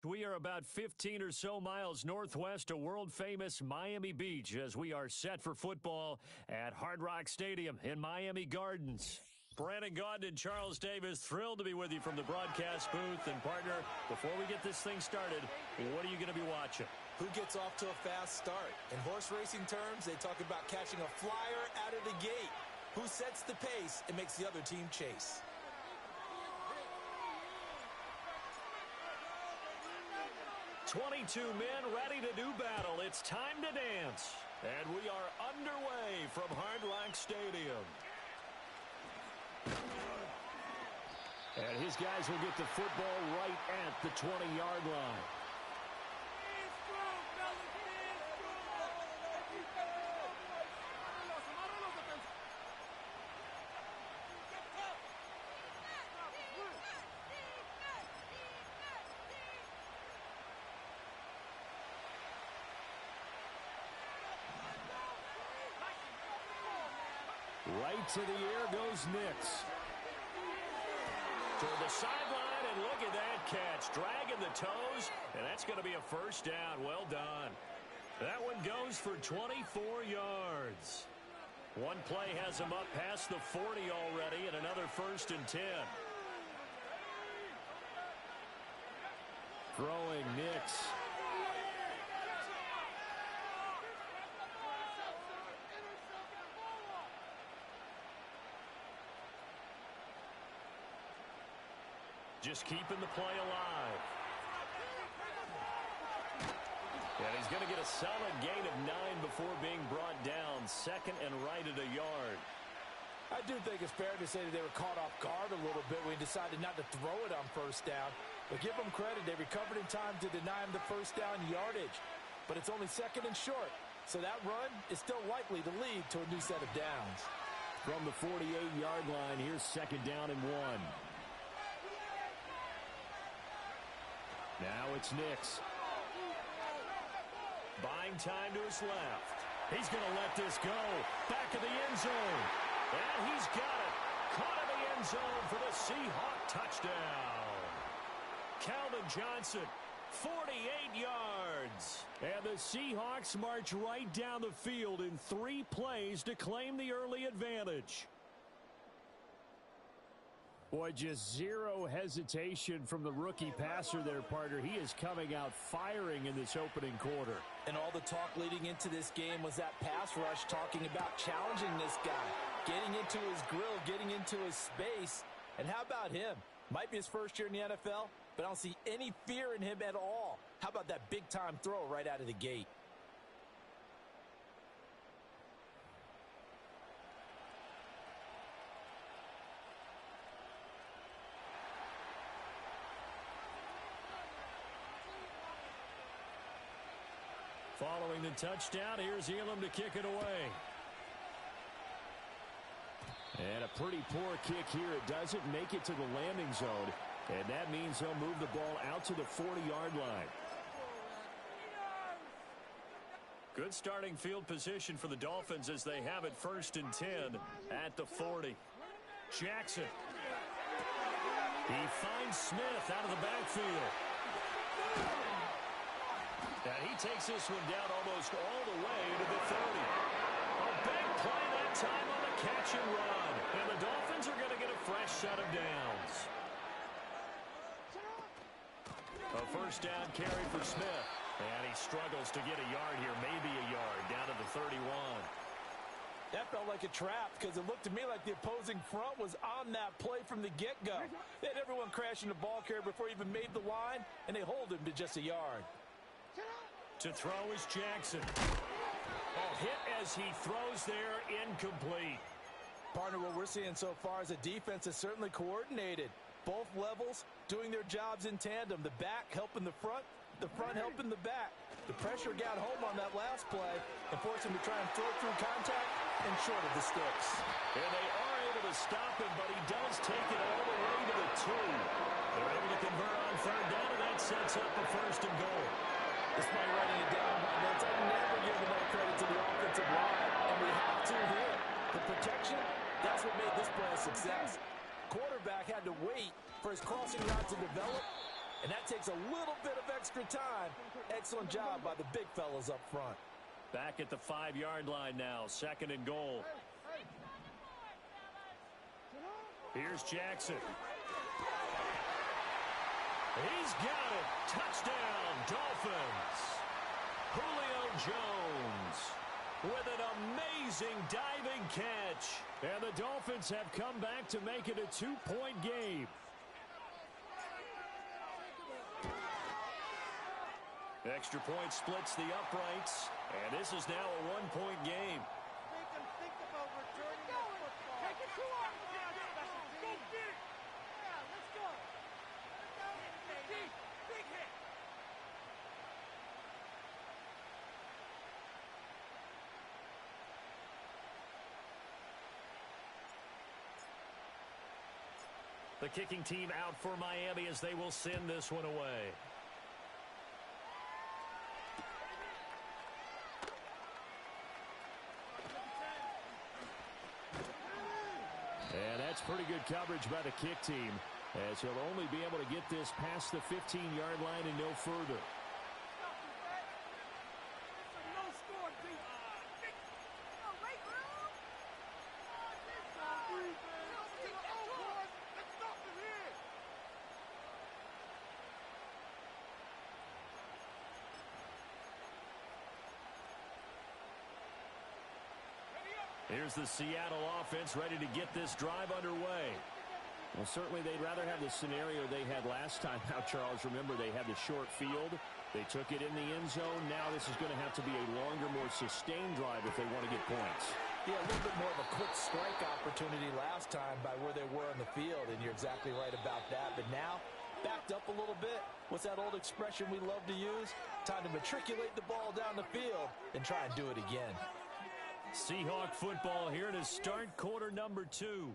We are about 15 or so miles northwest of world-famous Miami Beach as we are set for football at Hard Rock Stadium in Miami Gardens. Brandon Gaudin and Charles Davis, thrilled to be with you from the broadcast booth. And, partner, before we get this thing started, what are you going to be watching? Who gets off to a fast start? In horse racing terms, they talk about catching a flyer out of the gate. Who sets the pace and makes the other team chase? "22 men ready to do battle. It's time to dance." And we are underway from Hard Rock Stadium. And his guys will get the football right at the 20-yard line. Right to the air goes Nix. Toward the sideline, and look at that catch. Dragging the toes, and that's going to be a first down. Well done. That one goes for 24 yards. One play has him up past the 40 already, and another 1st and 10. Throwing Nix. Just keeping the play alive. And he's going to get a solid gain of 9 before being brought down. 2nd and right at a yard. I do think it's fair to say that they were caught off guard a little bit when he decided not to throw it on 1st down. But give them credit. They recovered in time to deny him the 1st down yardage. But it's only 2nd and short. So that run is still likely to lead to a new set of downs. From the 48-yard line, here's 2nd down and 1. Now it's Nix. Buying time to his left. He's going to let this go. Back of the end zone. And he's got it. Caught in the end zone for the Seahawk touchdown. Calvin Johnson, 48 yards. And the Seahawks march right down the field in 3 plays to claim the early advantage. Boy, just zero hesitation from the rookie passer there, partner. He is coming out firing in this opening quarter. And all the talk leading into this game was that pass rush, talking about challenging this guy, getting into his grill, getting into his space. And how about him? Might be his first year in the NFL, but I don't see any fear in him at all. How about that big-time throw right out of the gate? Following the touchdown, here's Elam to kick it away. And a pretty poor kick here. It doesn't make it to the landing zone. And that means he'll move the ball out to the 40-yard line. Good starting field position for the Dolphins as they have it 1st and 10 at the 40. Jackson. He finds Smith out of the backfield. And he takes this one down almost all the way to the 30. A big play that time on the catch and run. And the Dolphins are going to get a fresh set of downs. A 1st down carry for Smith. And he struggles to get a yard here, maybe a yard, down to the 31. That felt like a trap because it looked to me like the opposing front was on that play from the get-go. They had everyone crashing the ball carrier before he even made the line, and they hold him to just a yard. To throw is Jackson. Oh, hit as he throws there, incomplete. Partner, what we're seeing so far is a defense is certainly coordinated. Both levels doing their jobs in tandem. The back helping the front helping the back. The pressure got home on that last play and forced him to try and throw through contact and short of the sticks. And they are able to stop him, but he does take it all the way to the 2. They're able to convert on 3rd down, and that sets up a 1st and goal. Despite writing it down, my notes, I never give enough credit to the offensive line, and we have to here. The protection, that's what made this play a success. Quarterback had to wait for his crossing route to develop, And that takes a little bit of extra time. Excellent job by the big fellas up front. Back at the 5-yard line now, 2nd and goal. Here's Jackson. He's got it. Touchdown, Dolphins. Julio Jones with an amazing diving catch. And the Dolphins have come back to make it a 2-point game. Extra point splits the uprights, and this is now a 1-point game. Make them think about returning the football. Take it to our Go deep. Yeah, let's go. Deep. Big hit. The kicking team out for Miami as they will send this one away. And that's pretty good coverage by the kick team, as he'll only be able to get this past the 15-yard line and no further. Here's the Seattle offense ready to get this drive underway. Well, certainly they'd rather have the scenario they had last time out, Charles. Remember, they had the short field. They took it in the end zone. Now this is going to have to be a longer, more sustained drive if they want to get points. Yeah, a little bit more of a quick strike opportunity last time by where they were on the field, and you're exactly right about that. But now, backed up a little bit. What's that old expression we love to use? Time to matriculate the ball down the field and try and do it again. Seahawk football here to start quarter number 2.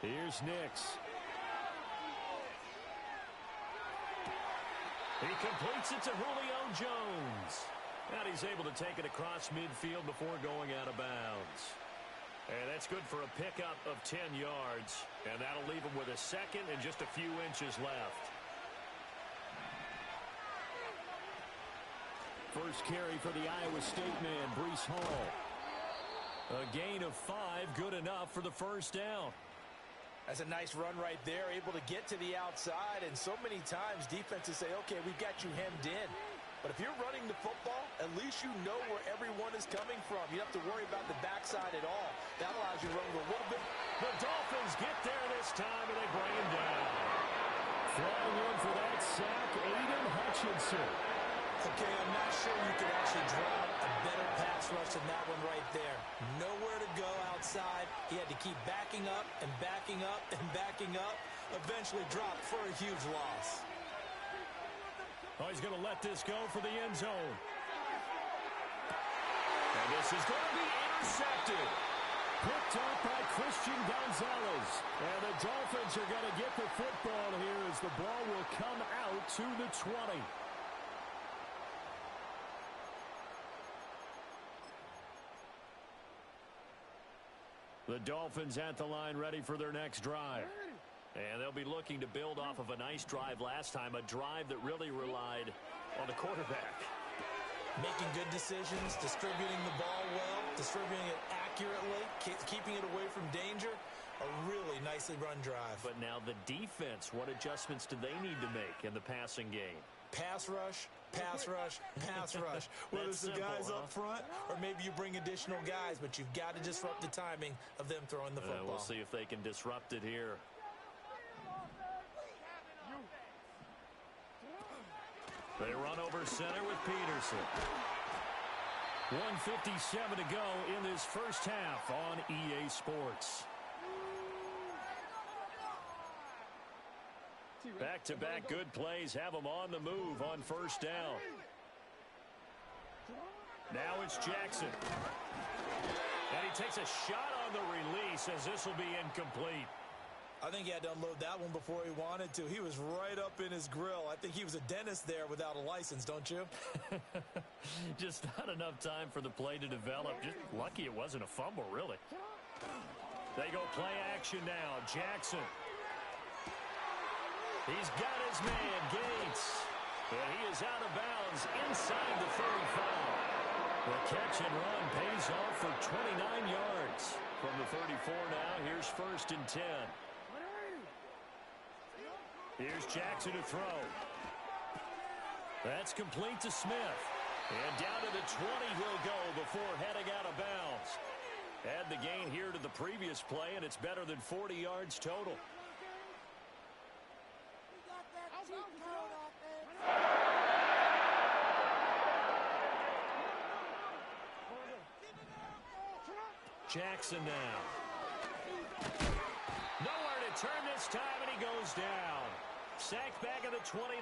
Here's Nix. He completes it to Julio Jones. And he's able to take it across midfield before going out of bounds. And that's good for a pickup of 10 yards. And that'll leave him with a second and just a few inches left. First carry for the Iowa State man, Breece Hall. A gain of 5, good enough for the first down. That's a nice run right there, able to get to the outside. And so many times defenses say, okay, we've got you hemmed in. But if you're running the football, at least you know where everyone is coming from. You don't have to worry about the backside at all. That allows you to run a little bit. The Dolphins get there this time, and they bring him down. Flying in for that sack, Aiden Hutchinson. Okay, I'm not sure you could actually draw a better pass rush than that one right there. Nowhere to go outside. He had to keep backing up and backing up and backing up. Eventually dropped for a huge loss. Oh, he's going to let this go for the end zone. And this is going to be intercepted. Picked up by Christian Gonzalez. And the Dolphins are going to get the football here as the ball will come out to the 20. The Dolphins at the line ready for their next drive. And they'll be looking to build off of a nice drive last time, a drive that really relied on the quarterback. Making good decisions, distributing the ball well, distributing it accurately, keeping it away from danger. A really nicely run drive. But now the defense, what adjustments do they need to make in the passing game? Pass rush, pass rush, pass rush. Whether it's the guys up front or maybe you bring additional guys, but you've got to disrupt the timing of them throwing the football. We'll see if they can disrupt it here. They run over center with Peterson. 1:57 to go in this first half on EA Sports. Back-to-back good plays have them on the move on first down. Now it's Jackson. And he takes a shot on the release as this will be incomplete. I think he had to unload that one before he wanted to. He was right up in his grill. I think he was a dentist there without a license, don't you? Just not enough time for the play to develop. Just lucky it wasn't a fumble, really. They go play action now. Jackson. He's got his man, Gates. And he is out of bounds inside the 35. The catch and run pays off for 29 yards. From the 34 now, here's 1st and 10. Here's Jackson to throw. That's complete to Smith. And down to the 20 he'll go before heading out of bounds. Add the gain here to the previous play, and it's better than 40 yards total. Jackson now. Nowhere to turn this time, and he goes down. Sacked back at the 29.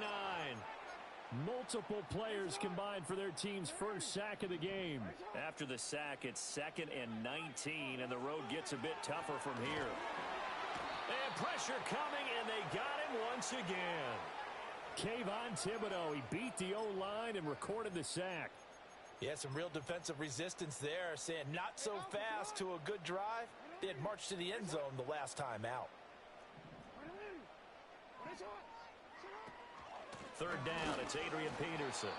Multiple players combined for their team's first sack of the game. After the sack, it's 2nd and 19, and the road gets a bit tougher from here. And pressure coming, and they got him once again. Kayvon Thibodeau, he beat the O-line and recorded the sack. Yeah, some real defensive resistance there, saying not so fast to a good drive. They had marched to the end zone the last time out. 3rd down, it's Adrian Peterson.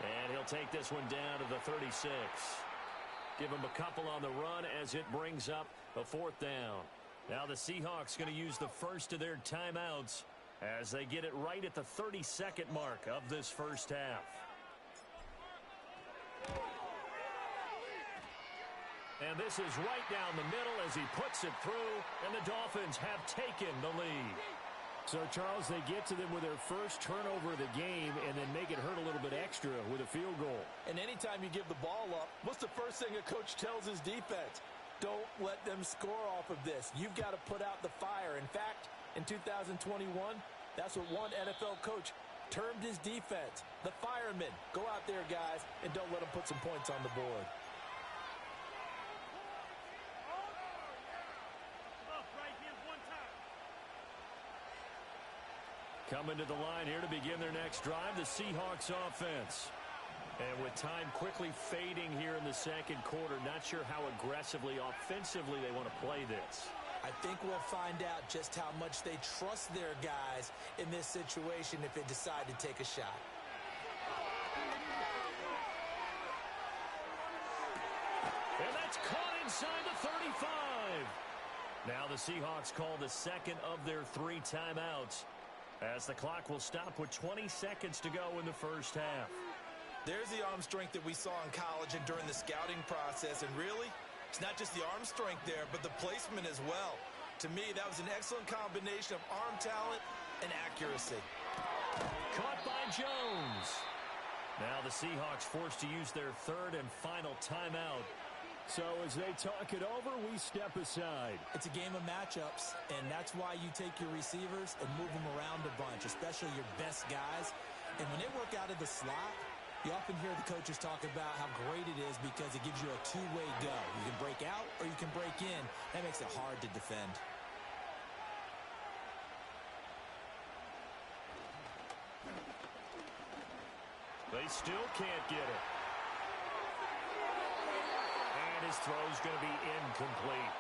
And he'll take this one down to the 36. Give him a couple on the run as it brings up a 4th down. Now the Seahawks going to use the first of their timeouts as they get it right at the 32nd mark of this first half. And this is right down the middle as he puts it through, and the Dolphins have taken the lead. So, Charles, they get to them with their first turnover of the game and then make it hurt a little bit extra with a field goal. And anytime you give the ball up, what's the first thing a coach tells his defense? Don't let them score off of this. You've got to put out the fire. In fact, in 2021, that's what one NFL coach termed his defense. The firemen. Go out there, guys, and don't let them put some points on the board. Coming to the line here to begin their next drive, the Seahawks offense. And with time quickly fading here in the second quarter, not sure how aggressively, offensively they want to play this. I think we'll find out just how much they trust their guys in this situation if they decide to take a shot. And that's caught inside the 35. Now the Seahawks call the second of their 3 timeouts, as the clock will stop with 20 seconds to go in the first half. There's the arm strength that we saw in college and during the scouting process. And really, it's not just the arm strength there, but the placement as well. To me, that was an excellent combination of arm talent and accuracy. Caught by Jones. Now the Seahawks forced to use their 3rd and final timeout. So as they talk it over, we step aside. It's a game of matchups, and that's why you take your receivers and move them around a bunch, especially your best guys. And when they work out of the slot, you often hear the coaches talk about how great it is because it gives you a two-way go. You can break out or you can break in. That makes it hard to defend. They still can't get it. And his throw's going to be incomplete.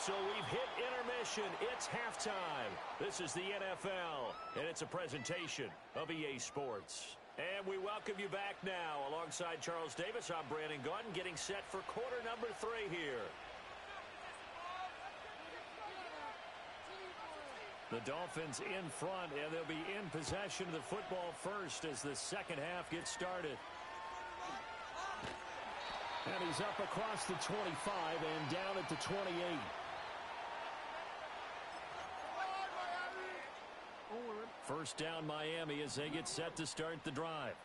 So we've hit intermission. It's halftime. This is the NFL, and it's a presentation of EA Sports. And we welcome you back now. Alongside Charles Davis, I'm Brandon Gaudin, getting set for quarter number 3 here. The Dolphins in front, and they'll be in possession of the football first as the second half gets started. And he's up across the 25 and down at the 28. First down Miami as they get set to start the drive.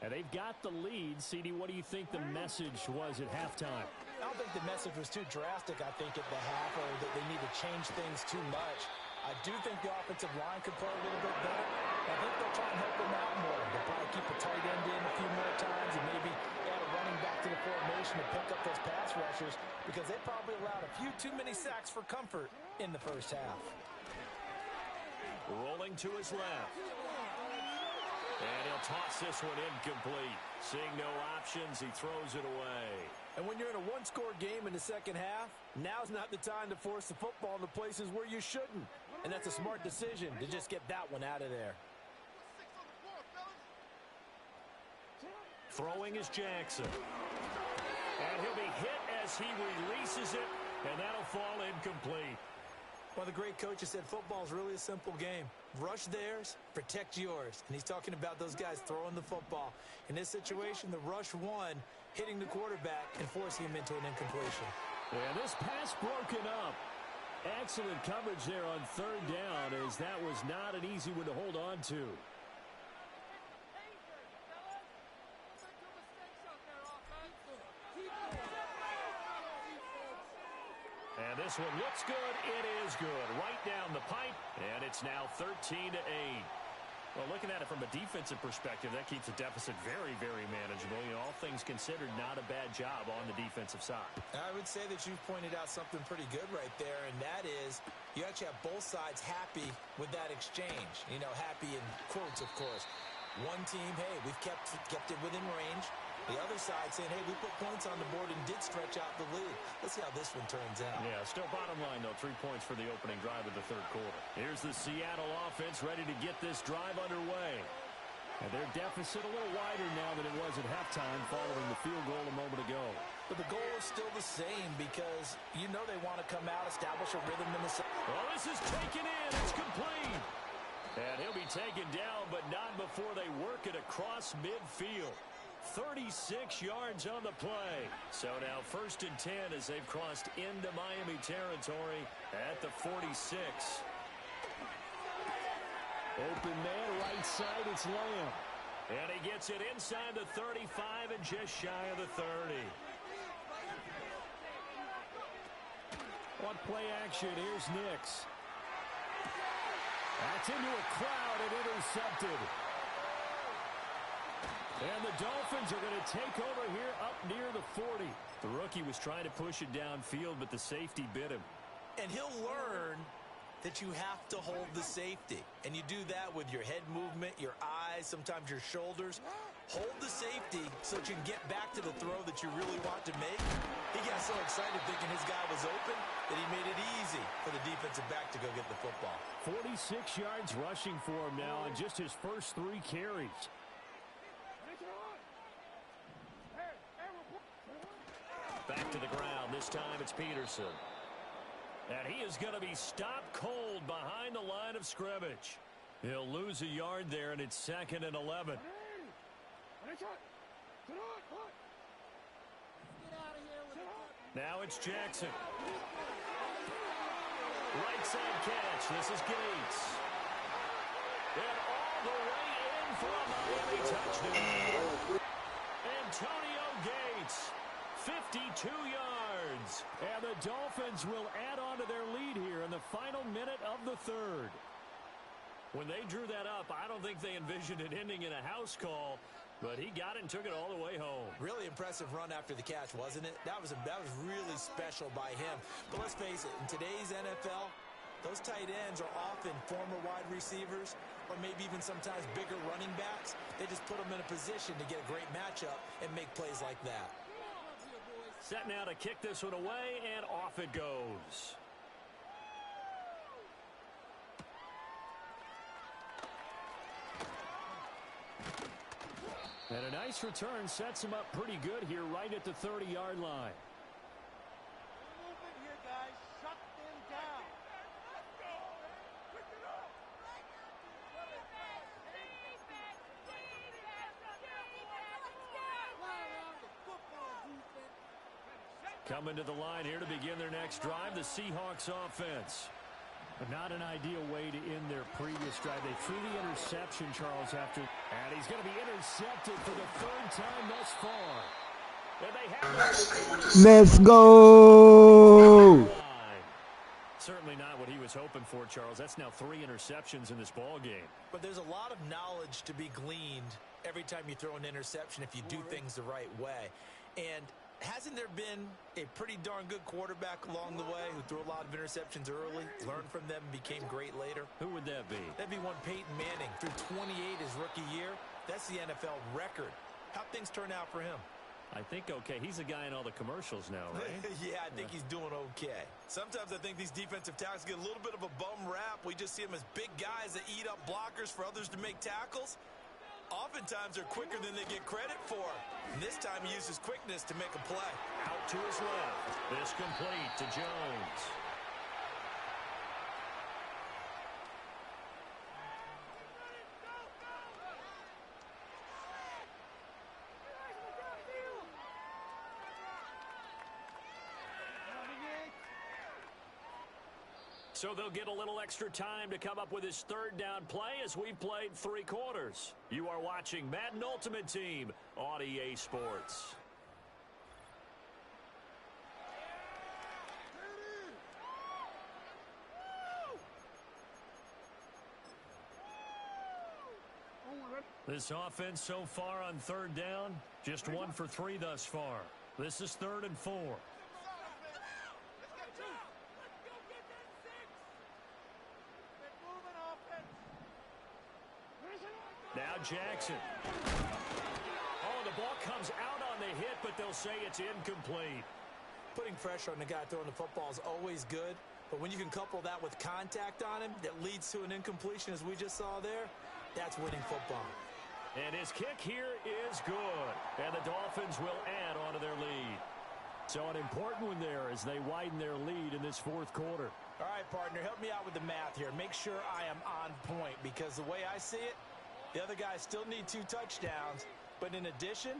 And they've got the lead. CD, what do you think the message was at halftime? I don't think the message was too drastic, I think, at the half, or that they need to change things too much. I do think the offensive line could play a little bit better. I think they'll try and help him out more. They'll probably keep a tight end in a few more times and maybe add a running back to the formation to pick up those pass rushers because they probably allowed a few too many sacks for comfort in the first half. Rolling to his left. And he'll toss this one incomplete. Seeing no options, he throws it away. And when you're in a one-score game in the second half, now's not the time to force the football into places where you shouldn't. And that's a smart decision to just get that one out of there. Throwing is Jackson. And he'll be hit as he releases it, and that'll fall incomplete. Well, the great coach has said football is really a simple game. Rush theirs, protect yours. And he's talking about those guys throwing the football. In this situation, the rush won, hitting the quarterback and forcing him into an incompletion. And this pass broken up. Excellent coverage there on third down, as that was not an easy one to hold on to. And this one looks good. It is good. Right down the pipe, and it's now 13-8. Well, looking at it from a defensive perspective, that keeps the deficit very, very manageable. You know, all things considered, not a bad job on the defensive side. I would say that you've pointed out something pretty good right there, and that is you actually have both sides happy with that exchange. You know, happy in quotes, of course. One team, hey, we've kept it within range. The other side saying, hey, we put points on the board and did stretch out the lead. Let's see how this one turns out. Yeah, still bottom line, though, 3 points for the opening drive of the third quarter. Here's the Seattle offense ready to get this drive underway. And their deficit a little wider now than it was at halftime following the field goal a moment ago. But the goal is still the same because you know they want to come out, establish a rhythm in the second. Well, this is taken in. It's complete. And he'll be taken down, but not before they work it across midfield. 36 yards on the play. So now 1st and 10 as they've crossed into Miami territory at the 46. Open man, right side, it's Lamb. And he gets it inside the 35 and just shy of the 30. On play action, here's Nix. That's into a crowd and intercepted. And the Dolphins are going to take over here up near the 40. The rookie was trying to push it downfield, but the safety bit him. And he'll learn that you have to hold the safety. And you do that with your head movement, your eyes, sometimes your shoulders. Hold the safety so that you can get back to the throw that you really want to make. He got so excited thinking his guy was open that he made it easy for the defensive back to go get the football. 46 yards rushing for him now on just his first 3 carries. Back to the ground. This time it's Peterson. And he is going to be stopped cold behind the line of scrimmage. He'll lose a yard there, and it's 2nd and 11. Now it's Jackson. Right side catch. This is Gates. And all the way in for a Miami touchdown. Antonio Gates. 52 yards. And the Dolphins will add on to their lead here in the final minute of the third. When they drew that up, I don't think they envisioned it ending in a house call, but he got it and took it all the way home. Really impressive run after the catch, wasn't it? That was really special by him. But let's face it, in today's NFL, those tight ends are often former wide receivers or maybe even sometimes bigger running backs. They just put them in a position to get a great matchup and make plays like that. Set now to kick this one away, and off it goes. And a nice return sets him up pretty good here right at the 30-yard line. Coming to the line here to begin their next drive, the Seahawks offense. But not an ideal way to end their previous drive. They threw the interception, Charles, after. And he's going to be intercepted for the 3rd time thus far. And they have Let's go! Certainly not what he was hoping for, Charles. That's now 3 interceptions in this ball game. But there's a lot of knowledge to be gleaned every time you throw an interception if you do things the right way. And hasn't there been a pretty darn good quarterback along the way who threw a lot of interceptions early, learned from them, and became great later? Who would that be? That'd be one Peyton Manning. Threw 28 his rookie year. That's the NFL record. How'd things turn out for him? I think okay. He's a guy in all the commercials now, right? Yeah, I think he's doing okay. Sometimes I think these defensive tackles get a little bit of a bum rap. We just see them as big guys that eat up blockers for others to make tackles. Oftentimes they're quicker than they get credit for. And this time he uses quickness to make a play. Out to his left. This complete to Jones. So they'll get a little extra time to come up with his third down play as we've played 3 quarters. You are watching Madden Ultimate Team on EA Sports. This offense so far on third down, just 1 for 3 thus far. This is 3rd and 4. Now Jackson. Oh, the ball comes out on the hit, but they'll say it's incomplete. Putting pressure on the guy throwing the football is always good, but when you can couple that with contact on him that leads to an incompletion, as we just saw there, that's winning football. And his kick here is good, and the Dolphins will add on to their lead. So an important one there as they widen their lead in this 4th quarter. All right, partner, help me out with the math here. Make sure I am on point, because the way I see it, the other guys still need 2 touchdowns, but in addition,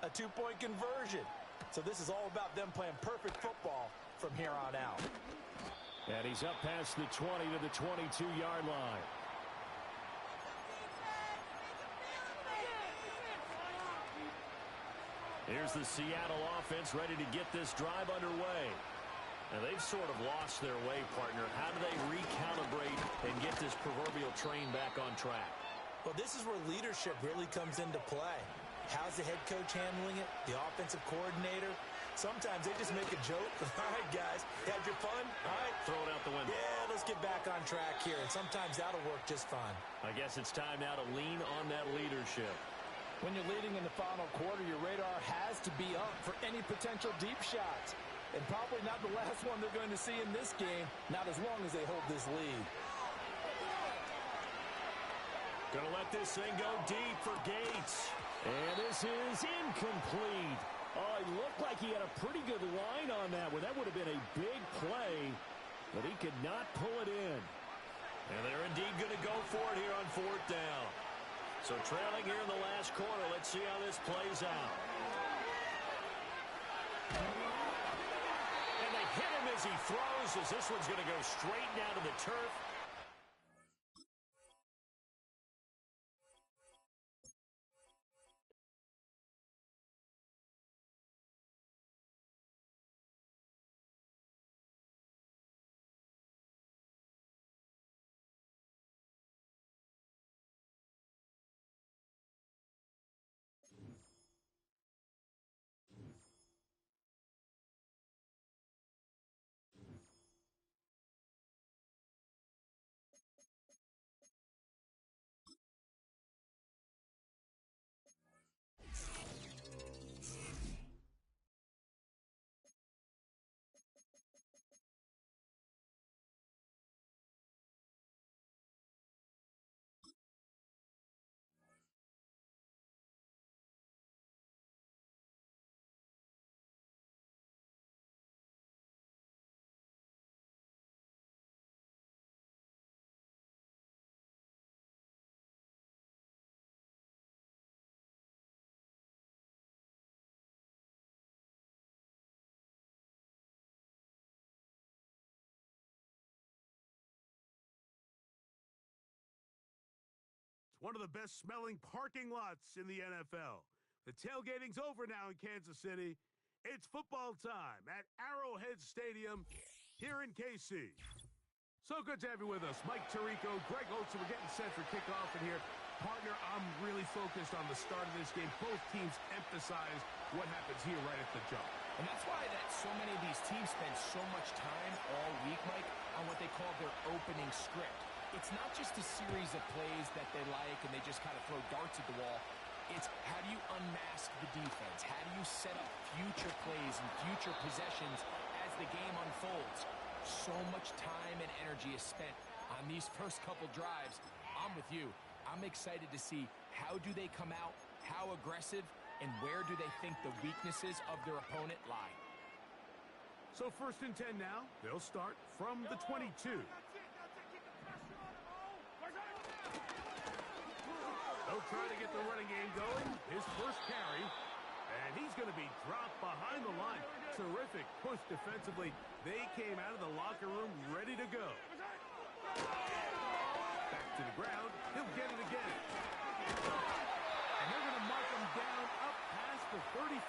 a 2-point conversion. So this is all about them playing perfect football from here on out. And he's up past the 20 to the 22-yard line. Here's the Seattle offense ready to get this drive underway. Now, they've sort of lost their way, partner. How do they recalibrate and get this proverbial train back on track? Well, this is where leadership really comes into play. How's the head coach handling it? The offensive coordinator? Sometimes they just make a joke. All right, guys, had your fun? All right. Throw it out the window. Yeah, let's get back on track here. And sometimes that'll work just fine. I guess it's time now to lean on that leadership. When you're leading in the final quarter, your radar has to be up for any potential deep shots. And probably not the last one they're going to see in this game, not as long as they hold this lead. Gonna let this thing go deep for Gates. And this is incomplete. Oh, he looked like he had a pretty good line on that one. That would have been a big play, but he could not pull it in. And they're indeed going to go for it here on 4th down. So trailing here in the last quarter, let's see how this plays out. And they hit him as he throws, as this one's going to go straight down to the turf. One of the best smelling parking lots in the NFL. The tailgating's over now in Kansas City. It's football time at Arrowhead Stadium here in KC. So good to have you with us. Mike Tirico, Greg Olson, we're getting set for kickoff in here. Partner, I'm really focused on the start of this game. Both teams emphasize what happens here right at the jump. And that's why so many of these teams spend so much time all week, Mike, on what they call their opening script. It's not just a series of plays that they like and they just kind of throw darts at the wall. It's how do you unmask the defense? How do you set up future plays and future possessions as the game unfolds? So much time and energy is spent on these first couple drives. I'm with you. I'm excited to see how do they come out, how aggressive, and where do they think the weaknesses of their opponent lie. So 1st and 10 now. They'll start from the 22. They'll try to get the running game going. His first carry. And he's going to be dropped behind the line. Terrific push defensively. They came out of the locker room ready to go. Back to the ground. He'll get it again. And they're going to mark him down up past the 35.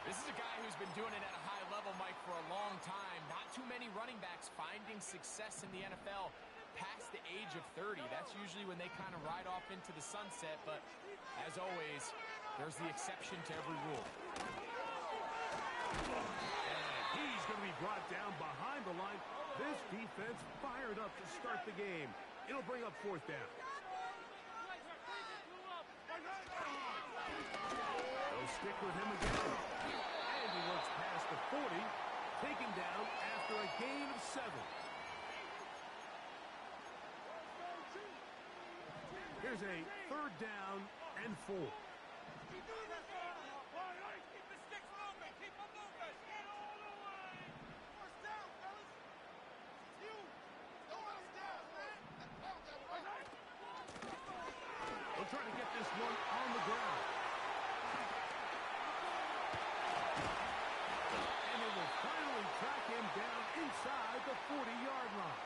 This is a guy who's been doing it at a high level, Mike, for a long time. Not too many running backs finding success in the NFL past the age of 30. That's usually when they kind of ride off into the sunset, but as always, there's the exception to every rule. And he's going to be brought down behind the line. This defense fired up to start the game. It'll bring up 4th down. They'll stick with him again. And he looks past the 40, taken down after a gain of 7. Here's a 3rd down and 4. Keep the sticks moving. Keep them moving. Get all the way. First down, fellas. It's you. Don't let us down, man. They'll try to get this one on the ground. And it will finally track him down inside the 40-yard line.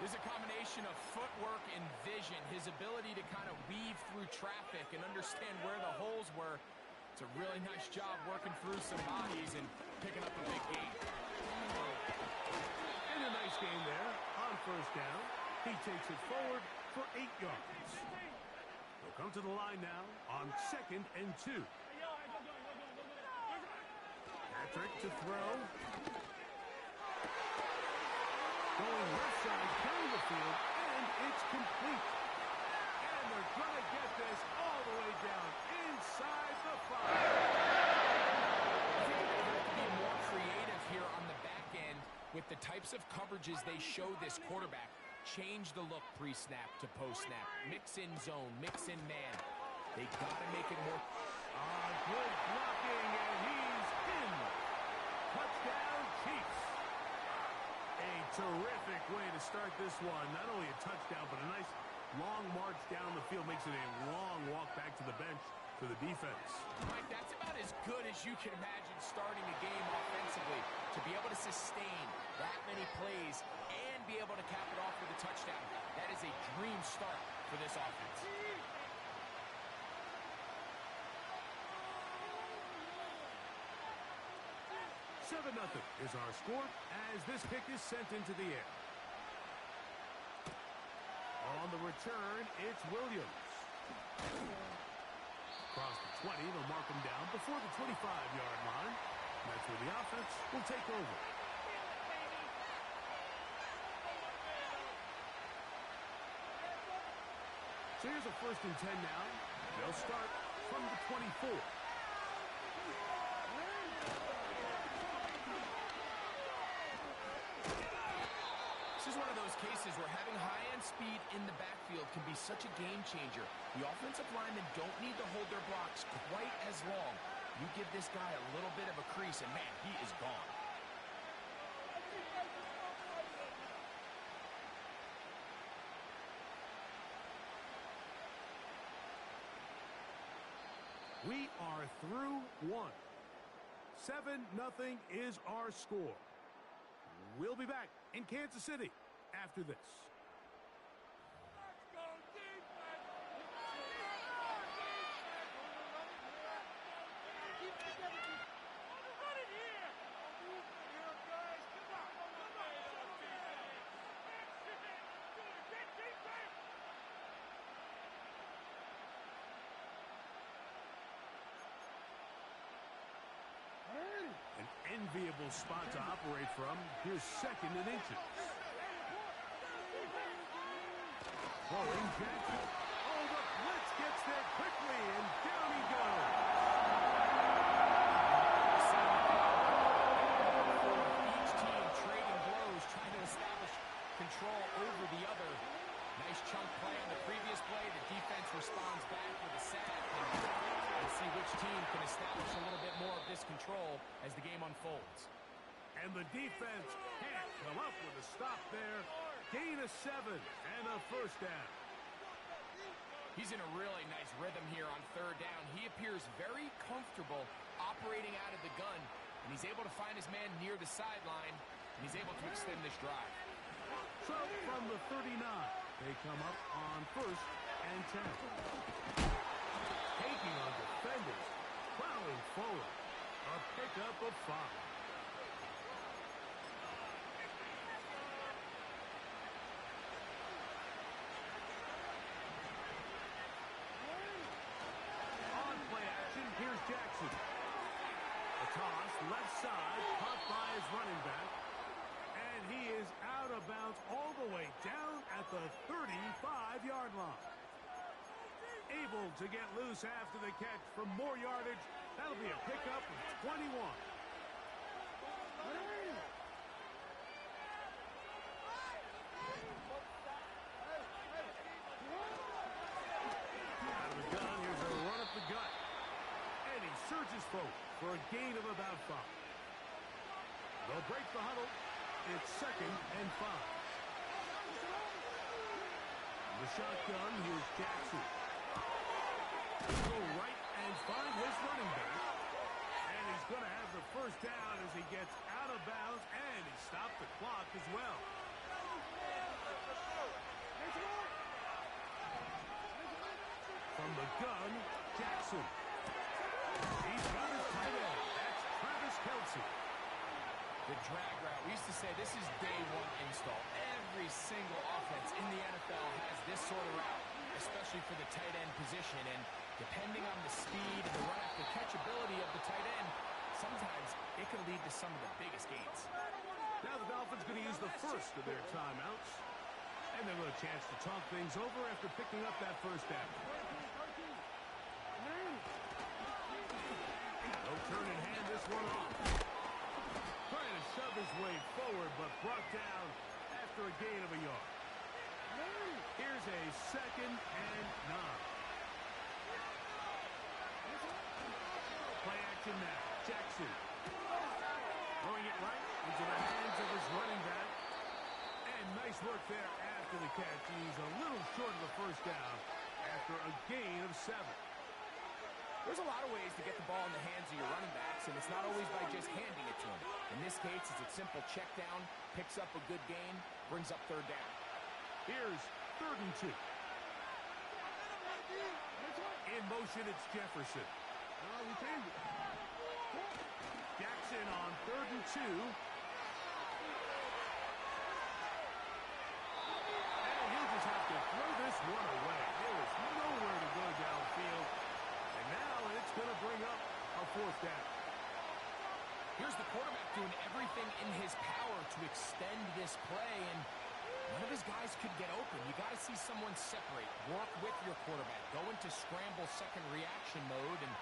There's a combination of footwork and vision, his ability to kind of weave through traffic and understand where the holes were. It's a really nice job working through some bodies and picking up a big gain. And a nice game there on 1st down. He takes it forward for 8 yards. They'll come to the line now on 2nd and 2. Patrick to throw. Going left side, down the field, and it's complete. And they're going to get this all the way down inside the 5. I think they're going to have to be more creative here on the back end with the types of coverages they show this quarterback. Change the look pre-snap to post-snap. Mix in zone, mix in man. They got to make it more. Good blocking, and he's in. Touchdown, Chiefs. A terrific way to start this one. Not only a touchdown, but a nice long march down the field. Makes it a long walk back to the bench for the defense. Mike, that's about as good as you can imagine starting a game offensively. To be able to sustain that many plays and be able to cap it off with a touchdown. That is a dream start for this offense. 7-0 is our score as this kick is sent into the air. On the return, it's Williams. Across the 20, they'll mark him down before the 25-yard line. That's where the offense will take over. So here's a 1st and 10 now. They'll start from the 24. This is one of those cases where having high-end speed in the backfield can be such a game changer. The offensive linemen don't need to hold their blocks quite as long. You give this guy a little bit of a crease, and man, he is gone. We are through one. 7-0 is our score. We'll be back in Kansas City after this. enviable spot to operate from. Here's second and inches. Throwing Jackson. Oh, the blitz gets there quickly, and down he goes. Each team trading blows, trying to establish control over the other. Nice chunk play on the previous play. The defense responds back with a sack. And see which team can establish a little bit more of this control as the game unfolds. And the defense can't come up with a stop there. Gain of 7 and a first down. He's in a really nice rhythm here on third down. He appears very comfortable operating out of the gun, and he's able to find his man near the sideline, and he's able to extend this drive. So from the 39, they come up on first and 10. Taking on defenders, plowing forward. A pickup of 5. On play action, here's Jackson. A toss, left side, caught by his running back. And he is out of bounds all the way down at the 35-yard line. Able to get loose after the catch for more yardage. That'll be a pickup of 21. Out of the gun, here's a run up the gut. And he surges forward for a gain of about 5. They'll break the huddle. It's second and 5. The shotgun, here's Jackson. Go right and find his running back. And he's going to have the first down as he gets out of bounds, and he stopped the clock as well. From the gun, Jackson. He's got his tight end. That's Travis Kelce. The drag route. We used to say this is day one install. Every single offense in the NFL has this sort of route, especially for the tight end position. And depending on the speed and the run-after-catch ability of the tight end, sometimes it can lead to some of the biggest gains. Now the Dolphins going to use the first of their timeouts. And they've got a chance to talk things over after picking up that first down. No turn in hand, this one off. Trying to shove his way forward, but brought down after a gain of a yard. Here's a second and 9. Play action now. Jackson. Throwing it right into the hands of his running back. And nice work there after the catch. He's a little short of the first down after a gain of 7. There's a lot of ways to get the ball in the hands of your running backs, and it's not always by just handing it to them. In this case, it's a simple check down, picks up a good gain, brings up third down. Here's third and 2. In motion, it's Jefferson. Jackson on third and 2. And he'll just have to throw this one away. There is nowhere to go downfield. And now it's going to bring up a fourth down. Here's the quarterback doing everything in his power to extend this play, and none of his guys could get open. You got to see someone separate, work with your quarterback, go into scramble second reaction mode, and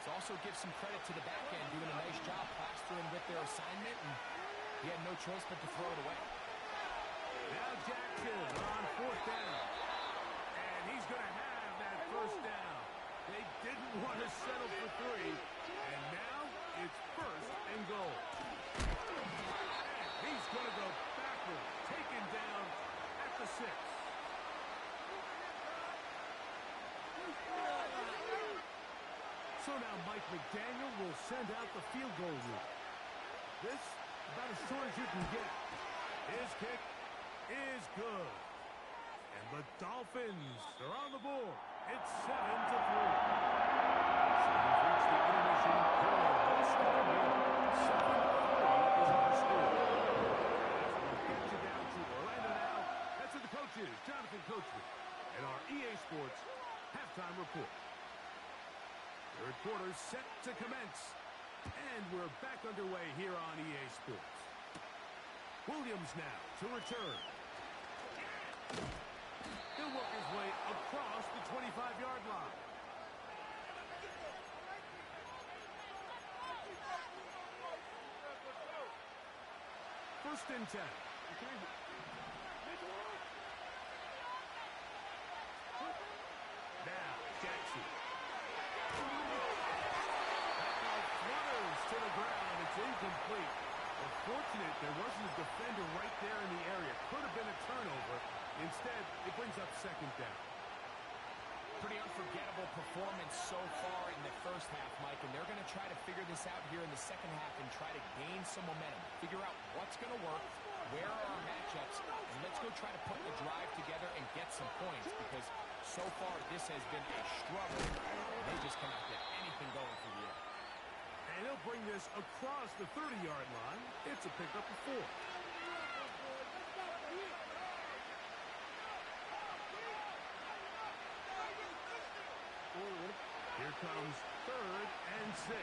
also give some credit to the back end, doing a nice job plastering with their assignment, and he had no choice but to throw it away. Now Jackson on fourth down, and he's going to have that first down. They didn't want to settle for 3, and now it's first and goal. And he's going to go backward, taken down at the 6. So now Mike McDaniel will send out the field goal rule. This, about as short as you can get. His kick is good. And the Dolphins are on the board. It's 7-3. So we've reached the intermission period. This time here, 7-3 is our score. We'll get you down to Orlando now. That's where the coach is, Jonathan Coachman, and our EA Sports halftime report. Third quarter set to commence. And we're back underway here on EA Sports. Williams now to return. He'll work his way across the 25-yard line. First and 10. Now, Jackson. Flutters to the ground. It's incomplete. Unfortunate there wasn't a defender right there in the area. Could have been a turnover. Instead, it brings up second down. Pretty unforgettable performance so far in the first half, Mike, and they're going to try to figure this out here in the second half and try to gain some momentum. Figure out what's going to work, where are our matchups, and let's go try to put the drive together and get some points, because so far this has been a struggle. They just cannot get anything going for the air. And he'll bring this across the 30-yard line. It's a pickup of 4. Here comes 3rd and 6.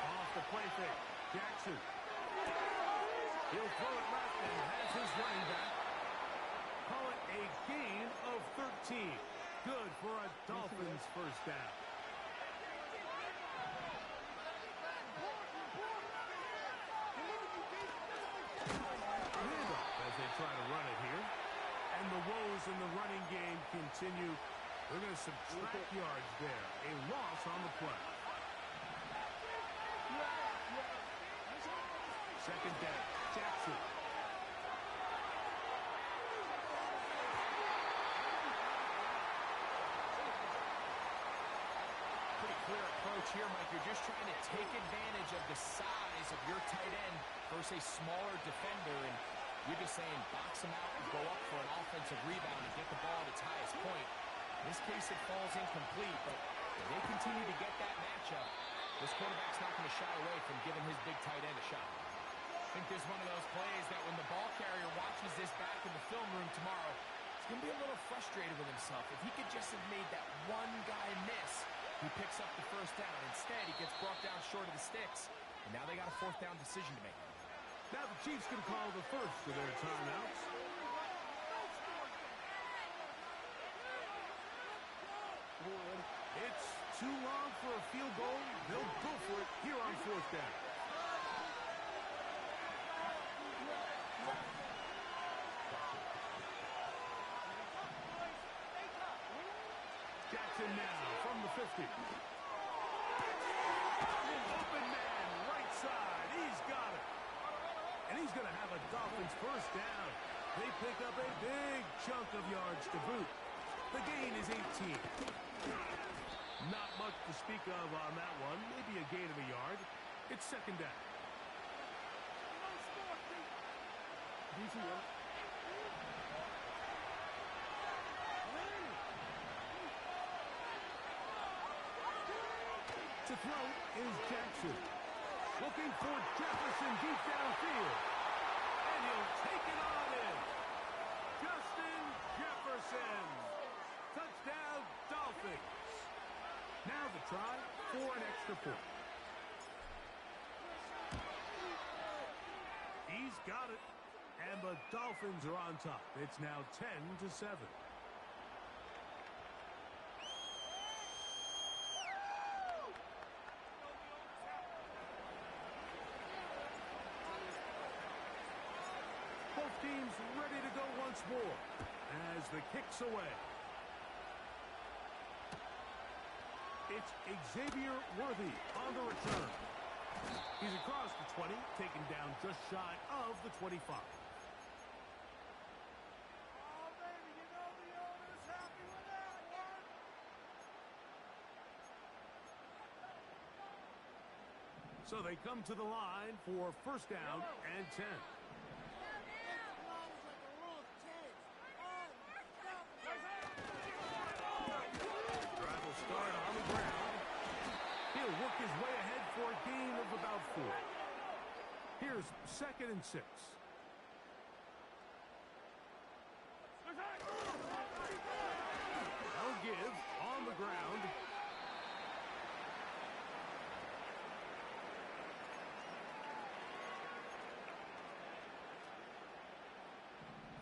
Off the play fake. Jackson. He'll throw it left and has his running back. Call it a gain of 13. Good for a Dolphins first down. Handoff as they try to run it here. And the woes in the running game continue. They're going to subtract yards there. A loss on the play. Second down. Jackson. Pretty clear approach here, Mike. You're just trying to take advantage of the size of your tight end versus a smaller defender, and you're just saying box him out and go up for an offensive rebound and get the ball at its highest point. In this case, it falls incomplete, but if they continue to get that matchup, this quarterback's not going to shy away from giving his big tight end a shot. I think there's one of those plays that when the ball carrier watches this back in the film room tomorrow, he's going to be a little frustrated with himself. If he could just have made that one guy miss, he picks up the first down. Instead, he gets brought down short of the sticks, and now they got a 4th down decision to make. Now the Chiefs can call the first of their timeouts. It's too long for a field goal. They'll go for it here on 4th down. Jackson now from the 50. Open man, right side. He's got it. And he's going to have a Dolphins first down. They pick up a big chunk of yards to boot. The gain is 18. Not much to speak of on that one. Maybe a gain of a yard. It's second down. To throw is Jackson. Looking for Jefferson deep downfield. And he'll take it on in. Justin Jefferson. Touchdown, Dolphins. Now the try for an extra point. He's got it. And the Dolphins are on top. It's now 10-7. Both teams ready to go once more as the kick's away. It's Xavier Worthy on the return. He's across the 20, taken down just shy of the 25. Oh, baby, you know the owner's happy with that one. So they come to the line for first down and 10. Drive will start on the ground. He'll work his way ahead for a gain of about 4. Here's second and 6. I'll give on the ground.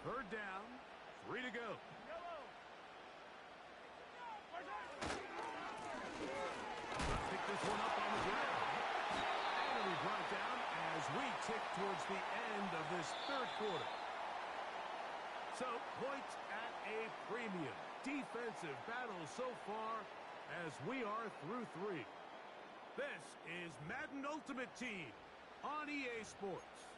Third down, 3 to go. Pick this one up on the ground. And it'll be brought down as we tick towards the end of this third quarter. So, points at a premium. Defensive battle so far as we are through 3. This is Madden Ultimate Team on EA Sports.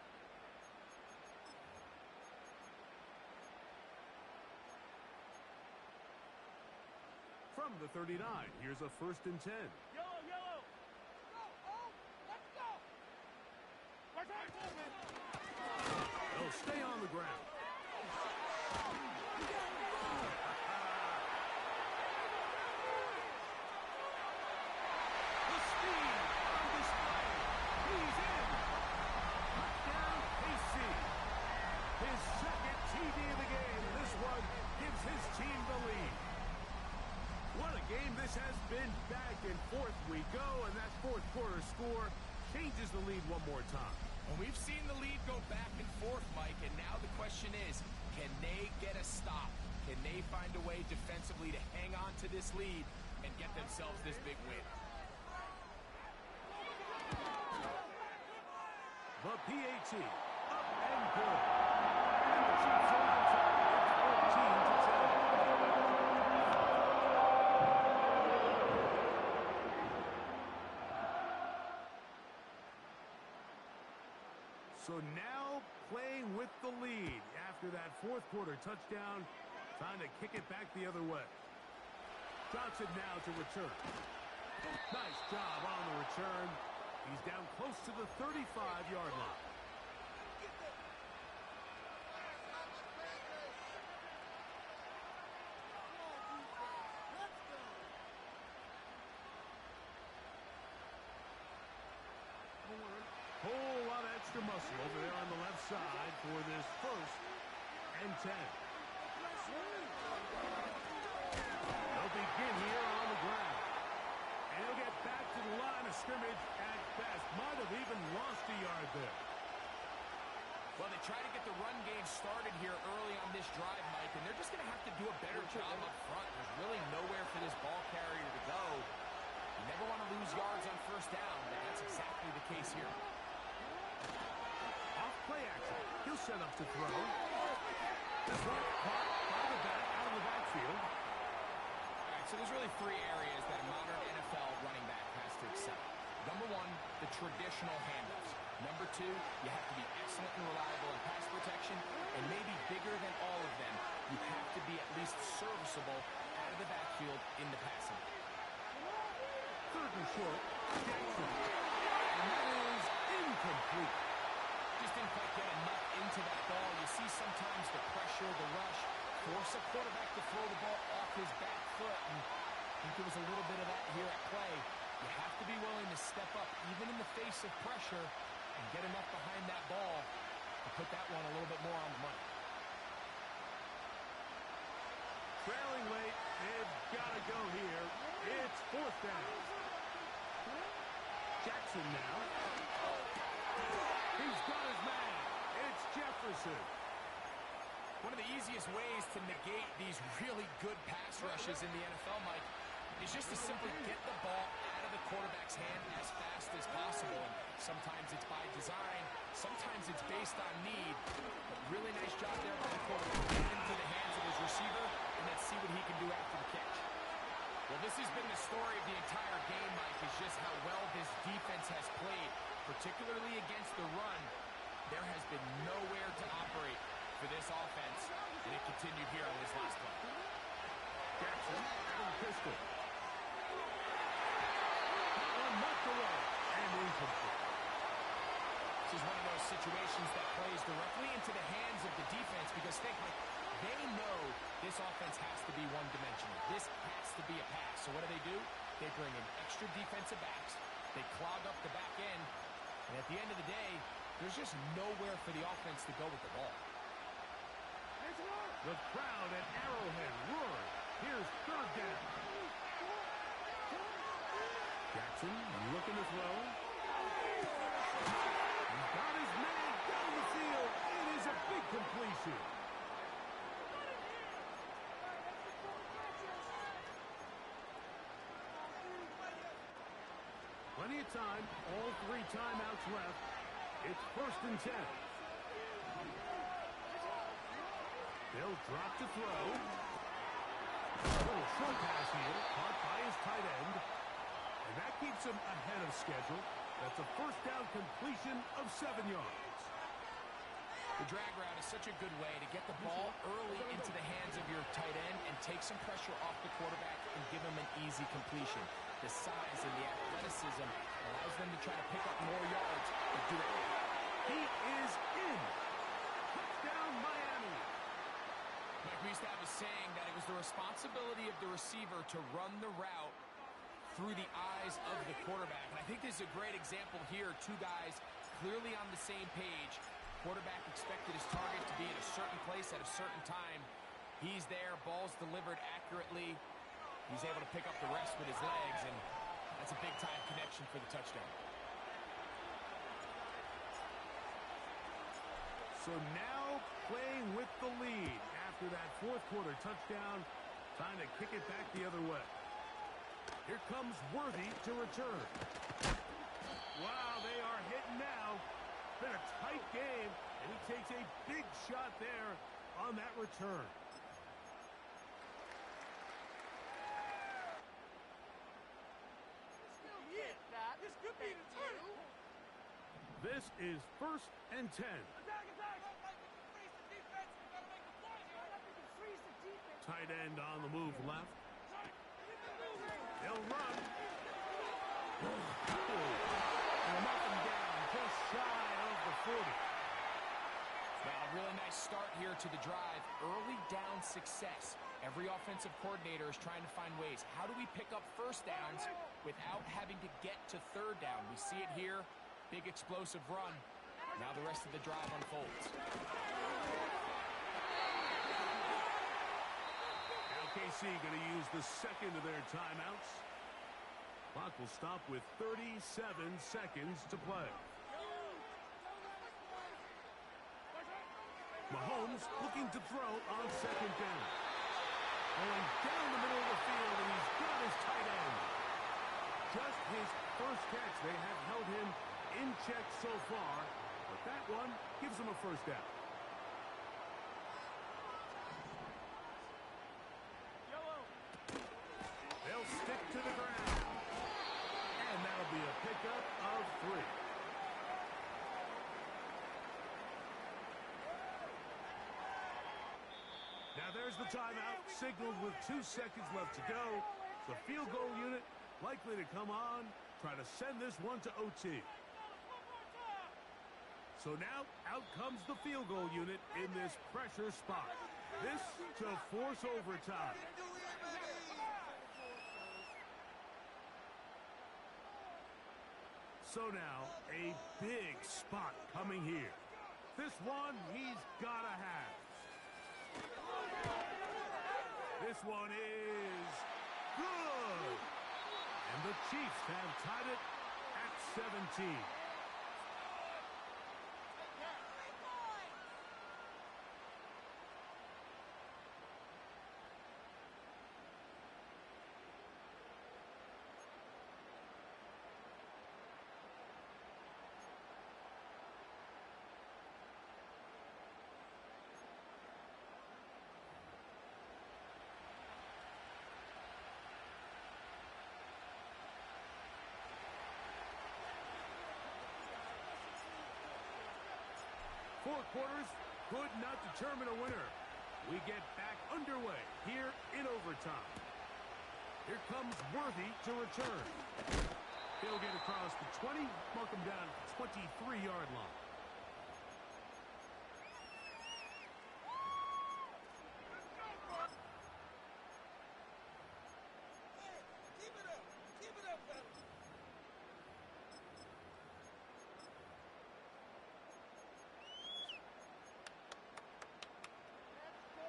From the 39, here's a 1st and 10. Yellow, yellow. Go, oh, let's go. They'll stay on the ground. The speed on display. He's in. Touchdown, KC. His 2nd TD of the game, and this one gives his team the lead. What a game this has been. Back and forth we go, and that fourth quarter score changes the lead one more time. And we've seen the lead go back and forth, Mike, and now the question is, can they get a stop? Can they find a way defensively to hang on to this lead and get themselves this big win? The PAT, up and good. And the Chiefs are on top. It's 14-10. So now playing with the lead after that fourth quarter touchdown, trying to kick it back the other way. Johnson now to return. Nice job on the return. He's down close to the 35-yard line. Whole lot of extra muscle over there on the left side for this 1st and 10. They'll begin here on the ground. And he'll get back to the line of scrimmage at best. Might have even lost a yard there. Well, they try to get the run game started here early on this drive, Mike, and they're just going to have to do a better job up front. There's really nowhere for this ball carrier to go. You never want to lose yards on 1st down, but that's exactly the case here. Off play action. He'll set up to throw. This one caught by the back out of the backfield. All right, so there's really 3 areas that a modern NFL running back has to excel. Number 1, the traditional handoffs. Number 2, you have to be excellent and reliable in pass protection, and maybe bigger than all of them, you have to be at least serviceable out of the backfield in the passing. 3rd and short. Jackson. And that is incomplete. Just didn't quite get enough into that ball. You see sometimes the pressure, the rush, force a quarterback to throw the ball off his back foot, and I think there was a little bit of that here at play. You have to be willing to step up, even in the face of pressure, and get enough behind that ball to put that one a little bit more on the money. Trailing late. They've got to go here. It's 4th down. Jackson now. He's got his man. It's Jefferson. One of the easiest ways to negate these really good pass rushes in the NFL, Mike, is just to simply get the ball out of the quarterback's hand as fast as possible. And sometimes it's by design, sometimes it's based on need. But really nice job there by the quarterback. Get into the hands of his receiver, and let's see what he can do after the catch. Well, this has been the story of the entire game, Mike, is just how well this defense has played, particularly against the run. There has been nowhere to operate for this offense, and it continued here on this last play. Jackson out of the pistol. That one knocked away and incomplete. This is one of those situations that plays directly into the hands of the defense because think, like, they know this offense has to be one-dimensional. This has to be a pass. So what do? They bring in extra defensive backs. They clog up the back end. And at the end of the day, there's just nowhere for the offense to go with the ball. The crowd at Arrowhead roaring. Here's 3rd down. Jackson looking to throw. He's got his man down the field. It is a big completion. plenty of time. All 3 timeouts left. It's 1st and 10. They'll drop to throw. A little short pass here, caught by his tight end. And that keeps him ahead of schedule. That's a 1st down completion of 7 yards. The drag route is such a good way to get the ball early into the hands of your tight end and take some pressure off the quarterback and give him an easy completion. The size and the athleticism allows them to try to pick up more yards, but do it right. He is in. Touchdown, Miami. Mike, we used to have a saying that it was the responsibility of the receiver to run the route through the eyes of the quarterback. And I think this is a great example here. 2 guys clearly on the same page. Quarterback expected his target to be in a certain place at a certain time. He's there, ball's delivered accurately. He's able to pick up the rest with his legs, and that's a big-time connection for the touchdown. So now playing with the lead after that 4th quarter touchdown. Time to kick it back the other way. Here comes Worthy to return. Wow, they are hitting now. Been a tight game, and he takes a big shot there on that return. This could be the turn. This is 1st and 10. Tight end on the move left. They'll run. And up and down, just shy of the 40. Well, a really nice start here to the drive. Early down success. Every offensive coordinator is trying to find ways. How do we pick up 1st downs without having to get to 3rd down? We see it here. Big explosive run. Now the rest of the drive unfolds. LKC going to use the 2nd of their timeouts. Clock will stop with 37 seconds to play. Mahomes looking to throw on 2nd down. Going down the middle of the field, and he's got his tight end. Just his 1st catch. They have held him in check so far, but that one gives him a 1st down. They'll stick to the ground. And that'll be a pickup of 3. Now there's the timeout, signaled with 2 seconds left to go. The field goal unit likely to come on, try to send this one to OT. So now out comes the field goal unit in this pressure spot. This to force overtime. So now a big spot coming here. This one he's got to have. This one is good. And the Chiefs have tied it at 17. Four quarters could not determine a winner. We get back underway here in overtime. Here comes Worthy to return. He'll get across the 20, mark him down at the 23-yard line.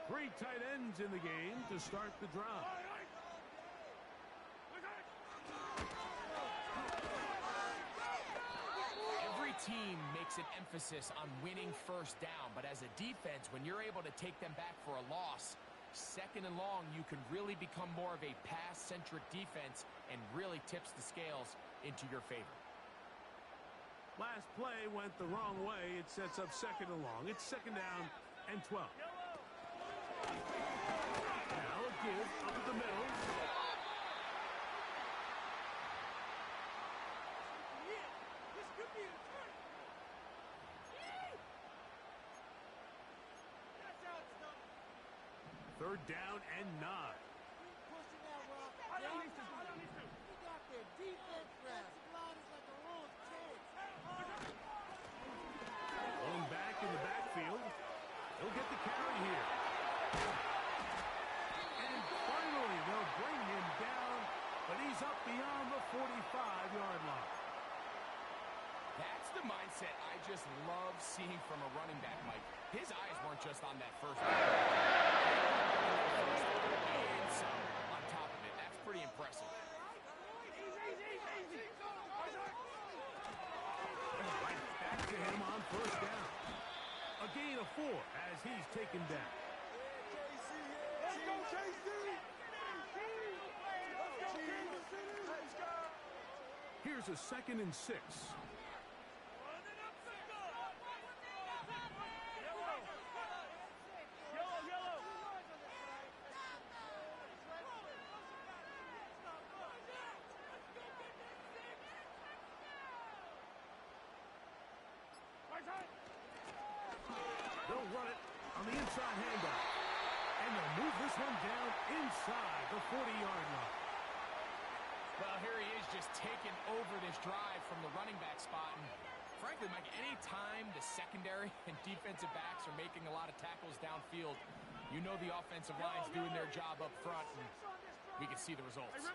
Three tight ends in the game to start the drive. Every team makes an emphasis on winning first down, but as a defense, when you're able to take them back for a loss, second and long, you can really become more of a pass-centric defense and really tips the scales into your favor. Last play went the wrong way. It sets up second and long. It's second down and 12. Now a give up the middle. This could be a turn. That's how it's done. Third down and 9. Keep pushing that rock. I don't need to. You got their defense wrapped. Line is like a row of kids. Pulling back in the backfield. He'll get the carry here. And finally, they'll bring him down, but he's up beyond the 45-yard line. That's the mindset I just love seeing from a running back, Mike. His eyes weren't just on that first down. And some on top of it. That's pretty impressive. Right back to him on first down. A gain of 4 as he's taken down. Let's go, KC! Let's go! Here's a second and 6. They'll run it on the inside handoff. And they'll move this one down inside the 40-yard line. Well, here he is just taking over this drive from the running back spot. And frankly, Mike, any time the secondary and defensive backs are making a lot of tackles downfield, you know the offensive line's doing their job up front, and we can see the results. And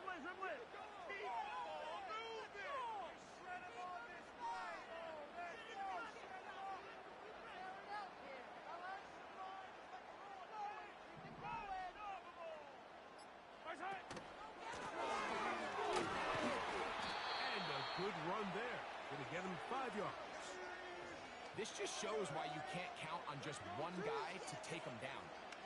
a good run there. Going to get him 5 yards. This just shows why you can't count on just one guy to take him down.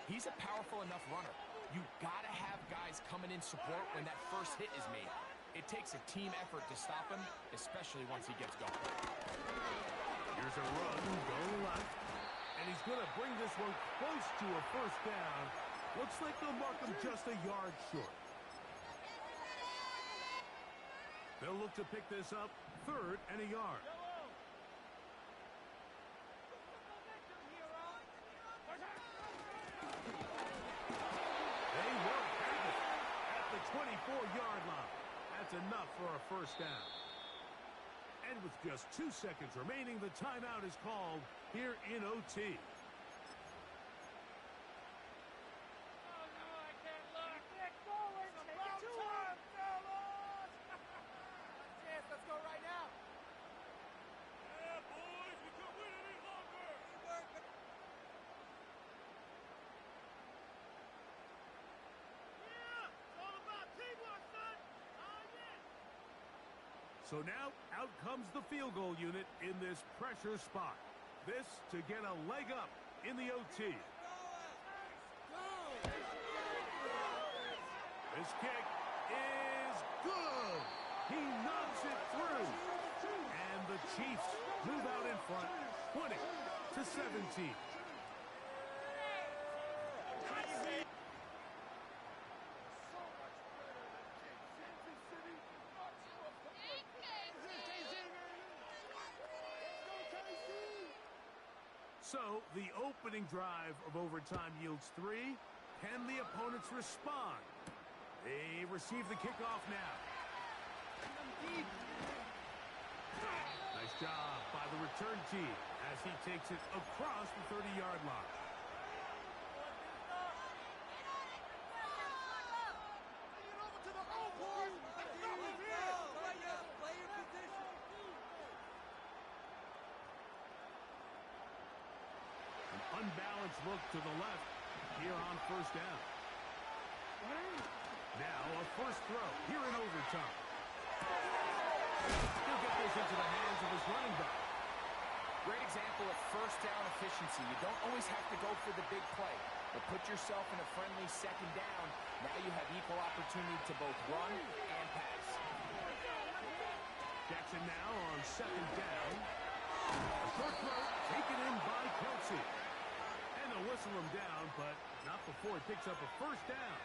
He's a powerful enough runner. You gotta have guys coming in support when that first hit is made. It takes a team effort to stop him, especially once he gets going. Here's a run going left. And he's going to bring this one close to a first down. Looks like they'll mark him just a yard short. They'll look to pick this up, third and a yard. They will have it at the 24-yard line. That's enough for a first down. And with just 2 seconds remaining, the timeout is called here in OT. So now, out comes the field goal unit in this pressure spot. This to get a leg up in the OT. This kick is good. He knocks it through. And the Chiefs move out in front, 20-17. So, the opening drive of overtime yields 3. Can the opponents respond? They receive the kickoff now. Nice job by the return team as he takes it across the 30-yard line. Unbalanced look to the left here on first down. Now a first throw here in overtime. He'll get this into the hands of his running back. Great example of first down efficiency. You don't always have to go for the big play, but put yourself in a friendly second down. Now you have equal opportunity to both run and pass. Jackson now on second down. A short throw taken in by Kelsey. And they'll whistle him down, but not before he picks up a first down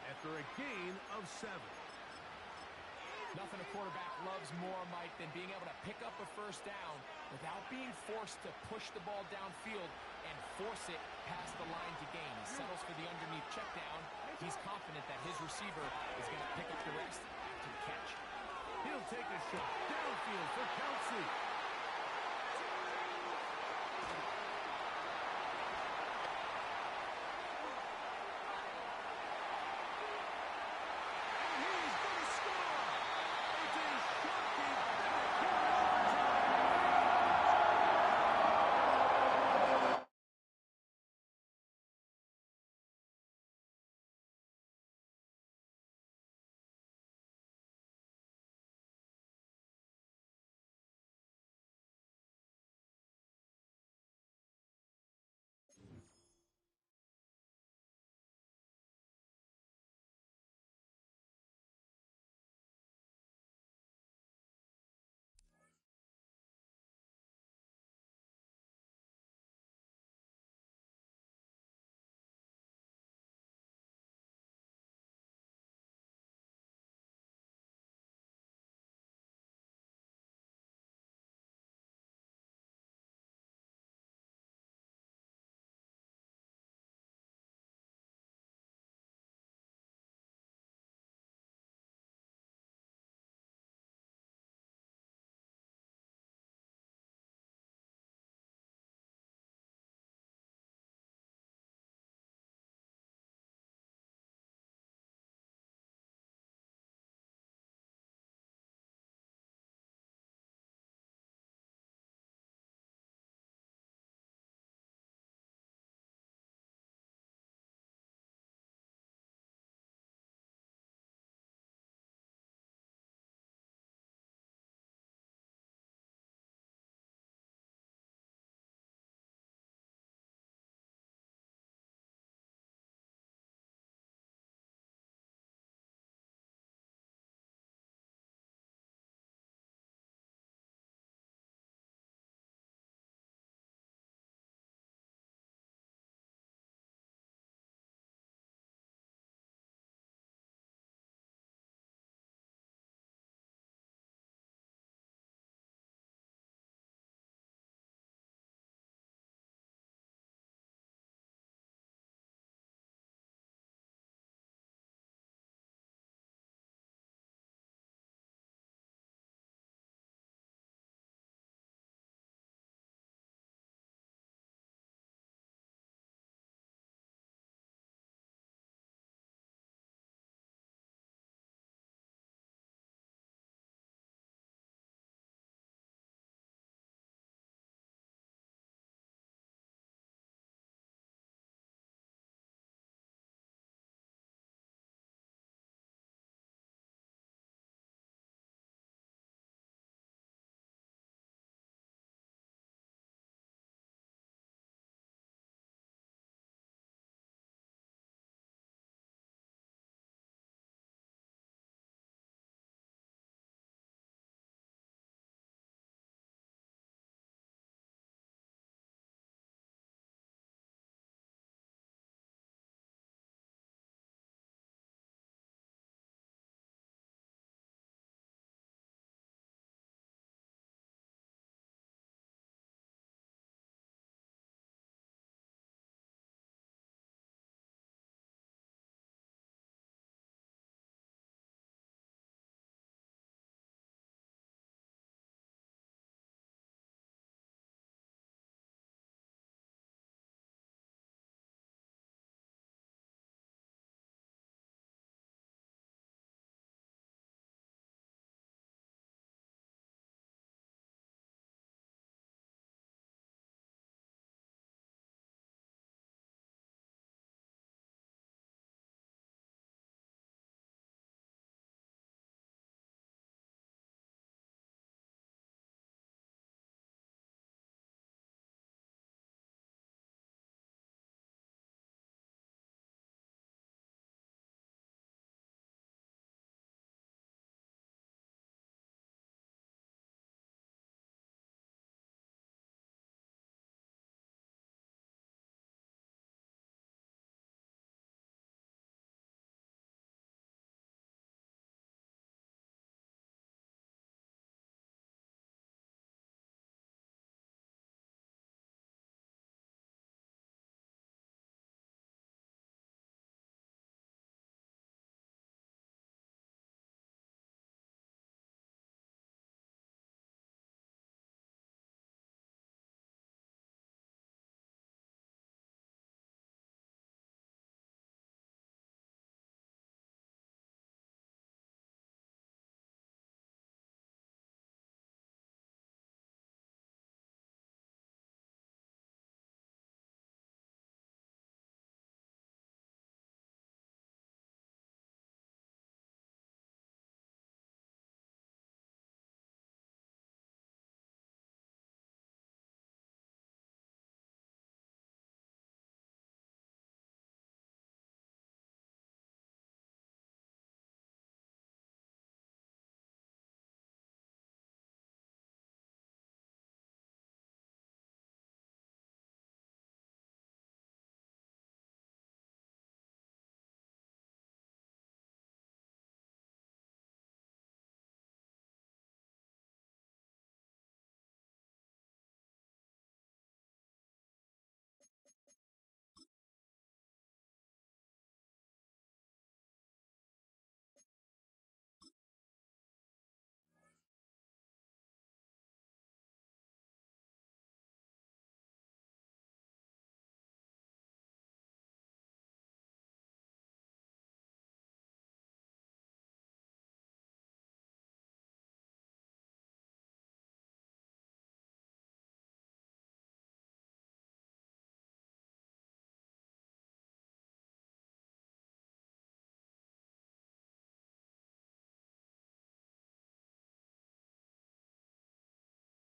after a gain of 7. Nothing a quarterback loves more, Mike, than being able to pick up a first down without being forced to push the ball downfield and force it past the line to gain. He settles for the underneath check down. He's confident that his receiver is going to pick up the rest after the catch. He'll take a shot downfield for Kelsey.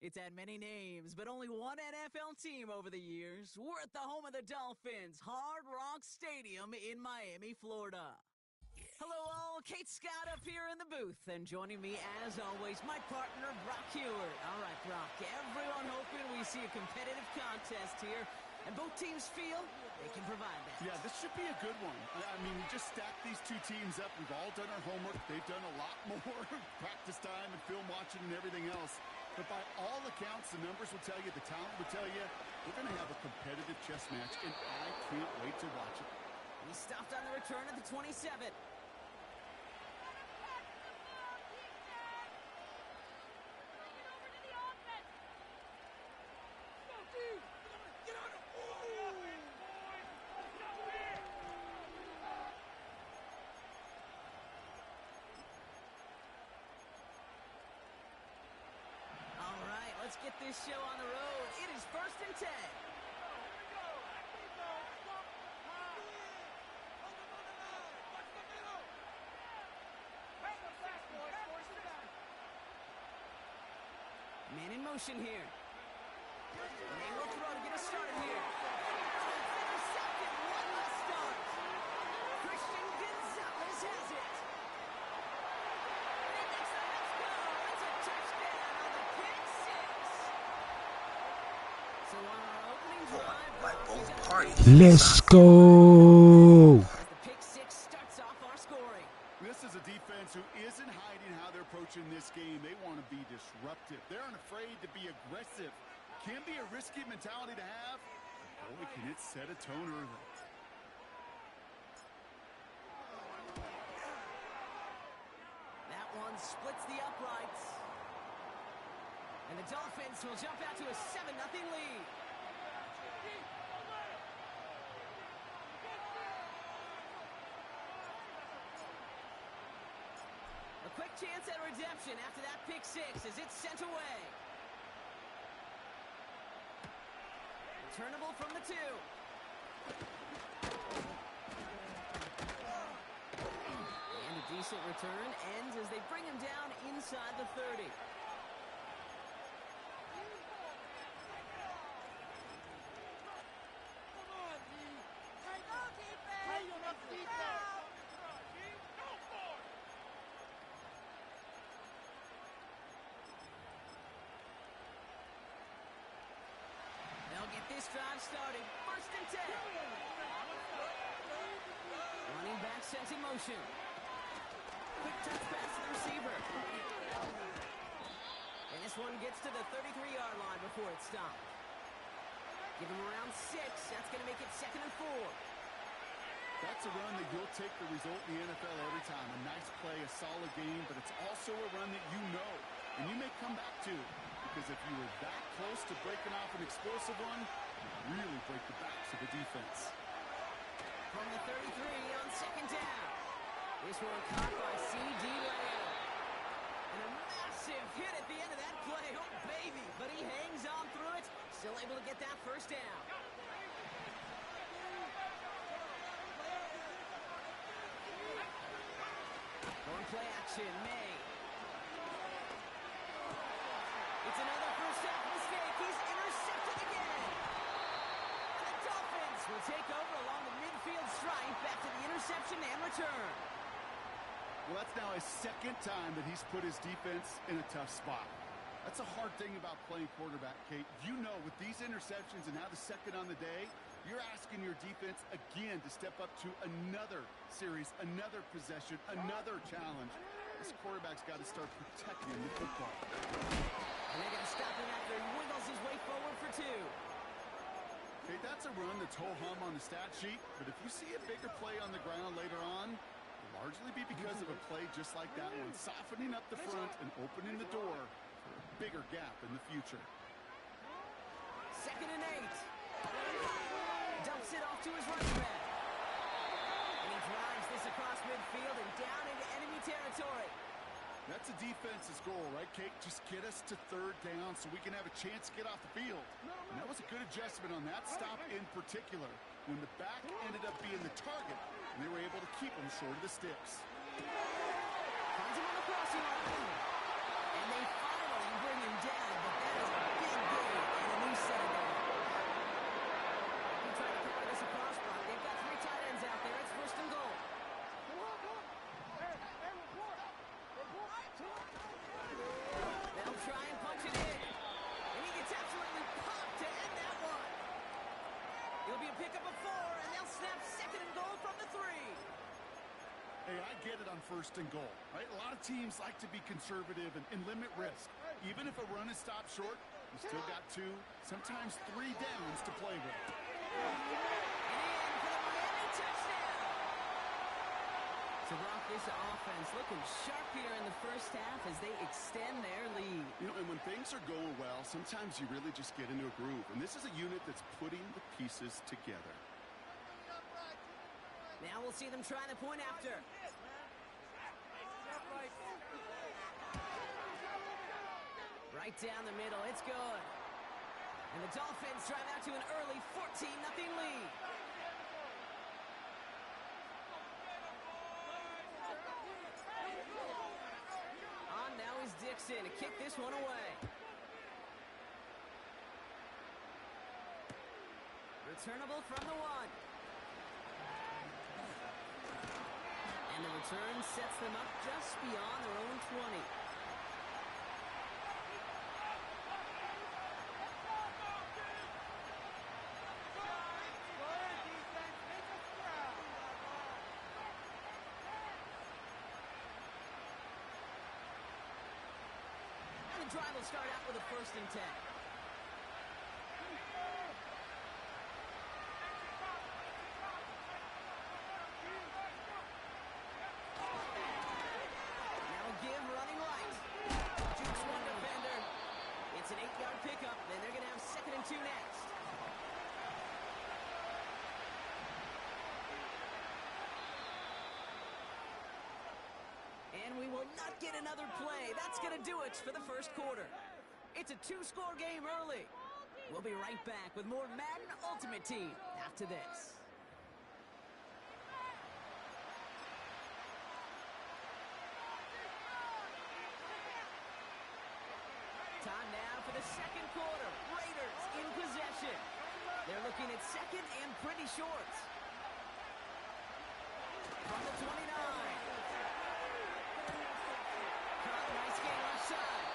It's had many names, but only one NFL team over the years. We're at the home of the Dolphins, Hard Rock Stadium in Miami, Florida. Hello all, Kate Scott up here in the booth, and joining me as always, my partner, Brock Heward. All right, Brock, everyone hoping we see a competitive contest here, and both teams feel they can provide that. Yeah, this should be a good one. I mean, we just stacked these two teams up. We've all done our homework. They've done a lot more practice time and film watching and everything else. But by all accounts, the numbers will tell you, the talent will tell you, we're going to have a competitive chess match, and I can't wait to watch it. He stopped on the return at the 27. Let's get this show on the road. It is 1st and 10. Man in motion here. And they will throw to get us started here. Intercepted. One less start. Christian Gonzalez has it. Let's go! As the pick six starts off our scoring. This is a defense who isn't hiding how they're approaching this game. They want to be disruptive. They aren't afraid to be aggressive. Can be a risky mentality to have. Boy, can it set a tone early. That one splits the uprights. And the Dolphins will jump out to a 7-0 lead. A quick chance at redemption after that pick six as it's sent away. Returnable from the 2. And a decent return ends as they bring him down inside the 30. This drive started. 1st and 10. Running back sent in motion. Quick touch pass to the receiver. And this one gets to the 33-yard line before it stopped. Give him around 6. That's going to make it 2nd and 4. That's a run that you'll take the result in the NFL every time. A nice play, a solid game, but it's also a run that you know, and you may come back to. Because if you were that close to breaking off an explosive one, you really break the backs of the defense. From the 33 on 2nd down. This one caught by C.D. Lamb. And a massive hit at the end of that play. Oh, baby. But he hangs on through it. Still able to get that 1st down. One play action, May. It's another first-half mistake. He's intercepted again. And the Dolphins will take over along the midfield stripe after the interception and return. Well, that's now his 2nd time that he's put his defense in a tough spot. That's a hard thing about playing quarterback, Kate. You know, with these interceptions and now the 2nd on the day, you're asking your defense again to step up to another series, another possession, another challenge. This quarterback's got to start protecting the football. And they're going to stop him after he wiggles his way forward for 2. Okay, that's a run that's ho-hum on the stat sheet, but if you see a bigger play on the ground later on, it'll largely be because of a play just like that one, softening up the front and opening the door for a bigger gap in the future. 2nd and 8. Dumps it off to his running back. And he drives this across midfield and down into enemy territory. That's a defense's goal, right, Kate? Just get us to 3rd down so we can have a chance to get off the field. And that was a good adjustment on that stop in particular, when the back ended up being the target, and they were able to keep him short of the sticks. Finds him on the crossing line. And they finally bring him down, but that is Hey, I get it on 1st and goal, right? A lot of teams like to be conservative and limit risk. Even if a run is stopped short, you still got 2, sometimes 3 downs to play with. So, Brock, this offense looking sharp here in the first half as they extend their lead. You know, and when things are going well, sometimes you really just get into a groove. And this is a unit that's putting the pieces together. Now we'll see them trying to point after. Right down the middle, it's good. And the Dolphins drive out to an early 14-0 lead. On now is Dixon to kick this one away. Returnable from the 1. And the return sets them up just beyond their own 20. And the drive will start out with a 1st and 10. Pickup, then they're going to have 2nd and 2 next. And we will not get another play. That's going to do it for the first quarter. It's a 2-score game early. We'll be right back with more Madden Ultimate Team after this. Time now for the second quarter. Raiders in possession. They're looking at 2nd and pretty short. From the 29. Caught, nice game left side.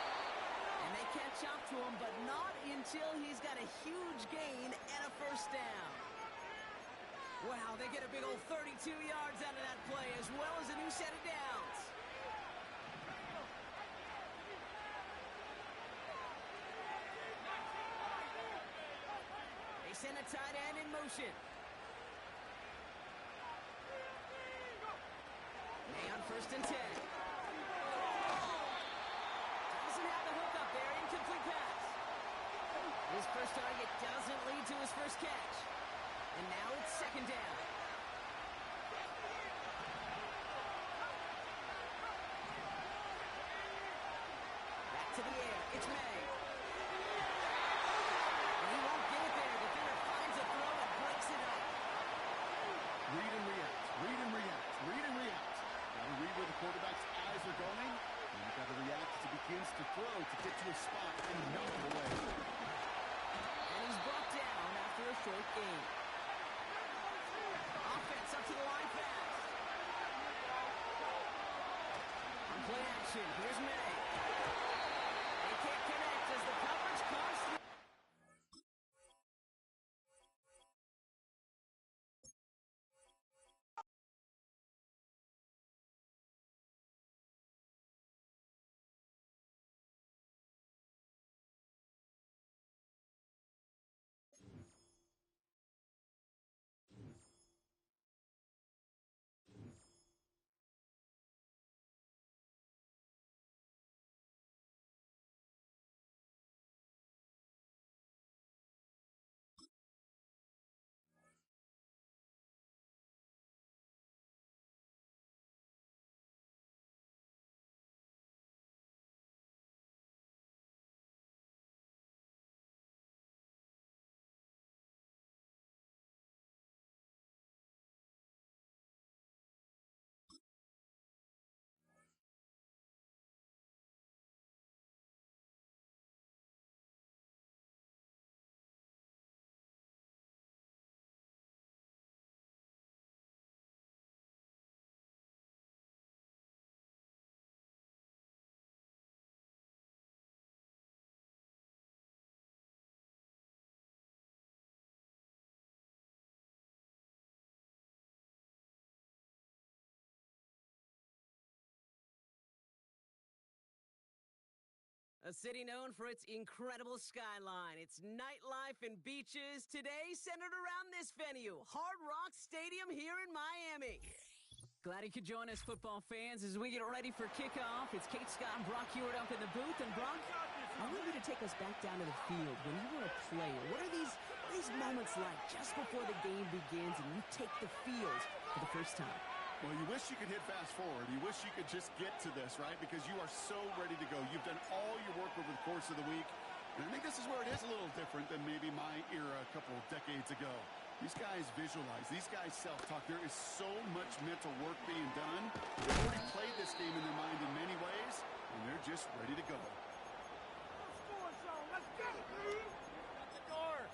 And they catch up to him, but not until he's got a huge gain and a 1st down. Wow, they get a big old 32 yards out of that play, as well as a new set of downs. Send a tight end in motion. May on 1st and 10. Doesn't have the hook up there. Incomplete pass. His first target doesn't lead to his first catch. And now it's 2nd down. Back to the air. It's May. Read and react, read and react, read and react. Got to read where the quarterback's eyes are going, and you've got to react as he begins to throw to get to a spot and knock it away. And he's brought down after a short gain. Offense up to the line fast. On play action, here's May. They can't connect as the coverage comes through. A city known for its incredible skyline, its nightlife and beaches, today centered around this venue, Hard Rock Stadium here in Miami. Glad you could join us, football fans, as we get ready for kickoff. It's Kate Scott and Brock Hewitt up in the booth. And Brock, I want you to take us back down to the field. When you were a player, what are these moments like just before the game begins and you take the field for the first time? Well, you wish you could hit fast forward. You wish you could just get to this, right? Because you are so ready to go. You've done all your work over the course of the week. And I think this is where it is a little different than maybe my era a couple of decades ago. These guys visualize. These guys self-talk. There is so much mental work being done. They've already played this game in their mind in many ways, and they're just ready to go. Let's go, Sean. Let's go. At the door.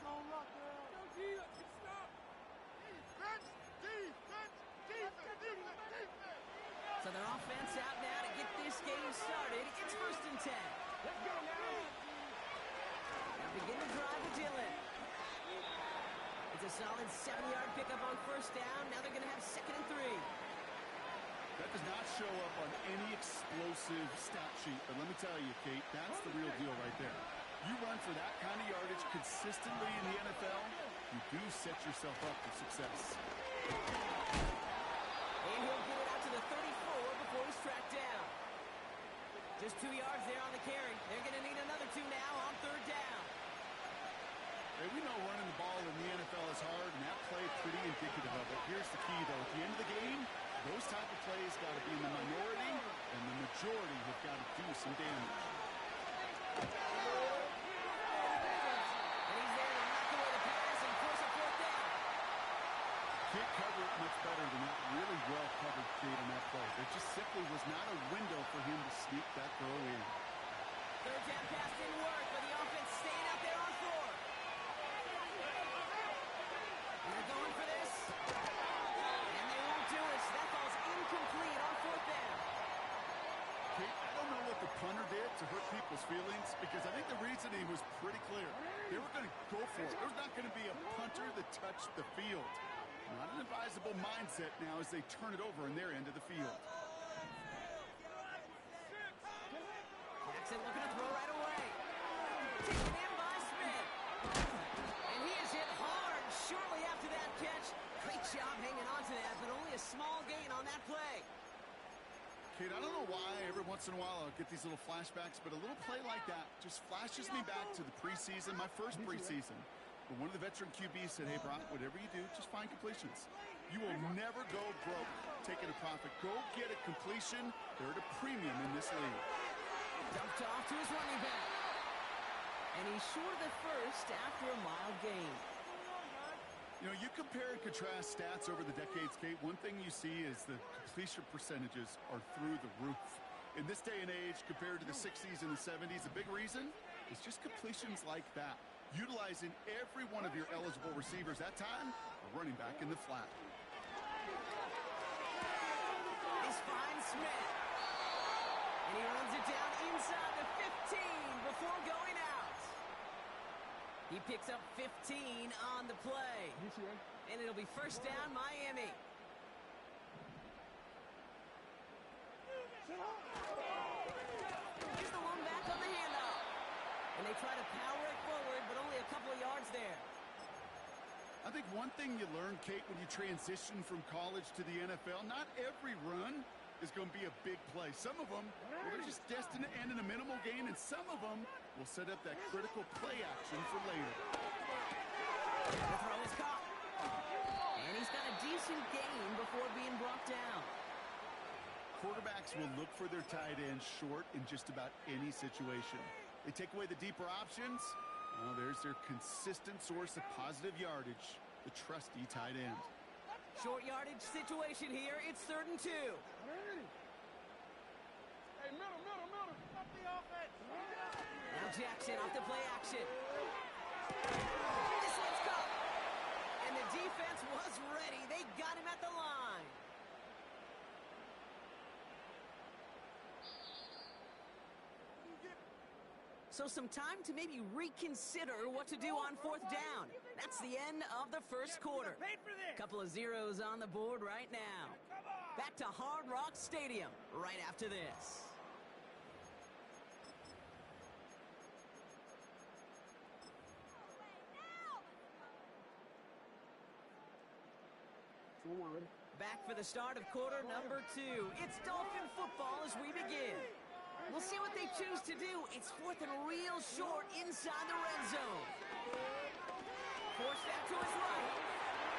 Go, lock there. Go, G. Stop. Defense. Defense. Defense. Defense. So their offense out now to get this game started. It's 1st and 10. Let's go now. Now begin to drive with Dillon. It's a solid 7-yard pickup on 1st down. Now they're going to have 2nd and 3. That does not show up on any explosive stat sheet, but let me tell you, Kate, that's the real deal right there. You run for that kind of yardage consistently in the NFL, you do set yourself up for success. And he'll get it out to the 34 before he's tracked down. Just 2 yards there on the carry. They're going to need another 2 now on 3rd down. Hey, we know running the ball in the NFL is hard, and that play pretty indicative of it. Here's the key, though. At the end of the game, those type of plays got to be in the minority, and the majority have got to do some damage. And he's there to knock away the pass and force a 4th down. Can't cover it much better than that. Really well covered Kate in that play. There just simply was not a window for him to sneak that throw in. 3rd down pass didn't work, but the offense staying out there on 4. They're going for this. And they won't do it. So that ball's incomplete on 4th down. Kate, I don't know what the punter did to hurt people's feelings, because I think the reasoning was pretty clear. They were going to go for it. There's not going to be a punter that touched the field. Not an advisable mindset now as they turn it over in their end of the field. Jackson looking to throw right away. Taken in by Smith. And he is hit hard shortly after that catch. Great job hanging on to that, but only a small gain on that play. Kate, I don't know why every once in a while I'll get these little flashbacks, but a little play like that just flashes me back to the preseason, my first preseason. But one of the veteran QBs said, hey, Brock, whatever you do, just find completions. You will never go broke taking a profit. Go get a completion. They're at a premium in this league. Dumped off to his running back. And he's short of the first after a mild gain. You know, you compare and contrast stats over the decades, Kate. One thing you see is the completion percentages are through the roof. In this day and age, compared to the 60s and the 70s, a big reason is just completions like that. Utilizing every one of your eligible receivers that time, a running back in the flat. He's fine Smith. And he runs it down inside the 15 before going out. He picks up 15 on the play. And it'll be 1st down, Miami. Here's the one back on the handoff. And they try to power it forward, but only a couple of yards there. I think one thing you learn, Kate, when you transition from college to the NFL, not every run is going to be a big play. Some of them, they're just destined to end in a minimal gain, and some of them will set up that critical play action for later. The throw is caught. And he's got a decent gain before being brought down. Quarterbacks will look for their tight end short in just about any situation. They take away the deeper options. Well, there's their consistent source of positive yardage, the trusty tight end. Short yardage situation here. It's 3rd and 2. Hey, middle. Stop the offense. Now Jackson off the play action. This one's caught. And the defense was ready. They got him at the line. So some time to maybe reconsider what to do on 4th down. That's the end of the first quarter. Couple of zeros on the board right now. Back to Hard Rock Stadium right after this. Back for the start of quarter number 2. It's Dolphin football as we begin. We'll see what they choose to do. It's fourth and real short inside the red zone. Forced out to his right.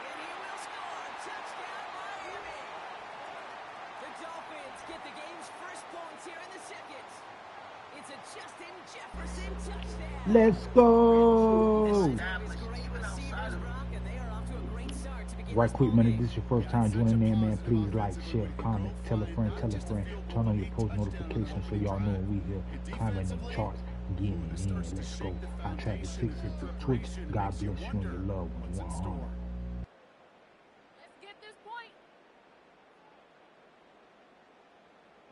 And he will score. Touchdown, Miami. The Dolphins get the game's first points here in the second. It's a Justin Jefferson touchdown. Let's go. Right quick, man, if this is your first time joining in, man, please like, share, comment, tell a friend, turn on your post notifications so y'all know when we here climbing the charts, getting it in. Let's go. Our track is 6 to Twitch. God bless you and your loved ones. Let's get this point.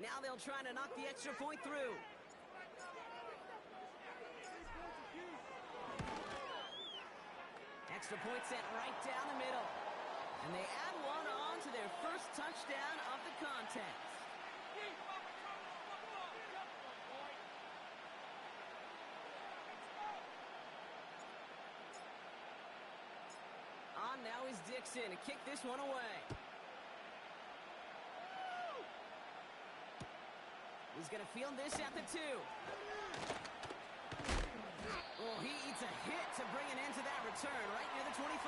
Now they'll try to knock the extra point through. Extra point sent right down the middle. And they add one on to their first touchdown of the contest. On now is Dixon to kick this one away. He's going to field this at the 2. Oh, he eats a hit to bring an end to that return right near the 25.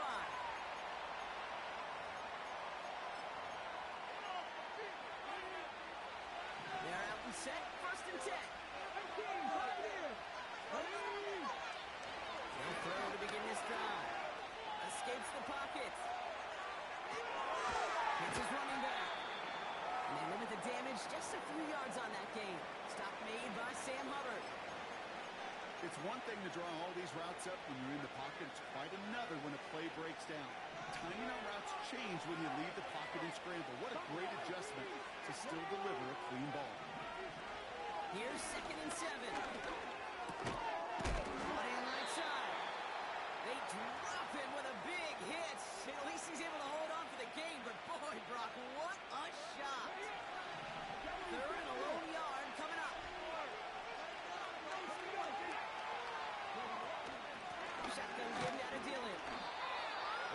They're out and set, first and 10. They'll throw to begin this drive. Escapes the pocket. Hits his running back. And they limit the damage just a few yards on that gain. Stop made by Sam Hubbard. It's one thing to draw all these routes up when you're in the pocket. It's quite another when a play breaks down. Timing on routes change when you leave the pocket and scramble. What a great adjustment to still deliver a clean ball. Here's 2nd and 7. Playing right side. They drop him with a big hit. At least he's able to hold on for the game. But boy, Brock, what a shot. 3rd and a lone yard coming up. Shotgun getting out of Dillon.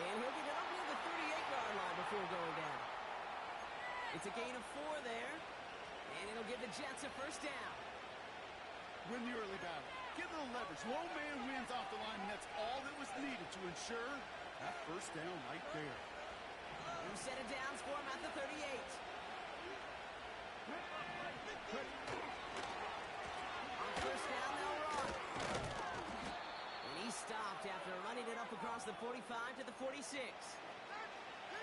And he'll get it up near the 38-yard line before going down. It's a gain of 4 there. And it'll give the Jets a first down. Win the early battle. Get a little leverage. Low man wins off the line, and that's all that was needed to ensure that first down right there. New set of downs for him at the 38. On first down, they'll run. And he stopped after running it up across the 45 to the 46.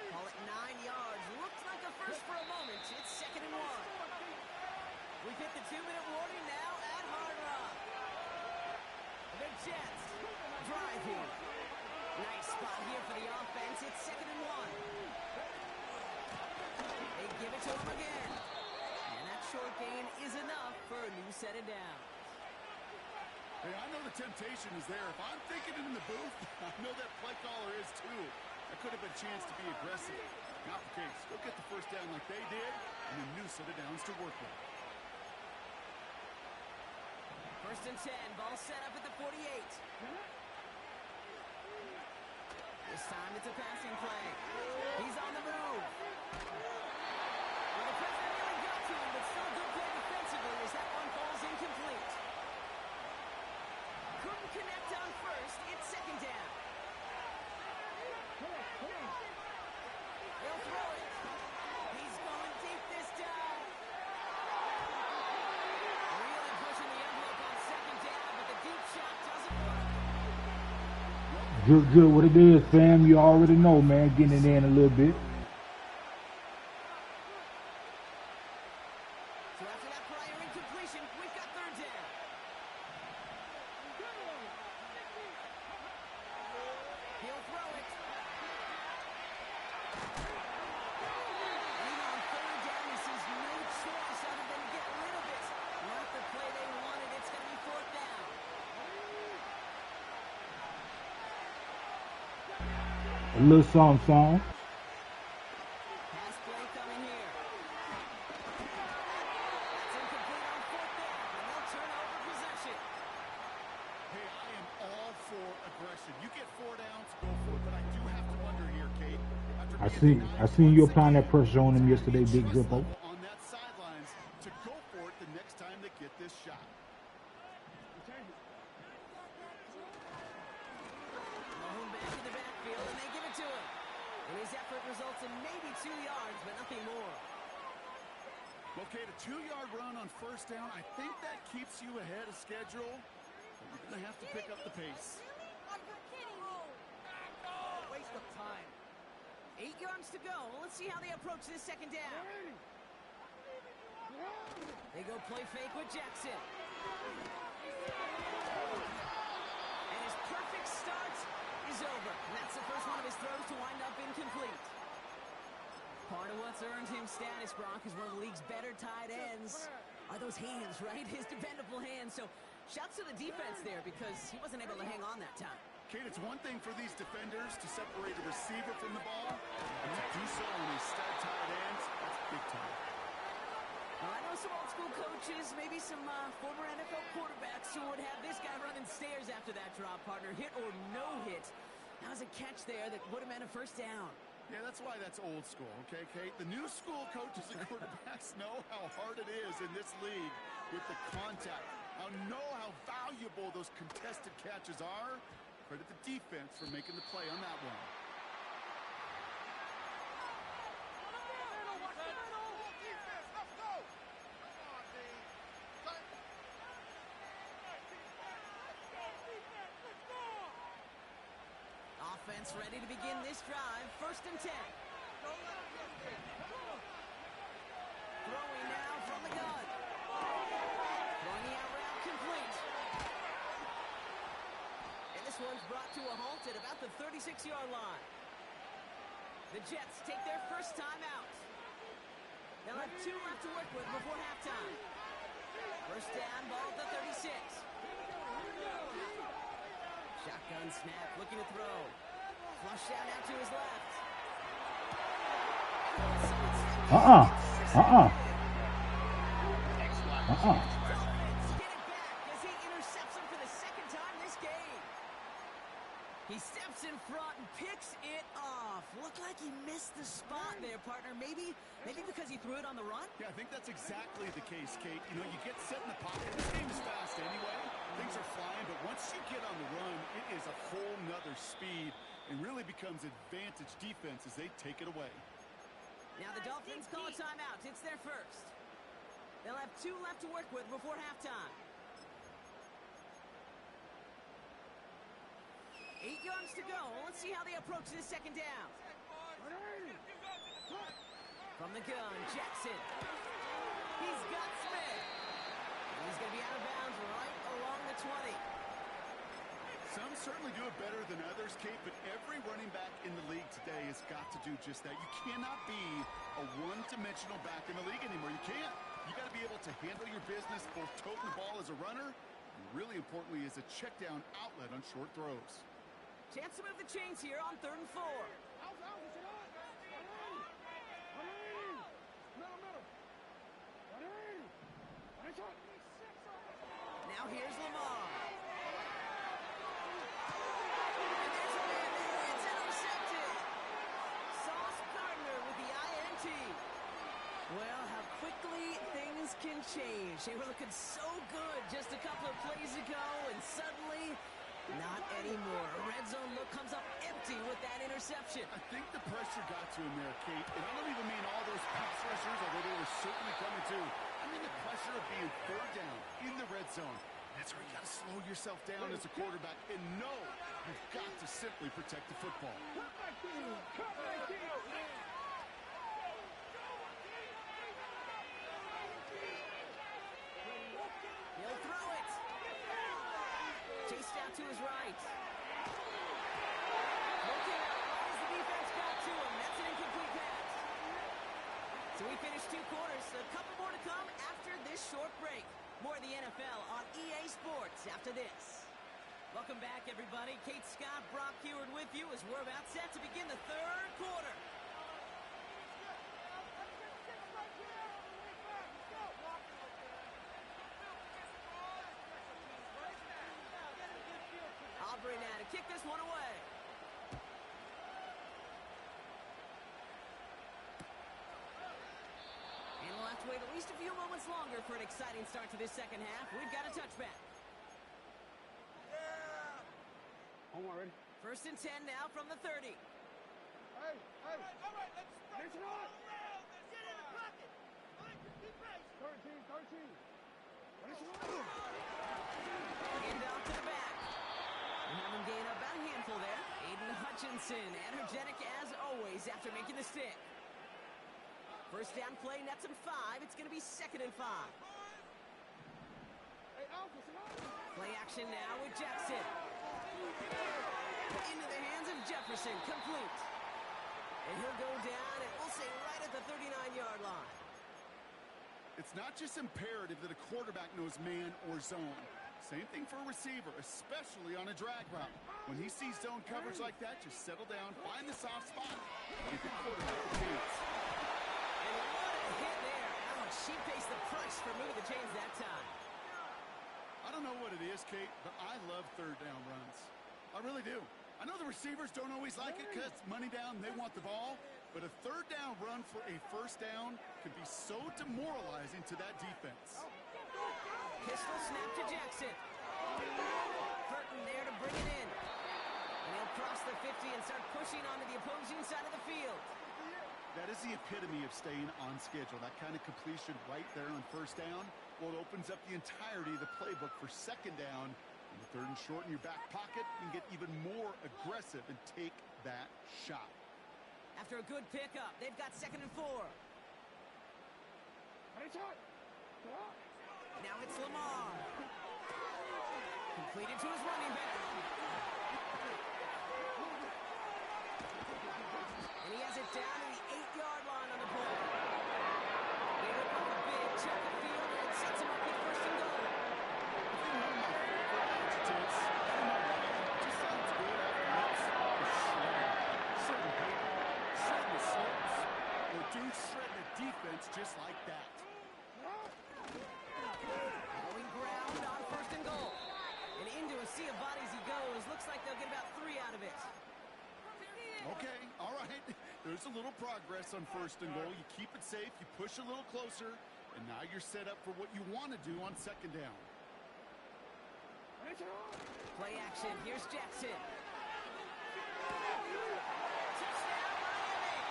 Call it 9 yards. Looks like a first for a moment. It's 2nd and 1. We've hit the 2-minute warning now at Hard Rock. The Jets driving. Nice spot here for the offense. It's 2nd and 1. They give it to him again. And that short gain is enough for a new set of downs. Hey, I know the temptation is there. If I'm thinking it in the booth, I know that play caller is too. That could have been a chance to be aggressive. Not the case. Go get the first down like they did, and a new set of downs to work with. 1st and 10. Ball set up at the 48. This time it's a passing play. He's on the move. Well, the president nearly got to him, but still good play defensively as that one falls incomplete. Couldn't connect on first. It's 2nd down. He'll throw it. He's going deep this time. Really pushing the envelope on 2nd down, but the deep shot doesn't work. Good, what it is, fam. You already know, man. Getting it in a little bit. So after that prior incompletion, we've got 3rd down. He'll throw it. And on 3rd down, he sees no choice other than to get rid of it. Not the play they wanted. It's going to be 4th down. A little song. Pass play coming here. That's incomplete on 4th down, and they'll turn over possession. Hey, I am all for aggression. You get 4 downs, go for it. But I do have to wonder here, Kate. I I seen you applying that pressure on him yesterday, Big Zippo. On that sidelines to go for it the next time they get this shot. Mahomes back in the backfield, and they give it to him. And his effort results in maybe 2 yards, but nothing more. Okay, a 2-yard run on first down. I think that keeps you ahead of schedule. But you're going to have to pick up the pace. Waste of time. 8 yards to go. Let's see how they approach this second down. They go play fake with Jackson. And his perfect start is over. And that's the first one of his throws to wind up incomplete. Part of what's earned him status, Brock, is one of the league's better tight ends. Are those hands, right? His dependable hands. So shouts to the defense there because he wasn't able to hang on that time. Kate, it's one thing for these defenders to separate a receiver from the ball, and to do so on these stud tight ends, that's big time. Well, I know some old school coaches, maybe some former NFL quarterbacks who would have this guy running stairs after that drop, partner. Hit or no hit. That was a catch there that would have meant a first down. Yeah, that's why that's old school, okay, Kate? The new school coaches and quarterbacks know how hard it is in this league with the contact. Know how valuable those contested catches are. Credit the defense for making the play on that one. Offense ready to begin this drive. 1st and 10. Throwing now from the gun. Throwing the out route complete. And this one's brought to a halt at about the 36-yard line. The Jets take their first time out. They'll have 2 left to work with before halftime. First down, ball at the 36. Shotgun snap, looking to throw. Flush out to his left. Get it back as he intercepts him for the second time this game. He steps in front and picks it off. Looked like he missed the spot there, partner. Maybe because he threw it on the run? Yeah, I think that's exactly the case, Kate. You know, you get set in the pocket. This game is fast anyway. Things are flying, but once you get on the run, it is a whole nother speed and really becomes advantage defense as they take it away. Now the Dolphins call a timeout. It's their first. They'll have 2 left to work with before halftime. 8 yards to go. Let's see how they approach this second down. From the gun, Jackson. He's got Smith. And he's going to be out of bounds right along the 20. Some certainly do it better than others, Kate, but every running back in the league today has got to do just that. You cannot be a one-dimensional back in the league anymore. You can't. You got to be able to handle your business, both toting the ball as a runner, and really importantly as a check-down outlet on short throws. Chance to move the chains here on 3rd and 4. Now here's Lamar. And there's a man there. It's intercepted. Sauce Gardner with the INT. Well, how quickly things can change. They were looking so good just a couple of plays ago, and suddenly, not anymore. A red zone look comes up empty with that interception. I think the pressure got to him there, Kate. And I don't even mean all those pass rushers, although they were certainly coming too. I mean the pressure of being 3rd down in the red zone. That's where you got to slow yourself down as a quarterback and know you've got to simply protect the football. He'll throw it. Chased out to his right. Looking out as the defense got to him. That's an incomplete pass. So we finished 2 quarters. A couple more to come after this short break. More of the NFL on EA Sports after this. Welcome back, everybody. Kate Scott, Brock Heward with you as we're about set to begin the 3rd quarter. Aubrey now to kick this one away. least a few moments longer for an exciting start to this second half. We've got a touchback. Ready? First and 10 now from the 30. All right, let's stretch it all around. Get in the pocket. All right, keep racing. 13. Hand off to the back. We have him gain about a handful there. Aiden Hutchinson, energetic as always after making the stick. First down play, nets him 5. It's going to be 2nd and 5. Play action now with Jackson. Into the hands of Jefferson, complete. And he'll go down, and we'll say right at the 39-yard line. It's not just imperative that a quarterback knows man or zone. Same thing for a receiver, especially on a drag route. When he sees zone coverage like that, just settle down, find the soft spot, give your quarterback a chance. And what a hit there. Oh, she pays the price for moving the chains that time. I don't know what it is, Kate, but I love third down runs. I really do. I know the receivers don't always like it because money down, they want the ball. But a third down run for a first down can be so demoralizing to that defense. Pistol snap to Jackson. Burton there to bring it in. And he'll cross the 50 and start pushing onto the opposing side of the field. That is the epitome of staying on schedule. That kind of completion right there on first down. Well, it opens up the entirety of the playbook for second down. And the third and short in your back pocket, you can get even more aggressive and take that shot. After a good pickup, they've got 2nd and 4. Now it's Lamar. Completed to his running back. And he has it down to the 8-yard line on the play. They look off a big check of field, and it sets him up with 1st and goal. Just sounds good off the lips. Certain paper, certain the slopes. Or dude shred the defense just like that. Going ground on 1st and goal. And into a sea of bodies he goes. Looks like they'll get about 3 out of it. Okay, all right. There's a little progress on 1st and goal. You keep it safe, you push a little closer, and now you're set up for what you want to do on 2nd down. Play action. Here's Jackson. Touchdown, Miami!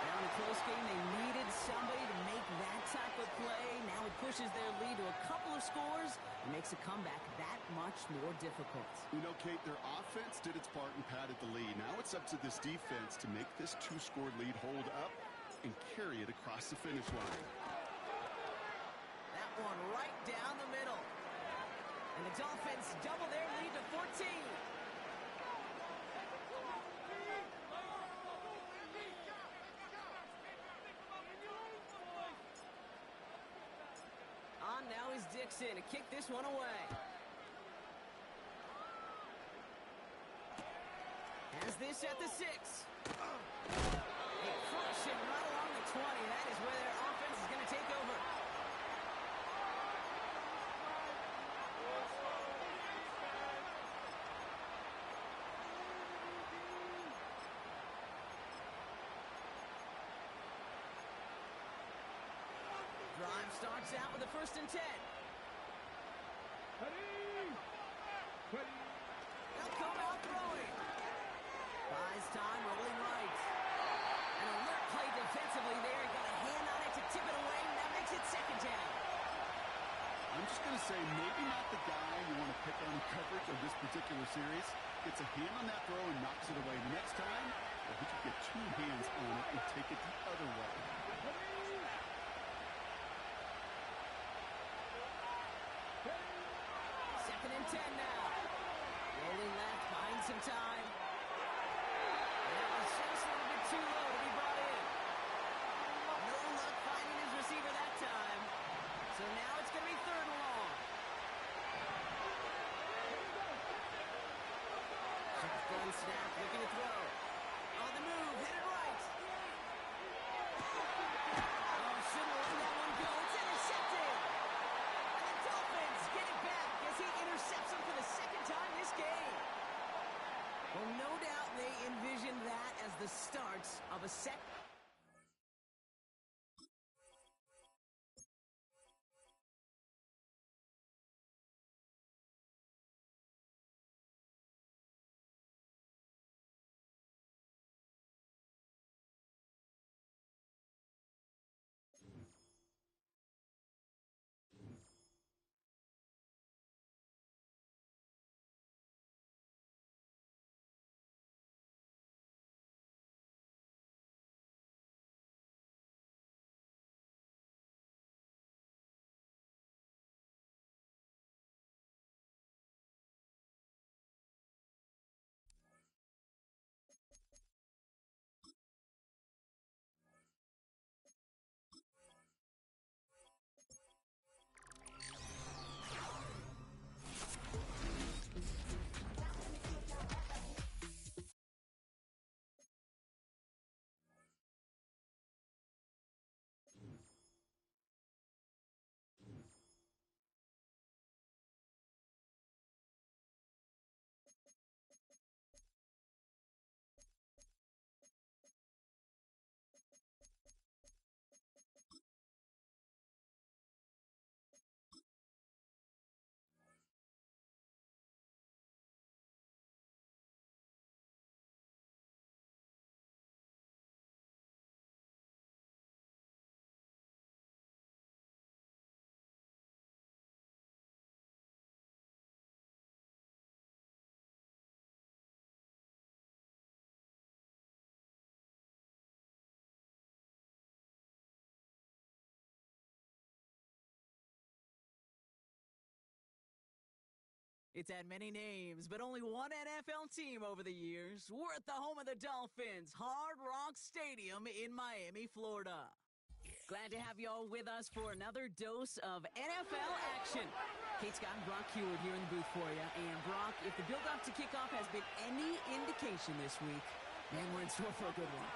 Now in a close game, they needed somebody to make that type of play. Now it pushes their lead to a couple of scores and makes a comeback that much more difficult. You know, Kate, their offense did its part and padded the lead. Now it's up to this defense to make this 2-score lead hold up and carry it across the finish line. That one right down the middle. And the Dolphins double their lead to 14. On now is Dixon to kick this one away. Has this at the 6. They crush him right along the 20. That is where their offense is going to take over. Drive starts out with a 1st and 10. They'll come out throwing. Buys time, rolling right. An alert play defensively there. Got a hand on it to tip it away. That makes it 2nd down. I'm just going to say maybe not the guy you want to pick on coverage of this particular series. Gets a hand on that throw and knocks it away. The next time, well, he could get 2 hands on it and take it the other way. Second and 10 now. Rolling left, buying some time. And that was just a little bit too low to be brought in. No luck finding his receiver that time. So now it's going to be 3rd and long. Shotgun snap, looking to throw. On the move, headed right. Oh, shouldn't have let that one go. It's intercepted. And the Dolphins get it back as he intercepts him for the 2nd time this game. Well, no doubt they envisioned that as the start of a set. It's had many names, but only one NFL team over the years. We're at the home of the Dolphins, Hard Rock Stadium in Miami, Florida. Glad to have y'all with us for another dose of NFL action. Kate Scott and Brock Heward here in the booth for you. And Brock, if the build-up to kickoff has been any indication this week, man, we're in store for a good one.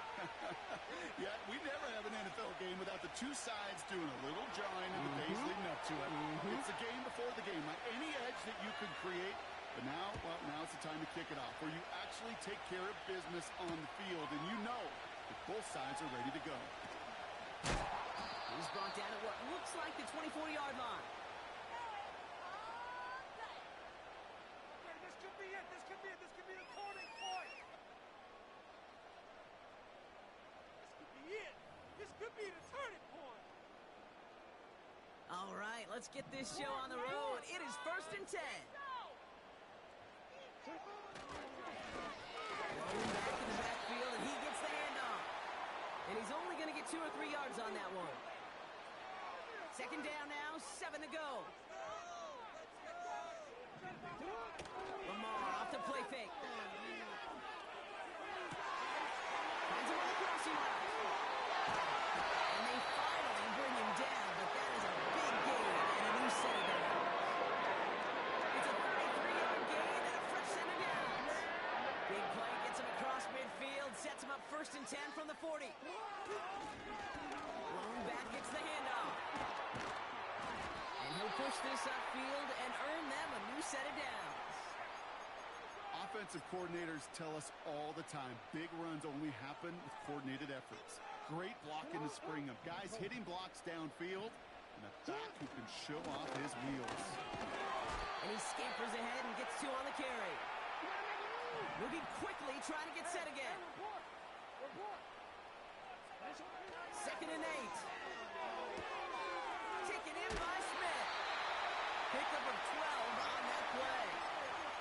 Yeah, we never have an NFL game without the two sides doing a little jawing in the days leading up to it. It's the game before the game. Like any edge that you could create. But now, well, now it's the time to kick it off, where you actually take care of business on the field, and you know that both sides are ready to go. He's brought down at what looks like the 24-yard line. Okay, this could be it. This could be it. This could be the turning point. This could be it. This could be the turning point. All right, let's get this show on the road. It is 1st and 10. Rolling back in the backfield, and he gets the handoff. And he's only going to get 2 or 3 yards on that one. 2nd down now, 7 to go. Lamar off the play fake. Finds him on the crossing route. And they finally bring him down, but that is a big gain and a new set of downs. It's a 33-yard gain and a fresh set of downs. Big play gets him across midfield, sets him up 1st and 10 from the 40. Lone back gets the handoff. And he'll push this upfield and earn them a new set of downs. Offensive coordinators tell us all the time, big runs only happen with coordinated efforts. Great blocking to spring up. Guys hitting blocks downfield, and a back who can show off his wheels. And he scampers ahead and gets 2 on the carry. Moving quickly, trying to get set again. 2nd and 8. Taken in by Smith. Pickup of 12 on that play.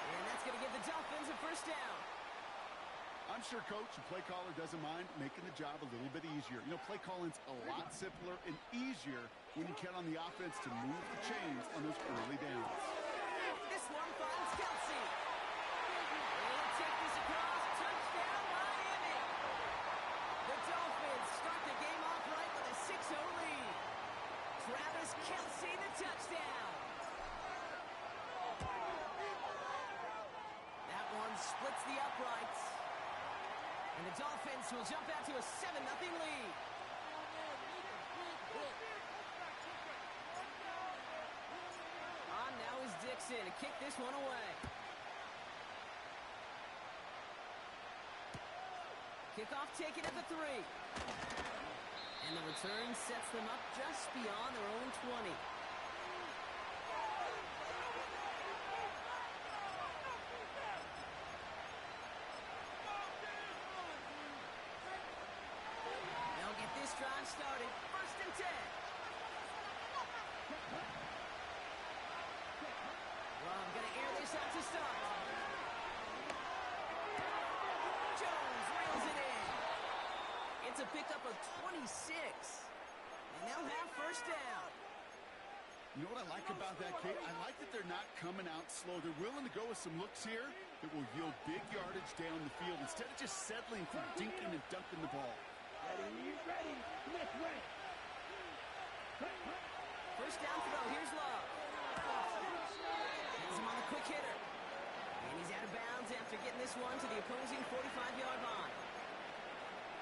And that's going to give the Dolphins a 1st down. I'm sure coach and play caller doesn't mind making the job a little bit easier. You know, play calling's a lot simpler and easier when you count on the offense to move the chains on those early downs. This one finds Kelsey. They'll take this across. Touchdown, Miami. The Dolphins start the game off right with a 6-0 lead. Travis Kelsey, the touchdown. That one splits the uprights. And the Dolphins will jump out to a 7-0 lead. On now is Dixon to kick this one away. Kickoff taken at the 3. And the return sets them up just beyond their own 20. They'll get this drive started. 1st and 10. Well, I'm going to air this out to start. Jones reels it in. It's a pickup of 26. And they'll have 1st down. You know what I like about that, Kate? I like that they're not coming out slow. They're willing to go with some looks here that will yield big yardage down the field instead of just settling for dinking and dunking the ball. Ready. 1st down throw. Here's Love. Has him on the quick hitter. And he's out of bounds after getting this one to the opposing 45-yard line.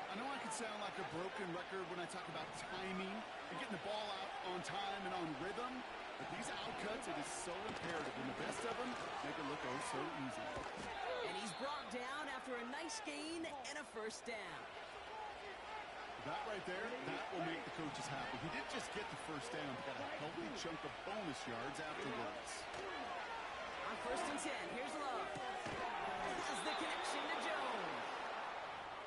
I know I can sound like a broken record when I talk about timing and getting the ball out on time and on rhythm, but these outcuts, it is so imperative, and the best of them make it look oh so easy. And he's brought down after a nice gain and a 1st down. That right there, that will make the coaches happy. He didn't just get the 1st down, but got a healthy chunk of bonus yards afterwards. On 1st and 10, here's Love. Has the connection to Jones.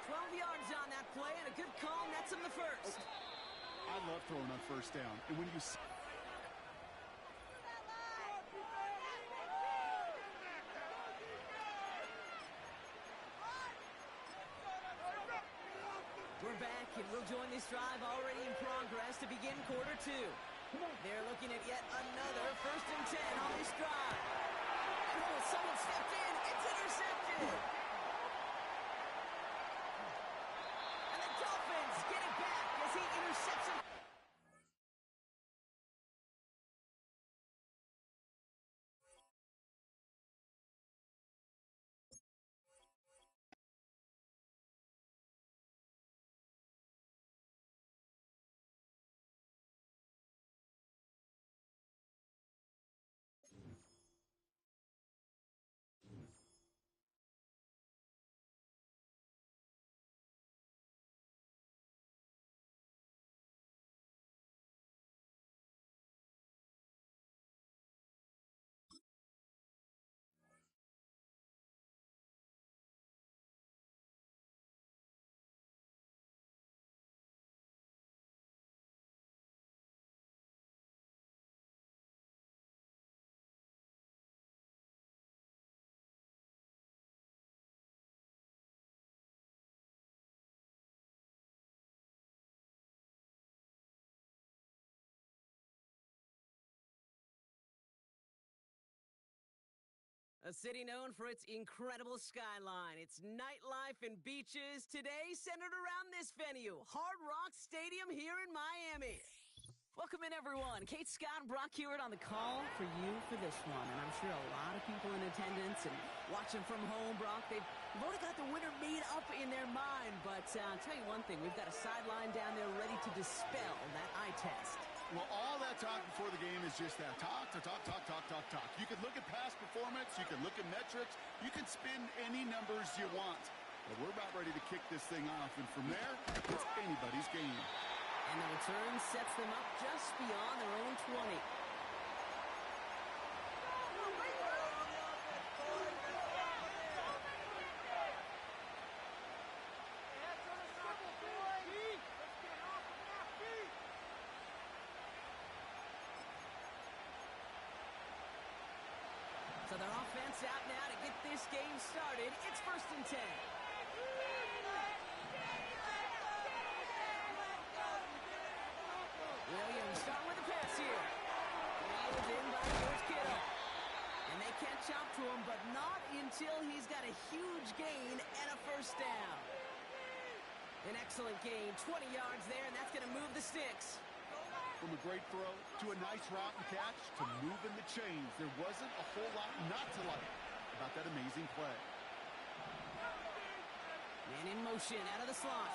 12 yards on that play, and a good call nets him the 1st. I love throwing on 1st down, and when you see we're back, and we'll join this drive already in progress to begin quarter 2. They're looking at yet another 1st and 10 on this drive. And careful. Someone stepped in. It's intercepted. And the Dolphins get it back as he intercepts him. A city known for its incredible skyline, its nightlife and beaches, today centered around this venue, Hard Rock Stadium here in Miami. Welcome in, everyone. Kate, Scott, and Brock Hewitt on the call for you for this one. And I'm sure a lot of people in attendance and watching from home, Brock, they've already got the winner made up in their mind. But I'll tell you one thing, we've got a sideline down there ready to dispel that eye test. Well, all that talk before the game is just that. Talk. You can look at past performance. You can look at metrics. You can spin any numbers you want. But we're about ready to kick this thing off. And from there, it's anybody's game. And the return sets them up just beyond their own 20. So their offense out now to get this game started. It's 1st and 10. Williams starting with the pass here. Wheeled in by George Kittle. And they can't chop to him, but not until he's got a huge gain and a 1st down. An excellent gain, 20 yards there, and that's going to move the sticks. From a great throw to a nice route and catch to moving the chains. There wasn't a whole lot not to like about that amazing play. Man in motion out of the slot.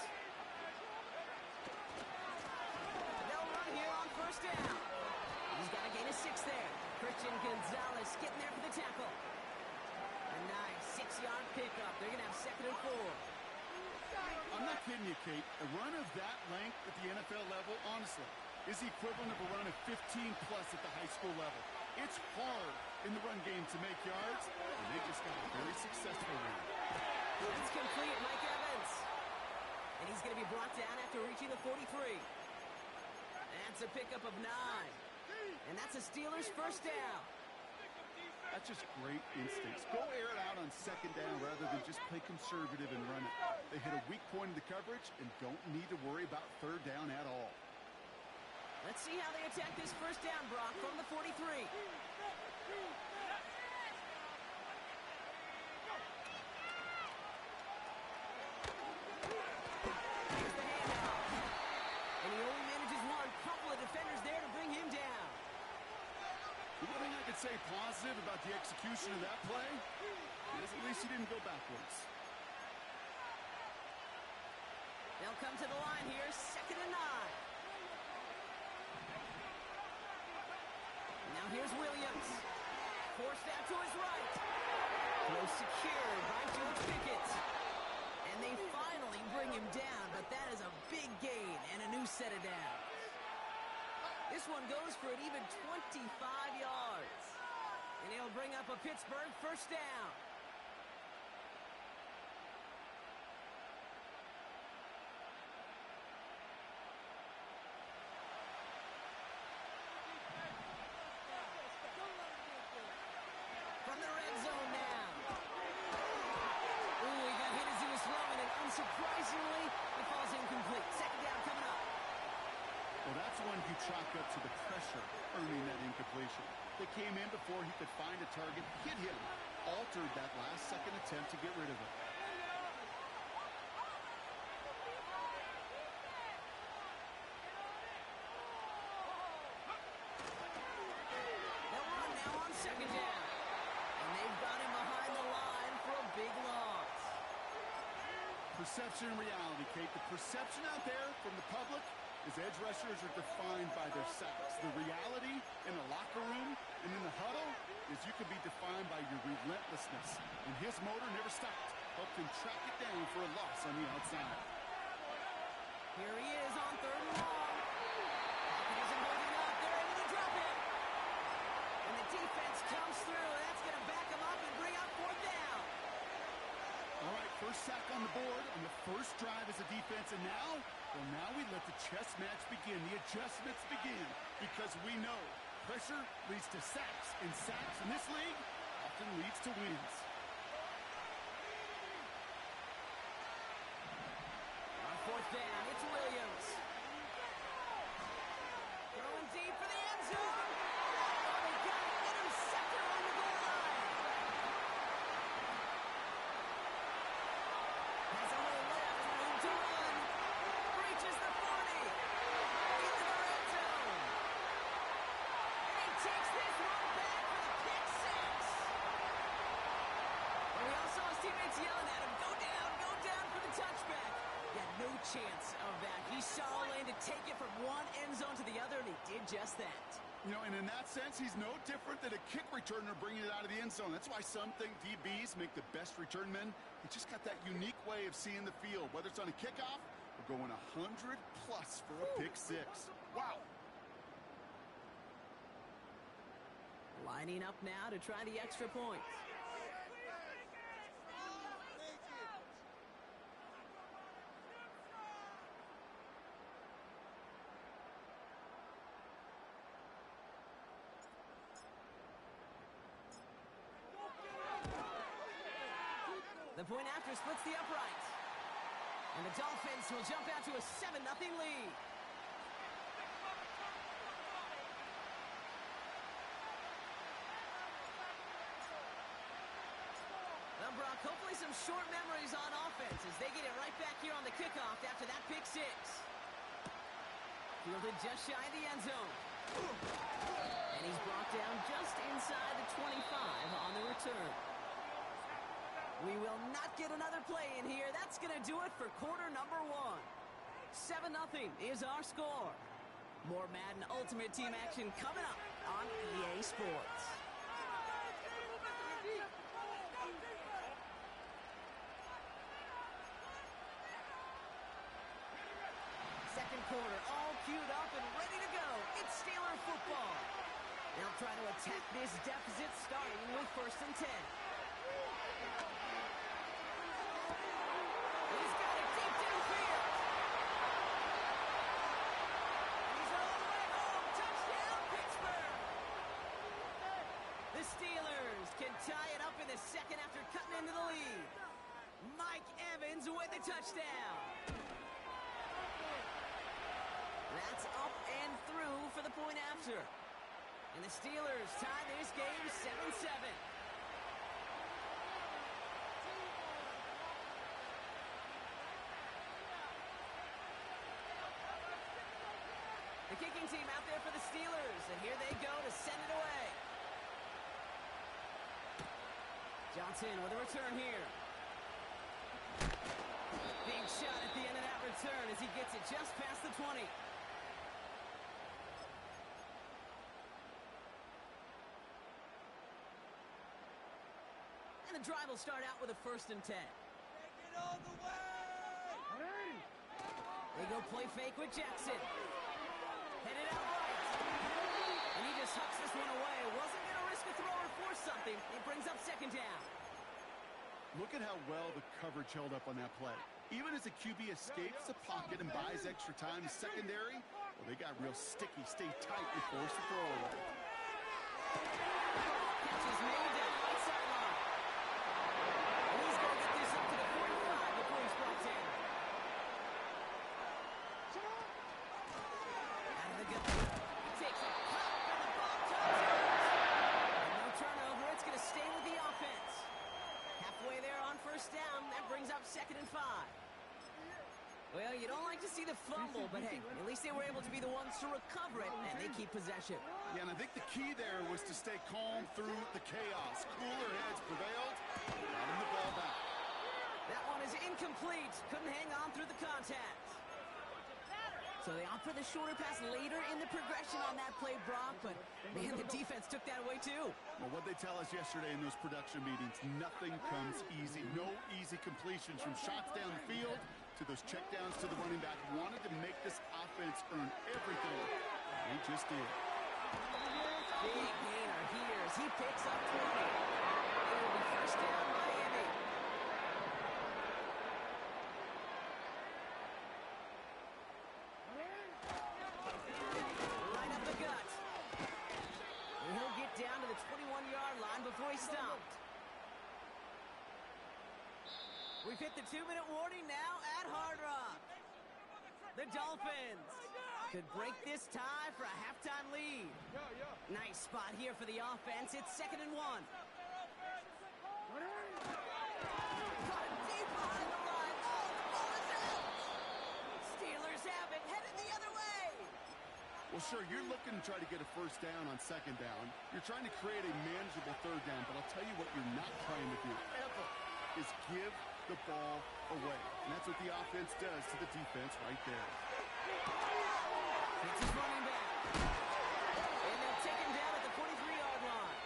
They'll run here on 1st down. He's got to gain a 6 there. Christian Gonzalez getting there for the tackle. A nice 6-yard pickup. They're going to have 2nd and 4. I'm not kidding you, Kate. A run of that length at the NFL level, honestly, is the equivalent of a run of 15-plus at the high school level. It's hard in the run game to make yards, and they just got a very successful one. It's complete, Mike Evans. And he's going to be brought down after reaching the 43. That's a pickup of 9. And that's a Steelers' 1st down. That's just great instincts. Go air it out on 2nd down rather than just play conservative and run it. They hit a weak point in the coverage and don't need to worry about 3rd down at all. Let's see how they attack this 1st down, Brock, from the 43. Here's the handoff. And he only manages one. Couple of defenders there to bring him down. The one thing I could say positive about the execution of that play is at least he didn't go backwards. They'll come to the line here, 2nd and 9. Now here's Williams. Forced out to his right. Close secured by George Pickett. And they finally bring him down, but that is a big gain and a new set of downs. This one goes for an even 25 yards. And he'll bring up a Pittsburgh 1st down. From the red zone now. Ooh, he got hit as he was throwing, and unsurprisingly, it falls incomplete. 2nd down coming up. Well, that's one you chalk up to the pressure earning that incompletion. They came in before he could find a target, hit him, altered that last-second attempt to get rid of it. They'll run now on second down. And they've got him behind the line for a big loss. Perception and reality, Kate. The perception out there from the public is edge rushers are defined by their sacks. The reality in the locker room and in the huddle is you can be defined by your relentlessness. And his motor never stopped. Helped him track it down for a loss on the outside. Here he is on third and long. Pocket isn't holding up. They're able to drop it. And the defense comes through. That's going to back him up and bring up fourth down. All right, first sack on the board on the first drive as a defense. And now, well, now we let the chess match begin. The adjustments begin because we know pressure leads to sacks. And sacks in this league often leads to wins. On fourth down, it's Williams. Throwing deep for the end zone. Oh, they got it. Intercepted on the goal line. Has a little left, room to run. Reaches the 40. Into the red zone. And he takes this one back for the pick six. And we all saw his teammates yelling at him, go down for the touchback. Yeah, no chance of that. He saw a lane to take it from one end zone to the other, and he did just that. You know, and in that sense, he's no different than a kick returner bringing it out of the end zone. That's why some think DBs make the best return men. They just got that unique way of seeing the field, whether it's on a kickoff or going 100+ for a pick six. Wow. Lining up now to try the extra point. The point after splits the uprights. And the Dolphins will jump out to a 7-0 lead. Now, Brock, hopefully some short memories on offense as they get it right back here on the kickoff after that pick six. Fielded just shy of the end zone. And he's brought down just inside the 25 on the return. We will not get another play in here. That's going to do it for quarter number one. 7-0 is our score. More Madden Ultimate Team action coming up on EA Sports. Second quarter, all queued up and ready to go. It's Steeler football. They'll try to attack this deficit starting with 1st and 10. He's got it deep downfield. He's all the way home. Touchdown, Pittsburgh. The Steelers can tie it up in the second after cutting into the lead. Mike Evans with the touchdown. That's up and through for the point after. And the Steelers tie this game 7-7. The kicking team out there for the Steelers, and here they go to send it away. Johnson with a return here. Big shot at the end of that return as he gets it just past the 20. And the drive will start out with a 1st and 10. Take it all the way! They go play fake with Jackson. Headed out right. And he just hucks this one away. Wasn't going to risk a throw or force something. It brings up 2nd down. Look at how well the coverage held up on that play. Even as the QB escapes the pocket and buys extra time, secondary, well, they got real sticky. Stay tight and force the throw away. Catch is made down the right sideline. And he's going to get this up to the 45 before he's brought in. Out of the gun. Well, you don't like to see the fumble, but hey, at least they were able to be the ones to recover it, and they keep possession. Yeah, and I think the key there was to stay calm through the chaos. Cooler heads prevailed. Got him the ball back. That one is incomplete. Couldn't hang on through the contact. So they opt for the shorter pass later in the progression on that play, Brock, but man, the defense took that away too. Well, what they tell us yesterday in those production meetings, nothing comes easy. No easy completions from shots down the field to those checkdowns to the running back. Wanted to make this offense earn everything. They just did. Big gainer here as he picks up 20. It will be first down, Miami. Right up the gut. And he'll get down to the 21-yard line before he's stopped. We've hit the 2-minute warning now at Hard Rock. The Dolphins could break this tie for a halftime lead. Nice spot here for the offense. It's 2nd and 1. Caught deep behind the line. Oh, the ball is out. Steelers have it, headed the other way. Well, sure, you're looking to try to get a first down on 2nd down. You're trying to create a manageable 3rd down, but I'll tell you what you're not trying to do ever is give the ball away. And that's what the offense does to the defense right there. It's his running back. And they'll take him down at the 43-yard line.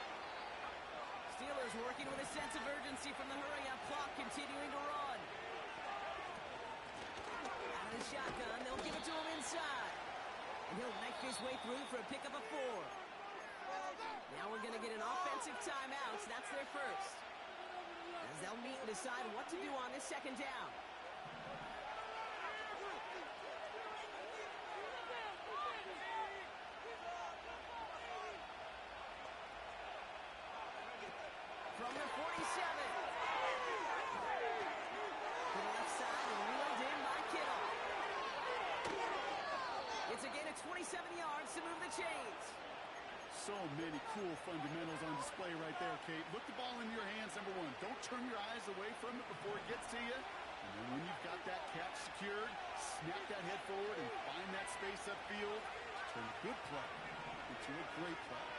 Steelers working with a sense of urgency from the hurry-up clock, continuing to run. Out of the shotgun, they'll give it to him inside. And he'll knife his way through for a pickup of 4. Now we're going to get an offensive timeout. That's their first. As they'll meet and decide what to do on this 2nd down. From the 47. To the left side and reeled in by Kittle. It's a gain of 27 yards to move the chains. So many cool fundamentals on display right there, Kate. Look the ball in your hands, number 1. Don't turn your eyes away from it before it gets to you. And then when you've got that catch secured, snap that head forward and find that space upfield. Turn a good play into a great play.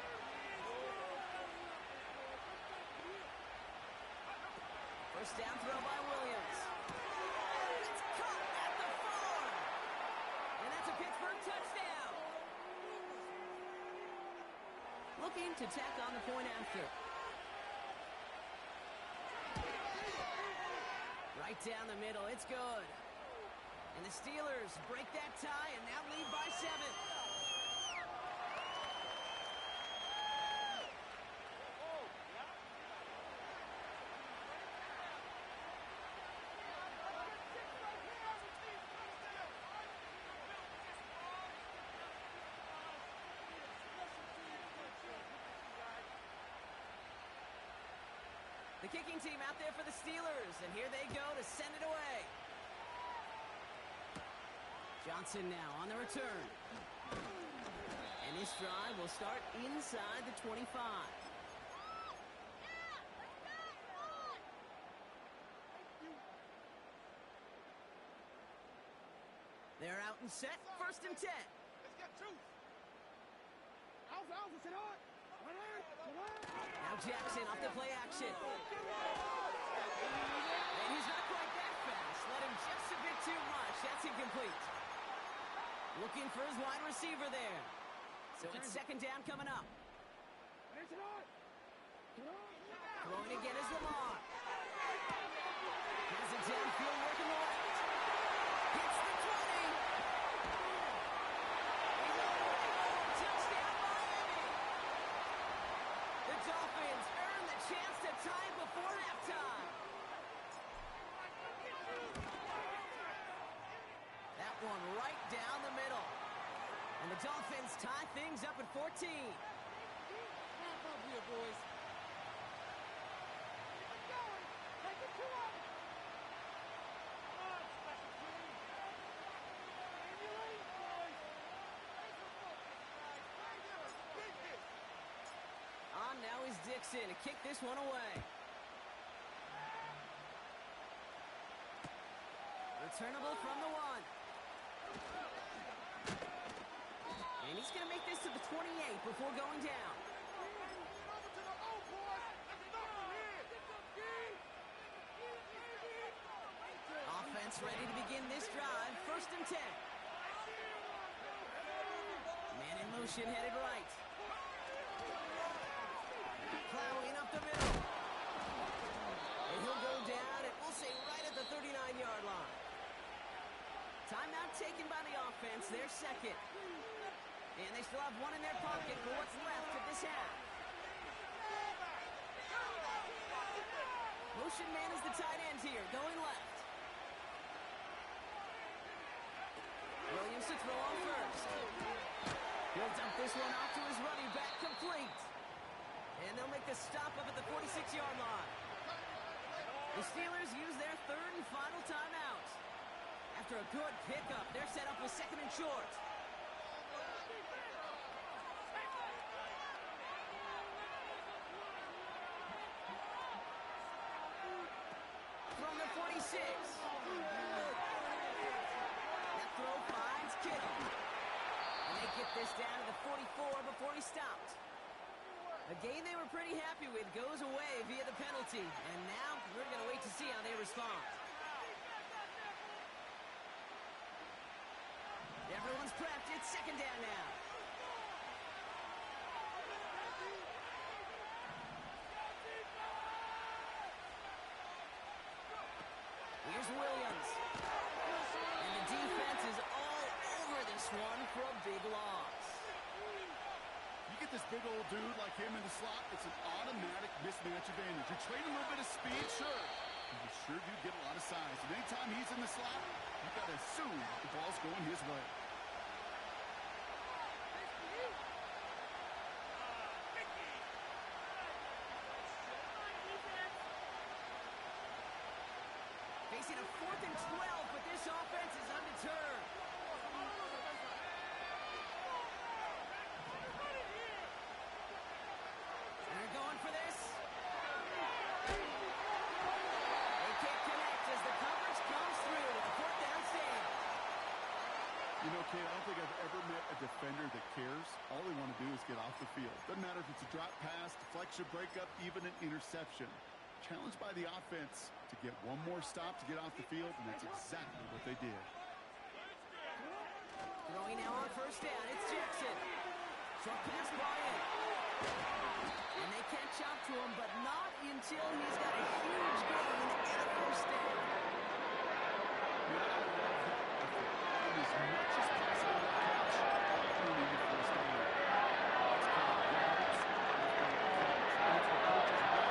First down throw by Williams. It's caught at the 4. And that's a Pittsburgh touchdown. Looking to tack on the point after. Right down the middle, it's good. And the Steelers break that tie and now lead by 7. The kicking team out there for the Steelers, and here they go to send it away. Johnson now on the return. And this drive will start inside the 25. They're out and set, 1st and 10. Let's get 2. Alpha, sit on. Now Jackson off the play action. And he's not quite that fast. Let him just a bit too much. That's incomplete. Looking for his wide receiver there. So it's 2nd down coming up. Throwing again is Lamar. Has it downfield working the right. Hits the 20. Touchdown Miami. The Dolphins earn the chance to tie before halftime. That one right down the middle. And the Dolphins tie things up at 14. Wrap up here, boys. Keep going. Take it to him. Come on, special team. Emulate, boys. Big hit. On now is Dixon to kick this one away. Returnable from the 1. before going down. Offense ready to begin this drive. 1st and 10. Man in motion, headed right. Plowing up the middle. And he'll go down, and we'll say right at the 39-yard line. Timeout taken by the offense, their second. And they still have one in their pocket for what's left of this half. Motion man is the tight end here, going left. Williams to throw on first. He'll dump this one off to his running back, complete. And they'll make the stop up at the 46-yard line. The Steelers use their 3rd and final timeout. After a good pickup, they're set up with 2nd and short. From the 46. That throw finds Kittle. And they get this down to the 44 before he stopped. A game they were pretty happy with goes away via the penalty. And now we're going to wait to see how they respond. Everyone's prepped. It's 2nd down now. Here's Williams. And the defense is all over this one for a big loss. You get this big old dude like him in the slot, it's an automatic mismatch advantage. You're trading a little bit of speed, sure. You sure do get a lot of size. And anytime he's in the slot, you've got to assume the ball's going his way. Facing a 4th and 12, but this offense is undeterred. They're going for this. They can't connect as the coverage comes through. A 4th down stand. You know, Kate, I don't think I've ever met a defender that cares. All they want to do is get off the field. Doesn't matter if it's a drop pass, deflection, breakup, even an interception. Challenged by the offense to get one more stop to get off the field, and that's exactly what they did. Throwing now on 1st down, it's Jackson. Short pass Bryant. And they catch up to him, but not until he's got a huge gain and a 1st down. Yeah, I love that effort. And as much as possible to catch, you need a 1st down. It's called yards. That's what coaches want.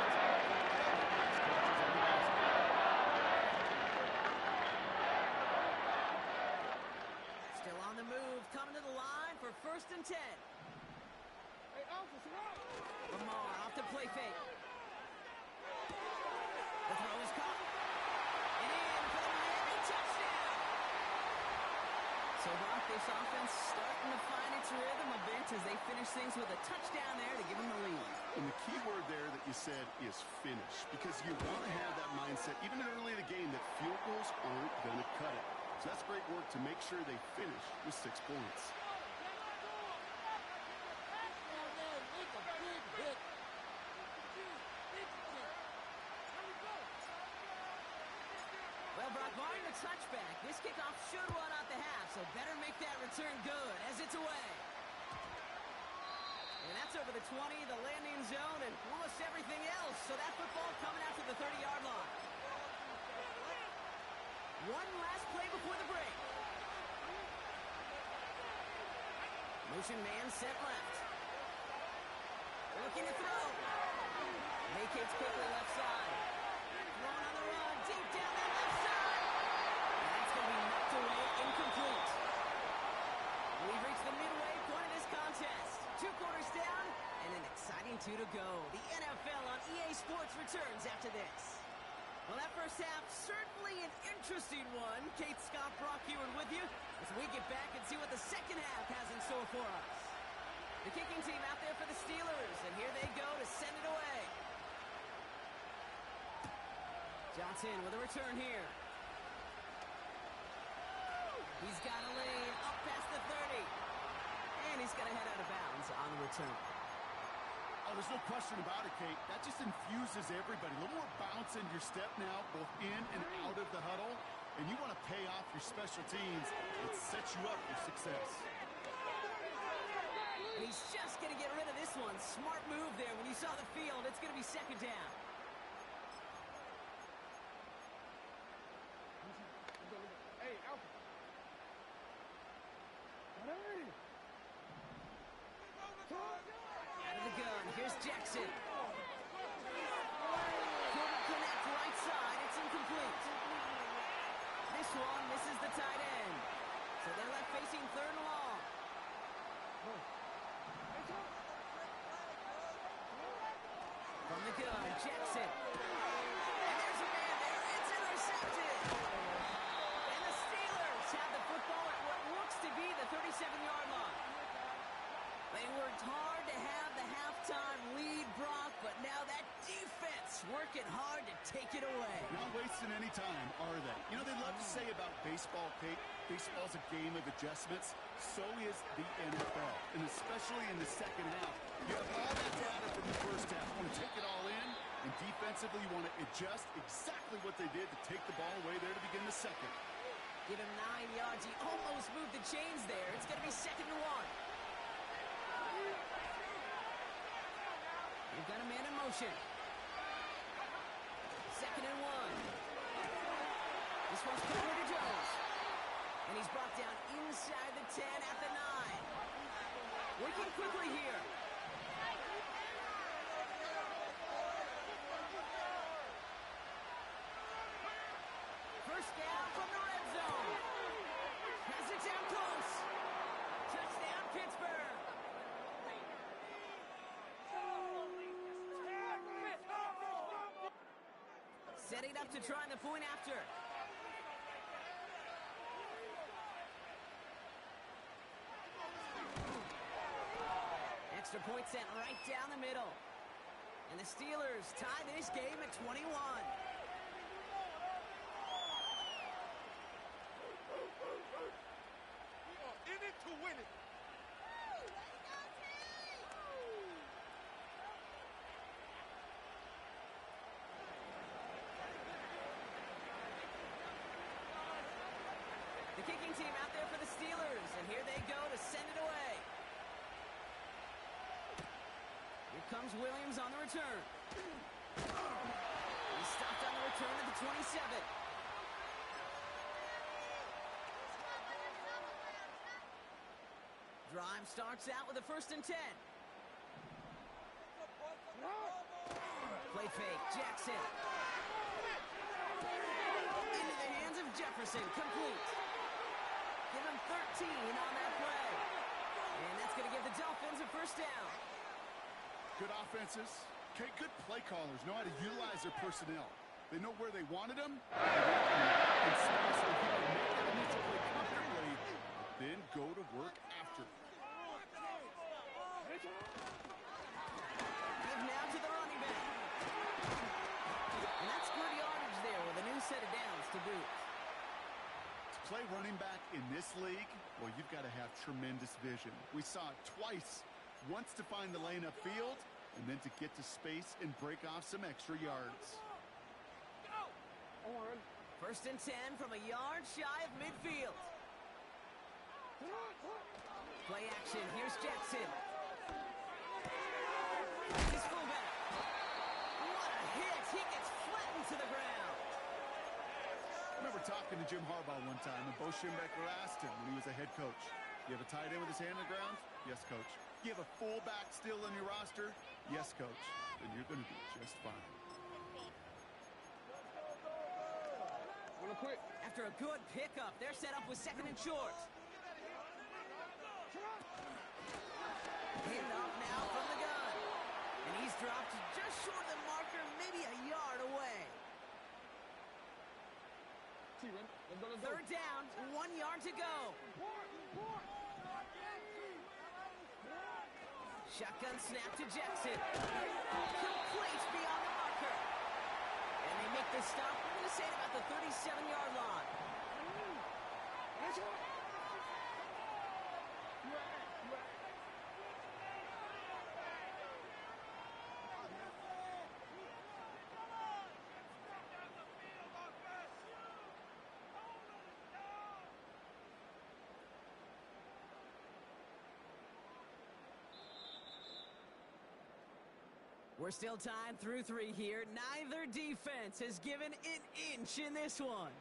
Still on the move, coming to the line for 1st and 10. Lamar off to play fake. The throw is caught. And in for the Miami touchdown. So Brock, this offense starting to find its rhythm a bit as they finish things with a touchdown there to give them the lead. And the key word there that you said is finish, because you want to have that mindset, even early in the game, that field goals aren't going to cut it. So that's great work to make sure they finish with 6 points. Well, Brock, barring the touchback, this kickoff should run out the half, so better make that return good as it's away. And that's over the 20, the landing zone, and almost everything else. So that football coming out to the 30-yard line. One last play before the break. Motion man set left. Looking to throw. Vacates quickly left side. Thrown on the run, deep down that left side. And that's going to be knocked away, incomplete. We've reached the midway point of this contest. 2 quarters down, and an exciting 2 to go. The NFL on EA Sports returns after this. Well, that first half, certainly an interesting one. Kate Scott, Brock Heward with you as we get back and see what the second half has in store for us. The kicking team out there for the Steelers, and here they go to send it away. Johnson with a return here. He's got a lane up past the 30. And he's going to head out of bounds on the return. return. Oh, there's no question about it, Kate. That just infuses everybody. A little more bounce in your step now, both in and out of the huddle. And you want to pay off your special teams. It sets you up for success. And he's just going to get rid of this one. Smart move there. When you saw the field, it's going to be second down. Hey, Alpha. Out of the gun. Here's Jackson. Couldn't connect right side. It's incomplete. This one misses the tight end. So they're left facing third and long. From the gun, Jackson. And there's a man there. It's intercepted. And the Steelers have the football at what looks to be the 37-yard line. They worked hard to have the halftime lead, Brock, but now that defense working hard to take it away. Not wasting any time, are they? You know, they love to say about baseball, Kate, baseball's a game of adjustments. So is the NFL, and especially in the second half. You have all that data from the first half. You want to take it all in, and defensively you want to adjust exactly what they did to take the ball away there to begin the second. Give him 9 yards. He almost moved the chains there. It's going to be second and one. We've got a man in motion. Second and one. This one's Cooper to Jones. And he's brought down inside the 10 at the 9. Working quickly here. First down from the red zone. Has it down close. Touchdown, Pittsburgh. Setting up to try the point after. Extra point sent right down the middle. And the Steelers tie this game at 21. In it to win it. The kicking team out there for the Steelers, and here they go to send it away. Here comes Williams on the return. He's stopped on the return at the 27. Drive starts out with a 1st and 10. Play fake, Jackson. Into the hands of Jefferson, complete. Give him 13 on that play. And that's going to give the Dolphins a 1st down. Good offenses. Okay, good play callers know how to utilize their personnel. They know where they wanted them, and space so he can make that initial play comfortably, then go to work after. Give now to the running back. And that's good yardage there with a new set of downs to boot. To play running back in this league, well, you've got to have tremendous vision. We saw it twice. Once to find the lane upfield, and then to get to space and break off some extra yards. 1st and 10 from a yard shy of midfield. Play action. Here's Jackson. His fullback. What a hit. He gets flattened to the ground. I remember talking to Jim Harbaugh one time, and Bo Schembechler asked him when he was a head coach, you have a tight end with his hand on the ground? Yes, coach. You have a fullback still on your roster? Yes, coach. Then you're going to be just fine. After a good pickup, they're set up with 2nd and short. Hit up now from the gun. And he's dropped just short of the marker, maybe a yard away. 3rd down, 1 yard to go. Shotgun snap to Jackson. Complete beyond the marker. And they make the stop, we're going to say about the 37-yard line. We're still tied through 3 here. Neither defense has given an inch in this one.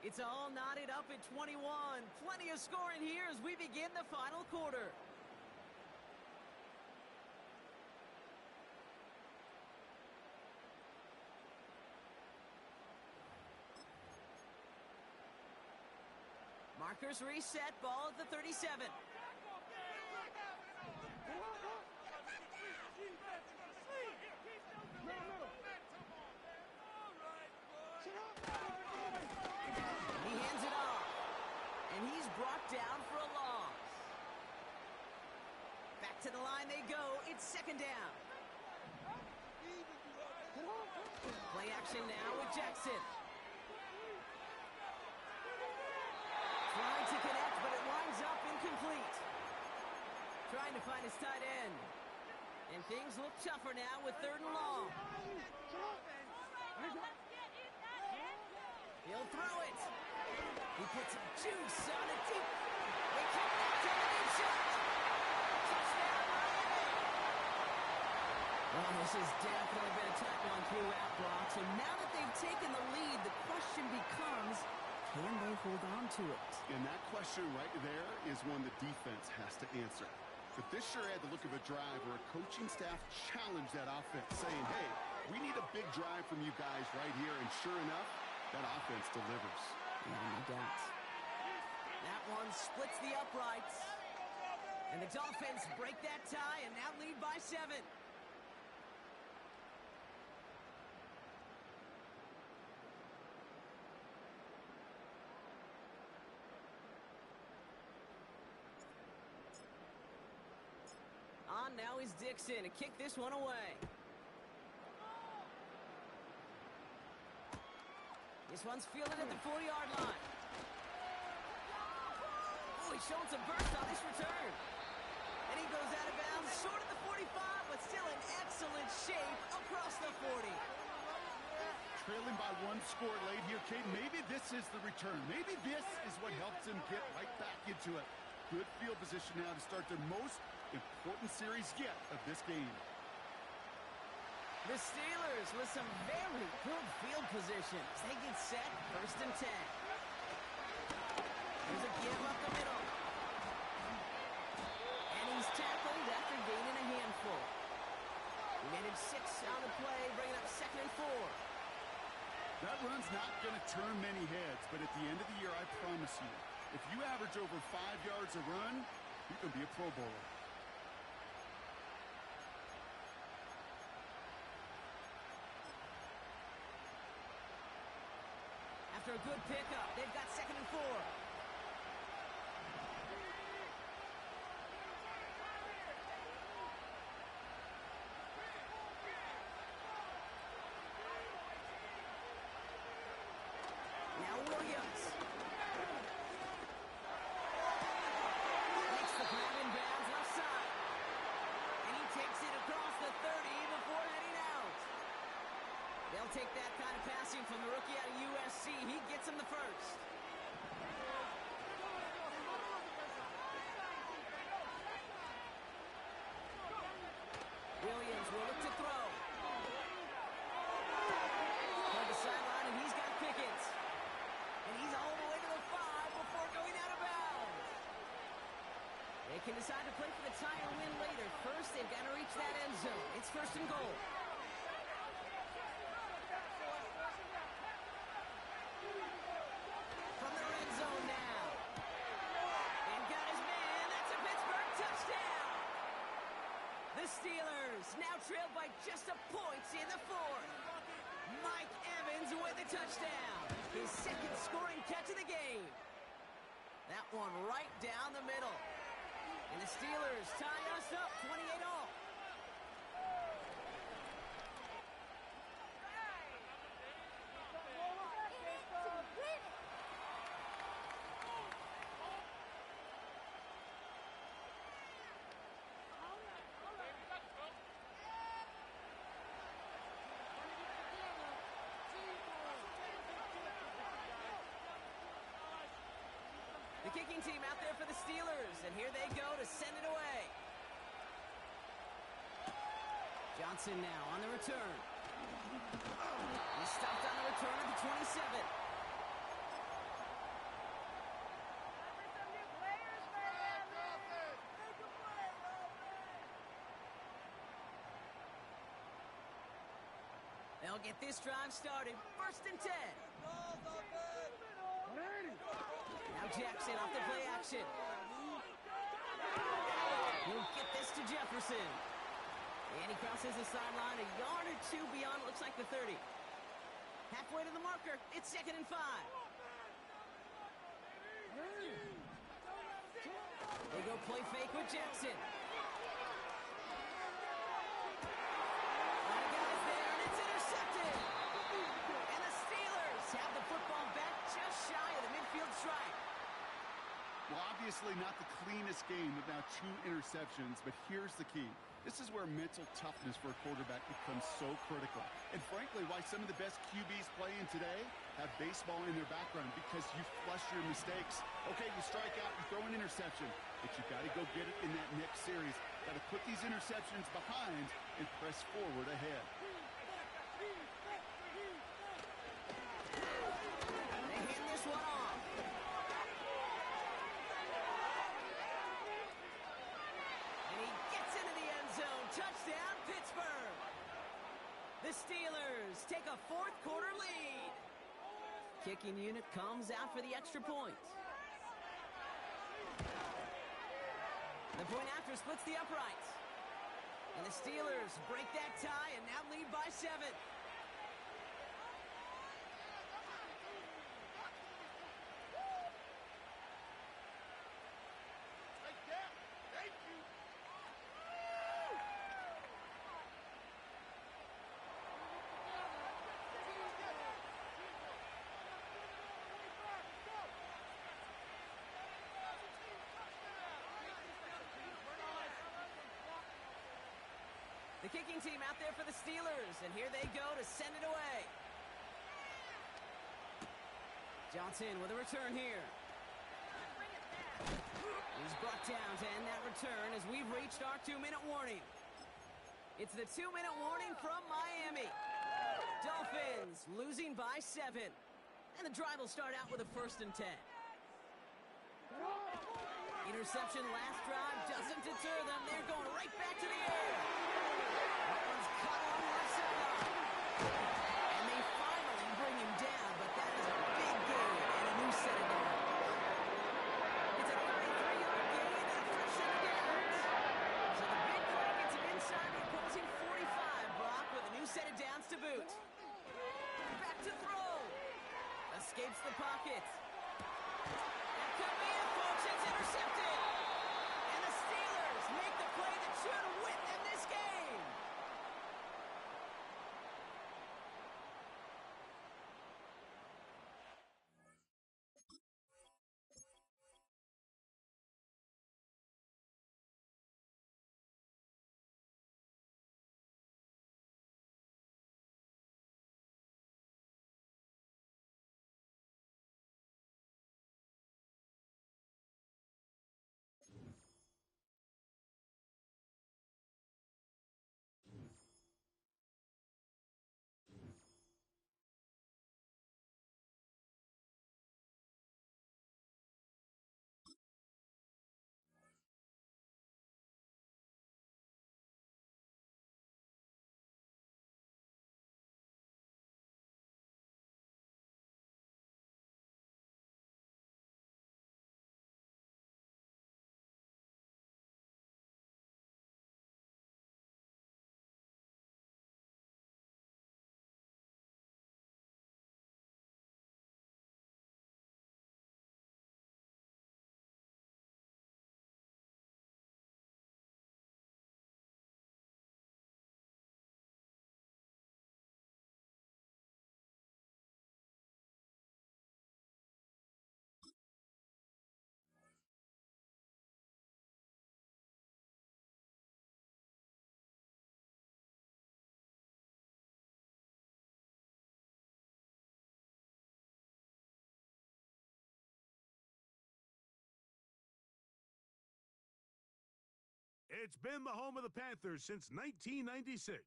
It's all knotted up at 21. Plenty of scoring here as we begin the final quarter. Markers reset, ball at the 37. He hands it off, and he's brought down for a loss. Back to the line they go. It's second down. Play action now with Jackson. Trying to connect, but it winds up incomplete. Trying to find his tight end. And things look tougher now with 3rd and long. He'll throw it. He puts some juice on it deep. They connect to the deep shot. Touchdown, Miami. Well, this has definitely been a tight one throughout, Brock. So now that they've taken the lead, the question becomes, can they hold on to it? And that question right there is one the defense has to answer. But this sure had the look of a drive where a coaching staff challenged that offense, saying, hey, we need a big drive from you guys right here. And sure enough, that offense delivers. Yeah, no doubt. That one splits the uprights. And the Dolphins break that tie and now lead by 7. On now is Dixon to kick this one away. This one's fielded at the 40-yard line. Oh, he's showing some burst on this return. And he goes out of bounds short of the 45, but still in excellent shape across the 40. Trailing by 1 score late here, Kate. Maybe this is the return. Maybe this is what helps him get right back into it. Good field position now to start their most important series yet of this game. The Steelers with some very good field positions. They get set, 1st and 10. There's a give up the middle. And he's tackled after gaining a handful. He managed 6 on the play, bringing up 2nd and 4. That run's not going to turn many heads, but at the end of the year, I promise you, if you average over 5 yards a run, you can be a Pro Bowler. After a good pickup, they've got 2nd and 4. Now Williams. Makes the grab in bounds left side. And he takes it across the 30 before heading out. They'll take that kind of passing from the rookie out of USC. He gets him the first. Williams will look to throw. Toward the sideline, and he's got Pickens. And he's all the way to the 5 before going out of bounds. They can decide to play for the tie or win later. First, they've got to reach that end zone. It's 1st and goal. From the red zone now. And got his man. That's a Pittsburgh touchdown. The Steelers now trailed by just a point in the 4th. Mike Evans with the touchdown. His 2nd scoring catch of the game. That one right down the middle. And the Steelers tie us up 28-all. The kicking team out there for the Steelers, and here they go to send it away. Johnson now on the return. He stopped on the return at the 27. They'll get this drive started. 1st and 10. Now Jackson off the play action. He'll get this to Jefferson. And he crosses the sideline a yard or two beyond, looks like the 30. Halfway to the marker. It's 2nd and 5. They go play fake with Jackson. Well, obviously not the cleanest game with now 2 interceptions, but here's the key. This is where mental toughness for a quarterback becomes so critical. And frankly, why some of the best QBs playing today have baseball in their background, because you flush your mistakes. Okay, you strike out, you throw an interception, but you got to go get it in that next series. Got to put these interceptions behind and press forward ahead. They hand this one off. And he gets into the end zone. Touchdown, Pittsburgh. The Steelers take a 4th quarter lead. Kicking unit comes out for the extra point. The point after splits the uprights. And the Steelers break that tie and now lead by 7. The kicking team out there for the Steelers, and here they go to send it away. Johnson with a return here. He's brought down to end that return as we've reached our 2-minute warning. It's the 2-minute warning from Miami. Dolphins losing by 7. And the drive will start out with a 1st and 10. Interception last drive doesn't deter them. They're going right back to the air. That one's caught on the left sideline. And they finally bring him down, but that is a big gain and a new set of downs. It's a 33-yard gain and a fresh set of downs. So the big play gets him inside the opposing 45 block with a new set of downs to boot. Back to throw. Escapes the pocket. That could be it, folks. It's intercepted. And the Steelers make the play that should win them this game. It's been the home of the Panthers since 1996.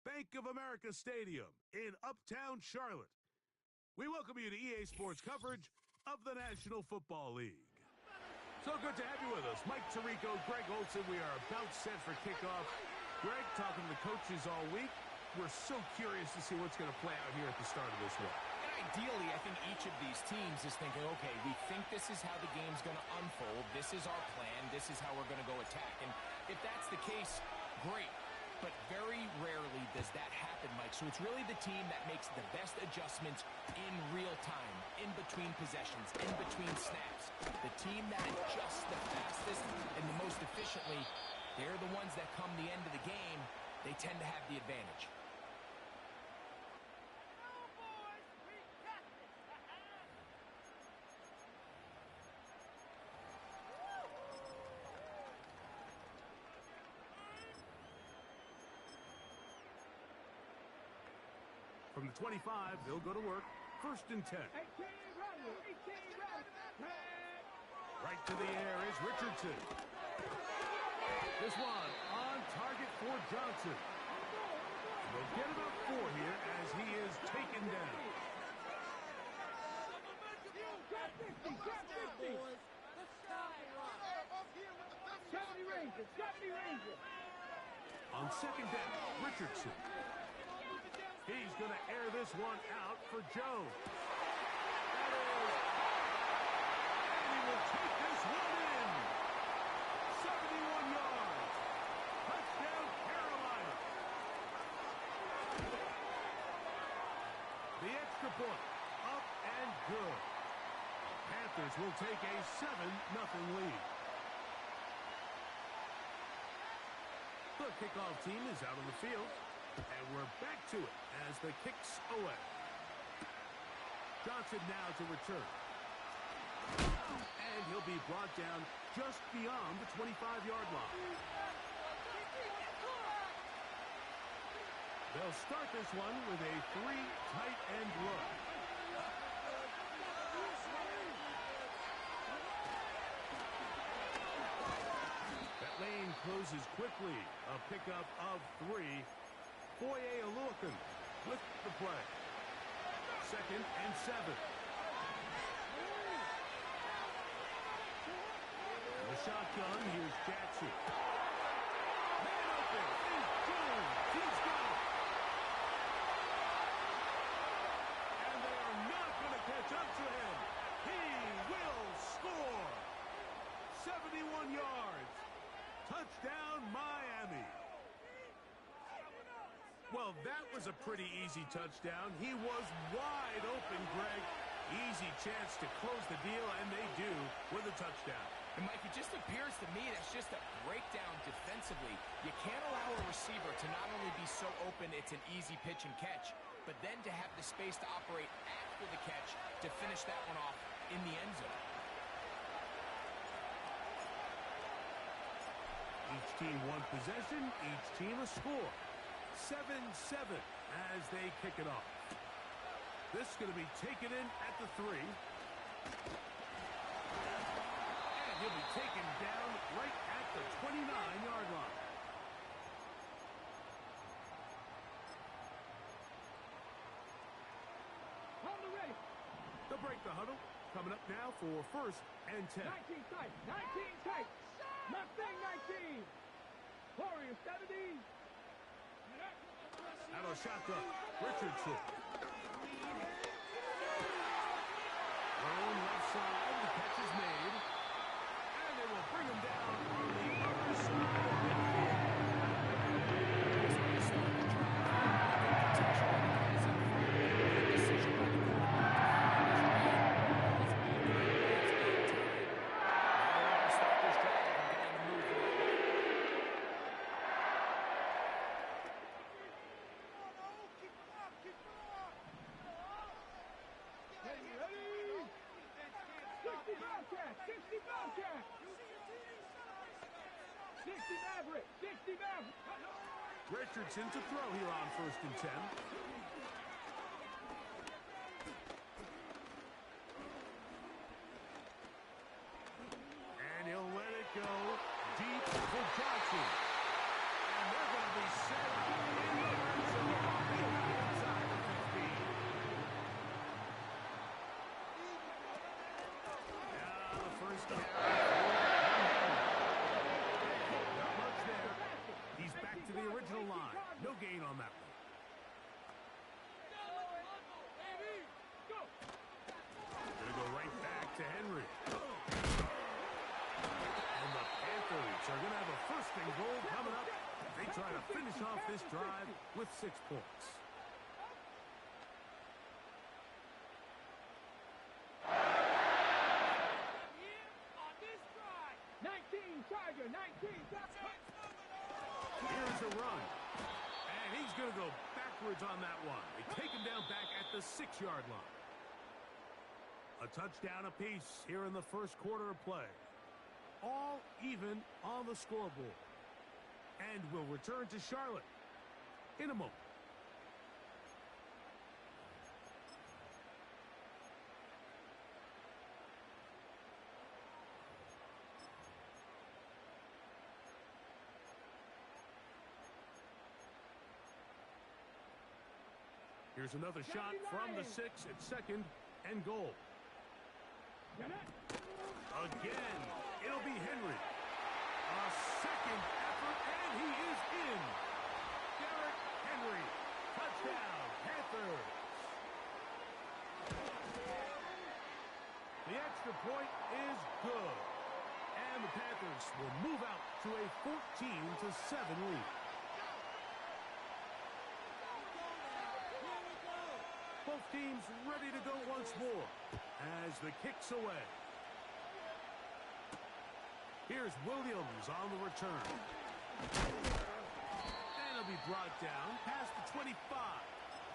Bank of America Stadium in Uptown Charlotte. We welcome you to EA Sports coverage of the National Football League. So good to have you with us. Mike Tirico, Greg Olson. We are about set for kickoff. Greg, talking to the coaches all week. We're so curious to see what's going to play out here at the start of this one. And ideally, I think each of these teams is thinking, okay, we think this is how the game's going to unfold. This is our plan. This is how we're going to go attack. And if that's the case, great. But very rarely does that happen, Mike. So it's really the team that makes the best adjustments in real time, in between possessions, in between snaps. The team that adjusts the fastest and the most efficiently, they're the ones that come the end of the game, they tend to have the advantage. From the 25, they'll go to work. 1st and 10. Right to the air is Richardson. This one on target for Johnson. They'll get about 4 here as he is taken down. On 2nd down, Richardson. He's going to air this one out for Jones. That is. And he will take this one in. 71 yards. Touchdown, Carolina. The extra point. Up and good. Panthers will take a 7-0 lead. The kickoff team is out on the field. And we're back to it as the kick's away. Johnson now to return. And he'll be brought down just beyond the 25-yard line. They'll start this one with a 3 tight end look. That lane closes quickly. A pickup of 3. Boye Aluakin with the play. 2nd and 7. The shotgun, here's Jackson. Man open is Jones. He's got it. And they are not going to catch up to him. He will score. 71 yards. Touchdown, Miami. Well, that was a pretty easy touchdown. He was wide open, Greg. Easy chance to close the deal, and they do with a touchdown. And, Mike, it just appears to me that's just a breakdown defensively. You can't allow a receiver to not only be so open it's an easy pitch and catch, but then to have the space to operate after the catch to finish that one off in the end zone. Each team one possession, each team a score. 7-7 as they kick it off. This is going to be taken in at the 3. And he'll be taken down right at the 29-yard line. Hold the race. They'll break the huddle. Coming up now for 1st and 10. 19 tight. 19 tight. Mustang 19. Warrior 70. Out of shotgun, Richardson. Own left side, the catch is made. And they will bring him down on the other side of Richardson to throw here on 1st and 10. And he'll let it go deep for Johnson. and goal coming up. They try to finish off this drive with 6 points. Here's a run. And he's going to go backwards on that one. They take him down back at the 6-yard line. A touchdown apiece here in the first quarter of play. All even on the scoreboard. And we'll return to Charlotte in a moment. Here's another shot from the 6 at 2nd and goal. Again, it'll be Henry. A second effort, and he is in. Derrick Henry, touchdown, Panthers. The extra point is good. And the Panthers will move out to a 14-7 lead. Both teams ready to go once more as the kick's away. Here's Williams on the return. And he'll be brought down past the 25.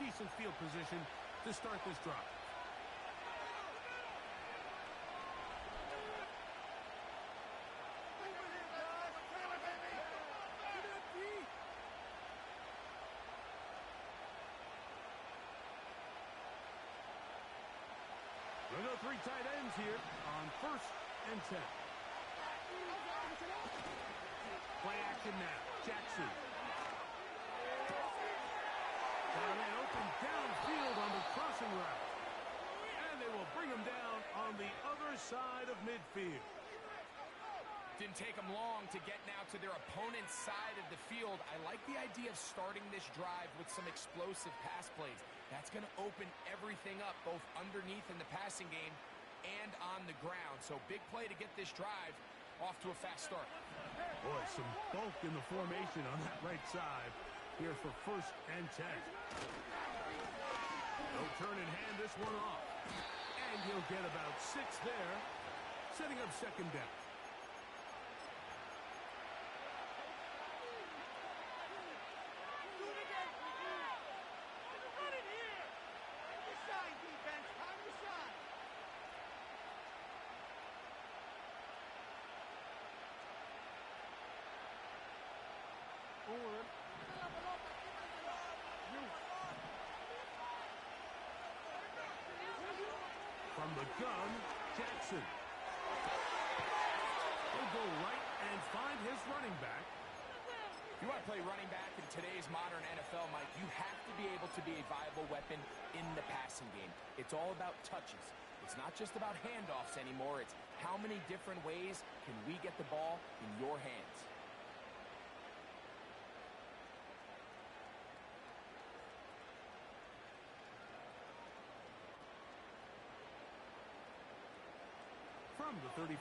Decent field position to start this drive. We'll go 3 tight ends here on 1st and 10. Play action now. Jackson. Got a man open downfield on the crossing route. And they will bring him down on the other side of midfield. Didn't take them long to get now to their opponent's side of the field. I like the idea of starting this drive with some explosive pass plays. That's going to open everything up, both underneath in the passing game and on the ground. So big play to get this drive off to a fast start. Boy, some bulk in the formation on that right side here for 1st and 10. No turn in hand this one off. And he'll get about 6 there, setting up 2nd down. From the gun, Jackson. He'll go right and find his running back. If you want to play running back in today's modern NFL, Mike, you have to be able to be a viable weapon in the passing game. It's all about touches. It's not just about handoffs anymore. It's how many different ways can we get the ball in your hands. From the 35,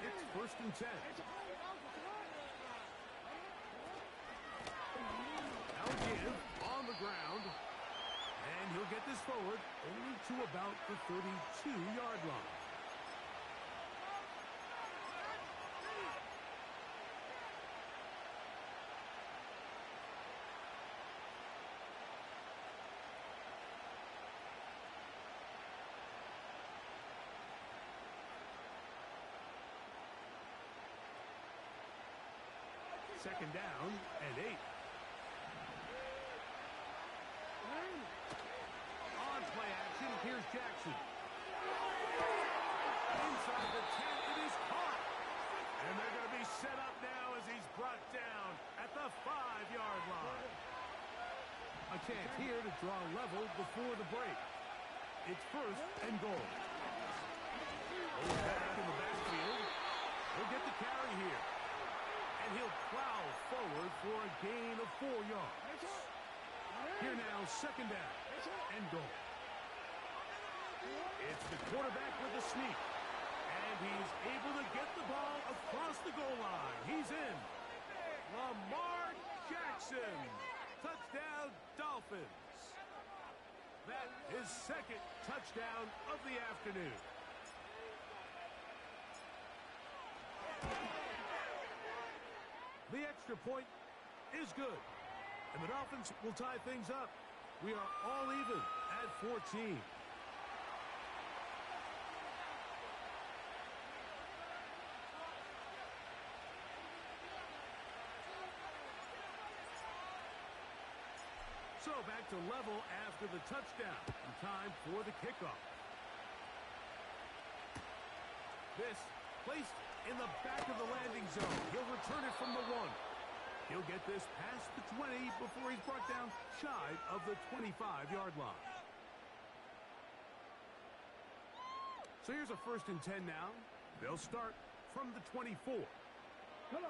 it's 1st and 10. Now give on the ground. And he'll get this forward only to about the 32-yard line. Second down and 8. On play action, here's Jackson. Inside the 10, it is caught. And they're going to be set up now as he's brought down at the 5-yard line. A chance here to draw level before the break. It's 1st and goal. Goes back in the backfield. He'll get the carry here. And he'll plow forward for a gain of 4 yards. Here now, 2nd down and goal. It's the quarterback with the sneak. And he's able to get the ball across the goal line. He's in. his second touchdown of the afternoon. The extra point is good, and the Dolphins will tie things up. We are all even at 14. So back to level after the touchdown. And time for the kickoff. This placed in the back of the landing zone. He'll return it from the 1. He'll get this past the 20 before he's brought down shy of the 25-yard line. So here's a 1st and 10 now. They'll start from the 24. From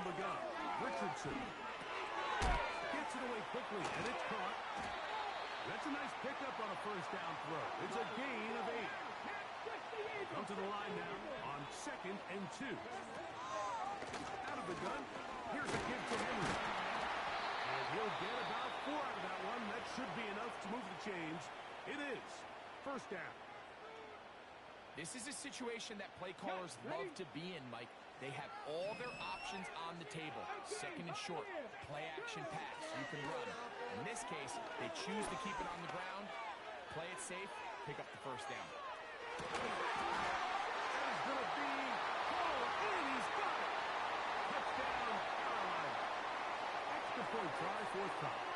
the gun, Richardson gets it away quickly, and it's caught. That's a nice pickup on a 1st down throw. It's a gain of 8. Come to the line now on 2nd and 2. Out of the gun, here's a give to Henry. And he'll get about 4 out of that one. That should be enough to move the chains. It is 1st down. This is a situation that play callers love to be in, Mike. They have all their options on the table. 2nd and short, play action pass, you can run. In this case, they choose to keep it on the ground, play it safe, pick up the 1st down. That is going to be called in. He's got it. Touchdown, Carolina. Extra point try, 4th time.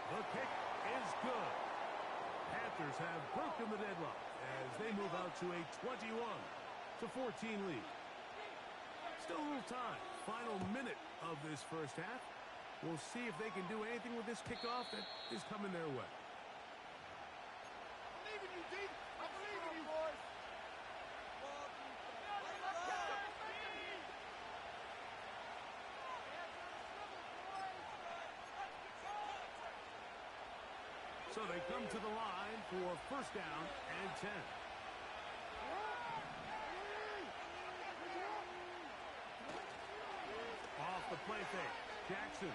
The kick is good. Panthers have broken the deadlock as they move out to a 21-14 lead. Still a little time. Final minute of this 1st half. We'll see if they can do anything with this kickoff that is coming their way. I believe in you, D. I believe in you, boys. So they come to the line for 1st down and 10. Off the play fake, Jackson.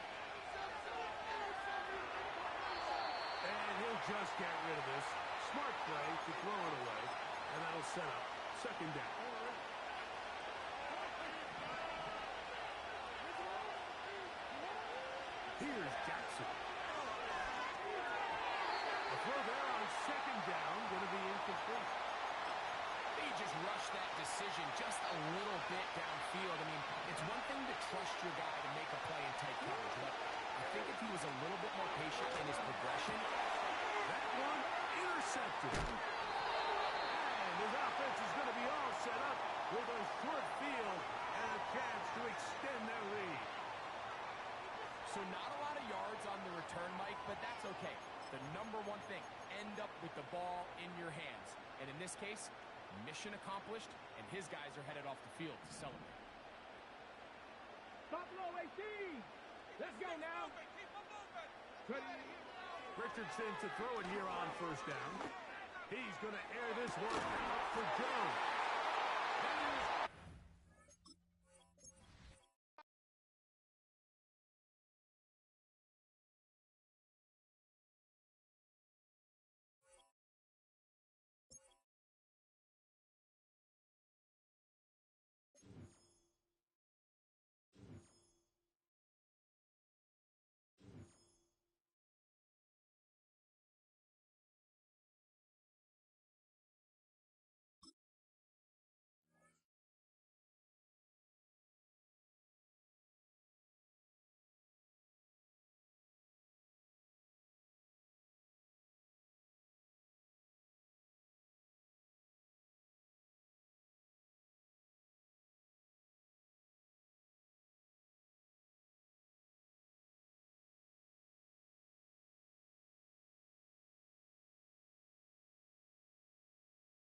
And he'll just get rid of this. Smart play to throw it away, and that'll set up 2nd down. Here's Jackson. A throw there on 2nd down, going to be incomplete. They just rushed that decision just a little bit downfield. I mean, it's one thing to trust your guy to make a play in tight coverage, but I think if he was a little bit more patient in his progression. That one intercepted. And his offense is going to be all set up with a short field and a chance to extend their lead. So not a lot of yards on the return, Mike, but that's okay. The number one thing, end up with the ball in your hands. And in this case, mission accomplished, and his guys are headed off the field to celebrate. Top low, 18. Let's go now. Richardson to throw it here on 1st down. He's going to air this one out for Jones.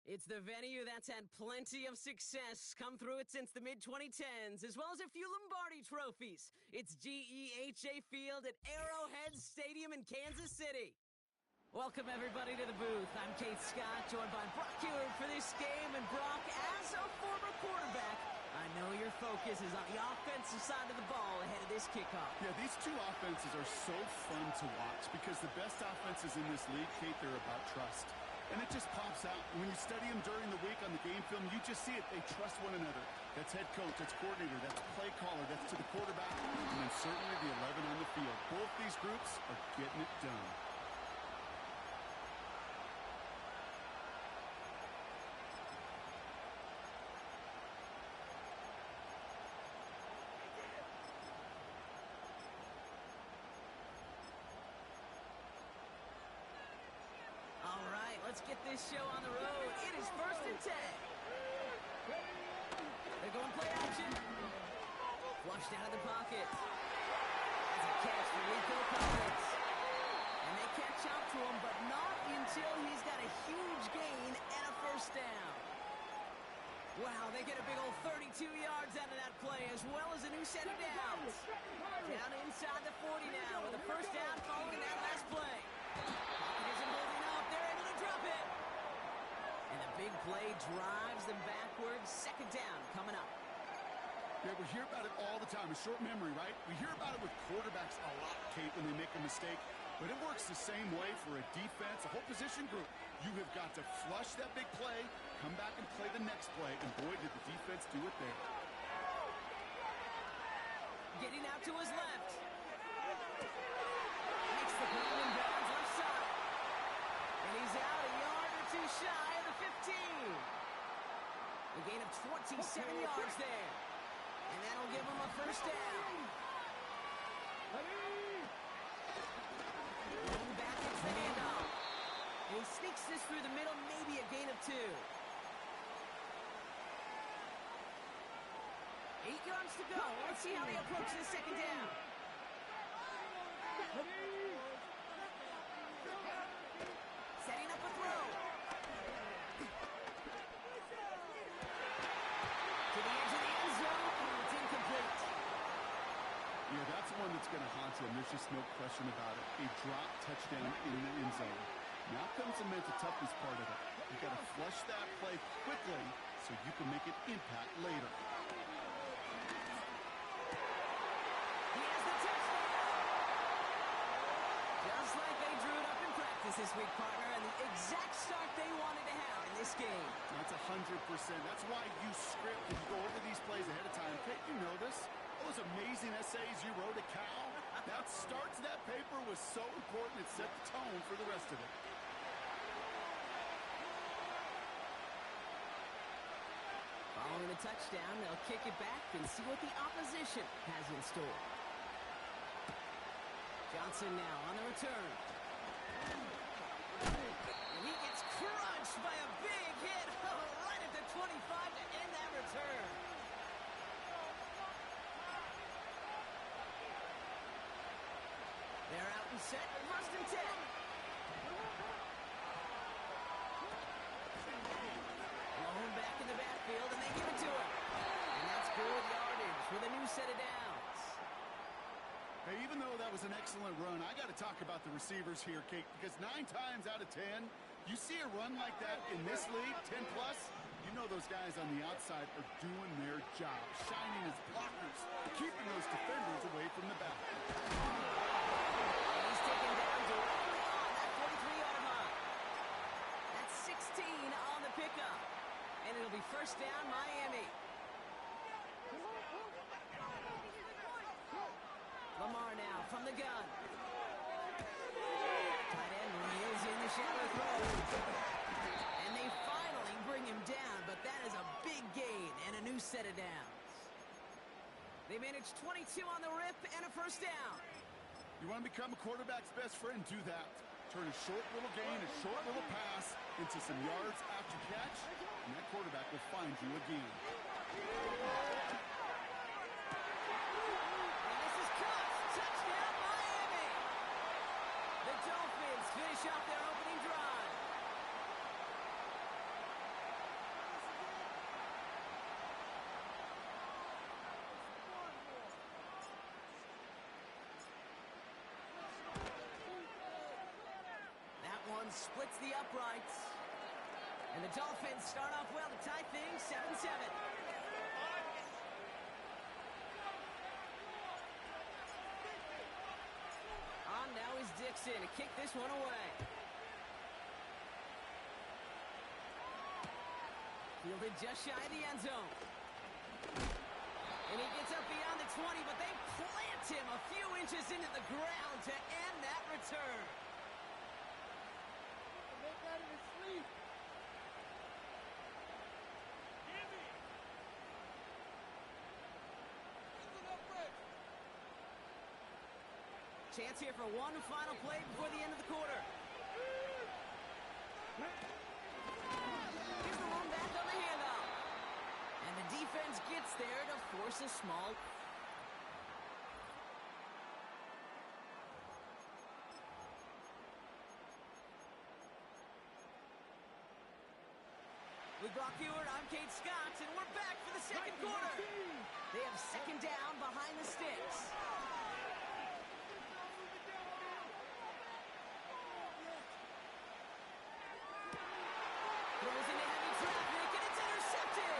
It's the venue that's had plenty of success come through it since the mid-2010s, as well as a few Lombardi trophies. It's GEHA Field at Arrowhead Stadium in Kansas City. Welcome, everybody, to the booth. I'm Kate Scott, joined by Brock Ewert for this game. And Brock, as a former quarterback, I know you're focused focus is on the offensive side of the ball ahead of this kickoff. Yeah, these two offenses are so fun to watch because the best offenses in this league, Kate, they're about trust. And it just pops out. When you study them during the week on the game film, you just see it. They trust one another. That's head coach, that's coordinator, that's play caller, that's to the quarterback, and then certainly the 11 on the field. Both these groups are getting it done. Let's get this show on the road. It is 1st and 10. They're going play action. Flushed out of the pocket. That's a catch for Rico Collins. And they catch up to him, but not until he's got a huge gain and a first down. Wow, they get a big old 32 yards out of that play, as well as a new set of downs. Down inside the 40 now with a first down following that last play. Pocket isn't holding up. They're able to drop it. And the big play drives them backwards. Second down coming up. Yeah, we hear about it all the time. A short memory, right? We hear about it with quarterbacks a lot, Kate, when they make a mistake. But it works the same way for a defense, a whole position group. You have got to flush that big play, come back and play the next play, and boy, did the defense do it there. Getting out to his left. Makes the play in bounds left side. And he's out a yard or two shy of the 15. A gain of 27 yards there. And that'll give him a first down. Going back into the handoff. And he sneaks this through the middle, maybe a gain of 2. 8 yards to go. Let's see how they approach this second down. Setting up a throw. To the edge of the end zone. It's incomplete. Yeah, that's one that's going to haunt him. There's just no question about it. A drop touchdown in the end zone. Now comes the mental toughness part of it. You got to flush that play quickly so you can make an impact later. He has the touchdown. Just like they drew it up in practice this week, partner, and the exact start they wanted to have in this game. That's 100%. That's why you script and you go over these plays ahead of time. Kate, you know this. All those amazing essays you wrote at Cal, that start to that paper was so important. It set the tone for the rest of it. Following a touchdown, they'll kick it back and see what the opposition has in store. Johnson now on the return. And he gets crunched by a big hit right at the 25 to end that return. They're out and set, 1st and 10. Blown back in the backfield, and they give it to him. And that's good yardage with a new set of downs. Hey, even though that was an excellent run, I got to talk about the receivers here, Kate, because 9 times out of 10, you see a run like that in this league, 10 plus, you know those guys on the outside are doing their job, shining as blockers, keeping those defenders away from the back. And he's taken down directly on that 43-yard line. That's 16 on the pickup. And it'll be first down, Miami. Lamar now from the gun. Tight end reels in the shallow throw. And they finally bring him down, but that is a big gain and a new set of downs. They managed 22 on the rip and a first down. You want to become a quarterback's best friend? Do that. Turn a short little gain, a short little pass into some yards after catch, and that quarterback will find you again. And this is caught. Touchdown, Miami. The Dolphins finish off their opening drive. That one splits the uprights. And the Dolphins start off well to tie things 7-7. Dixon to kick this one away. Fielded just shy of the end zone. And he gets up beyond the 20, but they plant him a few inches into the ground to end that return. Make that in his sleep. Chance here for one final play before the end of the quarter. Here's the one back on the handoff. And the defense gets there to force a small... With Brock Ewart, I'm Kate Scott, and we're back for the second quarter. They have second down behind the sticks. Throws into heavy traffic, and it's intercepted.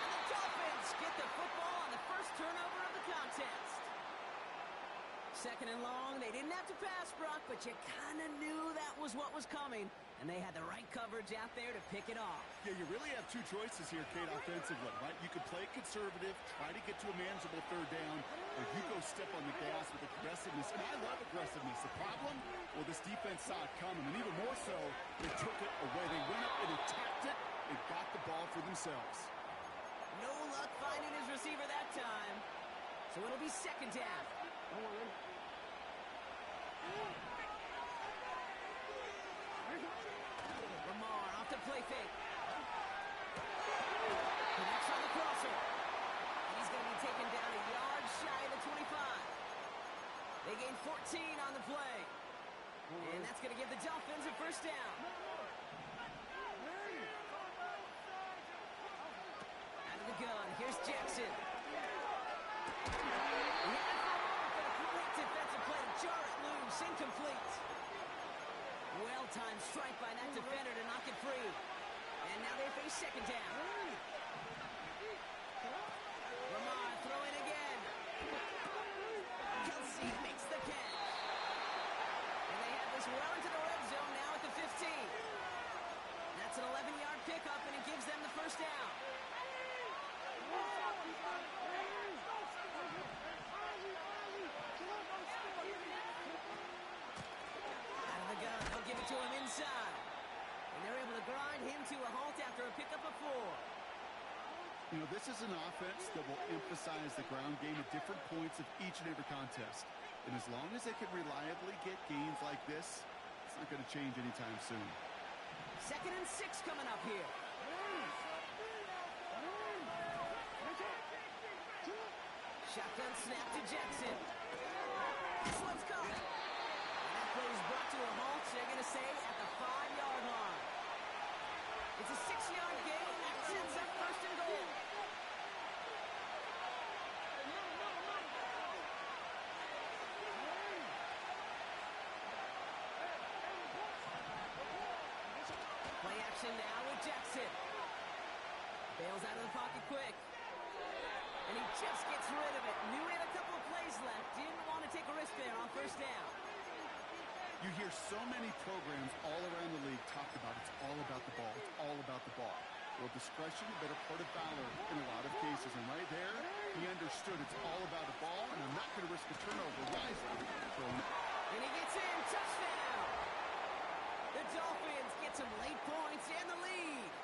And the Dolphins get the football on the first turnover of the contest. Second and long, they didn't have to pass, Brock, but you kind of knew that was what was coming. And they had the right coverage out there to pick it off. Yeah, you really have two choices here, Kate, offensively, right? You could play conservative, try to get to a manageable third down, or you go step on the gas with aggressiveness. And I love aggressiveness. The problem, well, this defense saw it coming, and even more so, they took it away. They went up and attacked it and got the ball for themselves. No luck finding his receiver that time. So it'll be second down. Lamar off the play fake. Connects on the crosser. And he's going to be taken down a yard shy of the 25. They gain 14 on the play. And that's going to give the Dolphins a first down. Out of the gun, here's Jackson. He had it for a moment, but a great defensive play to jar it loose, incomplete. Well-timed strike by that defender to knock it free. And now they face second down. Lamar throwing again. Kelsey makes the catch. And they have this well into the red zone now at the 15. That's an 11-yard pickup, and it gives them the first down. They'll give it to him inside. And they're able to grind him to a halt after a pickup of 4. You know, this is an offense that will emphasize the ground game at different points of each and every contest. And as long as they can reliably get gains like this, it's not going to change anytime soon. Second and 6 coming up here. Shotgun snap to Jackson. This one's caught. Play is brought to a halt, they're going to say, at the 5-yard line. It's a 6-yard gain, and that sets up first and goal. Play action now with Jackson. Bails out of the pocket quick. And he just gets rid of it. Knew he had a couple of plays left. Didn't want to take a risk there on first down. You hear so many programs all around the league talk about it's all about the ball. It's all about the ball. Well, discretion, the better part of valor in a lot of cases. And right there, he understood it's all about the ball, and I'm not going to risk a turnover wisely. And he gets in. Touchdown! The Dolphins get some late points and the lead.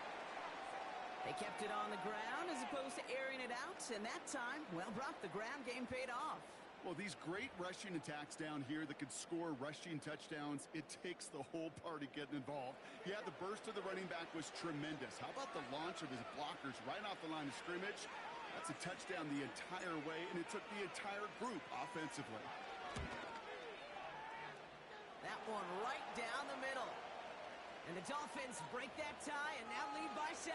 They kept it on the ground as opposed to airing it out, and that time, well, Brock, the ground game paid off. Well, these great rushing attacks down here that could score rushing touchdowns, it takes the whole party getting involved. Yeah, the burst of the running back was tremendous. How about the launch of his blockers right off the line of scrimmage? That's a touchdown the entire way, and it took the entire group offensively. That one right down the middle. And the Dolphins break that tie and now lead by 7.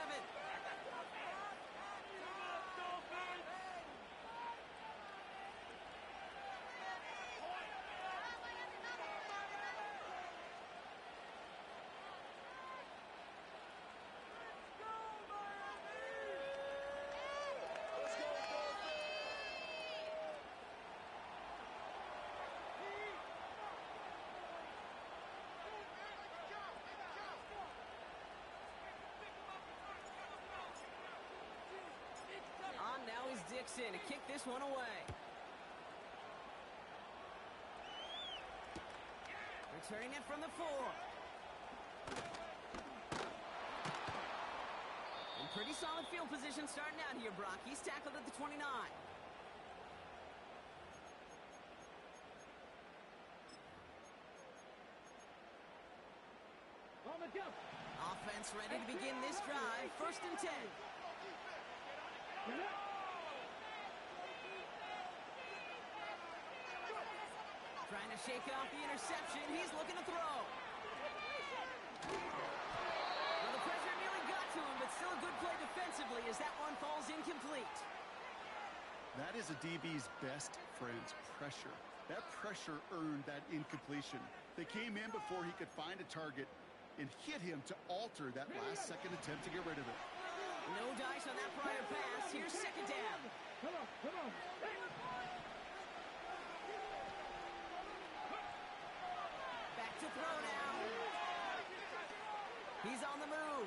kicks in to kick this one away. Returning it from the 4. In pretty solid field position starting out here, Brock. He's tackled at the 29. Offense ready to begin this drive. 1st and 10. Trying to shake off the interception. He's looking to throw. Well, the pressure nearly got to him, but still a good play defensively as that one falls incomplete. That is a DB's best friend, pressure. That pressure earned that incompletion. They came in before he could find a target and hit him to alter that last-second attempt to get rid of it. No dice on that prior pass. Here's 2nd down. Come on. Back to throw now. He's on the move.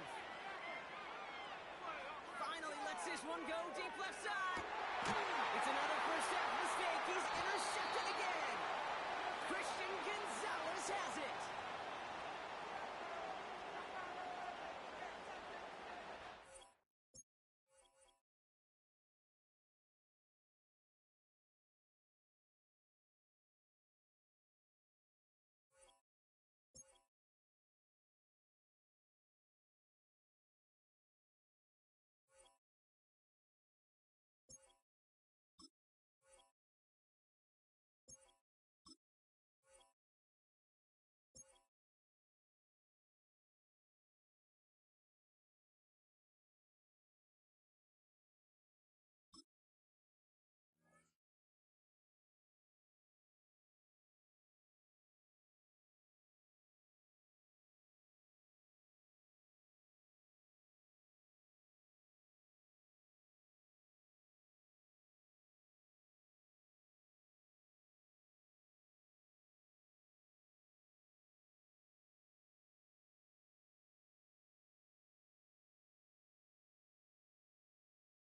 Finally lets this one go deep left side. It's another first half mistake. He's intercepted again. Christian Gonzalez has it.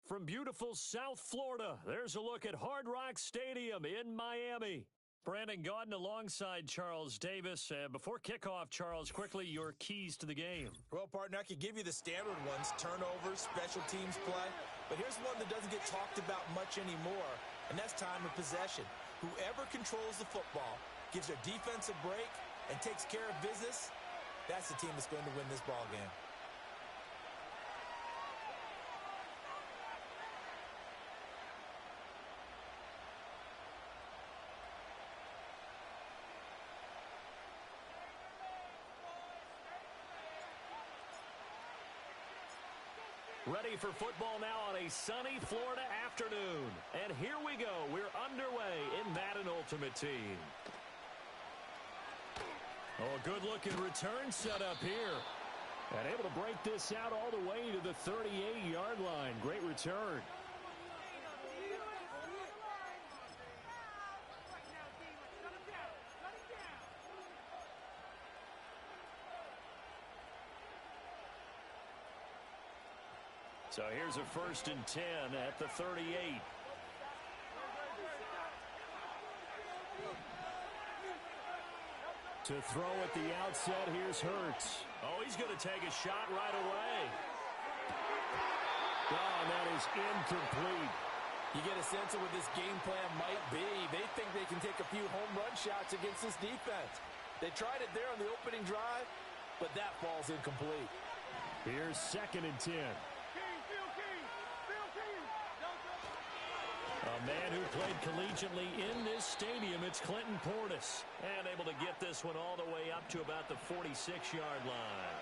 From beautiful South Florida, there's a look at Hard Rock Stadium in Miami. Brandon Gaudin alongside Charles Davis. Before kickoff, Charles, quickly, your keys to the game. Well, partner, I could give you the standard ones, turnovers, special teams play. But here's one that doesn't get talked about much anymore, and that's time of possession. Whoever controls the football, gives their defense a break, and takes care of business, that's the team that's going to win this ball game. Ready for football now on a sunny Florida afternoon. And here we go. We're underway in Madden Ultimate Team. Oh, a good-looking return set up here. And able to break this out all the way to the 38-yard line. Great return. So here's a 1st and 10 at the 38. To throw at the outset, here's Hurts. Oh, he's going to take a shot right away. Oh, and that is incomplete. You get a sense of what this game plan might be. They think they can take a few home run shots against this defense. They tried it there on the opening drive, but that falls incomplete. Here's 2nd and 10. A man who played collegiately in this stadium, it's Clinton Portis. And able to get this one all the way up to about the 46-yard line.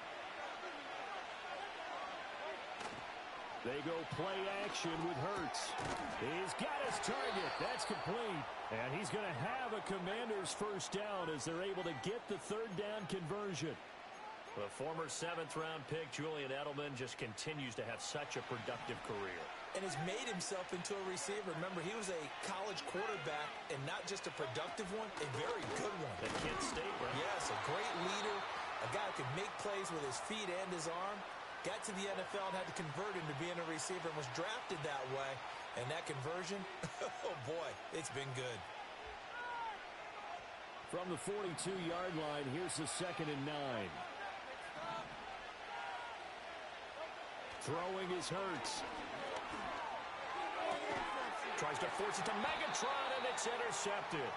They go play action with Hurts. He's got his target. That's complete. And he's going to have a Commanders first down as they're able to get the 3rd down conversion. The former 7th-round pick, Julian Edelman, just continues to have such a productive career. And has made himself into a receiver. Remember, he was a college quarterback, and not just a productive one, a very good one. At Kent State, right? Yes, a great leader, a guy who can make plays with his feet and his arm. got to the NFL and had to convert into being a receiver and was drafted that way. And that conversion, oh boy, it's been good. From the 42-yard line, here's the 2nd and 9. Throwing is Hurts. Tries to force it to Megatron, and it's intercepted.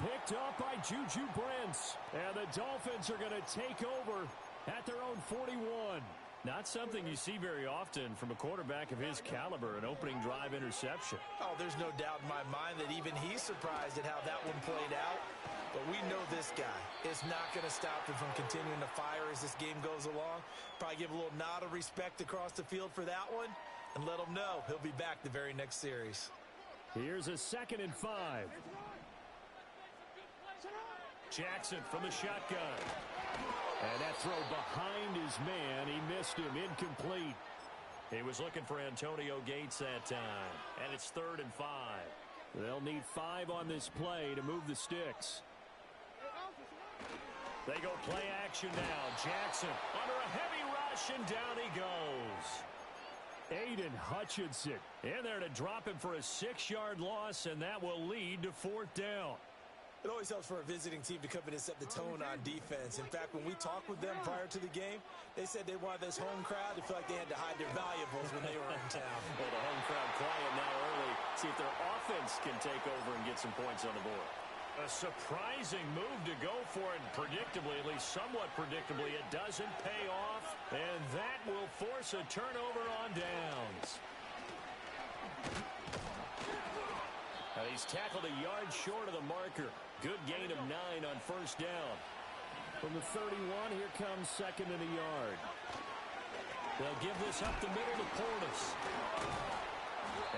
Picked up by Juju Brents. And the Dolphins are going to take over at their own 41. Not something you see very often from a quarterback of his caliber, an opening drive interception. Oh, there's no doubt in my mind that even he's surprised at how that one played out. But we know this guy is not going to stop him from continuing to fire as this game goes along. Probably give a little nod of respect across the field for that one and let him know he'll be back the very next series. Here's a 2nd and 5. Jackson from the shotgun. And that throw behind his man. He missed him. Incomplete. He was looking for Antonio Gates that time. And it's 3rd and 5. They'll need 5 on this play to move the sticks. They go play action now. Jackson under a heavy rush, and down he goes. Aiden Hutchinson in there to drop him for a 6-yard loss, and that will lead to 4th down. It always helps for a visiting team to come in and set the tone on defense. In fact, when we talked with them prior to the game, they said they wanted this home crowd to feel like they had to hide their valuables when they were in town. Well, the home crowd quiet now early. See if their offense can take over and get some points on the board. A surprising move to go for it, and predictably, at least somewhat predictably, it doesn't pay off, and that will force a turnover on downs. Now he's tackled a yard short of the marker. Good gain of 9 on 1st down. From the 31, here comes 2nd and a yard. They'll give this up the middle to Portis.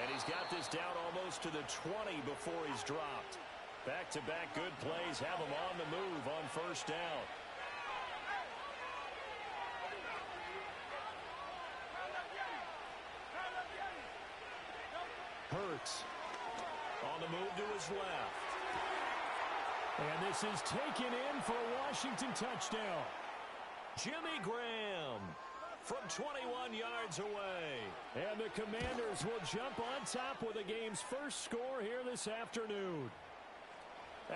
And he's got this down almost to the 20 before he's dropped. Back-to-back good plays have him on the move on 1st down. Hurts on the move to his left. And this is taken in for a Washington touchdown. Jimmy Graham from 21 yards away. And the Commanders will jump on top with the game's first score here this afternoon.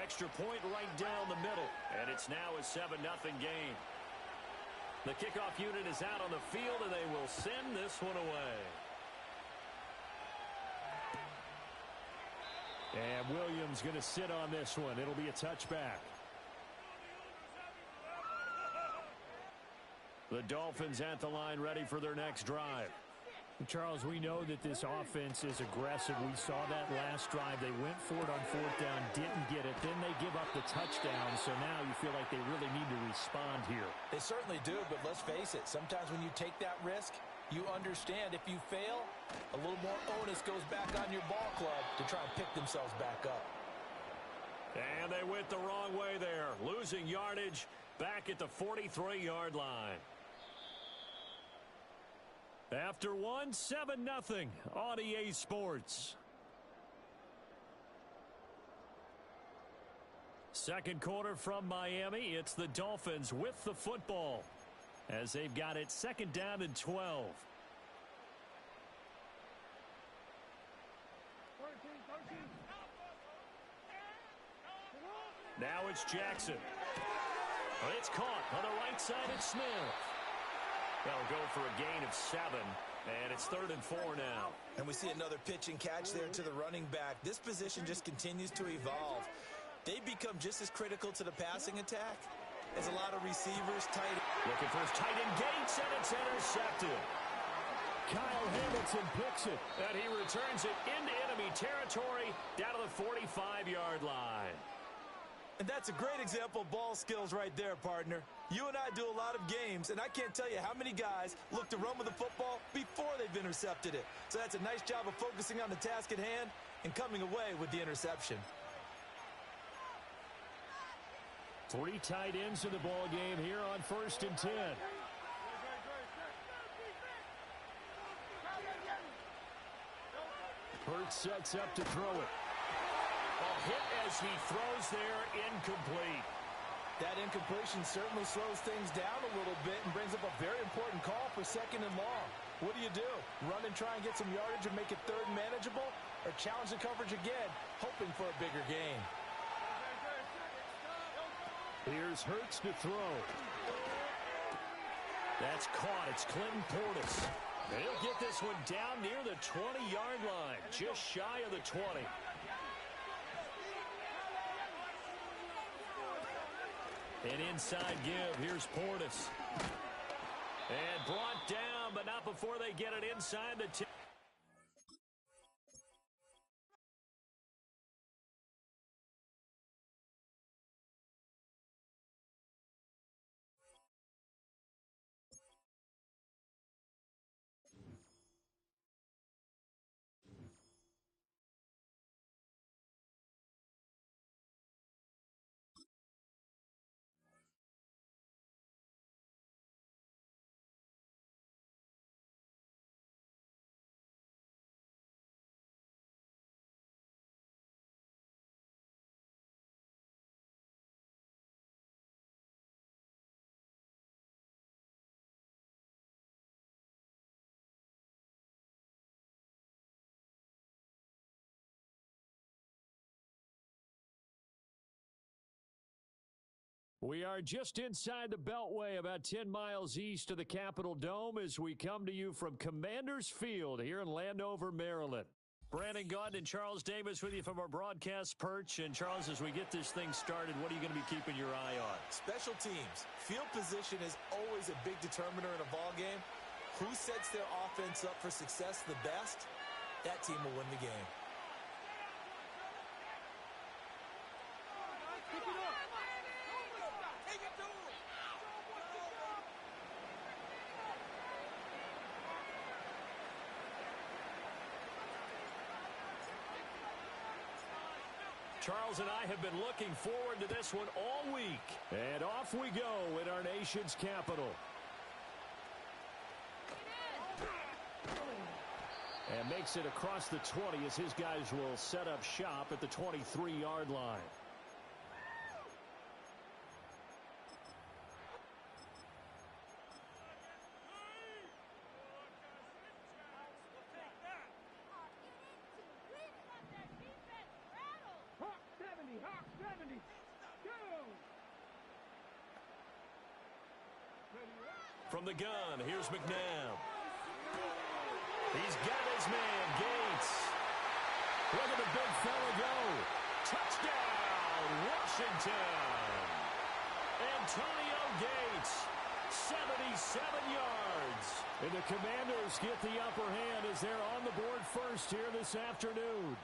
Extra point right down the middle. And it's now a 7-0 game. The kickoff unit is out on the field, and they will send this one away. And Williams going to sit on this one. It'll be a touchback. The Dolphins at the line, ready for their next drive. Charles, we know that this offense is aggressive. We saw that last drive. They went for it on 4th down, didn't get it. Then they give up the touchdown, so now you feel like they really need to respond here. They certainly do, but let's face it. Sometimes when you take that risk, you understand if you fail, a little more onus goes back on your ball club to try and pick themselves back up. And they went the wrong way there, losing yardage back at the 43-yard line. After 7-0 on EA Sports. Second quarter from Miami. It's the Dolphins with the football as they've got it 2nd down and 12. Now it's Jackson. It's caught on the right side of Smith. That'll go for a gain of 7, and it's 3rd and 4 now. And we see another pitch and catch there to the running back. This position just continues to evolve. They become just as critical to the passing attack as a lot of receivers. Looking for his tight end Gates, and it's intercepted. Kyle Hamilton picks it, and he returns it into enemy territory down to the 45-yard line. And that's a great example of ball skills right there, partner. You and I do a lot of games, and I can't tell you how many guys look to run with the football before they've intercepted it. So that's a nice job of focusing on the task at hand and coming away with the interception. 3 tight ends in the ball game here on 1st and 10. Hurts sets up to throw it. A hit as he throws there, incomplete. That incompletion certainly slows things down a little bit and brings up a very important call for 2nd and long. What do? Run and try and get some yardage and make it 3rd and manageable? Or challenge the coverage again, hoping for a bigger gain? Here's Hurts to throw. That's caught. It's Clinton Portis. He'll get this one down near the 20-yard line, just shy of the 20. An inside give. Here's Portis. And brought down, but not before they get it inside the 10. We are just inside the Beltway, about 10 miles east of the Capitol Dome, as we come to you from Commanders Field here in Landover, Maryland. Brandon Gaudin and Charles Davis with you from our broadcast perch. And, Charles, as we get this thing started, what are you going to be keeping your eye on? Special teams. Field position is always a big determiner in a ball game. Who sets their offense up for success the best, that team will win the game. Charles and I have been looking forward to this one all week. And off we go in our nation's capital. And makes it across the 20 as his guys will set up shop at the 23-yard line. From the gun, here's McNabb. He's got his man, Gates. Look at the big fella go. Touchdown, Washington. Antonio Gates, 77 yards. And the Commanders get the upper hand as they're on the board first here this afternoon.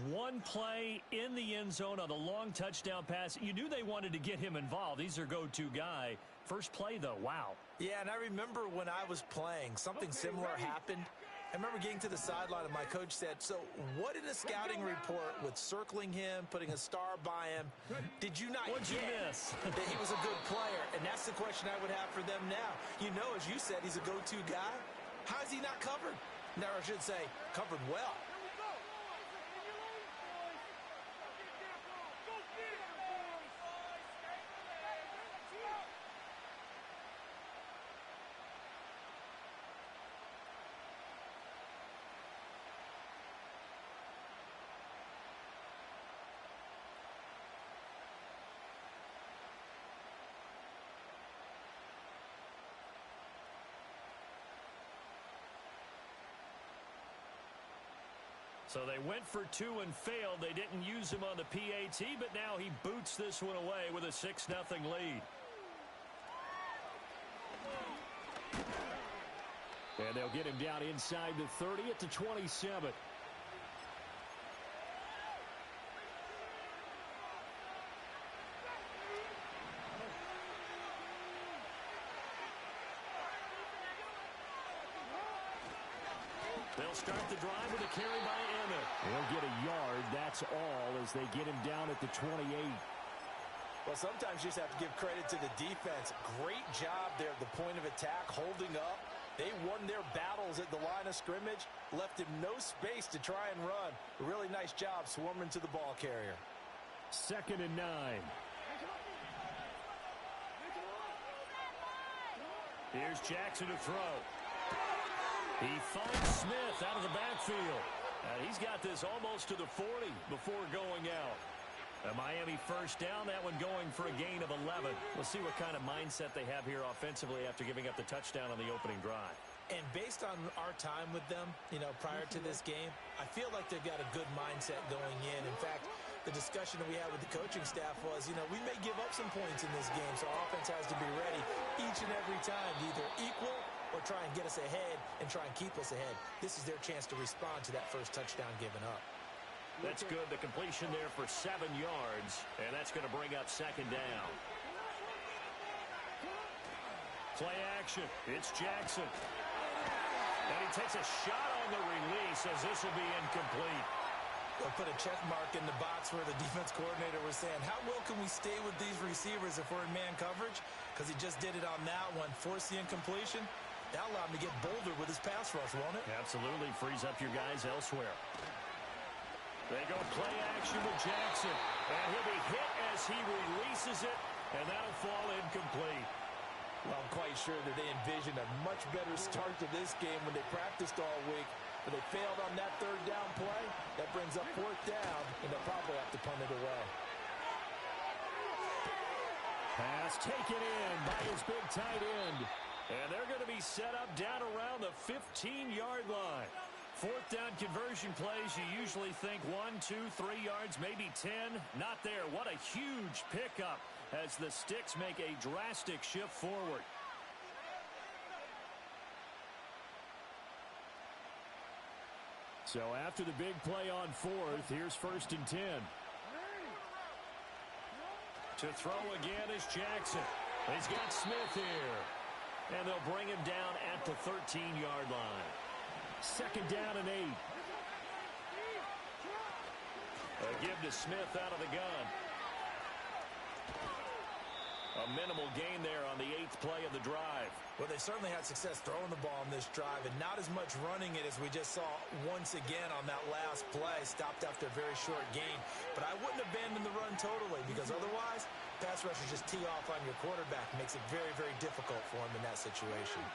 One play in the end zone on a long touchdown pass. You knew they wanted to get him involved. He's their go-to guy. First play, though, wow. Yeah, and I remember when I was playing, something similar happened. I remember getting to the sideline and my coach said, so what in a scouting report with circling him, putting a star by him, did you not What'd you get miss? that he was a good player? And that's the question I would have for them now. You know, as you said, he's a go-to guy. How is he not covered? Now, I should say, covered well. So they went for two and failed. They didn't use him on the PAT, but now he boots this one away with a 6-0 lead. And they'll get him down inside the 30 at the 27. They'll start the drive with a carry by Emmett. They'll get a yard, that's all, as they get him down at the 28. Well, sometimes you just have to give credit to the defense. Great job there at the point of attack, holding up. They won their battles at the line of scrimmage, left him no space to try and run. A really nice job swarming to the ball carrier. 2nd and 9. Here's Jackson to throw. He finds Smith out of the backfield. He's got this almost to the 40 before going out. A Miami first down, that one going for a gain of 11. We'll see what kind of mindset they have here offensively after giving up the touchdown on the opening drive. And based on our time with them, prior to this game, I feel like they've got a good mindset going in. In fact, the discussion that we had with the coaching staff was, we may give up some points in this game, so our offense has to be ready each and every time to either equal or try and get us ahead and try and keep us ahead. This is their chance to respond to that first touchdown given up. That's good. The completion there for 7 yards, and that's going to bring up 2nd down. Play action. It's Jackson. And he takes a shot on the release as this will be incomplete. They'll put a check mark in the box where the defense coordinator was saying, how well can we stay with these receivers if we're in man coverage? Because he just did it on that one, force the incompletion. That'll allow him to get bolder with his pass rush, won't it? Absolutely. Frees up your guys elsewhere. They go play action with Jackson. And he'll be hit as he releases it, and that'll fall incomplete. Well, I'm quite sure that they envisioned a much better start to this game when they practiced all week. But they failed on that 3rd down play. That brings up 4th down, and they'll probably have to punt it away. Pass taken in by his big tight end. And they're going to be set up down around the 15-yard line. 4th down conversion plays, you usually think 1, 2, 3 yards, maybe 10. Not there. What a huge pickup as the Sticks make a drastic shift forward. So after the big play on 4th, here's 1st and 10. To throw again is Jackson. He's got Smith here. And they'll bring him down at the 13-yard line. 2nd down and 8. A give to Smith out of the gun. A minimal gain there on the 8th play of the drive. Well, they certainly had success throwing the ball on this drive, and not as much running it as we just saw once again on that last play. Stopped after a very short gain. But I wouldn't abandon the run totally, because otherwise, pass rushers just tee off on your quarterback. Makes it very, very difficult for him in that situation.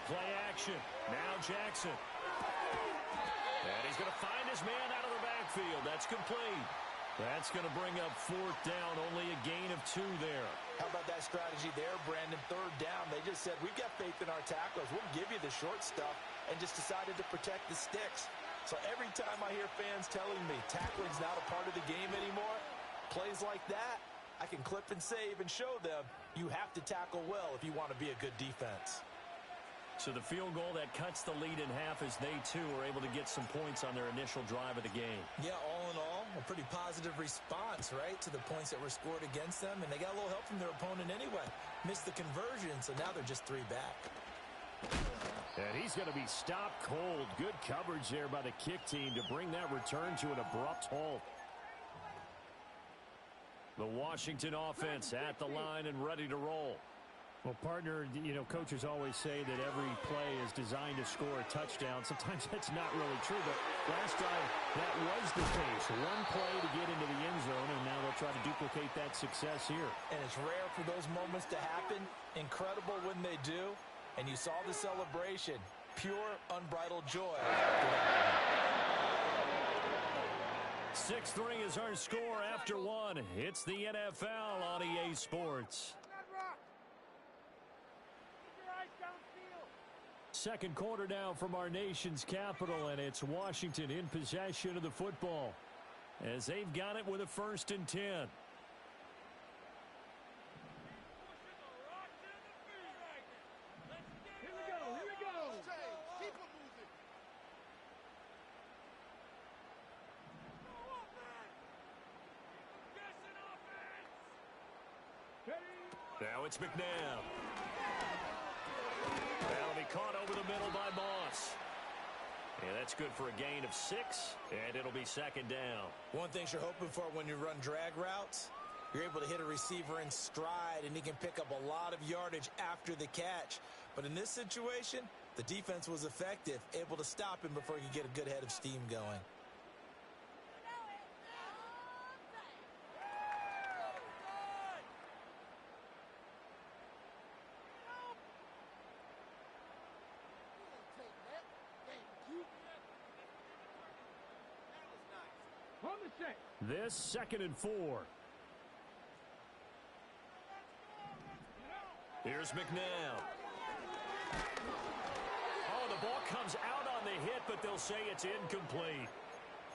Play action. Now Jackson. And he's going to find his man out of the backfield. That's complete. That's going to bring up 4th down. Only a gain of 2 there. How about that strategy there, Brandon? 3rd down. They just said, we've got faith in our tacklers. We'll give you the short stuff, and just decided to protect the sticks. So every time I hear fans telling me tackling's not a part of the game anymore, plays like that, I can clip and save and show them you have to tackle well if you want to be a good defense. So the field goal that cuts the lead in half as they, too, are able to get some points on their initial drive of the game. Yeah, all in all, a pretty positive response, right, to the points that were scored against them. And they got a little help from their opponent anyway. Missed the conversion, so now they're just 3 back. And he's going to be stopped cold. Good coverage there by the kick team to bring that return to an abrupt halt. The Washington offense at the line and ready to roll. Well, partner, coaches always say that every play is designed to score a touchdown. Sometimes that's not really true, but last drive, that was the case. One play to get into the end zone, and now they'll try to duplicate that success here. And it's rare for those moments to happen. Incredible when they do. And you saw the celebration. Pure, unbridled joy. 6-3 is our score after 1. It's the NFL on EA Sports. 2nd quarter now from our nation's capital, and it's Washington in possession of the football as they've got it with a 1st and 10. Here we go. Keep it moving. Now it's McNabb. That'll be caught over the middle by Moss. And that's good for a gain of 6, and it'll be 2nd down. One thing you're hoping for when you run drag routes, You're able to hit a receiver in stride, and he can pick up a lot of yardage after the catch. But in this situation, the defense was effective, able to stop him before he could get a good head of steam going. This 2nd and 4. Here's McNabb. Oh, the ball comes out on the hit, but they'll say it's incomplete.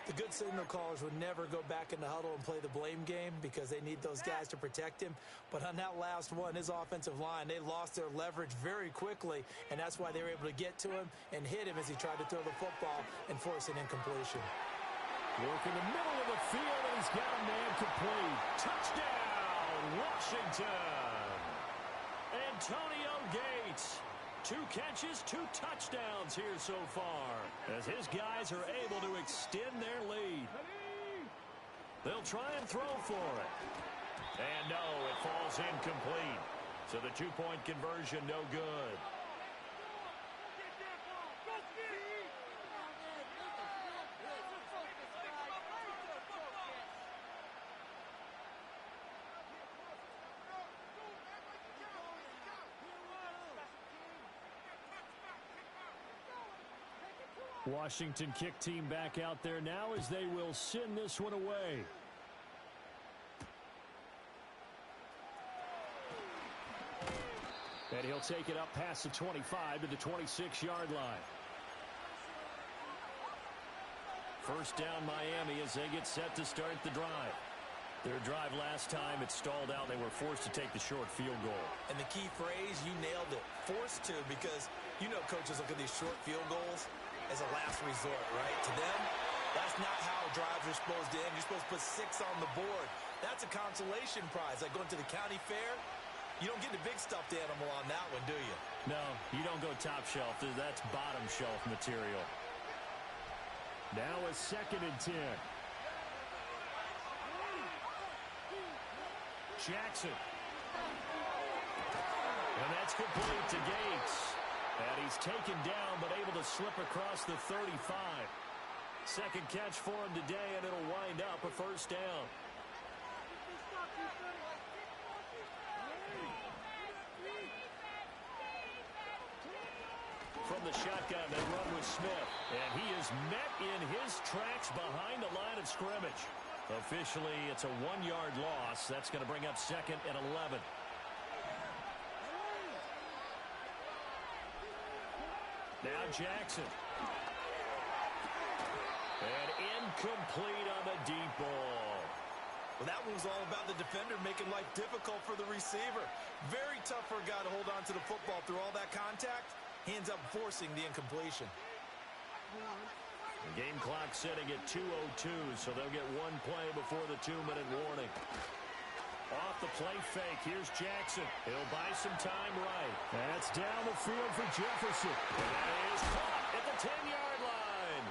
The good signal callers would never go back in the huddle and play the blame game because they need those guys to protect him. But on that last one, his offensive line, they lost their leverage very quickly, and that's why they were able to get to him and hit him as he tried to throw the football and force an incompletion. Work in the middle of the field, and he's got a man complete. Touchdown, Washington. Antonio Gates. 2 catches, 2 touchdowns here so far, as his guys are able to extend their lead. They'll try and throw for it. And no, it falls incomplete. So the 2-point conversion, no good. Washington kick team back out there now as they will send this one away. And he'll take it up past the 25 to the 26-yard line. First down Miami as they get set to start the drive. Their drive last time, it stalled out. They were forced to take the short field goal. And the key phrase, you nailed it. Forced to, because you know coaches look at these short field goals as a last resort, right? To them, that's not how drives are supposed to end. You're supposed to put 6 on the board. That's a consolation prize. Like going to the county fair, you don't get the big stuffed animal on that one, do you? No, you don't go top shelf. That's bottom shelf material. Now a 2nd and 10. Jackson. And that's complete to Gates. And he's taken down, but able to slip across the 35. Second catch for him today, and it'll wind up a first down. From the shotgun, they run with Smith. And he is met in his tracks behind the line of scrimmage. Officially, it's a 1-yard loss. That's going to bring up 2nd and 11. Now Jackson. And incomplete on the deep ball. Well, that one was all about the defender making life difficult for the receiver. Very tough for a guy to hold on to the football through all that contact. Hands up forcing the incompletion. The game clock setting at 2:02, so they'll get 1 play before the 2-minute warning. Off the play fake, here's Jackson. He'll buy some time right. That's down the field for Jefferson. And that is caught at the 10-yard line.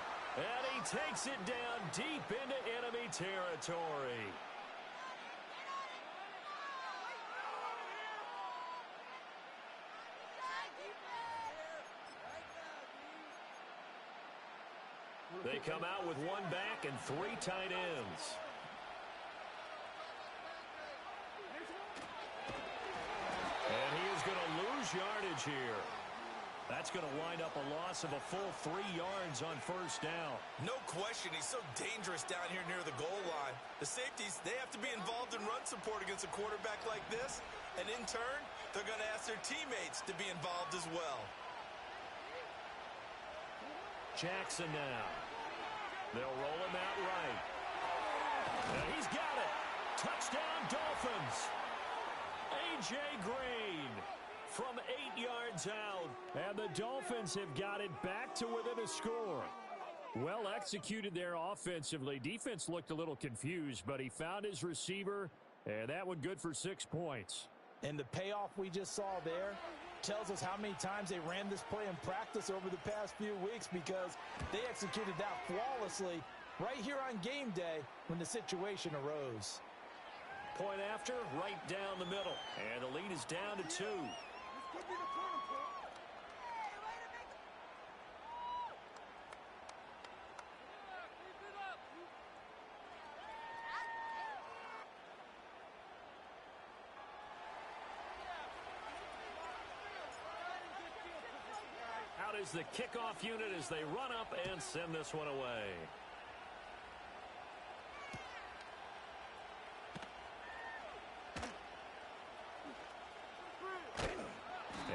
And he takes it down deep into enemy territory. They come out with 1 back and 3 tight ends. And he is going to lose yardage here. That's going to wind up a loss of a full 3 yards on first down. No question, he's so dangerous down here near the goal line. The safeties, they have to be involved in run support against a quarterback like this. And in turn, they're going to ask their teammates to be involved as well. Jackson now. They'll roll him out right. And he's got it. Touchdown, Dolphins. A.J. Green from 8 yards out. And the Dolphins have got it back to within a score. Well executed there offensively. Defense looked a little confused, but he found his receiver, and that one good for 6 points. And the payoff we just saw there tells us how many times they ran this play in practice over the past few weeks, because they executed that flawlessly right here on game day when the situation arose. Point after, right down the middle. And the lead is down to 2. This could be the turning point. Out is the kickoff unit as they run up and send this one away.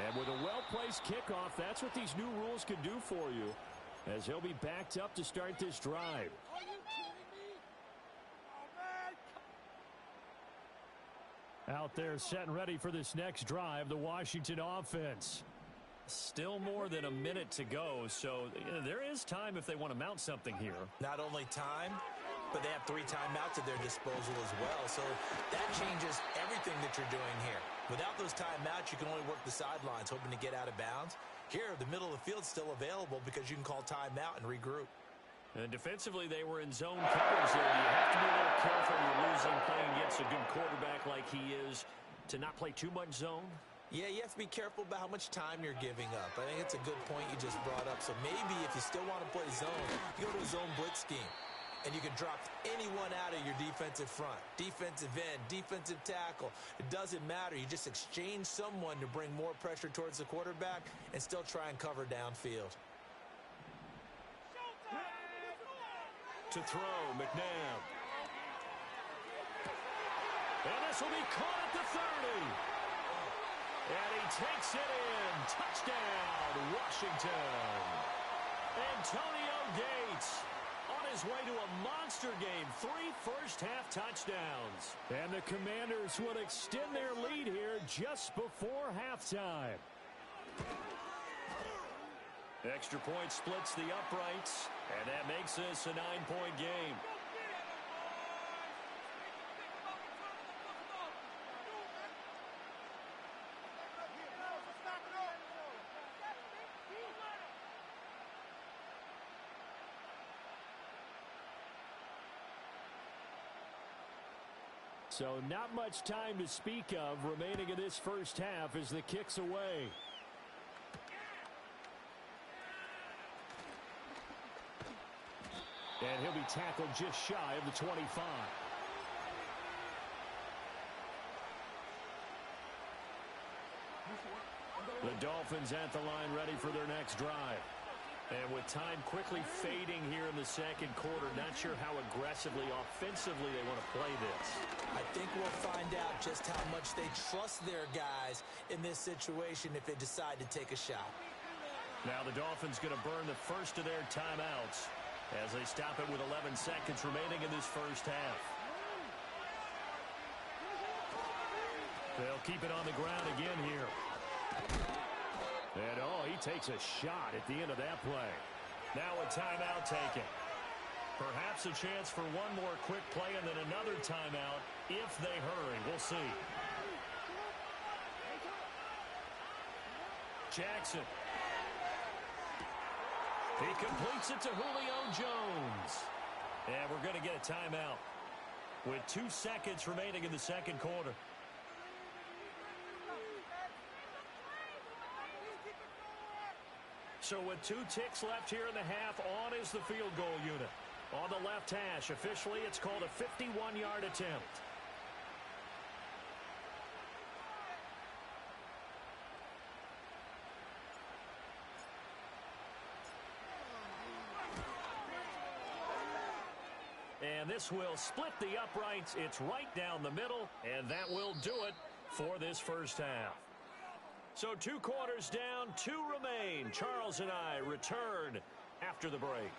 And with a well-placed kickoff, that's what these new rules can do for you, as he'll be backed up to start this drive. Are you kidding me? Oh, man. Out there set and ready for this next drive, the Washington offense. Still more than a minute to go, so there is time if they want to mount something here. Not only time, but they have 3 timeouts at their disposal as well. So that changes everything that you're doing here. Without those timeouts, you can only work the sidelines, hoping to get out of bounds. Here, the middle of the field's still available because you can call timeout and regroup. And defensively, they were in zone coverage there. You have to be a little careful when you're losing, playing against a good quarterback like he is, to not play too much zone. Yeah, you have to be careful about how much time you're giving up. I think it's a good point you just brought up. So maybe if you still want to play zone, you go to a zone blitz scheme. And you can drop anyone out of your defensive front. Defensive end, defensive tackle. It doesn't matter. You just exchange someone to bring more pressure towards the quarterback and still try and cover downfield. To throw, McNabb. And this will be caught at the 30. And he takes it in. Touchdown, Washington. Antonio Gates on his way to a monster game. 3 first-half touchdowns. And the Commanders will extend their lead here just before halftime. Extra point splits the uprights, and that makes this a 9-point game. So not much time to speak of remaining in this first half as the kick's away. And he'll be tackled just shy of the 25. The Dolphins at the line ready for their next drive. And with time quickly fading here in the second quarter, not sure how aggressively, offensively they want to play this. I think we'll find out just how much they trust their guys in this situation if they decide to take a shot. Now the Dolphins going to burn the first of their timeouts as they stop it with 11 seconds remaining in this first half. They'll keep it on the ground again here. And, oh, he takes a shot at the end of that play. Now a timeout taken. Perhaps a chance for one more quick play and then another timeout if they hurry. We'll see. Jackson. He completes it to Julio Jones. And we're going to get a timeout with 2 seconds remaining in the second quarter. So with 2 ticks left here in the half, on is the field goal unit. On the left hash, officially it's called a 51-yard attempt. And this will split the uprights. It's right down the middle, and that will do it for this first half. So 2 quarters down, 2 remain. Charles and I return after the break.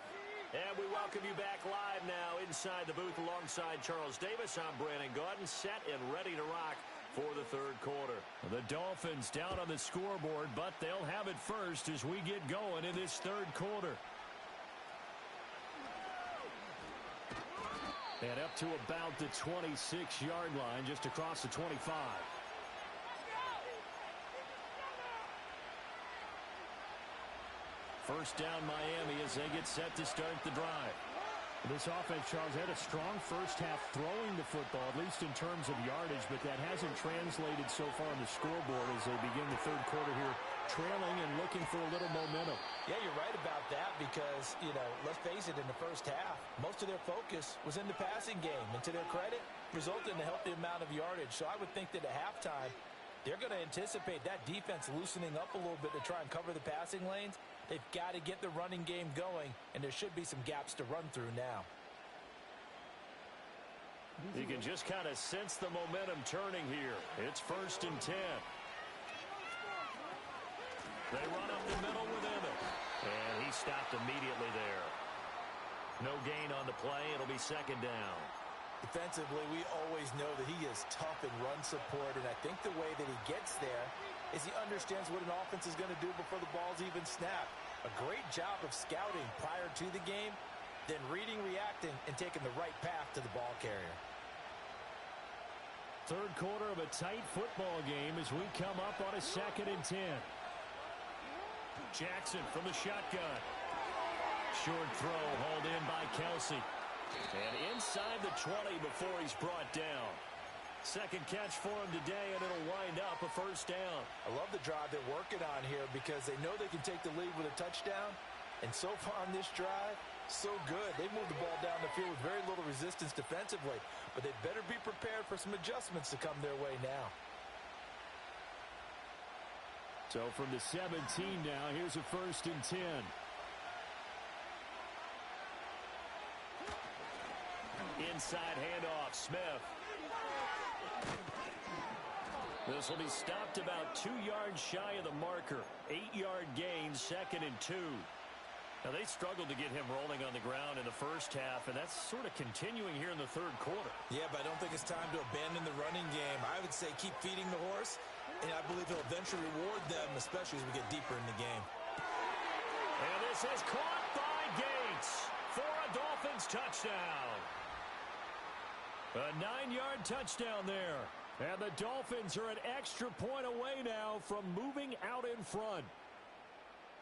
And we welcome you back live now inside the booth alongside Charles Davis. I'm Brandon Gaudin, set and ready to rock for the third quarter. The Dolphins down on the scoreboard, but they'll have it first as we get going in this third quarter. And up to about the 26-yard line, just across the 25. First down Miami as they get set to start the drive. This offense, Charles, had a strong first half throwing the football, at least in terms of yardage, but that hasn't translated so far on the scoreboard as they begin the third quarter here, trailing and looking for a little momentum. Yeah, you're right about that because, let's face it, in the first half, most of their focus was in the passing game. And to their credit, resulted in a healthy amount of yardage. So I would think that at halftime, they're going to anticipate that defense loosening up a little bit to try and cover the passing lanes. They've got to get the running game going, and there should be some gaps to run through now. You can just kind of sense the momentum turning here. It's 1st and 10. They run up the middle with Emmett, and he stopped immediately there. No gain on the play. It'll be 2nd down. Defensively, we always know that he is tough in run support, and I think the way that he gets there is he understands what an offense is going to do before the ball's even snapped. A great job of scouting prior to the game, then reading, reacting, and taking the right path to the ball carrier. Third quarter of a tight football game as we come up on a 2nd and 10. Jackson from the shotgun. Short throw hauled in by Kelsey. And inside the 20 before he's brought down. Second catch for him today, and it'll wind up a 1st down. I love the drive they're working on here because they know they can take the lead with a touchdown. And so far on this drive, so good. They've moved the ball down the field with very little resistance defensively. But they better be prepared for some adjustments to come their way now. So from the 17 now, here's a 1st and 10. Inside handoff, Smith. This will be stopped about 2 yards shy of the marker. 8-yard gain, 2nd and 2. Now, they struggled to get him rolling on the ground in the first half, and that's sort of continuing here in the third quarter. Yeah, but I don't think it's time to abandon the running game. I would say keep feeding the horse, and I believe he'll eventually reward them, especially as we get deeper in the game. And this is caught by Gates for a Dolphins touchdown. A 9-yard touchdown there. And the Dolphins are an extra point away now from moving out in front.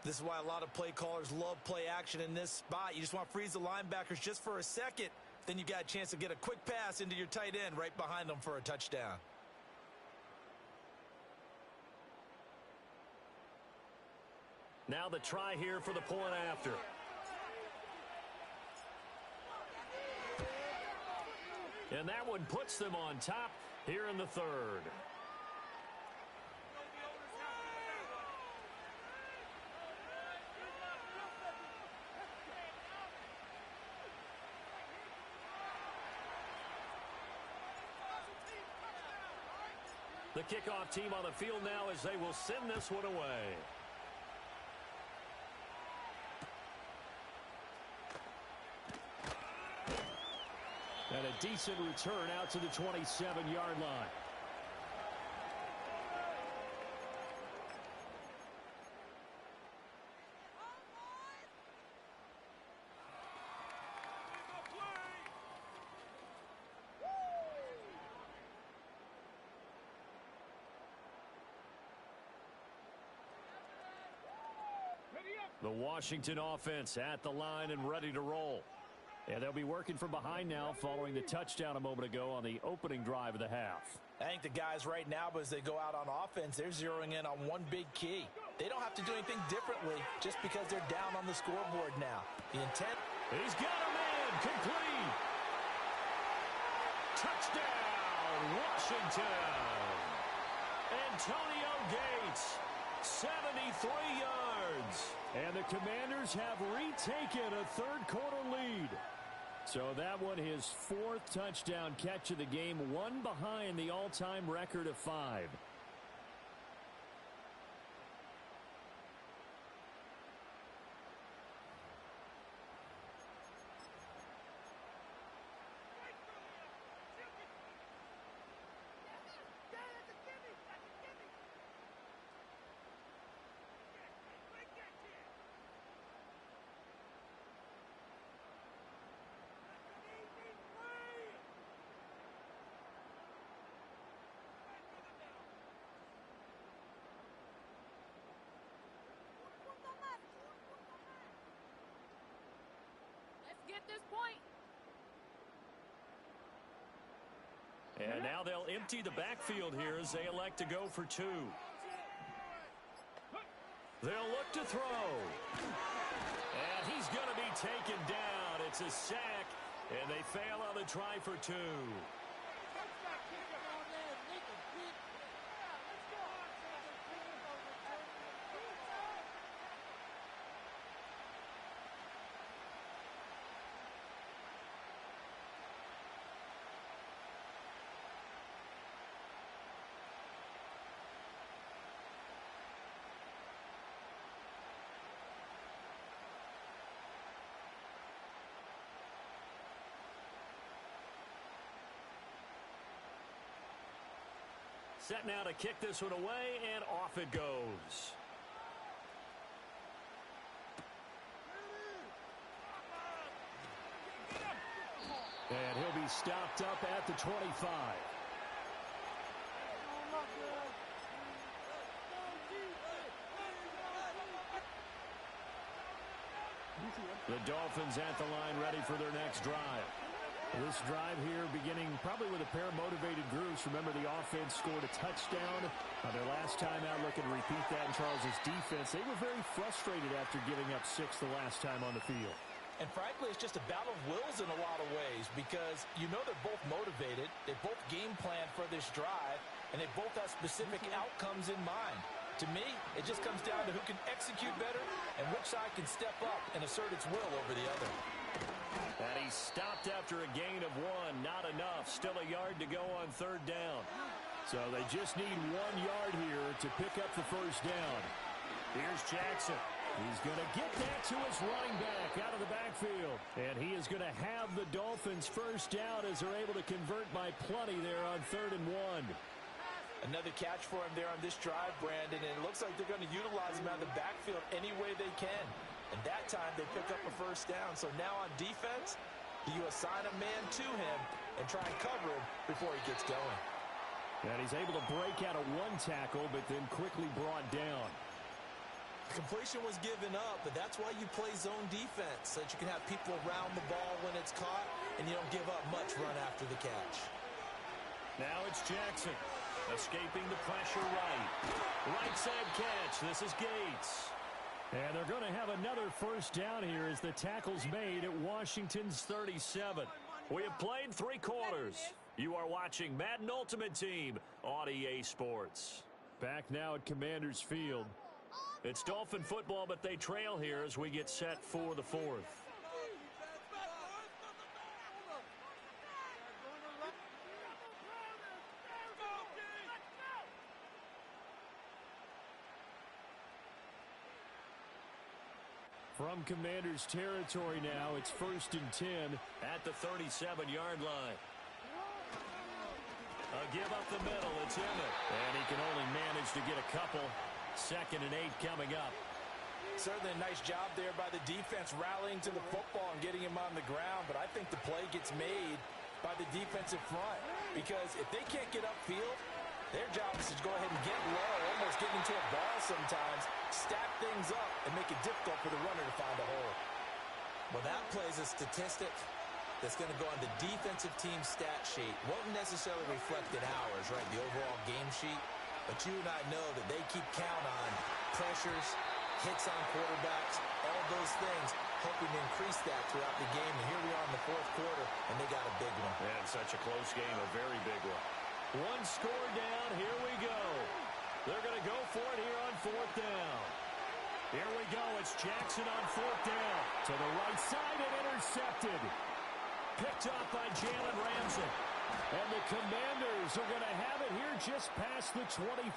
This is why a lot of play callers love play action in this spot. You just want to freeze the linebackers just for a second. Then you got a chance to get a quick pass into your tight end right behind them for a touchdown. Now the try here for the point after. And that one puts them on top here in the third. The kickoff team on the field now as they will send this one away. And a decent return out to the 27-yard line. The Washington offense at the line and ready to roll. And they'll be working from behind now following the touchdown a moment ago on the opening drive of the half. I think the guys right now, as they go out on offense, they're zeroing in on one big key. They don't have to do anything differently just because they're down on the scoreboard now. The intent. He's got a man complete. Touchdown, Washington. Antonio Gates, 73 yards. And the Commanders have retaken a third quarter lead. So that one his 4th touchdown catch of the game, one behind the all-time record of 5. get this point. And now they'll empty the backfield here as they elect to go for two. They'll look to throw. And he's going to be taken down. It's a sack, and they fail on the try for two. Set now to kick this one away, and off it goes. And he'll be stopped up at the 25. The Dolphins at the line ready for their next drive. This drive here beginning probably with a pair of motivated groups. Remember, the offense scored a touchdown their last time out. Looking to repeat that in Charles's defense. They were very frustrated after giving up 6 the last time on the field. And frankly, it's just a battle of wills in a lot of ways because you know they're both motivated. They both game plan for this drive, and they both have specific outcomes in mind. To me, it just comes down to who can execute better and which side can step up and assert its will over the other. And he stopped after a gain of 1. Not enough. Still a yard to go on third down. So they just need 1 yard here to pick up the first down. Here's Jackson. He's going to get that to his running back out of the backfield. And he is going to have the Dolphins first down as they're able to convert by plenty there on 3rd and 1. Another catch for him there on this drive, Brandon, and it looks like they're going to utilize him out of the backfield any way they can. And that time they pick up a first down. So now on defense, do you assign a man to him and try and cover him before he gets going? And he's able to break out of 1 tackle, but then quickly brought down. Completion was given up, but that's why you play zone defense, so that you can have people around the ball when it's caught, and you don't give up much run after the catch. Now it's Jackson, escaping the pressure right. Right side catch. This is Gates. And they're going to have another first down here as the tackle's made at Washington's 37. We have played 3 quarters. You are watching Madden Ultimate Team on EA Sports. Back now at Commanders Field. It's Dolphin football, but they trail here as we get set for the 4th. From Commanders territory now, it's 1st and 10 at the 37-yard line. A give up the middle, it's Emmett. And he can only manage to get a couple. 2nd and 8 coming up. Certainly a nice job there by the defense rallying to the football and getting him on the ground, but I think the play gets made by the defensive front because if they can't get upfield, their job is to go ahead and get low, almost get into a ball sometimes, stack things up, and make it difficult for the runner to find a hole. Well, that plays a statistic that's going to go on the defensive team stat sheet. Won't necessarily reflect in ours, right, the overall game sheet, but you and I know that they keep count on pressures, hits on quarterbacks, all those things, hoping to increase that throughout the game. And here we are in the 4th quarter, and they got a big one. And such a close game, a very big one. 1 score down, here we go. They're going to go for it here on 4th down. Here we go, it's Jackson on 4th down. To the right side and intercepted. Picked up by Jalen Ramsey. And the Commanders are going to have it here just past the 25.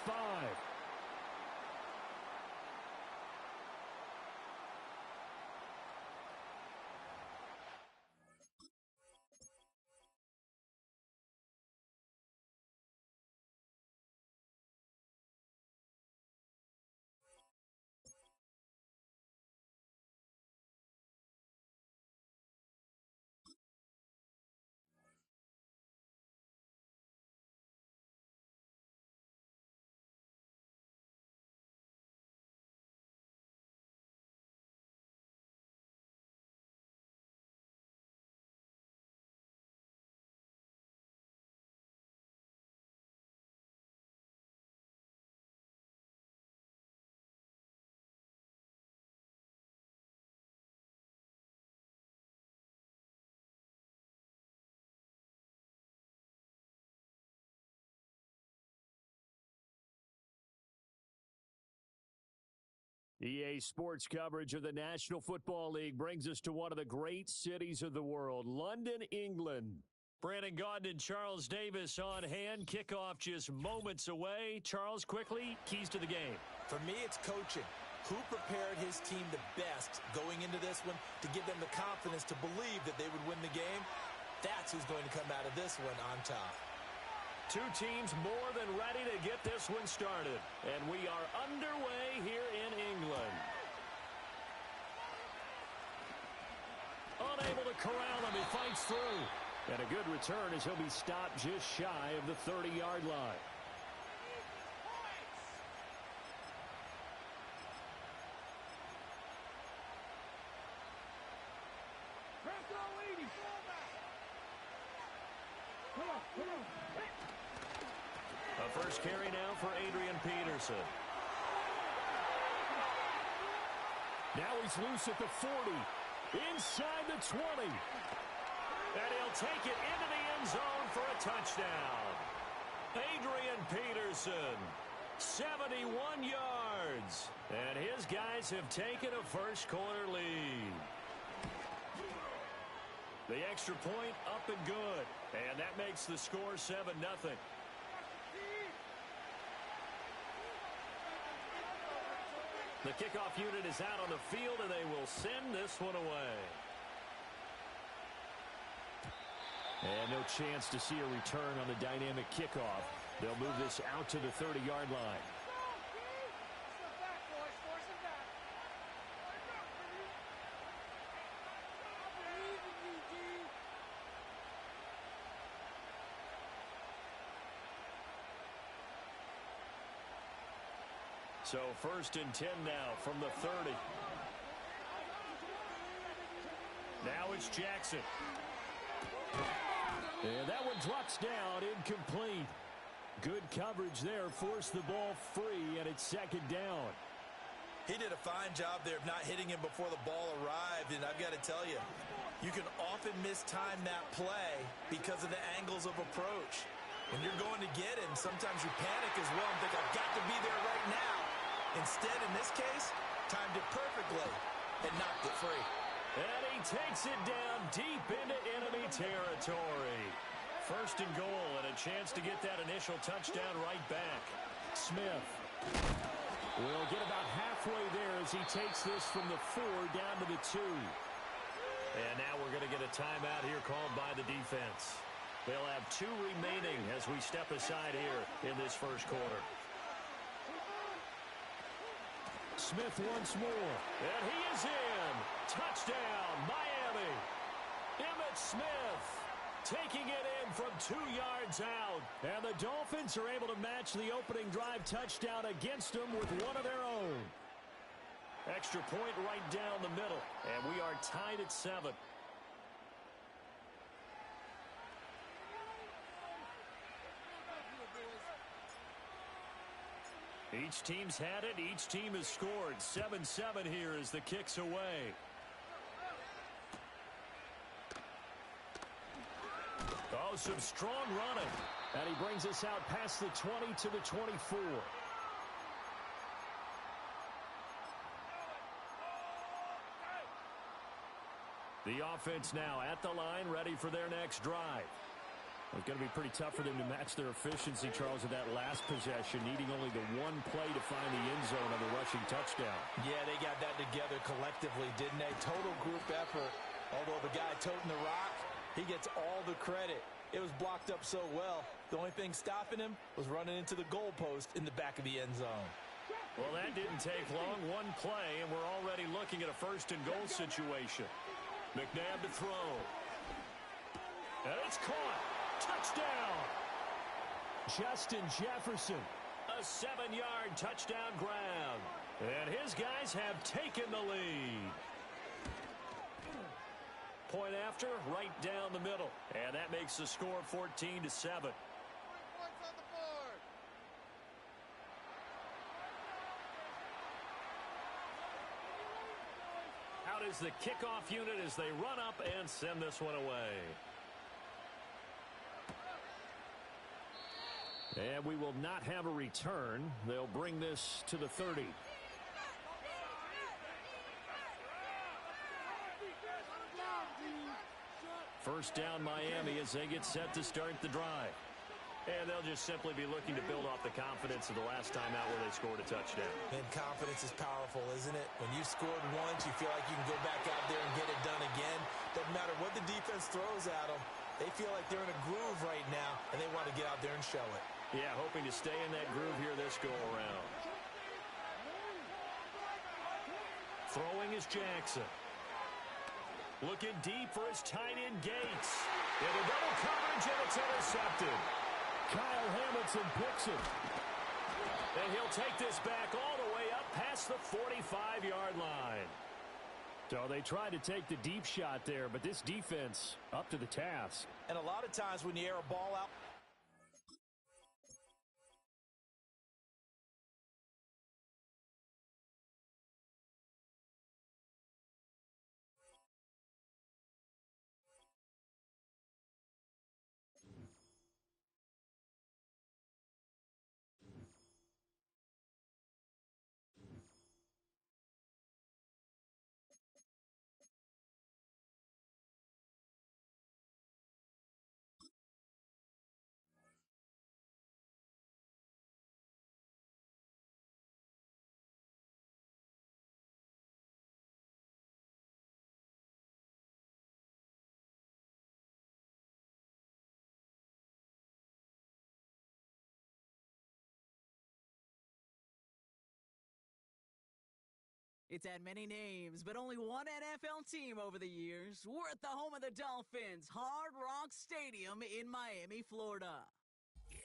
EA Sports coverage of the National Football League brings us to one of the great cities of the world, London, England. Brandon Gaudin and Charles Davis on hand. Kickoff just moments away. Charles, quickly, keys to the game. For me, it's coaching. Who prepared his team the best going into this one to give them the confidence to believe that they would win the game? That's who's going to come out of this one on top. Two teams more than ready to get this one started. And we are underway here in England. Unable to corral him. He fights through. And a good return as he'll be stopped just shy of the 30-yard line. A first carry now for Adrian Peterson. Now he's loose at the 40. Inside the 20. And he'll take it into the end zone for a touchdown. Adrian Peterson, 71 yards. And his guys have taken a first quarter lead. The extra point up and good. And that makes the score 7-0. The kickoff unit is out on the field, and they will send this one away. And no chance to see a return on the dynamic kickoff. They'll move this out to the 30-yard line. So first and 10 now from the 30. Now it's Jackson. And that one drops down, incomplete. Good coverage there, forced the ball free, and it's second down. He did a fine job there of not hitting him before the ball arrived, and I've got to tell you, you can often mistime that play because of the angles of approach. When you're going to get him, sometimes you panic as well and think, I've got to be there right now. Instead, in this case, timed it perfectly and knocked it free. And he takes it down deep into enemy territory. First and goal, and a chance to get that initial touchdown right back. Smith will get about halfway there as he takes this from the 4 down to the 2. And now we're going to get a timeout here called by the defense. They'll have 2 remaining as we step aside here in this first quarter. Smith once more, and he is in. Touchdown, Miami. Emmitt Smith taking it in from 2 yards out. And the Dolphins are able to match the opening drive touchdown against them with one of their own. Extra point right down the middle, and we are tied at 7. Each team's had it. Each team has scored. 7-7 here as the kick's away. Oh, some strong running. And he brings us out past the 20 to the 24. The offense now at the line, ready for their next drive. It's going to be pretty tough for them to match their efficiency, Charles, at that last possession, needing only the one play to find the end zone on the rushing touchdown. Yeah, they got that together collectively, didn't they? Total group effort. Although the guy toting the rock, he gets all the credit. It was blocked up so well. The only thing stopping him was running into the goalpost in the back of the end zone. Well, that didn't take long. One play, and we're already looking at a first-and-goal situation. McNabb to throw. And it's caught. Touchdown! Justin Jefferson, a 7-yard touchdown grab. And his guys have taken the lead. Point after, right down the middle. And that makes the score 14-7. Out is the kickoff unit as they run up and send this one away. And we will not have a return. They'll bring this to the 30. First down Miami as they get set to start the drive. And they'll just simply be looking to build off the confidence of the last time out where they scored a touchdown. And confidence is powerful, isn't it? When you've scored once, you feel like you can go back out there and get it done again. Doesn't matter what the defense throws at them. They feel like they're in a groove right now, and they want to get out there and show it. Yeah, hoping to stay in that groove here this go-around. Throwing is Jackson. Looking deep for his tight end Gates. Into double coverage, and it's intercepted. Kyle Hamilton picks it. And he'll take this back all the way up past the 45-yard line. So they tried to take the deep shot there, but this defense up to the task. And a lot of times when you air a ball out, It's had many names, but only one NFL team over the years. We're at the home of the Dolphins, Hard Rock Stadium in Miami, Florida.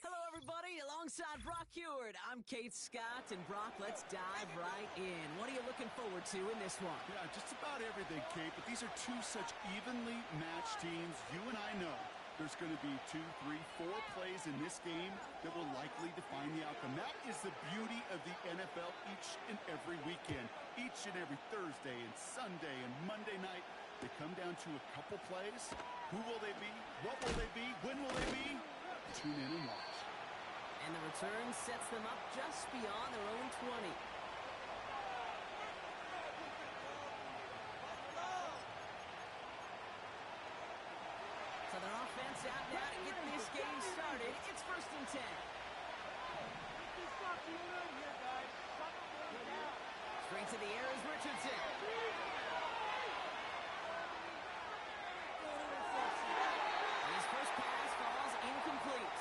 Hello, everybody. Alongside Brock Heward, I'm Kate Scott. And Brock, let's dive right in. What are you looking forward to in this one? Yeah, just about everything, Kate. But these are two such evenly matched teams. You and I know there's going to be 2, 3, 4 plays in this game that will likely define the outcome. That is the beauty of the NFL each and every weekend. Each and every Thursday and Sunday and Monday night, they come down to a couple plays. Who will they be? What will they be? When will they be? Tune in and watch. And the return sets them up just beyond their own 20. So their offense out now to get this game started. It's 1st and 10. Straight to the air is Richardson. And his first pass falls incomplete.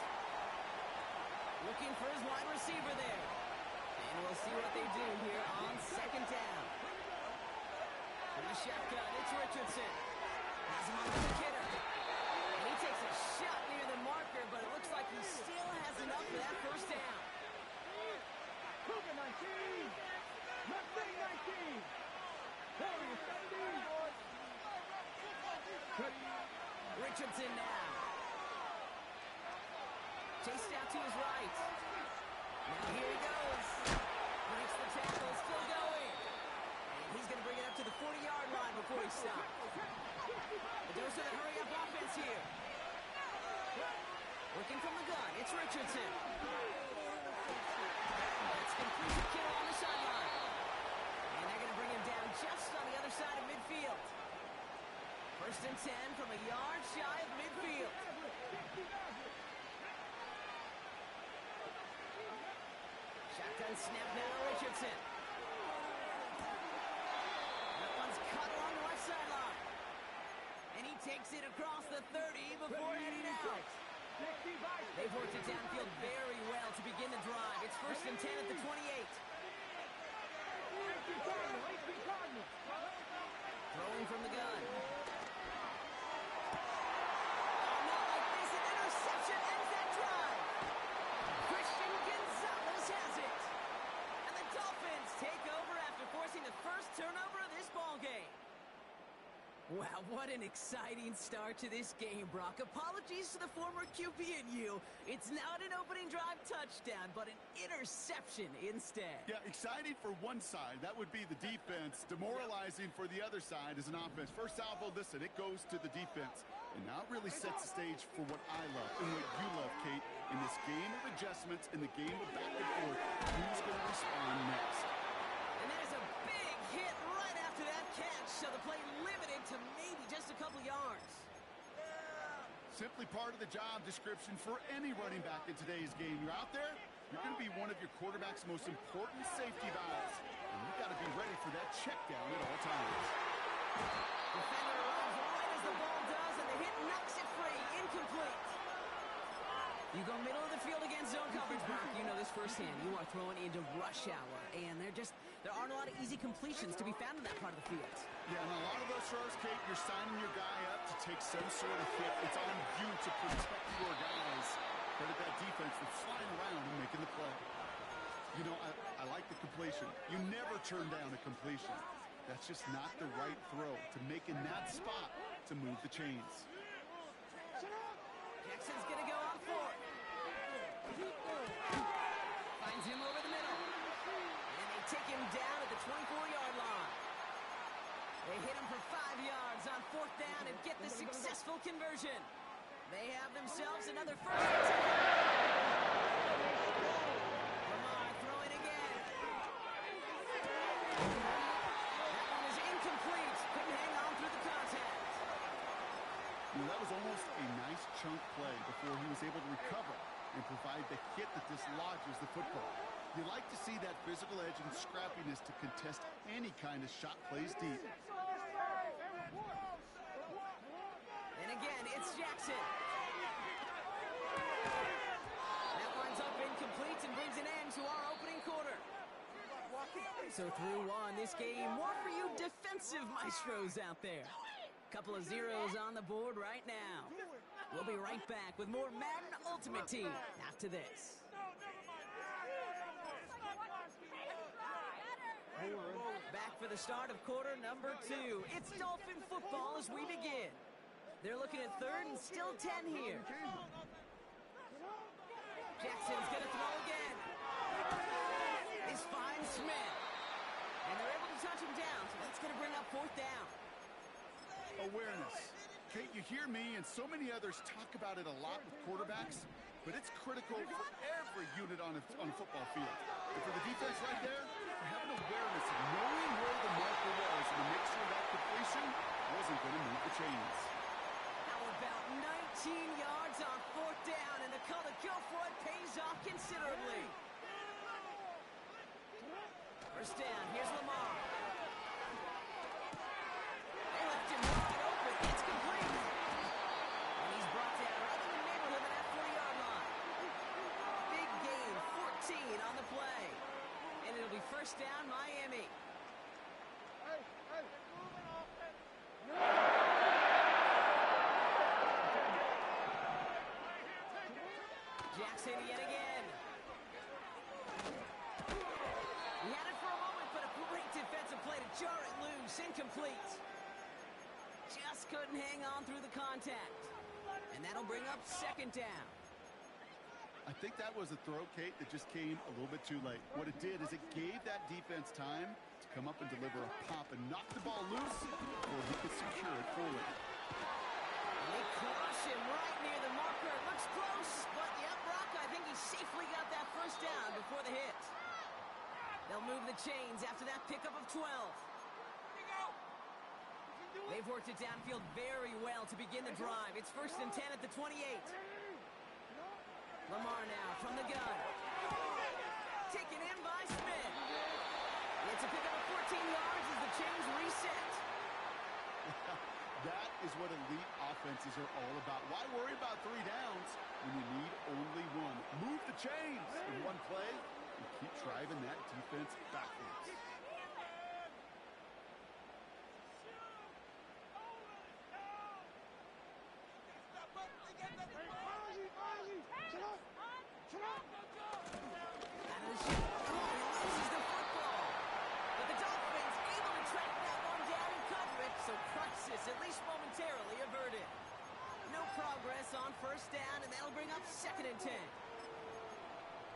Looking for his wide receiver there. And we'll see what they do here on 2nd down. From the shotgun, it's Richardson. Has him on the kidder. And he takes a shot near the marker, but it looks like he still has enough for that 1st down. Cougar 19! Mustang 19! Warriors 17! Richardson now. Chased out to his right. Now here he goes. Breaks the tackle, still going. And he's going to bring it up to the 40-yard line before he stops. The dose of the hurry-up offense here. Working from the gun, it's Richardson. That's complete to Kittle on the sideline. And they're going to bring him down just on the other side of midfield. 1st and 10 from a yard shy of midfield. Shotgun snap now to Richardson. That one's cut along the left sideline. And he takes it across the 30 before heading out. They've worked it downfield very well to begin the drive. It's 1st and 10 at the 28. Throwing from the gun. Oh, not like this. An interception ends that drive. Christian Gonzalez has it. And the Dolphins take over after forcing the first turnover of this ballgame. Wow, what an exciting start to this game, Brock. Apologies to the former QB and you. It's not an opening drive touchdown, but an interception instead. Yeah, exciting for one side. That would be the defense. Demoralizing for the other side as an offense. First salvo, listen, it goes to the defense. And now it really sets the stage for what I love and what you love, Kate. In this game of adjustments, in the game of back and forth, who's going to respond next? And that is a big hit right after that catch, so the play limited to maybe just a couple yards. Simply part of the job description for any running back in today's game. You're out there, you're going to be one of your quarterback's most important safety valves. And you've got to be ready for that check down at all times. Defender runs right as the ball does, and the hit knocks it free. Incomplete. You go middle of the field against zone coverage, Brock. You know this firsthand. You are throwing into rush hour, and there aren't a lot of easy completions to be found in that part of the field. Yeah, and a lot of those throws, Kate, you're signing your guy up to take some sort of hit. It's on you to protect your guys. Credit that defense for flying around and making the play. You know, I like the completion. You never turn down a completion. That's just not the right throw to make in that spot to move the chains. Jackson's going to go on fourth. Finds him over the middle. And they take him down at the 24-yard line. They hit him for 5 yards on fourth down and get the successful conversion. They have themselves another first and 10. Lamar throwing again. That one is incomplete. Couldn't hang on through the contact. That was almost a nice chunk play before he was able to recover and provide the hit that dislodges the football. You like to see that physical edge and scrappiness to contest any kind of shot plays deep. And again, it's Jackson. That winds up incomplete and brings an end to our opening quarter. So through one, this game, more for you defensive maestros out there. Couple of zeros on the board right now. We'll be right back with more Madden Ultimate Team after this. Back for the start of quarter number 2. It's Dolphin football as we begin. They're looking at third and still 10 here. Jackson's going to throw again. This finds Smith. And they're able to touch him down, so that's going to bring up fourth down. Awareness. Kate, you hear me and so many others talk about it a lot with quarterbacks, but it's critical for every unit on a football field. And for the defense right there, for having awareness of knowing where the marker was and to make sure that completion wasn't going to move the chains. How about 19 yards on fourth down, and the call to go for it pays off considerably. First down, here's Lamar. They left him wide open. It's complete. And he's brought down right in the neighborhood of that 40-yard line. Big gain, 14 on the play. And it'll be first down, Miami. Jackson yet again. He had it for a moment, but a great defensive play to jar it loose. Incomplete. Just couldn't hang on through the contact. And that'll bring up second down. I think that was a throw, Kate, that just came a little bit too late. What it did is it gave that defense time to come up and deliver a pop and knock the ball loose before he could secure it fully. And they crush him right near the marker. It looks close, but yeah, Brock, I think he safely got that first down before the hit. They'll move the chains after that pickup of 12. They've worked it downfield very well to begin the drive. It's first and 10 at the 28. Lamar now from the gun. Taken in by Smith. It's a pickup of 14 yards as the chains reset. That is what elite offenses are all about. Why worry about 3 downs when you need only one? Move the chains in one play and keep driving that defense backwards. At least momentarily averted. No progress on first down, and that'll bring up second and 10.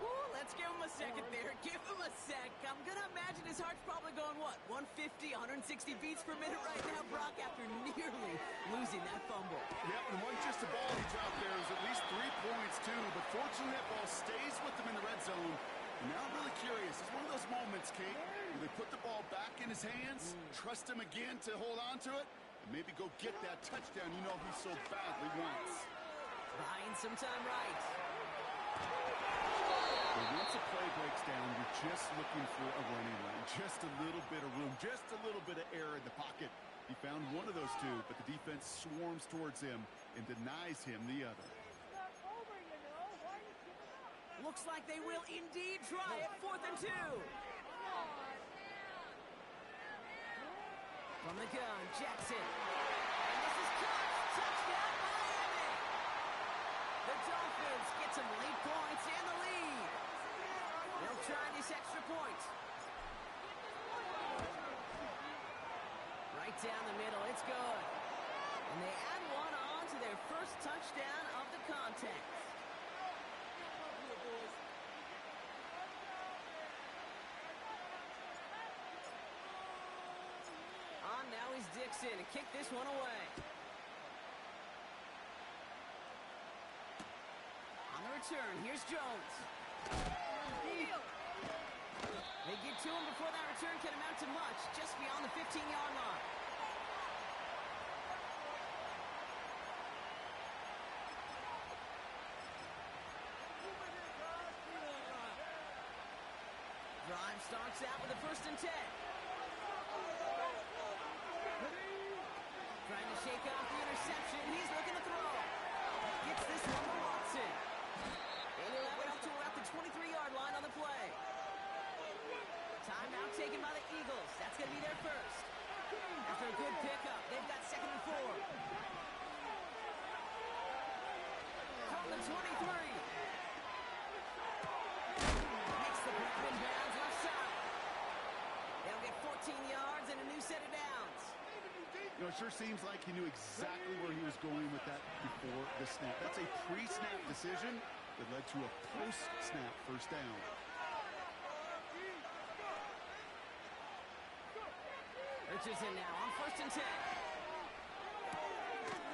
Ooh, let's give him a second there. Give him a sec. I'm going to imagine his heart's probably going, what, 150, 160 beats per minute right now, Brock, after nearly losing that fumble. Yep, and wasn't just a ball he dropped there. It was at least 3 points, too. But fortunately, that ball stays with him in the red zone. And now I'm really curious. It's one of those moments, Kate, where they put the ball back in his hands, trust him again to hold on to it, and maybe go get that touchdown you know he so badly wants. Buying some time right. Well, once a play breaks down, you're just looking for a running lane. Just a little bit of room, just a little bit of air in the pocket. He found one of those two, but the defense swarms towards him and denies him the other. Looks like they will indeed try it. 4th and 2. From the gun, Jackson. And this is caught. Touchdown, Miami. The Dolphins get some late points and the lead. They'll try this extra point. Right down the middle, it's good. And they add one on to their first touchdown of the contest. On now is Dixon to kick this one away. On the return, here's Jones. They get to him before that return can amount to much, just beyond the 15-yard line. Drive starts out with a 1st and 10. Trying to shake off the interception. He's looking to throw. Gets this one to Watson. And he'll have it up to about the 23-yard line on the play. Timeout taken by the Eagles. That's going to be their first. After a good pickup, they've got 2nd and 4. From the 23. Makes the grab in bounds left side. They'll get 14 yards and a new set of downs. You know, it sure seems like he knew exactly where he was going with that before the snap. That's a pre-snap decision that led to a post-snap first down. Richardson now on 1st and 10.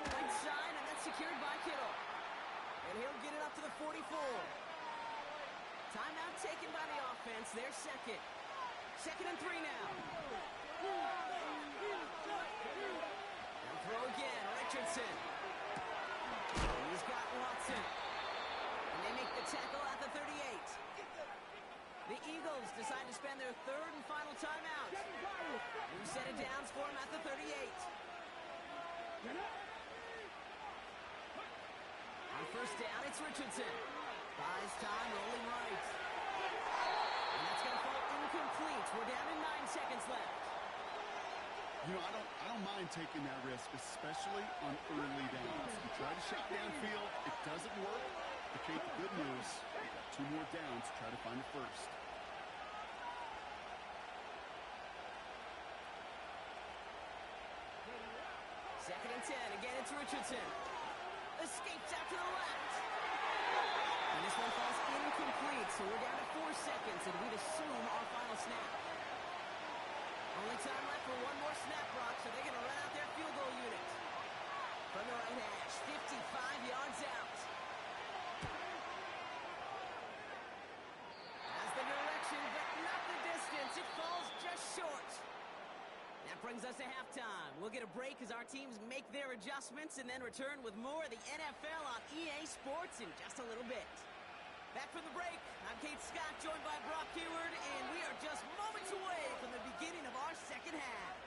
Right side, and that's secured by Kittle. And he'll get it up to the 44. Timeout taken by the offense. They're second. 2nd and 3 now. They'll throw again. Richardson. He's got Watson. And they make the tackle at the 38. The Eagles decide to spend their 3rd and final timeout. New set of downs for them at the 38. On 1st down, it's Richardson. Buys time, rolling right. And that's going to fall incomplete. We're down to 9 seconds left. You know, I don't mind taking that risk, especially on early downs. You try to shot downfield, it doesn't work. But Kate, the good news, you've got 2 more downs to try to find a first. Second and 10. Again, it's Richardson. Escapes out to the left. And this one falls incomplete, so we're down to 4 seconds, and we'd assume our final snap. Only time left for one more snap, Brock, so they're going to run out their field goal unit. From the right hash, 55 yards out. Has the direction, but not the distance. It falls just short. That brings us to halftime. We'll get a break as our teams make their adjustments and then return with more of the NFL on EA Sports in just a little bit. Back from the break, I'm Kate Scott, joined by Brock Heward, and we are just moments away from the beginning of our second half.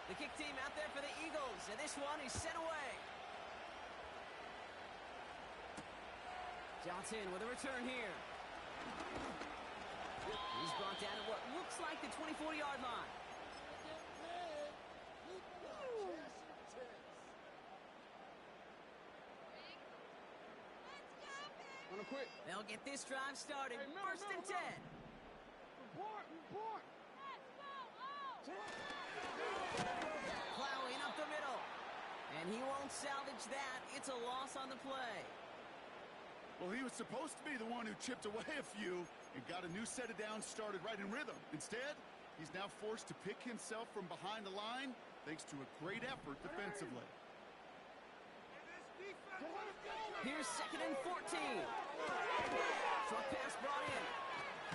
The kick team out there for the Eagles, and this one is sent away. Johnson with a return here. He's brought down at what looks like the 24-yard line. They'll get this drive started. First and 10. Plowing up the middle. And he won't salvage that. It's a loss on the play. Well, he was supposed to be the one who chipped away a few and got a new set of downs started right in rhythm. Instead, he's now forced to pick himself from behind the line thanks to a great effort defensively. Here's 2nd and 14. Short pass brought in.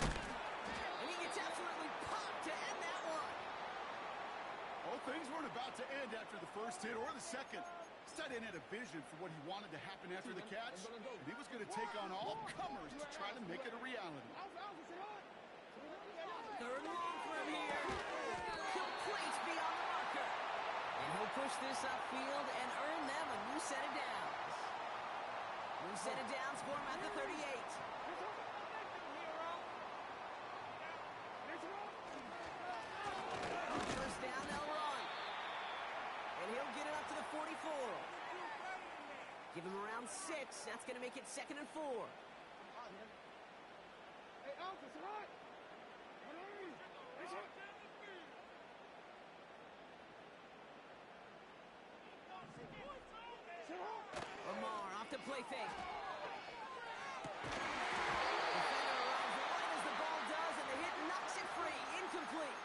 And he gets absolutely popped to end that one. Oh, things weren't about to end after the first hit or the second. This tight end had a vision for what he wanted to happen after the catch, and he was going to take on all comers to try to make it a reality. Third and long for him here. Complete beyond the marker. And he'll push this upfield and earn them a new set of downs. New set of downs for him at the 38. First down, they'll run. And he'll get it up to the 44. Give him around 6. That's going to make it 2nd and 4. Lamar off to play fake. Defender arrives right as the ball does, and the hit knocks it free. Incomplete.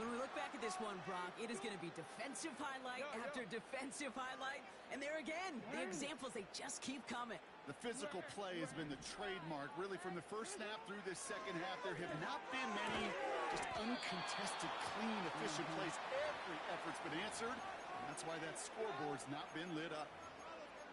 When we look back at this one, Brock, it is going to be defensive highlight after defensive highlight. And there again, the examples, they just keep coming. The physical play has been the trademark, really, from the first snap through this second half. There have not been many just uncontested, clean, efficient plays. Every effort's been answered, and that's why that scoreboard's not been lit up.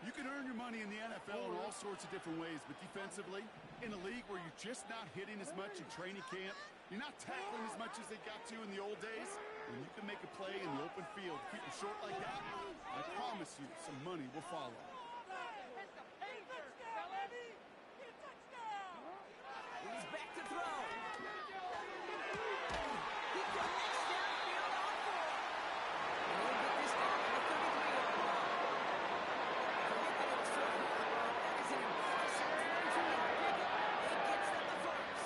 You can earn your money in the NFL in all sorts of different ways, but defensively, in a league where you're just not hitting as much in training camp, you're not tackling as much as they got to in the old days, and you can make a play in the open field. Keep it short like that, I promise you some money will follow. He's back to throw. He connects downfield on 4. And he'll get this down to the 33-yard line. Forget that it was 4th down. That is an impressive 22-yard pickup. It gets them the first.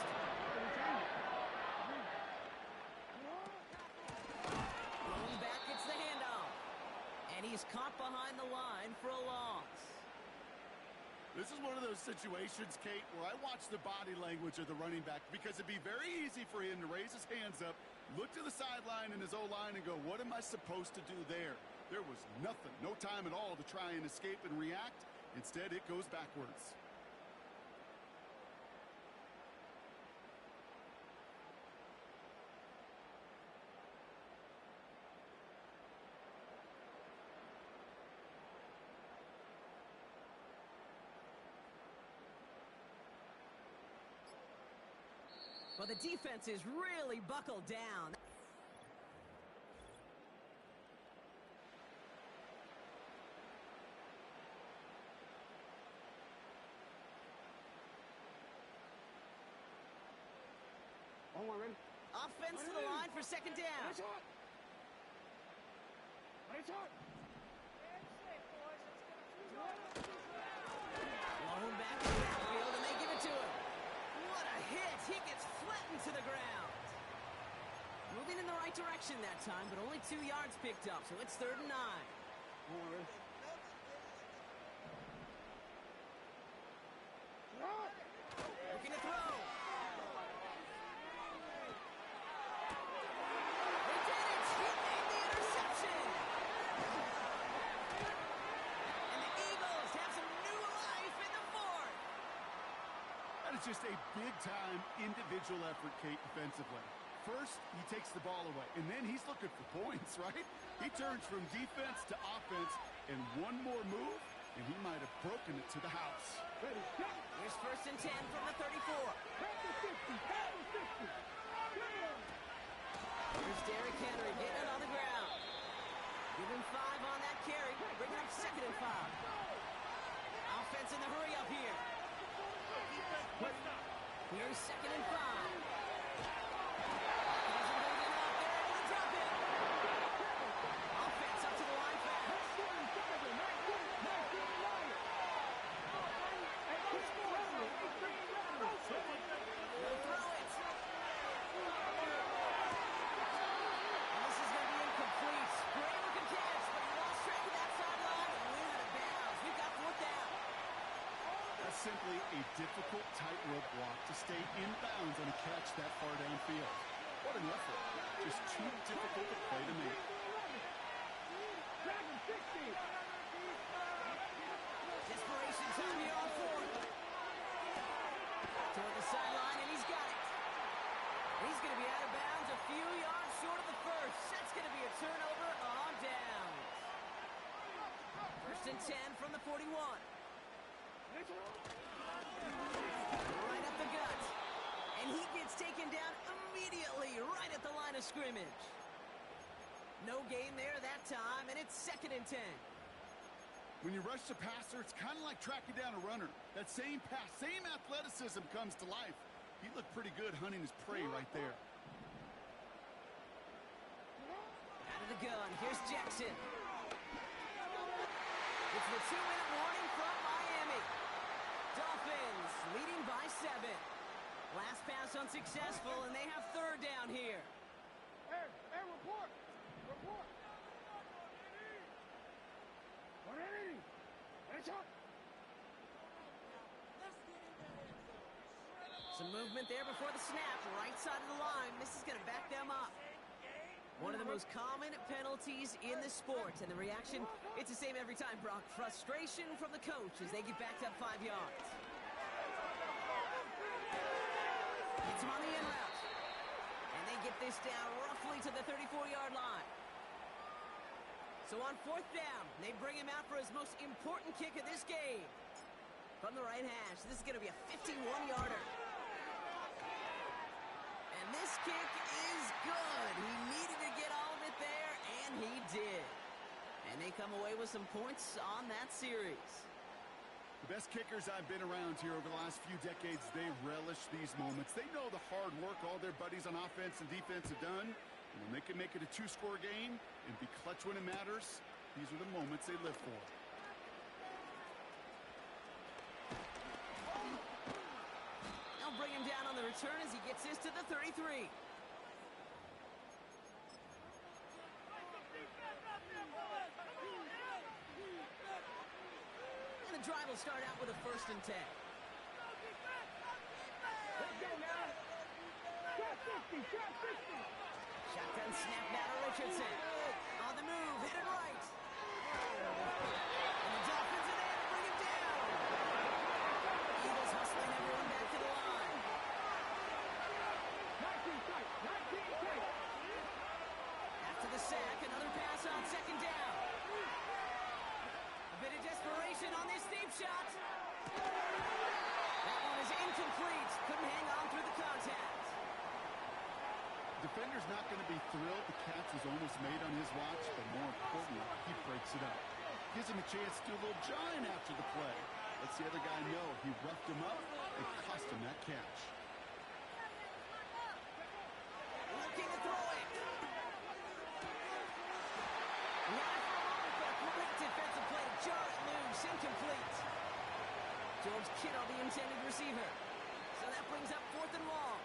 Going back, it's the handoff. And he's caught behind the line for a loss. This is one of those situations, Kate, where I watch the body language of the running back because it'd be very easy for him to raise his hands up, look to the sideline in his O-line and go, what am I supposed to do there? There was nothing, no time at all to try and escape and react. Instead, it goes backwards. Well, the defense is really buckled down. Offense to the line for 2nd down. Blown back to the backfield, and they give it to him. What a hit! He gets flattened to the ground. Moving in the right direction that time, but only 2 yards picked up, so it's 3rd and 9. Looking to throw. They did it! He made the interception! And the Eagles have some new life in the 4th. That is just a big-time individual effort, Kate, defensively. First, he takes the ball away, and then he's looking for points, right? He turns from defense to offense, and one more move, and he might have broken it to the house. Here's 1st and 10 from the 34. Here's Derrick Henry getting it on the ground. Give him 5 on that carry. Bring it up 2nd and 5. Offense in the hurry up here. Here's 2nd and 5. Offense up to the line fast. He'll throw it. And this is going to be incomplete. Great looking catch, but he lost track of that sideline and went out of bounds. We've got 4th down. That's simply a difficult tightrope walk to stay in bounds on a catch that far downfield. What an effort. Just too difficult to play to make. Desperation time here on 4th. Toward the sideline, and he's got it. He's going to be out of bounds a few yards short of the first. That's going to and 10 from the 41. Right up the gut. And he gets taken down immediately right at the line of scrimmage. No gain there that time, and it's 2nd and 10. When you rush the passer, it's kind of like tracking down a runner. That same pass, same athleticism comes to life. He looked pretty good hunting his prey right there. Out of the gun, here's Jackson. It's the 2-minute warning from Miami. Dolphins leading by 7. Last pass unsuccessful, and they have 3rd down here. Hey, report! Report! Some movement there before the snap, right side of the line. This is going to back them up. One of the most common penalties in the sport, and the reaction, it's the same every time, Brock. Frustration from the coach as they get backed up 5 yards. Gets him on the in route. And they get this down roughly to the 34-yard line. So on 4th down, they bring him out for his most important kick of this game. From the right hash, this is going to be a 51-yarder. And this kick is good. He needed to get all of it there, and he did. And they come away with some points on that series. The best kickers I've been around here over the last few decades, they relish these moments. They know the hard work all their buddies on offense and defense have done. And when they can make it a 2-score game and be clutch when it matters, these are the moments they live for. They'll bring him down on the return as he gets this to the 33. And the drive will start out with a 1st and 10. Let's go now! Shot 50! Shot 50! Shotgun snap now to Richardson. On the move, hit it right. And the Dolphins are there to bring him down. Eagles hustling everyone back to the line. 19 tight! 19 tight! After the sack, another pass on 2nd down. A bit of desperation on this deep shot. That one is incomplete. Couldn't hang on through the contact. Defender's not going to be thrilled the catch was almost made on his watch, but more importantly, he breaks it up. Gives him a chance to do a little giant after the play. Lets the other guy know he roughed him up and cost him that catch. Looking to throw it. Line for a moment, but a great defensive play to jar it loose. Incomplete. George Kittle, the intended receiver. So that brings up 4th and long.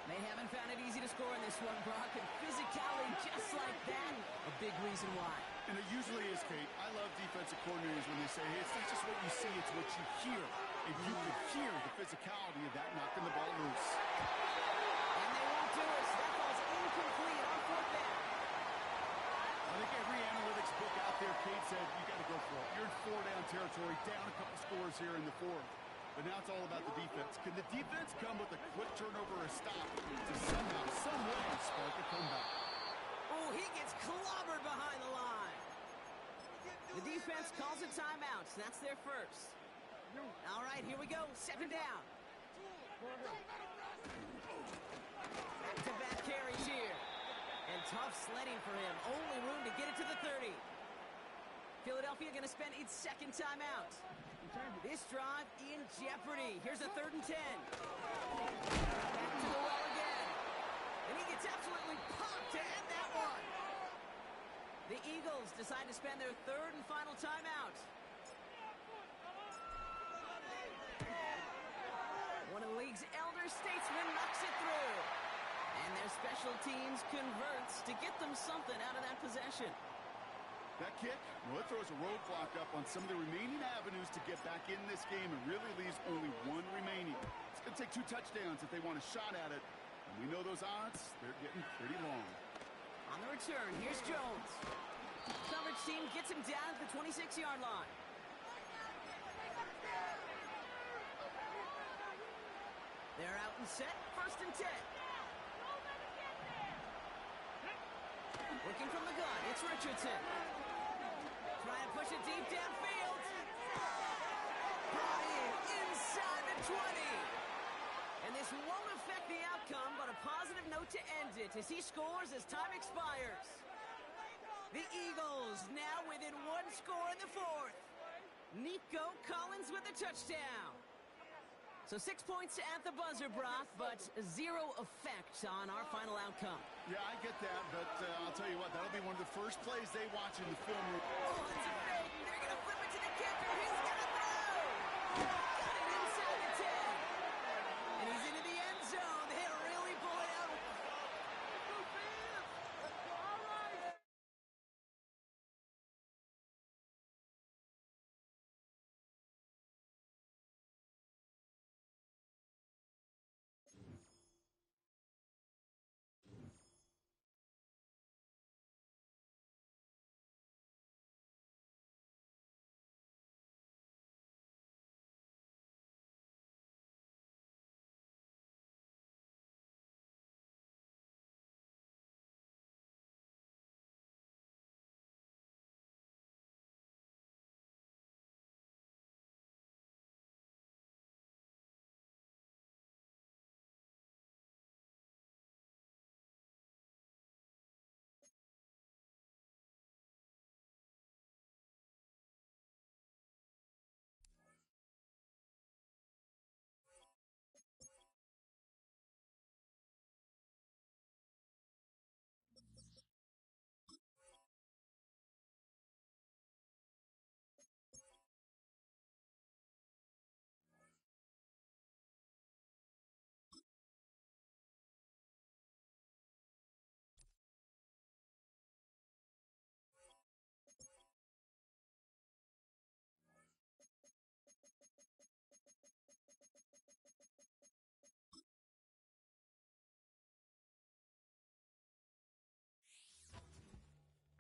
They haven't found it easy to score in this one, Brock, and physicality just like that, a big reason why. And it usually is, Kate. I love defensive coordinators when they say, hey, it's not just what you see, it's what you hear. And you can hear the physicality of that knocking the ball loose. And they won't do it. That ball's incomplete on 4th down. I think every analytics book out there, Kate said, you got to go for it. You're in 4-down territory, down a couple scores here in the 4th. But now it's all about the defense. Can the defense come with a quick turnover or a stop to somehow, some way, spark a comeback? Oh, he gets clobbered behind the line. The defense calls a timeout. That's their first. All right, here we go. 2nd down. Back-to-back carries here. And tough sledding for him. Only room to get it to the 30. Philadelphia going to spend its 2nd timeout. This drive in jeopardy. Here's a 3rd and 10. Back to the well again. And he gets absolutely popped to end that one. The Eagles decide to spend their 3rd and final timeout. One of the league's elder statesmen knocks it through. And their special teams converts to get them something out of that possession. That kick, well, it throws a roadblock up on some of the remaining avenues to get back in this game and really leaves only one remaining. It's going to take 2 touchdowns if they want a shot at it. And we know those odds, they're getting pretty long. On the return, here's Jones. Coverage team gets him down at the 26-yard line. They're out and set, 1st and 10. Looking from the gun, it's Richardson. Trying to push it deep downfield. Brought in inside the 20. And this won't affect the outcome, but a positive note to end it as he scores as time expires. The Eagles now within one score in the fourth. Nico Collins with a touchdown. So 6 points at the buzzer, Brock, but zero effect on our final outcome. Yeah, I get that, but I'll tell you what, that'll be one of the first plays they watch in the film room. Oh, it's a fake. They're going to flip it to the kicker. He's going to throw. Got it inside the 10. And he's into the end zone. They'll really pull it out. All right.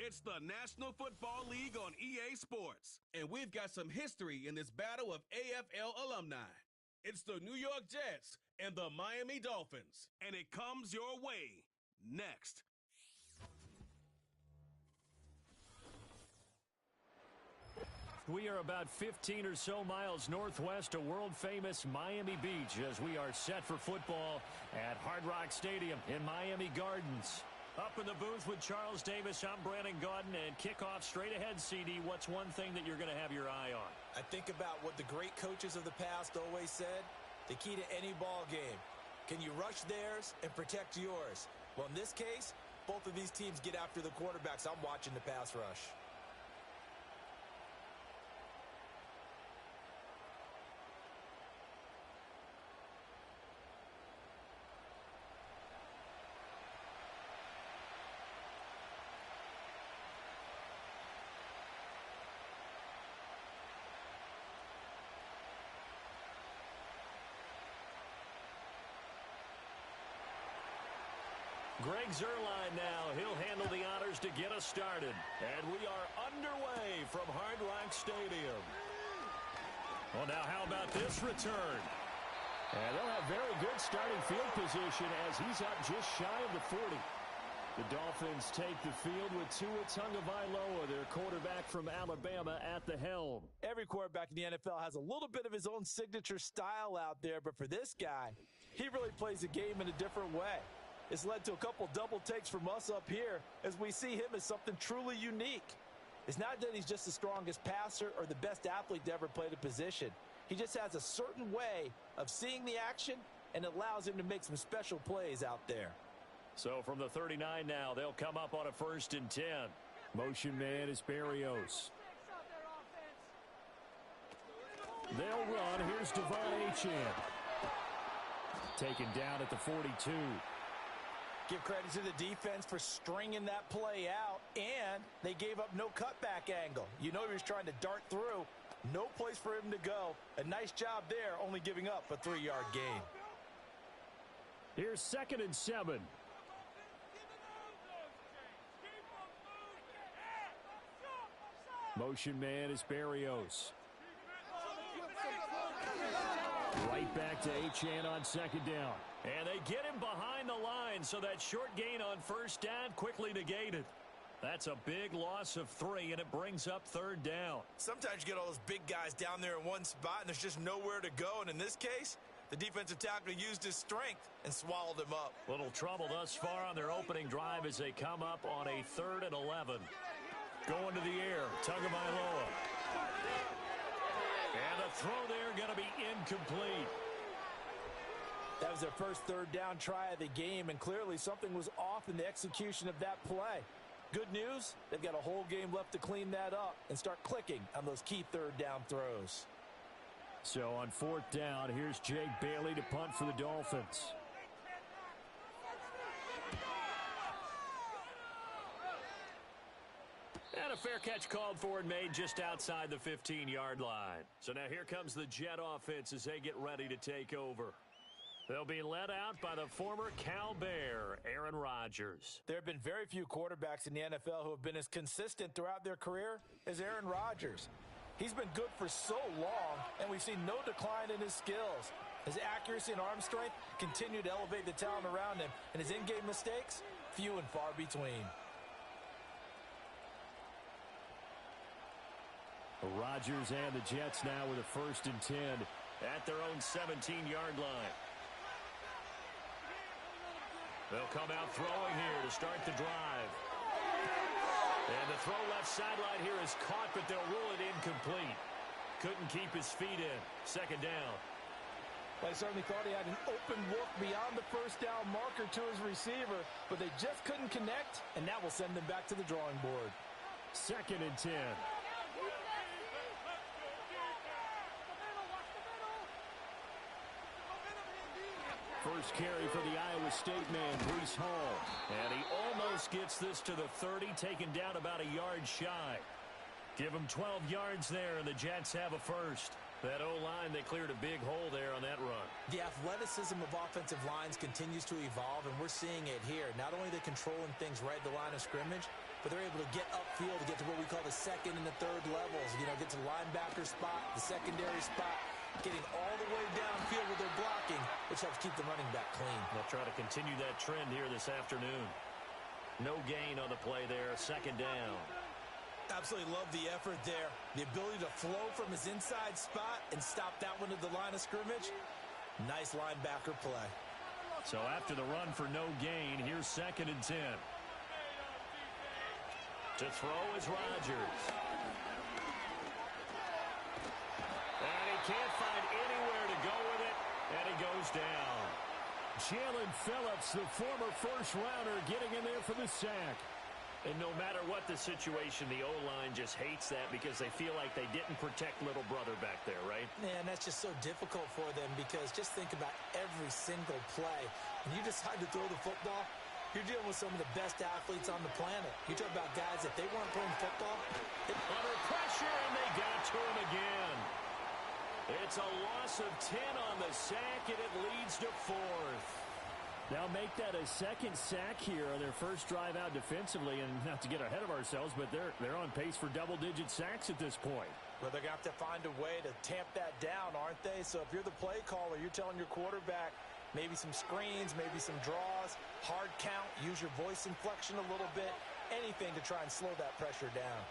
It's the National Football League on EA Sports, and we've got some history in this battle of AFL alumni. It's the New York Jets and the Miami Dolphins, and it comes your way next. We are about 15 or so miles northwest of world-famous Miami Beach as we are set for football at Hard Rock Stadium in Miami Gardens. Up in the booth with Charles Davis, I'm Brandon Gaudin, and kickoff straight ahead, CD. What's one thing that you're going to have your eye on? I think about what the great coaches of the past always said. The key to any ball game. Can you rush theirs and protect yours? Well, in this case, both of these teams get after the quarterbacks. I'm watching the pass rush. Greg Zuerlein now. He'll handle the honors to get us started. And we are underway from Hard Rock Stadium. Well, now how about this return? And they'll have very good starting field position as he's up just shy of the 40. The Dolphins take the field with Tua Tagovailoa, their quarterback from Alabama, at the helm. Every quarterback in the NFL has a little bit of his own signature style out there, but for this guy, he really plays the game in a different way. It's led to a couple double takes from us up here as we see him as something truly unique. It's not that he's just the strongest passer or the best athlete to ever play the position. He just has a certain way of seeing the action, and it allows him to make some special plays out there. So from the 39 now, they'll come up on a 1st and 10. Motion man is Berrios. They'll run. Here's Devon Achane. Taken down at the 42. Give credit to the defense for stringing that play out, and they gave up no cutback angle. You know he was trying to dart through. No place for him to go. A nice job there, only giving up a 3-yard gain. Here's 2nd and 7. Motion man is Berrios. Right back to Achane on 2nd down. And they get him behind the line, so that short gain on 1st down quickly negated. That's a big loss of 3, and it brings up 3rd down. Sometimes you get all those big guys down there in one spot, and there's just nowhere to go. And in this case, the defensive tackle used his strength and swallowed him up. Little trouble thus far on their opening drive as they come up on a 3rd and 11. Going to the air, Tagovailoa. And the throw there going to be incomplete. That was their first 3rd down try of the game, and clearly something was off in the execution of that play. Good news, they've got a whole game left to clean that up and start clicking on those key 3rd down throws. So on 4th down, here's Jake Bailey to punt for the Dolphins. And a fair catch called for and made just outside the 15-yard line. So now here comes the Jet offense as they get ready to take over. They'll be led out by the former Cal Bear, Aaron Rodgers. There have been very few quarterbacks in the NFL who have been as consistent throughout their career as Aaron Rodgers. He's been good for so long, and we've seen no decline in his skills. His accuracy and arm strength continue to elevate the talent around him, and his in-game mistakes, few and far between. Rodgers and the Jets now with a 1st and 10 at their own 17-yard line. They'll come out throwing here to start the drive. And the throw left sideline here is caught, but they'll rule it incomplete. Couldn't keep his feet in. 2nd down. Well, I certainly thought he had an open look beyond the 1st down marker to his receiver, but they just couldn't connect, and that will send them back to the drawing board. 2nd and 10. First carry for the Iowa State man, Breece Hall. And he almost gets this to the 30, taken down about a yard shy. Give him 12 yards there, and the Jets have a 1st. That O-line, they cleared a big hole there on that run. The athleticism of offensive lines continues to evolve, and we're seeing it here. Not only are they controlling things right at the line of scrimmage, but they're able to get upfield to get to what we call the 2nd and the 3rd levels. You know, get to the linebacker spot, the secondary spot, getting all the way downfield with their blocking, which helps keep the running back clean. They'll try to continue that trend here this afternoon. No gain on the play there, 2nd down. Absolutely love the effort there. The ability to flow from his inside spot and stop that one at the line of scrimmage. Nice linebacker play. So after the run for no gain, here's 2nd and 10. To throw is Rodgers. And he can't find anywhere to go with it, and he goes down. Jalen Phillips, the former 1st-rounder, getting in there for the sack. And no matter what the situation, the O-line just hates that because they feel like they didn't protect little brother back there, right? Man, that's just so difficult for them because just think about every single play. When you decide to throw the football, you're dealing with some of the best athletes on the planet. You talk about guys, if they weren't playing football. Under pressure, and they got to him again. It's a loss of 10 on the sack, and it leads to 4th. Now make that a 2nd sack here on their first drive out defensively, and not to get ahead of ourselves, but they're on pace for double-digit sacks at this point. Well, they're going to have to find a way to tamp that down, aren't they? So if you're the play caller, you're telling your quarterback maybe some screens, maybe some draws, hard count, use your voice inflection a little bit, anything to try and slow that pressure down.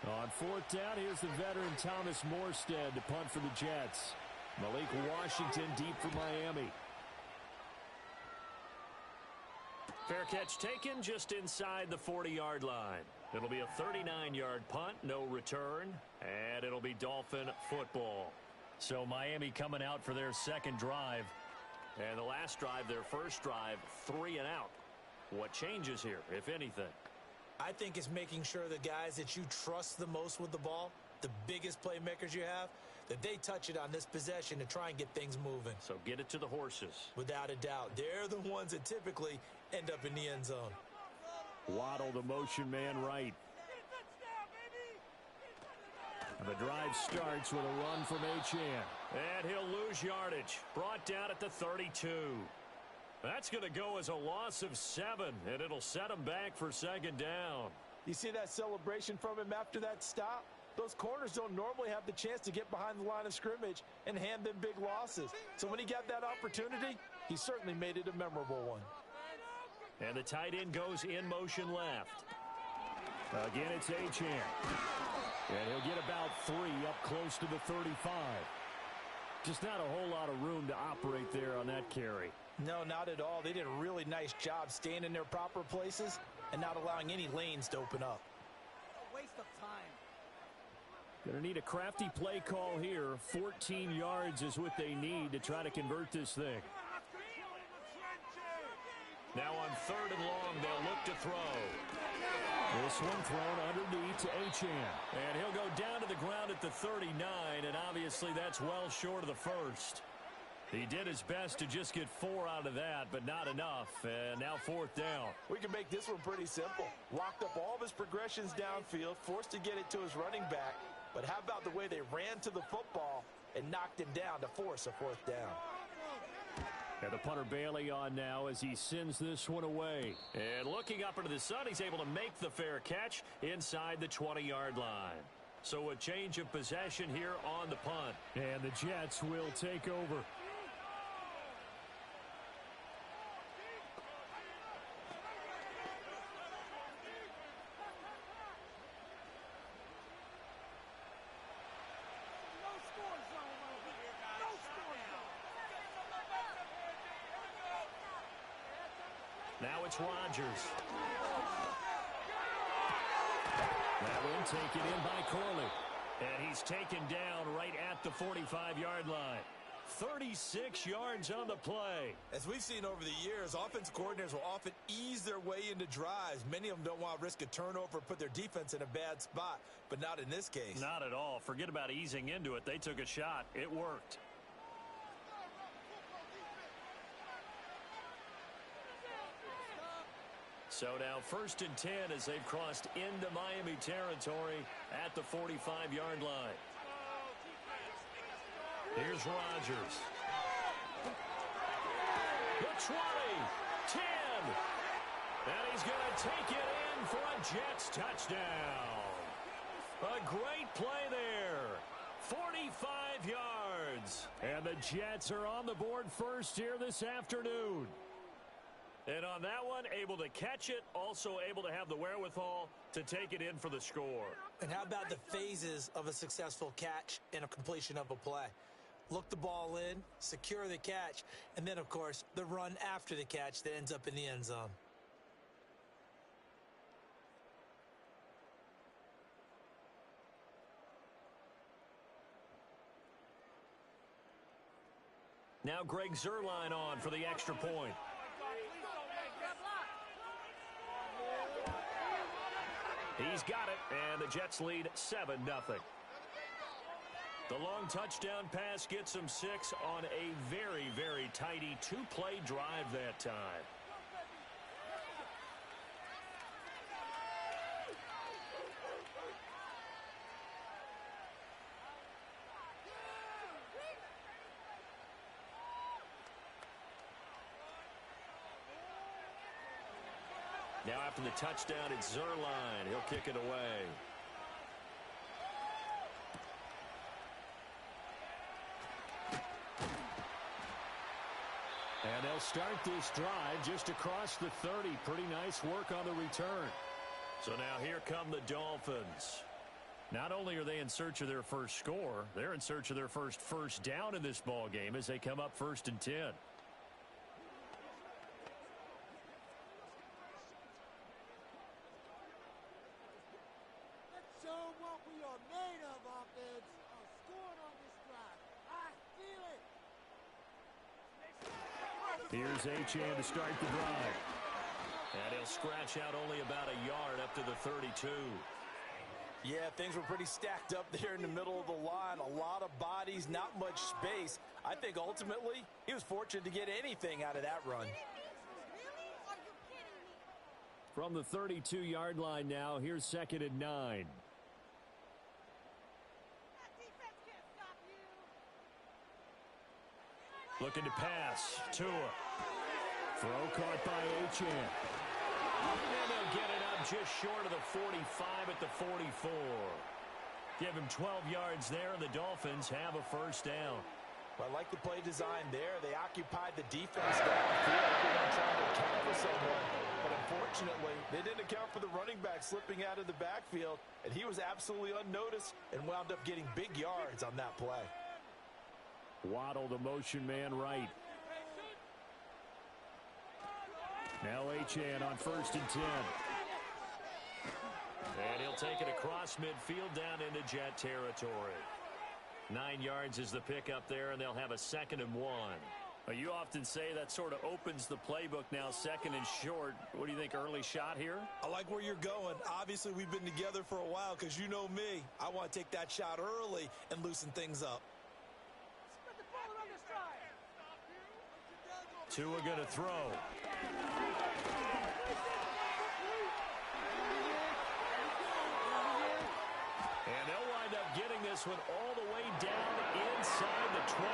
On 4th down, here's the veteran Thomas Morstead to punt for the Jets. Malik Washington deep for Miami. Fair catch taken just inside the 40-yard line. It'll be a 39-yard punt, no return, and it'll be Dolphin football. So Miami coming out for their 2nd drive. And the last drive, their 1st drive, 3 and out. What changes here, if anything? I think it's making sure the guys that you trust the most with the ball, the biggest playmakers you have, that they touch it on this possession to try and get things moving. So get it to the horses. Without a doubt. They're the ones that typically end up in the end zone. Waddle, the motion man right. And the drive starts with a run from Achane. And he'll lose yardage. Brought down at the 32. That's going to go as a loss of 7, and it'll set him back for 2nd down. You see that celebration from him after that stop? Those corners don't normally have the chance to get behind the line of scrimmage and hand them big losses. So when he got that opportunity, he certainly made it a memorable one. And the tight end goes in motion left. Again, it's Achane. And he'll get about 3 up close to the 35. Just not a whole lot of room to operate there on that carry. No, not at all. They did a really nice job staying in their proper places and not allowing any lanes to open up. A waste of time. Going to need a crafty play call here. 14 yards is what they need to try to convert this thing. Now on 3rd and long, they'll look to throw. This one thrown underneath to Achane. And he'll go down to the ground at the 39, and obviously that's well short of the first. He did his best to just get 4 out of that, but not enough. And now 4th down. We can make this one pretty simple. Locked up all of his progressions downfield, forced to get it to his running back. But how about the way they ran to the football and knocked him down to force a 4th down? And the punter Bailey on now as he sends this one away. And looking up into the sun, he's able to make the fair catch inside the 20-yard line. So a change of possession here on the punt. And the Jets will take over. Now it's Rodgers. That one taken in by Corley. And he's taken down right at the 45-yard line. 36 yards on the play. As we've seen over the years, offensive coordinators will often ease their way into drives. Many of them don't want to risk a turnover, put their defense in a bad spot, but not in this case. Not at all. Forget about easing into it. They took a shot. It worked. So now 1st and 10 as they've crossed into Miami territory at the 45-yard line. Here's Rodgers. The 20, 10. And he's going to take it in for a Jets touchdown. A great play there. 45 yards. And the Jets are on the board first here this afternoon. And on that one, able to catch it, also able to have the wherewithal to take it in for the score. And how about the phases of a successful catch and a completion of a play? Look the ball in, secure the catch, and then, of course, the run after the catch that ends up in the end zone. Now Greg Zuerlein on for the extra point. He's got it, and the Jets lead 7-0. The long touchdown pass gets them 6 on a very, very tidy 2-play drive that time. Now after the touchdown, it's Zuerlein. He'll kick it away. And they'll start this drive just across the 30. Pretty nice work on the return. So now here come the Dolphins. Not only are they in search of their first score, they're in search of their first down in this ball game as they come up 1st and 10. Here's Achane to start the drive. And he'll scratch out only about a yard up to the 32. Yeah, things were pretty stacked up there in the middle of the line. A lot of bodies, not much space. I think ultimately he was fortunate to get anything out of that run. From the 32-yard line now, here's 2nd and 9. Looking to pass. Tua. Throw caught by Achane. And they'll get it up just short of the 45 at the 44. Give him 12 yards there, and the Dolphins have a first down. I like the play design there. They occupied the defense downfield. They were trying to account for someone. But unfortunately, they didn't account for the running back slipping out of the backfield. And he was absolutely unnoticed and wound up getting big yards on that play. Waddle, the motion man right. Now Achane on 1st and 10. And he'll take it across midfield down into Jet territory. 9 yards is the pickup there, and they'll have a 2nd and 1. You often say that sort of opens the playbook now, 2nd and short. What do you think, early shot here? I like where you're going. Obviously, we've been together for a while because you know me. I want to take that shot early and loosen things up. Tua going to throw. And they'll wind up getting this one all the way down inside the 20.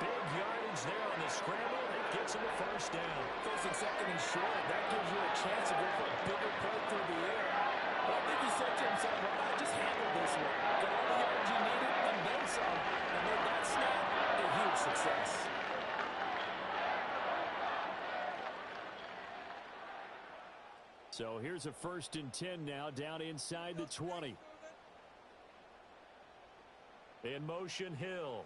Big yardage there on the scramble. It gets him a first down. First and 2nd and short. That gives you a chance to go for a bigger play through the air. But I think he said to himself, well, I just handled this one. Got all the yards you needed and then some. And made that snap a huge success. So here's a 1st and 10 now down inside the 20. In motion, Hill.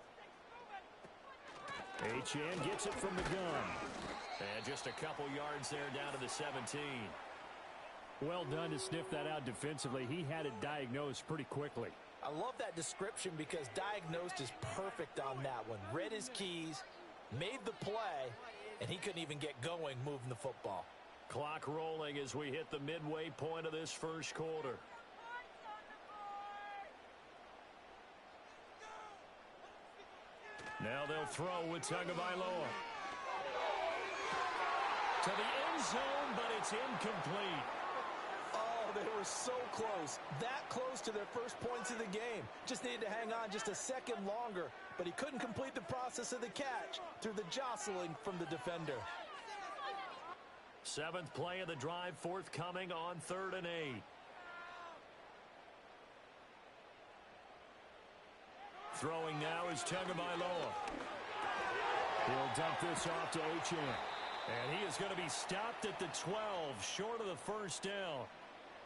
Achane gets it from the gun. And just a couple yards there down to the 17. Well done to sniff that out defensively. He had it diagnosed pretty quickly. I love that description because diagnosed is perfect on that one. Read his keys, made the play, and he couldn't even get going moving the football. Clock rolling as we hit the midway point of this first quarter. Now they'll throw with Tagovailoa. To the end zone, but it's incomplete. Oh, they were so close. That close to their first points of the game. Just needed to hang on just a second longer, but he couldn't complete the process of the catch through the jostling from the defender. 7th play of the drive forthcoming on 3rd and 8. Throwing now is Tagovailoa. He'll dump this off to Achane. And he is going to be stopped at the 12, short of the first down.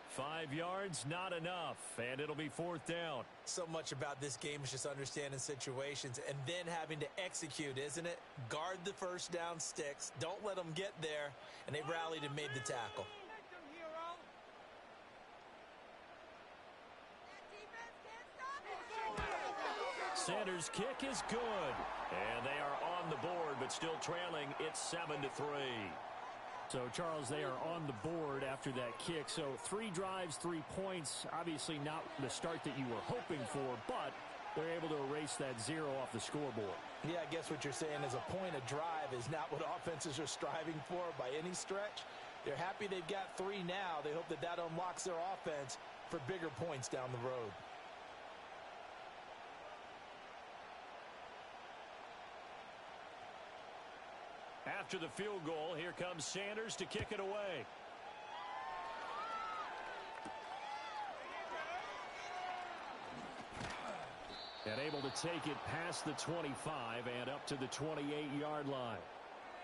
5 yards, not enough, and it'll be 4th down. So much about this game is just understanding situations and then having to execute, isn't it? Guard the first down sticks. Don't let them get there, and they rallied and made the tackle. Sanders' kick is good, and they are on the board, but still trailing. It's 7-3. So, Charles, they are on the board after that kick. So 3 drives, 3 points. Obviously not the start that you were hoping for, but they're able to erase that 0 off the scoreboard. Yeah, I guess what you're saying is a point of drive is not what offenses are striving for by any stretch. They're happy they've got 3 now. They hope that that unlocks their offense for bigger points down the road. After the field goal, here comes Sanders to kick it away. And able to take it past the 25 and up to the 28-yard line.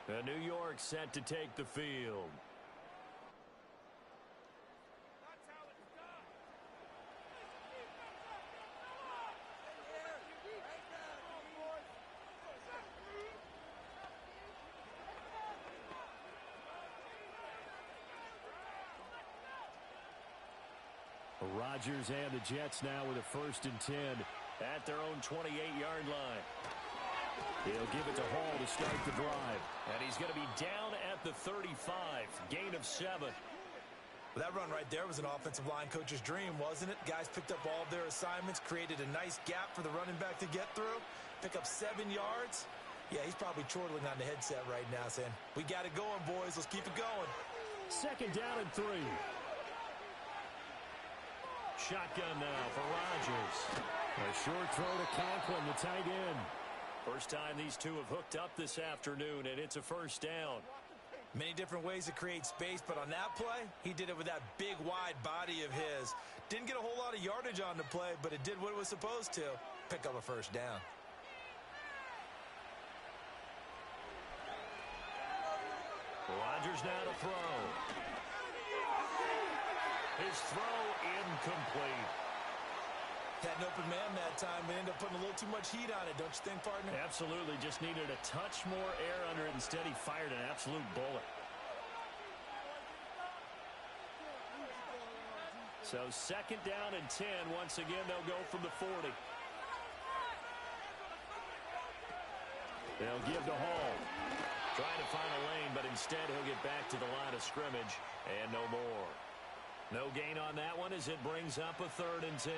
And New York set to take the field. Rodgers and the Jets now with a 1st and 10 at their own 28-yard line. He'll give it to Hall to start the drive. And he's going to be down at the 35. Gain of 7. Well, that run right there was an offensive line coach's dream, wasn't it? Guys picked up all of their assignments, created a nice gap for the running back to get through. Pick up 7 yards. Yeah, he's probably chortling on the headset right now saying, we got it going, boys. Let's keep it going. 2nd down and 3. Shotgun now for Rodgers. A short throw to Conklin, the tight end. First time these two have hooked up this afternoon, and it's a 1st down. Many different ways to create space, but on that play, he did it with that big, wide body of his. Didn't get a whole lot of yardage on the play, but it did what it was supposed to. Pick up a first down. Rodgers now to throw. His throw incomplete. Had an open man that time, but ended up putting a little too much heat on it, don't you think, partner? Absolutely. Just needed a touch more air under it. Instead, he fired an absolute bullet. So 2nd down and 10. Once again, they'll go from the 40. They'll give to Hall. Trying to find a lane, but instead he'll get back to the line of scrimmage and no more. No gain on that one as it brings up a 3rd and 10.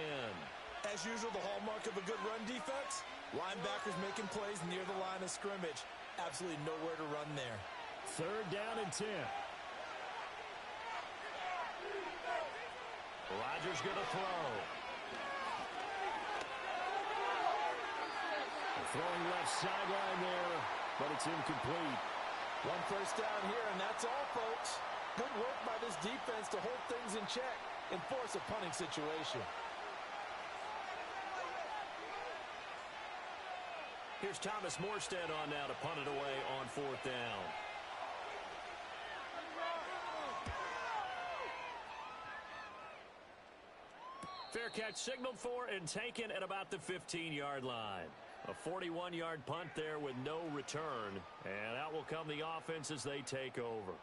As usual, the hallmark of a good run defense, linebackers making plays near the line of scrimmage. Absolutely nowhere to run there. 3rd down and 10. Rodgers going to throw. Throwing left sideline there, but it's incomplete. 1 first down here, and that's all, folks. Good work by this defense to hold things in check and force a punting situation. Here's Thomas Morstead on now to punt it away on 4th down. Fair catch signaled for and taken at about the 15-yard line. A 41-yard punt there with no return. And out will come the offense as they take over.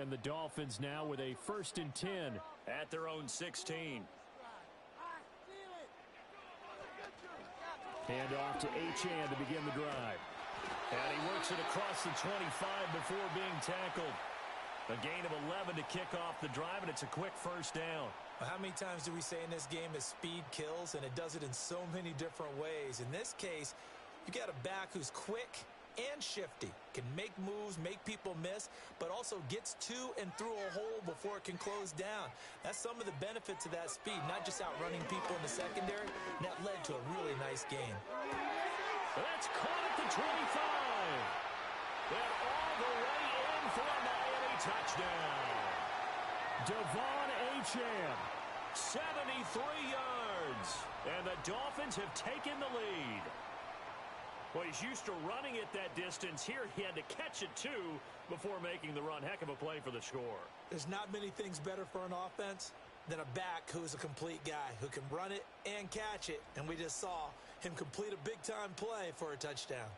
And the Dolphins now with a 1st and 10 at their own 16. Hand off to Achane to begin the drive. And he works it across the 25 before being tackled. A gain of 11 to kick off the drive, and it's a quick 1st down. Well, how many times do we say in this game that speed kills, and it does it in so many different ways? In this case, you got a back who's quick and shifty, can make moves, make people miss, but also gets to and through a hole before it can close down. That's some of the benefits of that speed, not just outrunning people in the secondary, and that led to a really nice gain. That's caught at the 25. And all the way in for a Miami touchdown. Devon Achane, 73 yards, and the Dolphins have taken the lead. Well, he's used to running it that distance. Here he had to catch it, too, before making the run. Heck of a play for the score. There's not many things better for an offense than a back who's a complete guy, who can run it and catch it. And we just saw him complete a big-time play for a touchdown.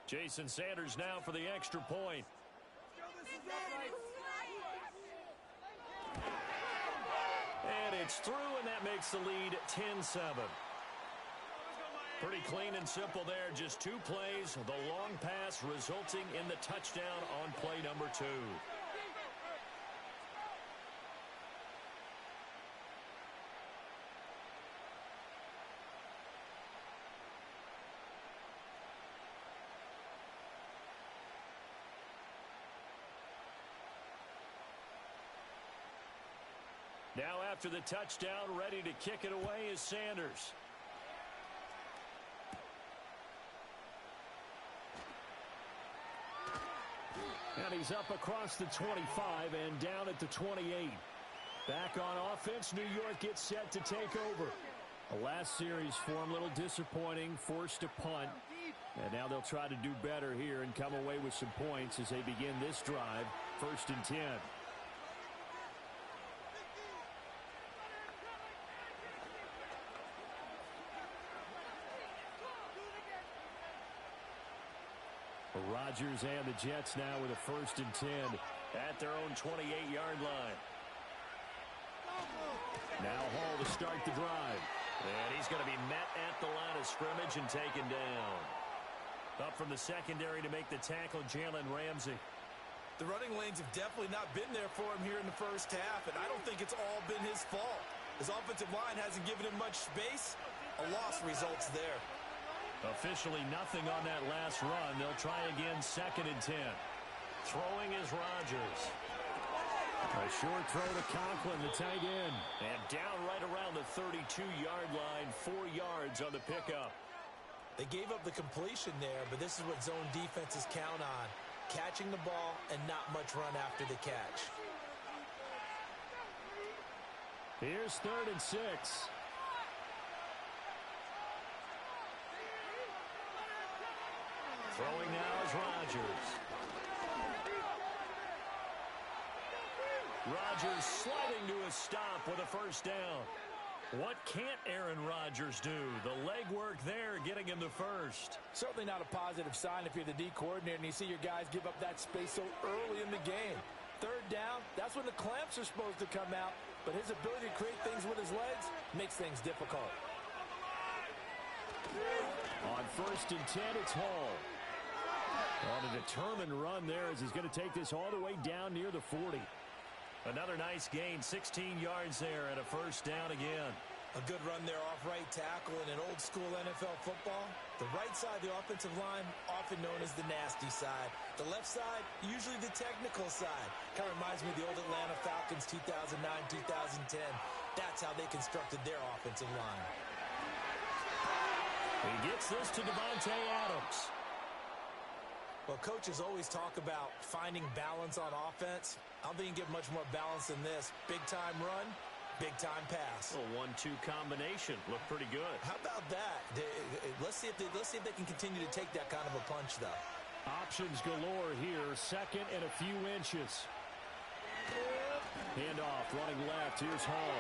Jason Sanders now for the extra point. And it's through, and that makes the lead 10-7. Pretty clean and simple there. Just 2 plays. The long pass resulting in the touchdown on play number 2. Now after the touchdown, ready to kick it away is Sanders. And he's up across the 25 and down at the 28. Back on offense, New York gets set to take over. The last series for him, a little disappointing, forced a punt. And now they'll try to do better here and come away with some points as they begin this drive, 1st and 10. Rodgers and the Jets now with a 1st and 10 at their own 28-yard line. Now Hall to start the drive. And he's going to be met at the line of scrimmage and taken down. Up from the secondary to make the tackle, Jalen Ramsey. The running lanes have definitely not been there for him here in the first half, and I don't think it's all been his fault. His offensive line hasn't given him much space. A loss results there. Officially nothing on that last run. They'll try again, 2nd and 10. Throwing is Rodgers. A short throw to Conklin, the tight end. And down right around the 32-yard line, 4 yards on the pickup. They gave up the completion there, but this is what zone defenses count on. Catching the ball and not much run after the catch. Here's 3rd and 6. Throwing now is Rodgers. Rodgers sliding to a stop with a first down. What can't Aaron Rodgers do? The legwork there getting him the first. Certainly not a positive sign if you're the D coordinator and you see your guys give up that space so early in the game. 3rd down, that's when the clamps are supposed to come out, but his ability to create things with his legs makes things difficult. On 1st and 10, it's Hall. On a determined run there as he's going to take this all the way down near the 40. Another nice gain, 16 yards there and a first down again. A good run there off right tackle in an old-school NFL football. The right side of the offensive line, often known as the nasty side. The left side, usually the technical side. Kind of reminds me of the old Atlanta Falcons 2009-2010. That's how they constructed their offensive line. He gets this to Devontae Adams. Well, coaches always talk about finding balance on offense. I don't think you can get much more balance than this. Big-time run, big-time pass. A 1-2 combination. Looked pretty good. How about that? Let's see if they can continue to take that kind of a punch, though. Options galore here. 2nd and a few inches. Handoff, running left. Here's Hall.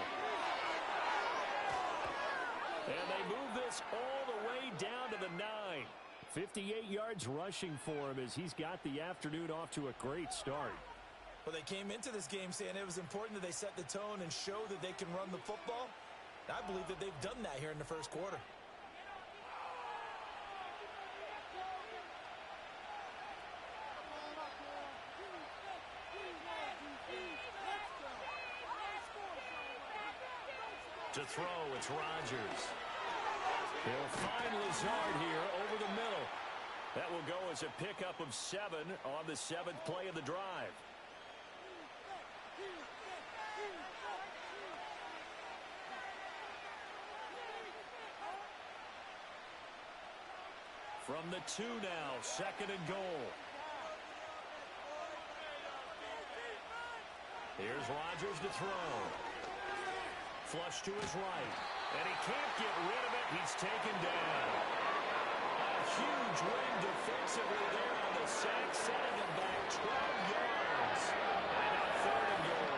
And they move this all the way down to the 9. 58 yards rushing for him as he's got the afternoon off to a great start. Well, they came into this game saying it was important that they set the tone and show that they can run the football. I believe that they've done that here in the first quarter. To throw, it's Rodgers. He'll find Lazard here over the middle. That will go as a pickup of 7 on the 7th play of the drive. From the 2 now, 2nd and goal. Here's Rodgers to throw. Flush to his right. And he can't get rid of it. He's taken down. A huge win defensively there on the sack, setting him back 12 yards. And now 3rd and goal.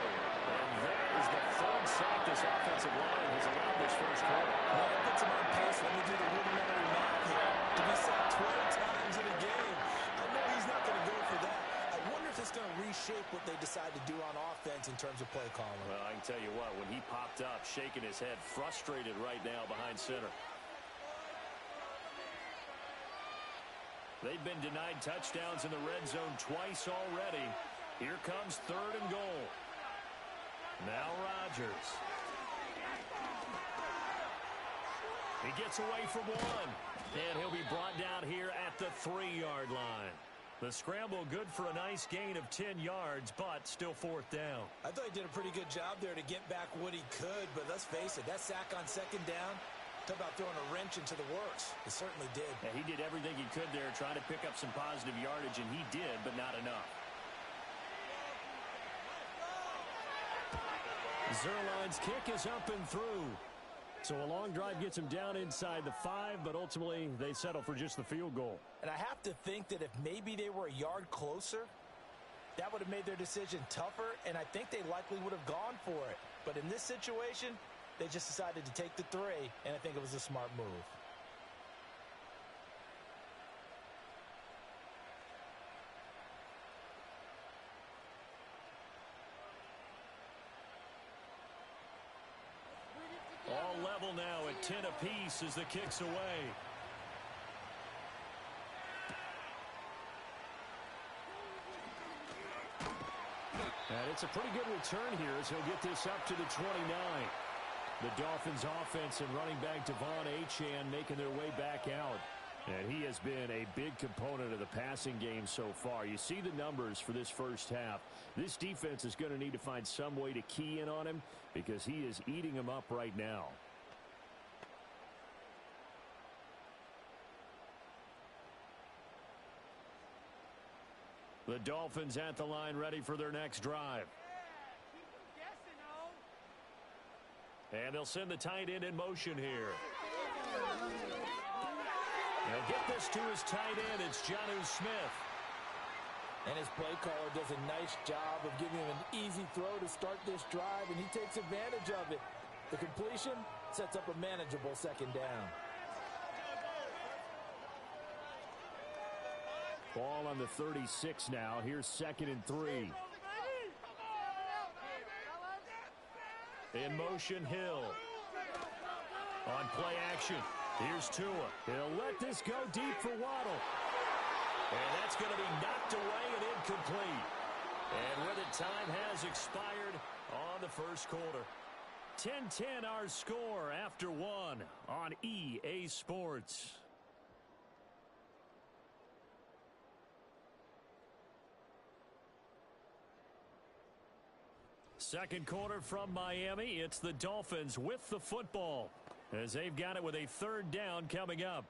And that is the 3rd sack this offensive line has allowed this first quarter. Well, that puts him on pace. Let me do the rudimentary math here. To be sacked 12 times in a game. I know he's not going to go for that. I wonder if it's going to reshape what they decide to do on offense in terms of play calling. Well, I can tell you what, when he popped up, shaking his head, frustrated right now behind center. They've been denied touchdowns in the red zone twice already. Here comes 3rd and goal. Now Rodgers. He gets away from one. And he'll be brought down here at the 3-yard line. The scramble good for a nice gain of 10 yards, but still 4th down. I thought he did a pretty good job there to get back what he could, but let's face it, that sack on 2nd down, talk about throwing a wrench into the works. It certainly did. Yeah, he did everything he could there, trying to pick up some positive yardage, and he did, but not enough. Zerline's kick is up and through. So a long drive gets him down inside the 5, but ultimately they settle for just the field goal. And I have to think that if maybe they were a yard closer, that would have made their decision tougher, and I think they likely would have gone for it. But in this situation, they just decided to take the 3, and I think it was a smart move. All level now at 10 apiece as the kick's away. And it's a pretty good return here as he'll get this up to the 29. The Dolphins offense and running back Devon Achane making their way back out. And he has been a big component of the passing game so far. You see the numbers for this first half. This defense is going to need to find some way to key in on him because he is eating them up right now. The Dolphins at the line ready for their next drive. And they'll send the tight end in motion here. They'll get this to his tight end. It's Jonnu Smith. And his play caller does a nice job of giving him an easy throw to start this drive, and he takes advantage of it. The completion sets up a manageable second down. Ball on the 36 now. Here's 2nd and 3. In motion, Hill. On play action, here's Tua. He'll let this go deep for Waddle. And that's going to be knocked away and incomplete. And where the time has expired on the first quarter. 10-10 our score after 1 on EA Sports. Second quarter from Miami. It's the Dolphins with the football as they've got it with a 3rd down coming up.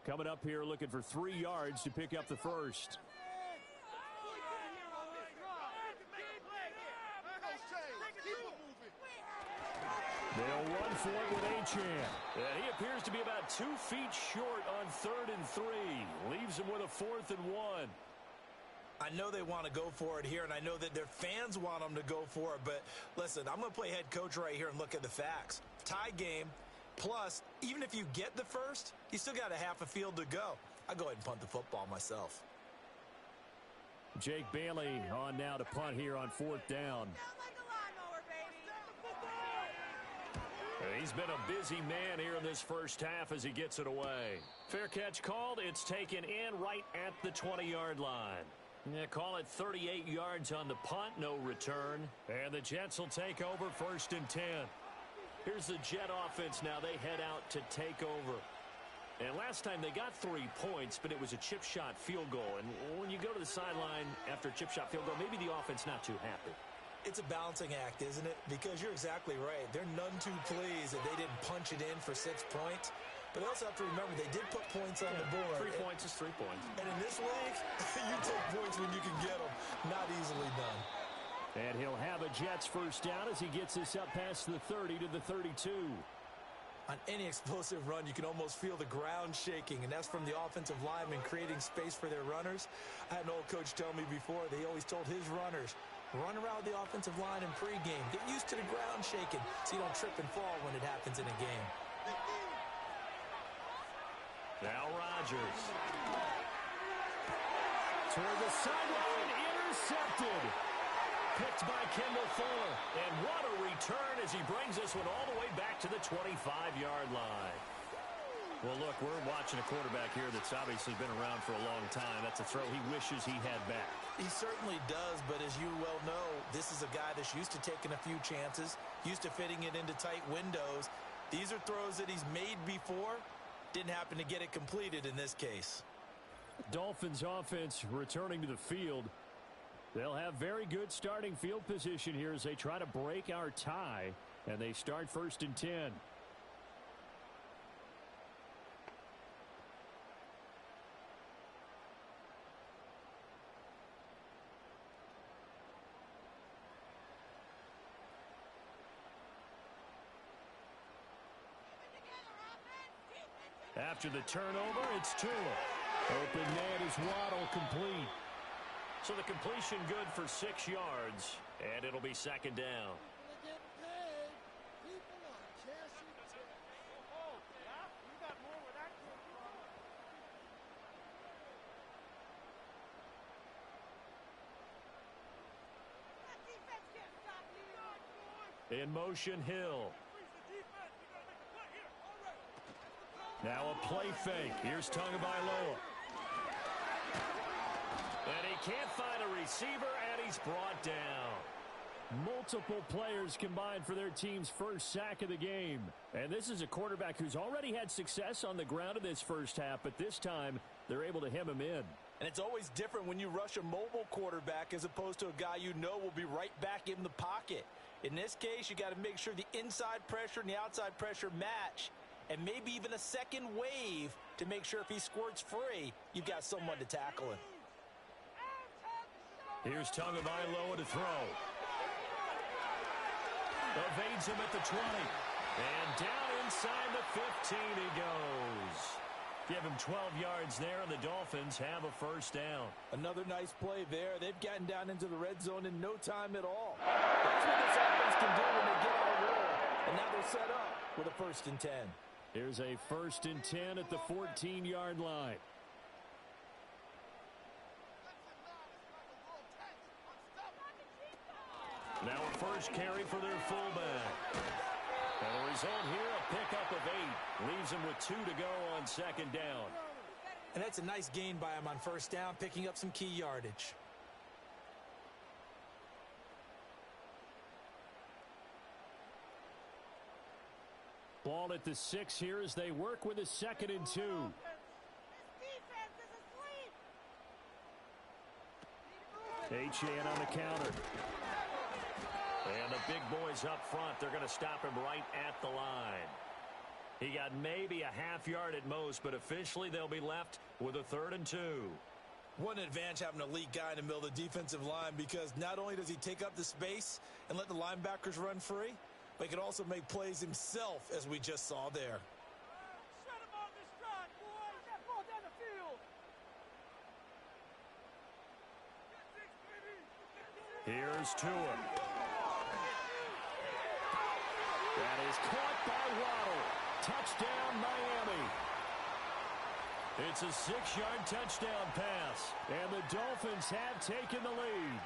Coming up here looking for 3 yards to pick up the first. They'll run for it with Achane. And he appears to be about 2 feet short on 3rd and 3. Leaves him with a 4th and 1. I know they want to go for it here, and I know that their fans want them to go for it. But listen, I'm going to play head coach right here and look at the facts. Tie game, plus, even if you get the first, you still got a half a field to go. I'll go ahead and punt the football myself. Jake Bailey on now to punt here on 4th down. He's been a busy man here in this first half as he gets it away. Fair catch called. It's taken in right at the 20-yard line. Yeah, call it 38 yards on the punt, no return. And the Jets will take over 1st and 10. Here's the Jet offense now. They head out to take over. And last time they got 3 points, but it was a chip shot field goal. And when you go to the sideline after a chip shot field goal, maybe the offense not too happy. It's a balancing act, isn't it? Because you're exactly right. They're none too pleased that they didn't punch it in for 6 points. But they also have to remember they did put points on the board. 3 points is 3 points. And in this league, you take points when you can get them. Not easily done. And he'll have a Jets first down as he gets this up past the 30 to the 32. On any explosive run, you can almost feel the ground shaking, and that's from the offensive linemen creating space for their runners. I had an old coach tell me before, they always told his runners, run around the offensive line in pregame. Get used to the ground shaking so you don't trip and fall when it happens in a game. Now Rodgers. Toward the sideline, intercepted. Picked by Kendall Fuller. And what a return as he brings this one all the way back to the 25-yard line. Well, look, we're watching a quarterback here that's obviously been around for a long time. That's a throw he wishes he had back. He certainly does, but as you well know, this is a guy that's used to taking a few chances, used to fitting it into tight windows. These are throws that he's made before. Didn't happen to get it completed in this case. Dolphins offense returning to the field. They'll have very good starting field position here as they try to break our tie, and they start 1st and 10. After the turnover, it's Tua. Open man is Waddle, complete. So the completion good for 6 yards, and it'll be 2nd down. In motion, Hill. Now a play fake. Here's Tagovailoa. And he can't find a receiver, and he's brought down. Multiple players combined for their team's first sack of the game. And this is a quarterback who's already had success on the ground in this first half, but this time they're able to hem him in. And it's always different when you rush a mobile quarterback as opposed to a guy you know will be right back in the pocket. In this case, you got to make sure the inside pressure and the outside pressure match, and maybe even a second wave to make sure if he squirts free, you've got someone to tackle him. Here's Tagovailoa to throw. Evades him at the 20. And down inside the 15 he goes. Give him 12 yards there, and the Dolphins have a first down. Another nice play there. They've gotten down into the red zone in no time at all. That's what this offense can do when they get on a roll. And now they're set up with a 1st and 10. Here's a 1st and 10 at the 14-yard line. Now a first carry for their fullback. And the result here, a pickup of 8. Leaves him with 2 to go on 2nd down. And that's a nice gain by him on 1st down, picking up some key yardage. Ball at the 6 here as they work with a 2nd and 2. H.A.N. on the counter. And the big boys up front, they're going to stop him right at the line. He got maybe a half yard at most, but officially they'll be left with a 3rd and 2. What an advantage having an elite guy in the middle of the defensive line, because not only does he take up the space and let the linebackers run free, but he can also make plays himself, as we just saw there. Shut him on this drive, boys. That ball down the field. Here's Tua. That is caught by Waddle. Touchdown, Miami. It's a 6-yard touchdown pass. And the Dolphins have taken the lead.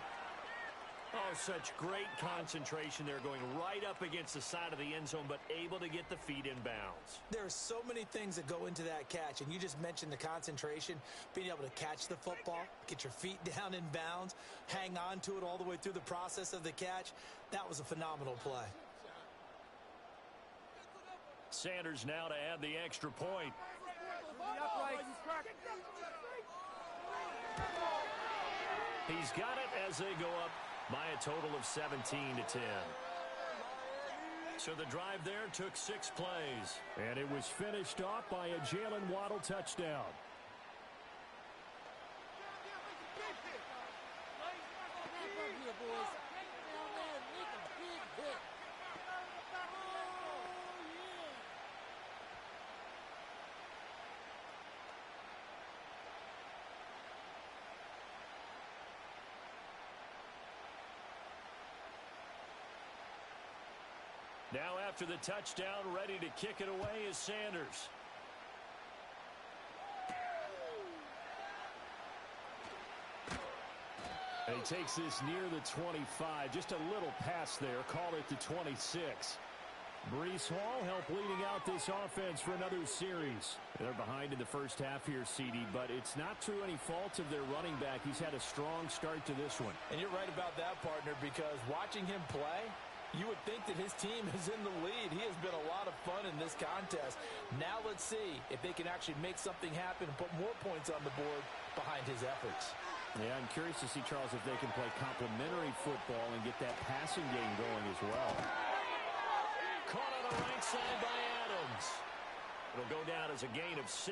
Oh, such great concentration there, going right up against the side of the end zone, but able to get the feet in bounds. There are so many things that go into that catch, and you just mentioned the concentration, being able to catch the football, get your feet down in bounds, hang on to it all the way through the process of the catch. That was a phenomenal play. Sanders now to add the extra point. He's got it as they go up by a total of 17-10. So the drive there took 6 plays. And it was finished off by a Jalen Waddle touchdown. Now after the touchdown, ready to kick it away is Sanders. And he takes this near the 25. Just a little pass there. Call it the 26. Breece Hall helped leading out this offense for another series. They're behind in the first half here, CD, but it's not through any fault of their running back. He's had a strong start to this one. And you're right about that, partner, because watching him play, you would think that his team is in the lead. He has been a lot of fun in this contest. Now let's see if they can actually make something happen and put more points on the board behind his efforts. Yeah, I'm curious to see, Charles, if they can play complementary football and get that passing game going as well. Caught on the right side by Adams. It'll go down as a gain of 6,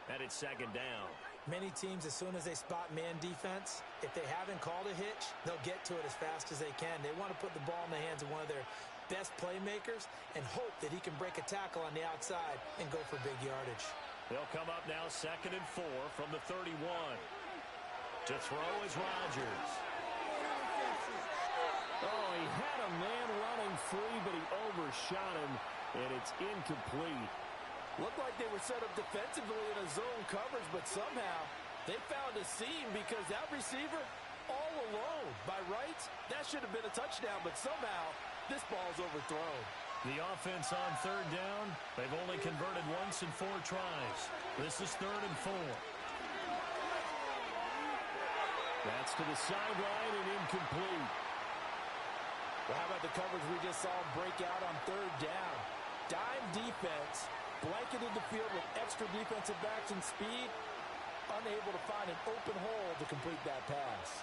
and it's 2nd down. Many teams, as soon as they spot man defense, if they haven't called a hitch, they'll get to it as fast as they can. They want to put the ball in the hands of one of their best playmakers and hope that he can break a tackle on the outside and go for big yardage. They'll come up now 2nd and 4 from the 31. To throw is Rodgers. Oh, he had a man running free, but he overshot him, and it's incomplete. Looked like they were set up defensively in a zone coverage, but somehow they found a seam because that receiver all alone. By rights, that should have been a touchdown, but somehow this ball's overthrown. The offense on 3rd down, they've only converted once in 4 tries. This is 3rd and 4. That's to the sideline and incomplete. Well, how about the coverage we just saw him break out on third down? Dime defense, blanketed the field with extra defensive backs and speed, unable to find an open hole to complete that pass.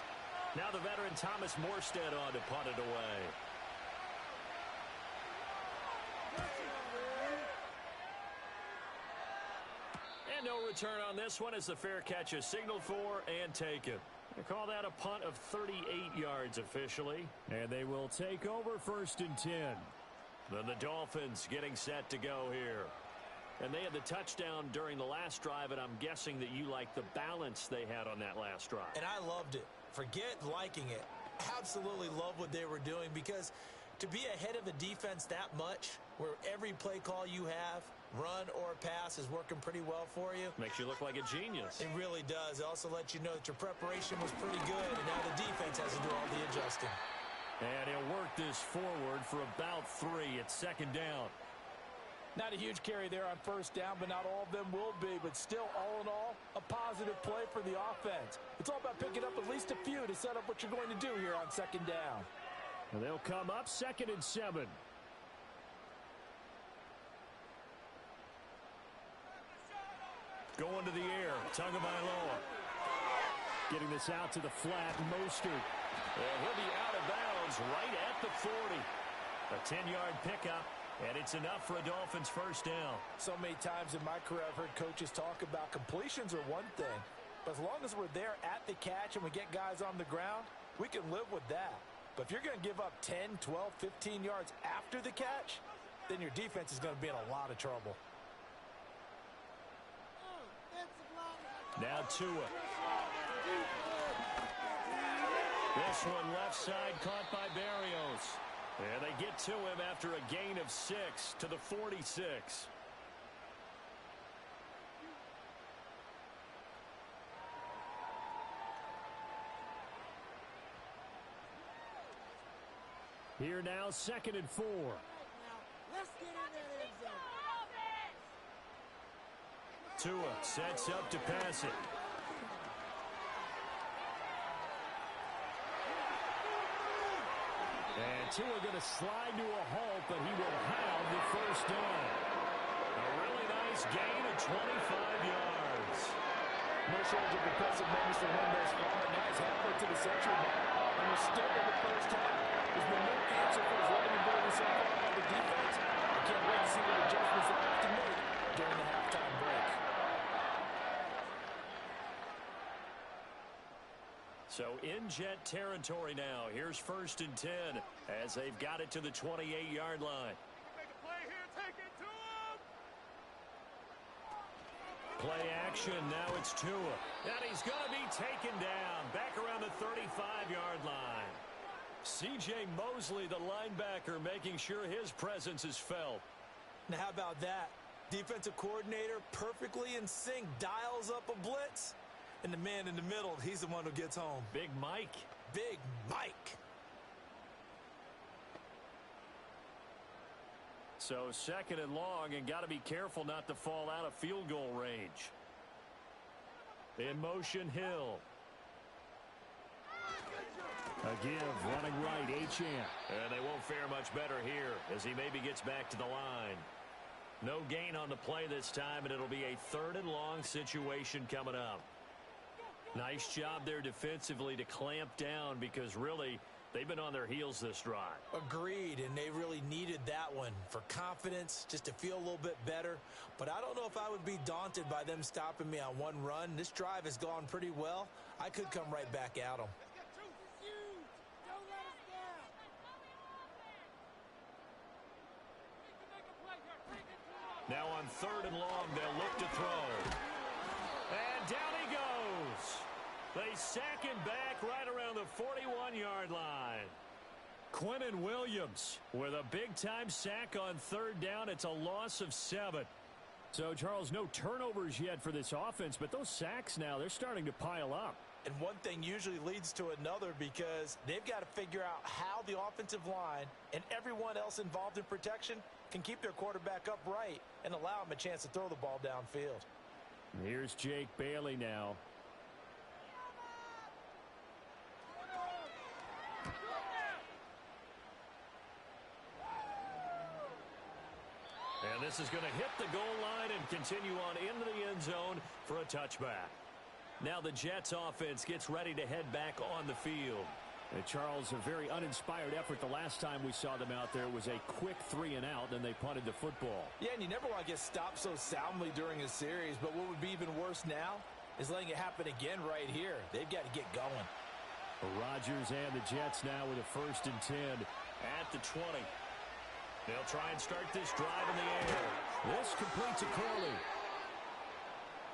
Now the veteran Thomas Morstead on to punt it away. And no return on this one as the fair catch is signaled for and taken. They call that a punt of 38 yards officially. And they will take over 1st and 10. Then the Dolphins getting set to go here. And they had the touchdown during the last drive, and I'm guessing that you like the balance they had on that last drive. And I loved it. Forget liking it. Absolutely love what they were doing, because to be ahead of a defense that much, where every play call you have, run or pass, is working pretty well for you. Makes you look like a genius. It really does. It also lets you know that your preparation was pretty good, and now the defense has to do all the adjusting. And he'll work this forward for about 3. It's 2nd down. Not a huge carry there on 1st down, but not all of them will be. But still, all in all, a positive play for the offense. It's all about picking up at least a few to set up what you're going to do here on 2nd down. And they'll come up 2nd and 7. Going to the air, Tagovailoa. Getting this out to the flat, Mostert. And he'll be out of bounds right at the 40. A 10-yard pickup, and it's enough for a Dolphins 1st down. So many times in my career I've heard coaches talk about completions are one thing, but as long as we're there at the catch and we get guys on the ground, we can live with that. But if you're going to give up 10, 12, 15 yards after the catch, then your defense is going to be in a lot of trouble. Now Tua. This one left side caught by Berrios. And they get to him after a gain of 6 to the 46. Here now, 2nd and 4. Let's get in that end zone. Tua sets up to pass it. And Tua going to slide to a halt, but he will have the 1st down. A really nice gain of 25 yards. No shortage of impressive moments for him thus far. Now he's halfway to the century mark, and we're still in the 1st half. There's been no answer for his running ability so far by the defense. I can't wait to see what adjustments they have to make during the halftime break. So in Jet territory now. Here's 1st and 10 as they've got it to the 28-yard line. Make a play here. Take it to him. Play action. Now it's Tua. And he's going to be taken down back around the 35-yard line. C.J. Mosley, the linebacker, making sure his presence is felt. Now how about that? Defensive coordinator perfectly in sync, dials up a blitz. And the man in the middle, he's the one who gets home. Big Mike. Big Mike. So 2nd and long, and got to be careful not to fall out of field goal range. In motion, Hill. A give, running right, Achane. And they won't fare much better here as he maybe gets back to the line. No gain on the play this time, and it'll be a 3rd and long situation coming up. Nice job there defensively to clamp down, because really they've been on their heels this drive. Agreed, and they really needed that one for confidence, just to feel a little bit better. But I don't know if I would be daunted by them stopping me on one run. This drive has gone pretty well. I could come right back at them. Don't let us down. Now on 3rd and long, they'll look to throw. And down he goes. They sack him back right around the 41-yard line. Quinnen Williams with a big-time sack on 3rd down. It's a loss of 7. So, Charles, no turnovers yet for this offense, but those sacks now, they're starting to pile up. And one thing usually leads to another, because they've got to figure out how the offensive line and everyone else involved in protection can keep their quarterback upright and allow him a chance to throw the ball downfield. Here's Jake Bailey now. This is going to hit the goal line and continue on into the end zone for a touchback. Now the Jets offense gets ready to head back on the field. And Charles, a very uninspired effort the last time we saw them out there. It was a quick 3 and out, and they punted the football. Yeah, and you never want to get stopped so soundly during a series, but what would be even worse now is letting it happen again right here. They've got to get going. Rodgers and the Jets now with a 1st and 10 at the 20. They'll try and start this drive in the air. This completes a Corley.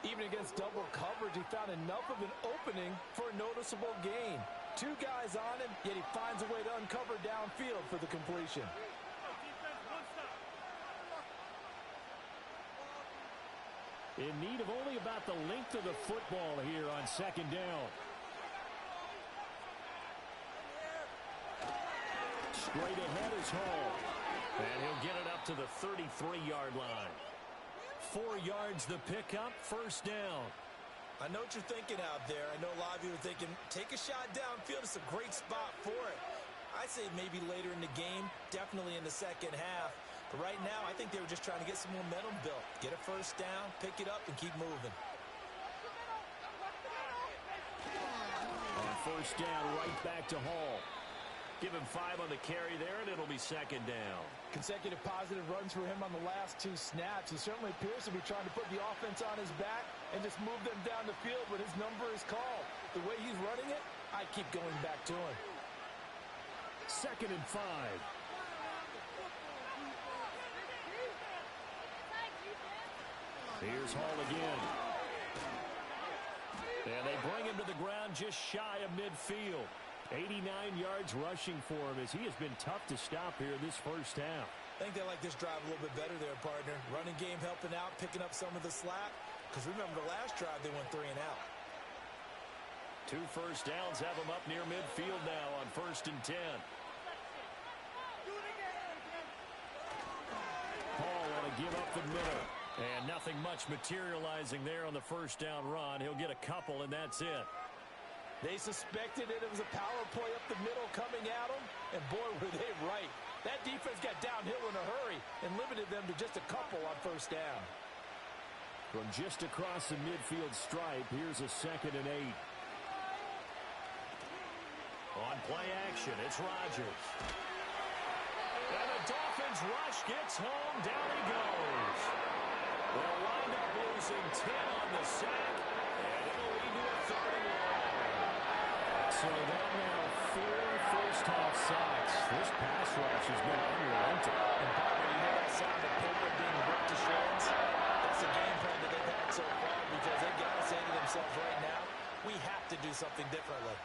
Even against double coverage, he found enough of an opening for a noticeable gain. 2 guys on him, yet he finds a way to uncover downfield for the completion. In need of only about the length of the football here on 2nd down. Straight ahead is Hall. And he'll get it up to the 33-yard line. 4 yards the pickup, 1st down. I know what you're thinking out there. I know a lot of you are thinking, take a shot downfield. It's a great spot for it. I'd say maybe later in the game, definitely in the second half. But right now, I think they were just trying to get some momentum built. Get a 1st down, pick it up, and keep moving. On 1st down, right back to Hall. Give him 5 on the carry there, and it'll be 2nd down. Consecutive positive runs for him on the last 2 snaps. He certainly appears to be trying to put the offense on his back and just move them down the field when his number is called. The way he's running it, I keep going back to him. 2nd and 5. Here's Hall again. And they bring him to the ground just shy of midfield. 89 yards rushing for him as he has been tough to stop here this 1st half. I think they like this drive a little bit better there, partner. Running game helping out, picking up some of the slack. Because remember, the last drive they went 3 and out. 2 first downs have them up near midfield now on 1st and 10. Hall want to give up the middle. And nothing much materializing there on the 1st down run. He'll get a couple, and that's it. They suspected it was a power play up the middle coming at them, and boy, were they right. That defense got downhill in a hurry and limited them to just a couple on 1st down. From just across the midfield stripe, here's a 2nd and 8. On play action, it's Rodgers. And the Dolphins rush gets home, down he goes. They'll wind up losing 10 on the sack, and it'll lead to a 3rd and long. So they're now 4 first-half sacks. This pass rush has been unrelenting. And partner, you hear that sound of paper being ripped to shreds? That's the game plan that they've had so far because they've got to say to themselves right now, we have to do something differently.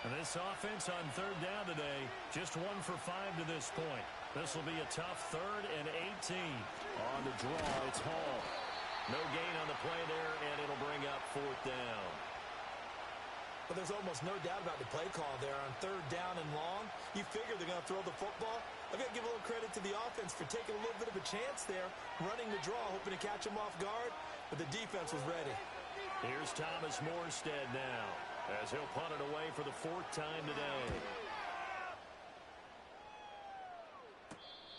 And this offense on 3rd down today, just 1 for 5 to this point. This will be a tough 3rd and 18. On the draw, it's Hall. No gain on the play there, and it'll bring up 4th down. But there's almost no doubt about the play call there on 3rd down and long. You figure they're going to throw the football. I've got to give a little credit to the offense for taking a little bit of a chance there, running the draw, hoping to catch him off guard, but the defense was ready. Here's Thomas Morstead now, as he'll punt it away for the 4th time today.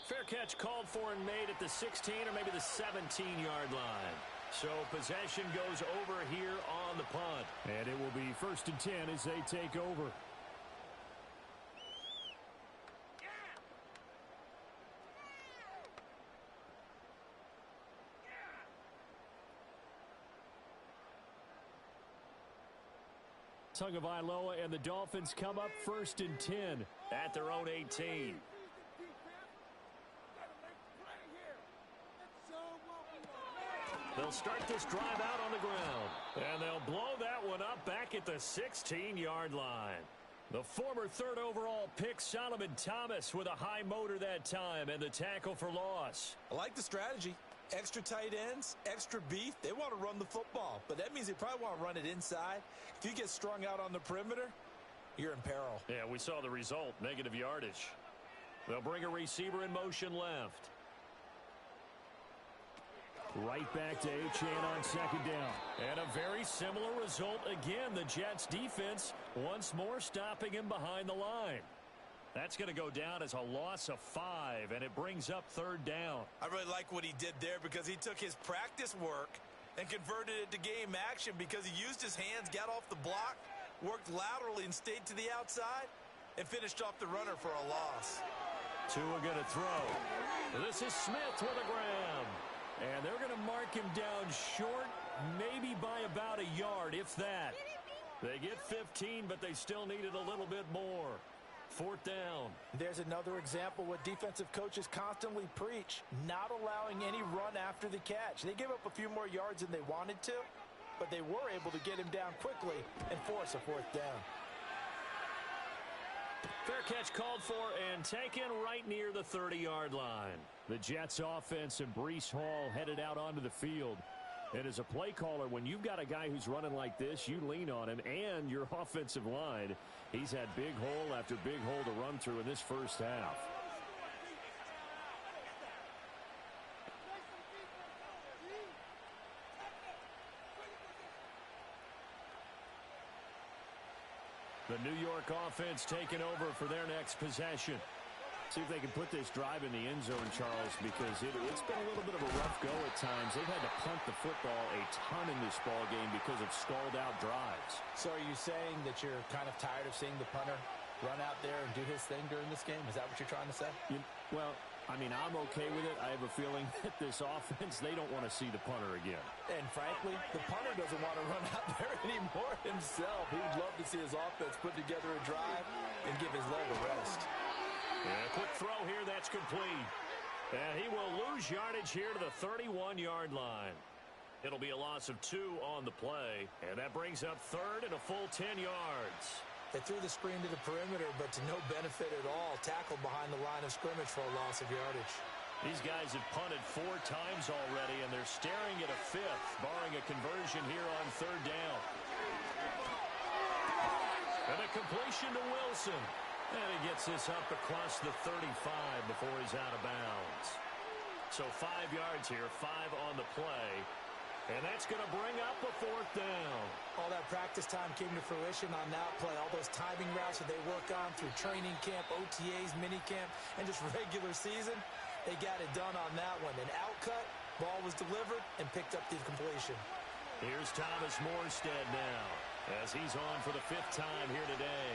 Fair catch called for and made at the 16 or maybe the 17-yard line. So possession goes over here on the punt. And it will be 1st and 10 as they take over. Tagovailoa and the Dolphins come up 1st and 10 at their own 18. They'll start this drive out on the ground. And they'll blow that one up back at the 16-yard line. The former 3rd overall pick, Solomon Thomas, with a high motor that time and the tackle for loss. I like the strategy. Extra tight ends, extra beef. They want to run the football, but that means they probably want to run it inside. If you get strung out on the perimeter, you're in peril. Yeah, we saw the result, negative yardage. They'll bring a receiver in motion left. Right back to Achane on second down. And a very similar result again. The Jets defense once more stopping him behind the line. That's going to go down as a loss of 5, and it brings up third down. I really like what he did there because he took his practice work and converted it to game action because he used his hands, got off the block, worked laterally and stayed to the outside, and finished off the runner for a loss. Tua going to throw. This is Smith with a grab. And they're going to mark him down short, maybe by about a yard, if that. They get 15, but they still needed a little bit more. Fourth down. There's another example what defensive coaches constantly preach, not allowing any run after the catch. They gave up a few more yards than they wanted to, but they were able to get him down quickly and force a fourth down. Fair catch called for and taken right near the 30-yard line. The Jets offense and Breece Hall headed out onto the field. And as a play caller, when you've got a guy who's running like this, you lean on him and your offensive line. He's had big hole after big hole to run through in this first half. The New York offense taking over for their next possession. See if they can put this drive in the end zone, Charles, because it's been a little bit of a rough go at times. They've had to punt the football a ton in this ball game because of stalled-out drives. So are you saying that you're kind of tired of seeing the punter run out there and do his thing during this game? Is that what you're trying to say? Well, I mean, I'm okay with it. I have a feeling that this offense, they don't want to see the punter again. And frankly, the punter doesn't want to run out there anymore himself. He would love to see his offense put together a drive and give his leg a rest. And a quick throw here, that's complete. And he will lose yardage here to the 31-yard line. It'll be a loss of 2 on the play, and that brings up third and a full 10 yards. They threw the screen to the perimeter, but to no benefit at all. Tackled behind the line of scrimmage for a loss of yardage. These guys have punted 4 times already, and they're staring at a 5th, barring a conversion here on third down. And a completion to Wilson. And he gets this up across the 35 before he's out of bounds. So 5 yards here, 5 on the play. And that's going to bring up a fourth down. All that practice time came to fruition on that play. All those timing routes that they work on through training camp, OTAs, minicamp, and just regular season, they got it done on that one. An outcut, ball was delivered, and picked up the completion. Here's Thomas Morstead now, as he's on for the 5th time here today.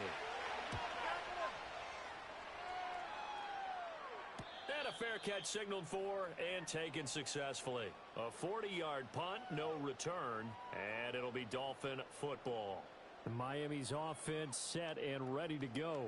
And a fair catch signaled for and taken successfully. A 40-yard punt, no return, and it'll be Dolphin football. Miami's offense set and ready to go.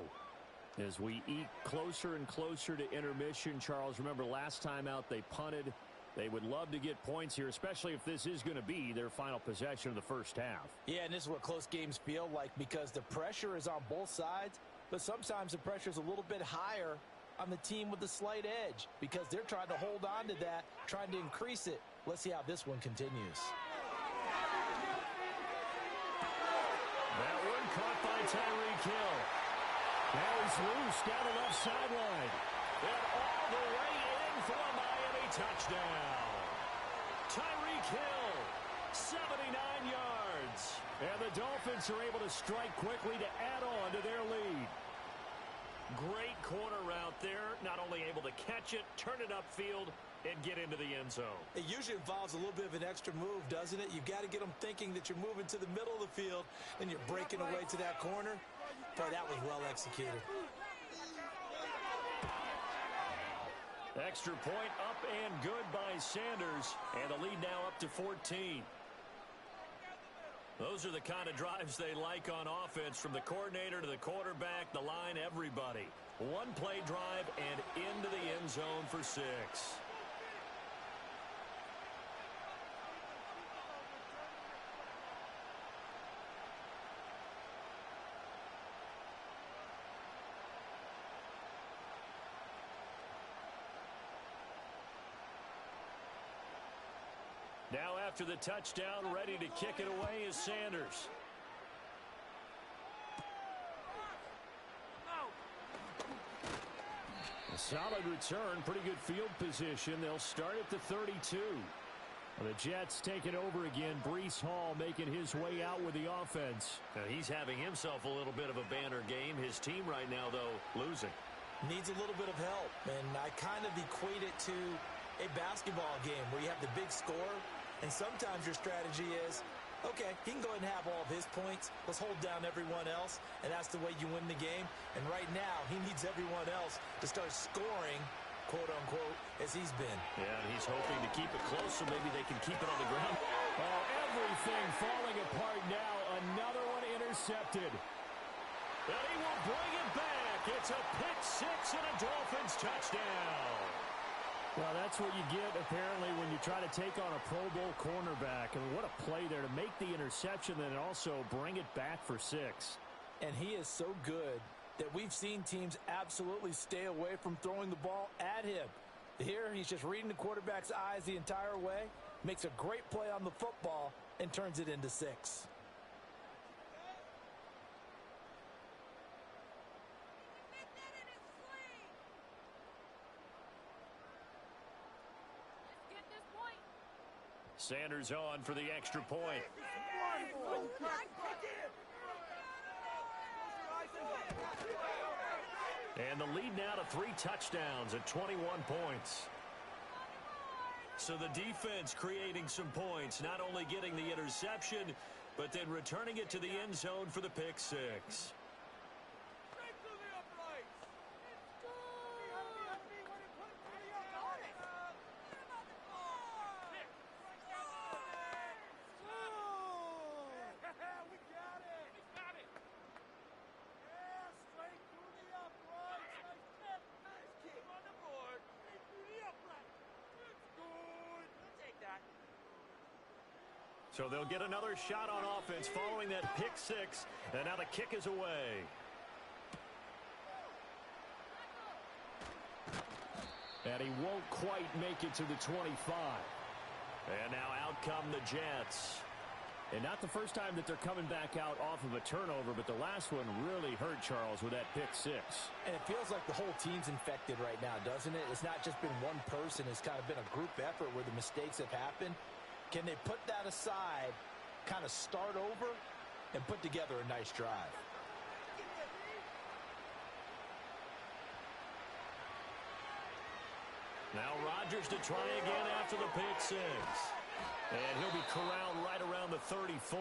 As we eke closer and closer to intermission, Charles, remember last time out they punted. They would love to get points here, especially if this is going to be their final possession of the first half. Yeah, and this is what close games feel like because the pressure is on both sides, but sometimes the pressure is a little bit higher on the team with the slight edge because they're trying to hold on to that, trying to increase it. Let's see how this one continues. That one caught by Tyreek Hill. Now he's loose down the left sideline. And all the way in for a Miami touchdown. Tyreek Hill, 79 yards. And the Dolphins are able to strike quickly to add on to their lead. Great corner route there. Not only able to catch it, turn it upfield, and get into the end zone. It usually involves a little bit of an extra move, doesn't it? You've got to get them thinking that you're moving to the middle of the field, and you're breaking away to that corner. Boy, that was well executed. Extra point up and good by Sanders, and the lead now up to 14. Those are the kind of drives they like on offense, from the coordinator to the quarterback, the line, everybody. One play drive and into the end zone for 6. Now after the touchdown, ready to kick it away is Sanders. A solid return, pretty good field position. They'll start at the 32. The Jets take it over again. Breece Hall making his way out with the offense. Now he's having himself a little bit of a banner game. His team right now, though, losing. Needs a little bit of help, and I kind of equate it to a basketball game where you have the big score, and sometimes your strategy is, okay, he can go ahead and have all of his points. Let's hold down everyone else, and that's the way you win the game. And right now, he needs everyone else to start scoring, quote-unquote, as he's been. Yeah, and he's hoping to keep it close so maybe they can keep it on the ground. Oh, everything falling apart now. Another one intercepted. And he will bring it back. It's a pick six and a Dolphins touchdown. Well, that's what you get, apparently, when you try to take on a Pro Bowl cornerback. I mean, what a play there to make the interception and also bring it back for 6. And he is so good that we've seen teams absolutely stay away from throwing the ball at him. Here, he's just reading the quarterback's eyes the entire way, makes a great play on the football, and turns it into 6. Sanders on for the extra point. And the lead now to 3 touchdowns at 21 points. So the defense creating some points, not only getting the interception, but then returning it to the end zone for the pick 6. So they'll get another shot on offense following that pick 6, and now the kick is away. And he won't quite make it to the 25. And now out come the Jets. And not the first time that they're coming back out off of a turnover, but the last one really hurt Charles with that pick 6. And it feels like the whole team's infected right now, doesn't it? It's not just been one person. It's kind of been a group effort where the mistakes have happened. Can they put that aside, kind of start over, and put together a nice drive? Now Rodgers to try again after the pick 6. And he'll be corralled right around the 34.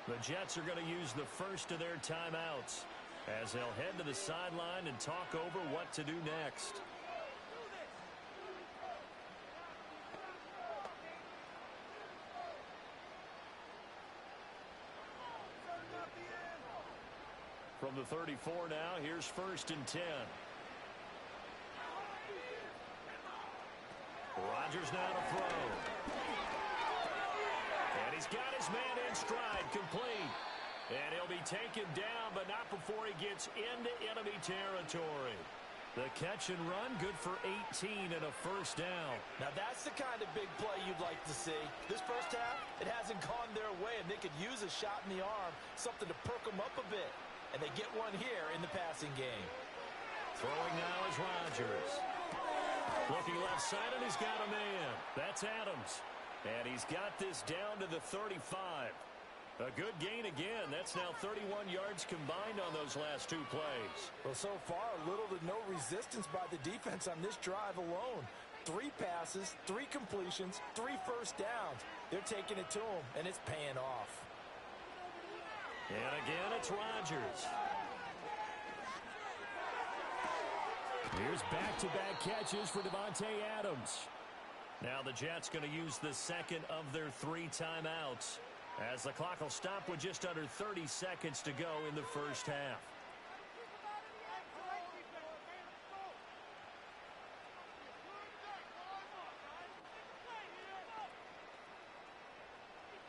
The Jets are going to use the first of their timeouts as they'll head to the sideline and talk over what to do next. From the 34 now, here's 1st and 10. Rodgers now to throw. And he's got his man in stride, complete. And he'll be taken down, but not before he gets into enemy territory. The catch and run, good for 18 and a first down. Now that's the kind of big play you'd like to see. This first half, it hasn't gone their way, and they could use a shot in the arm, something to perk them up a bit. And they get one here in the passing game. Throwing now is Rodgers. Looking left side, and he's got a man. That's Adams. And he's got this down to the 35. A good gain again. That's now 31 yards combined on those last 2 plays. Well, so far, little to no resistance by the defense on this drive alone. 3 passes, 3 completions, 3 first downs. They're taking it to him, and it's paying off. And again, it's Rodgers. Here's back-to-back catches for Davante Adams. Now the Jets going to use the second of their 3 timeouts, as the clock will stop with just under 30 seconds to go in the first half.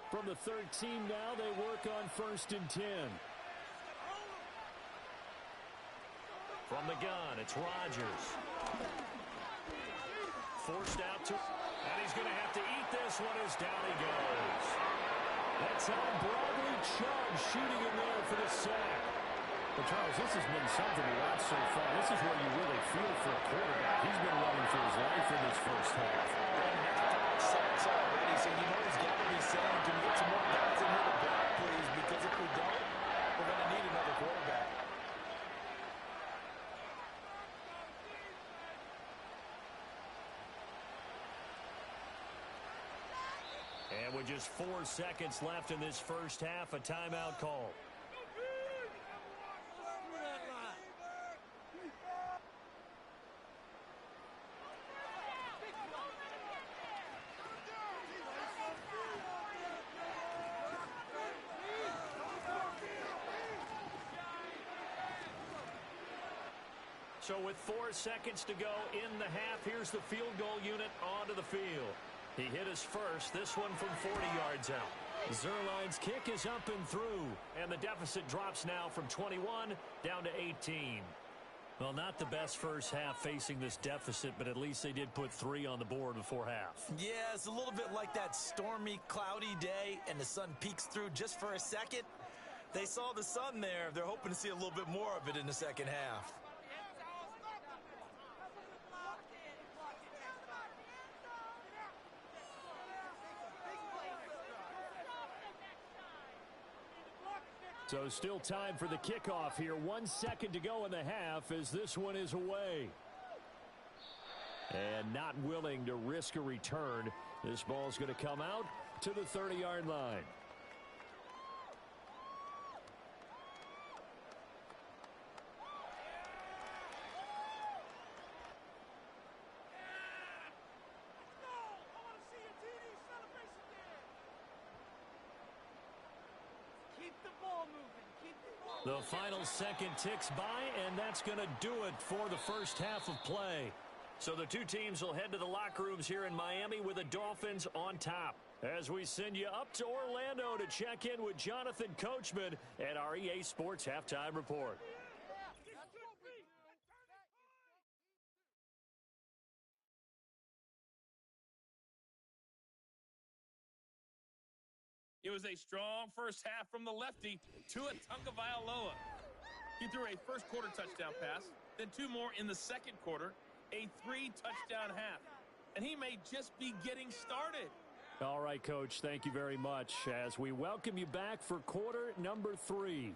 From the 13 now, they work on 1st and 10. From the gun, it's Rodgers. Forced out to, and he's going to have to eat this one as down he goes. That's how Bradley Chubb shooting in there for the sack. But Charles, this has been something to watch so far. This is where you really feel for a quarterback. He's been running for his life in this first half. Sacks already with just 4 seconds left in this first half, a timeout call. So with 4 seconds to go in the half, here's the field goal unit onto the field. He hit his first, this one from 40 yards out. Zerline's kick is up and through, and the deficit drops now from 21 down to 18. Well, not the best first half facing this deficit, but at least they did put 3 on the board before half. Yeah, it's a little bit like that stormy, cloudy day, and the sun peeks through just for a second. They saw the sun there. They're hoping to see a little bit more of it in the second half. So still time for the kickoff here. 1 second to go in the half as this one is away. And not willing to risk a return. This ball's going to come out to the 30-yard line. The final second ticks by, and that's going to do it for the first half of play. So the two teams will head to the locker rooms here in Miami with the Dolphins on top. As we send you up to Orlando to check in with Jonathan Coachman at our EA Sports Halftime Report. It was a strong first half from the lefty, Tua Tagovailoa. He threw a first-quarter touchdown pass, then 2 more in the second quarter, a 3-touchdown half. And he may just be getting started. All right, Coach, thank you very much as we welcome you back for quarter number 3.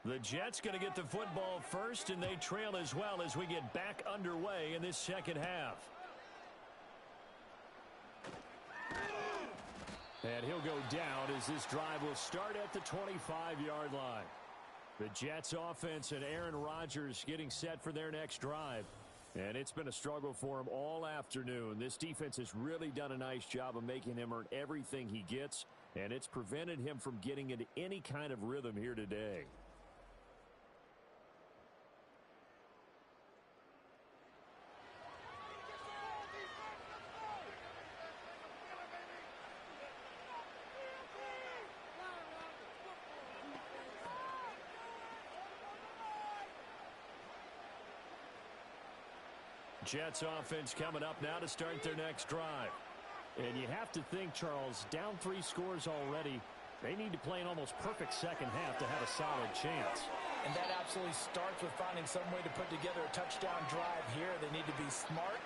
The Jets going to get the football first, and they trail as well as we get back underway in this second half. And he'll go down as this drive will start at the 25-yard line. The Jets offense and Aaron Rodgers getting set for their next drive. And it's been a struggle for him all afternoon. This defense has really done a nice job of making him earn everything he gets, and it's prevented him from getting into any kind of rhythm here today. Jets offense coming up now to start their next drive. And you have to think, Charles, down 3 scores already. They need to play an almost perfect second half to have a solid chance. And that absolutely starts with finding some way to put together a touchdown drive here. They need to be smart,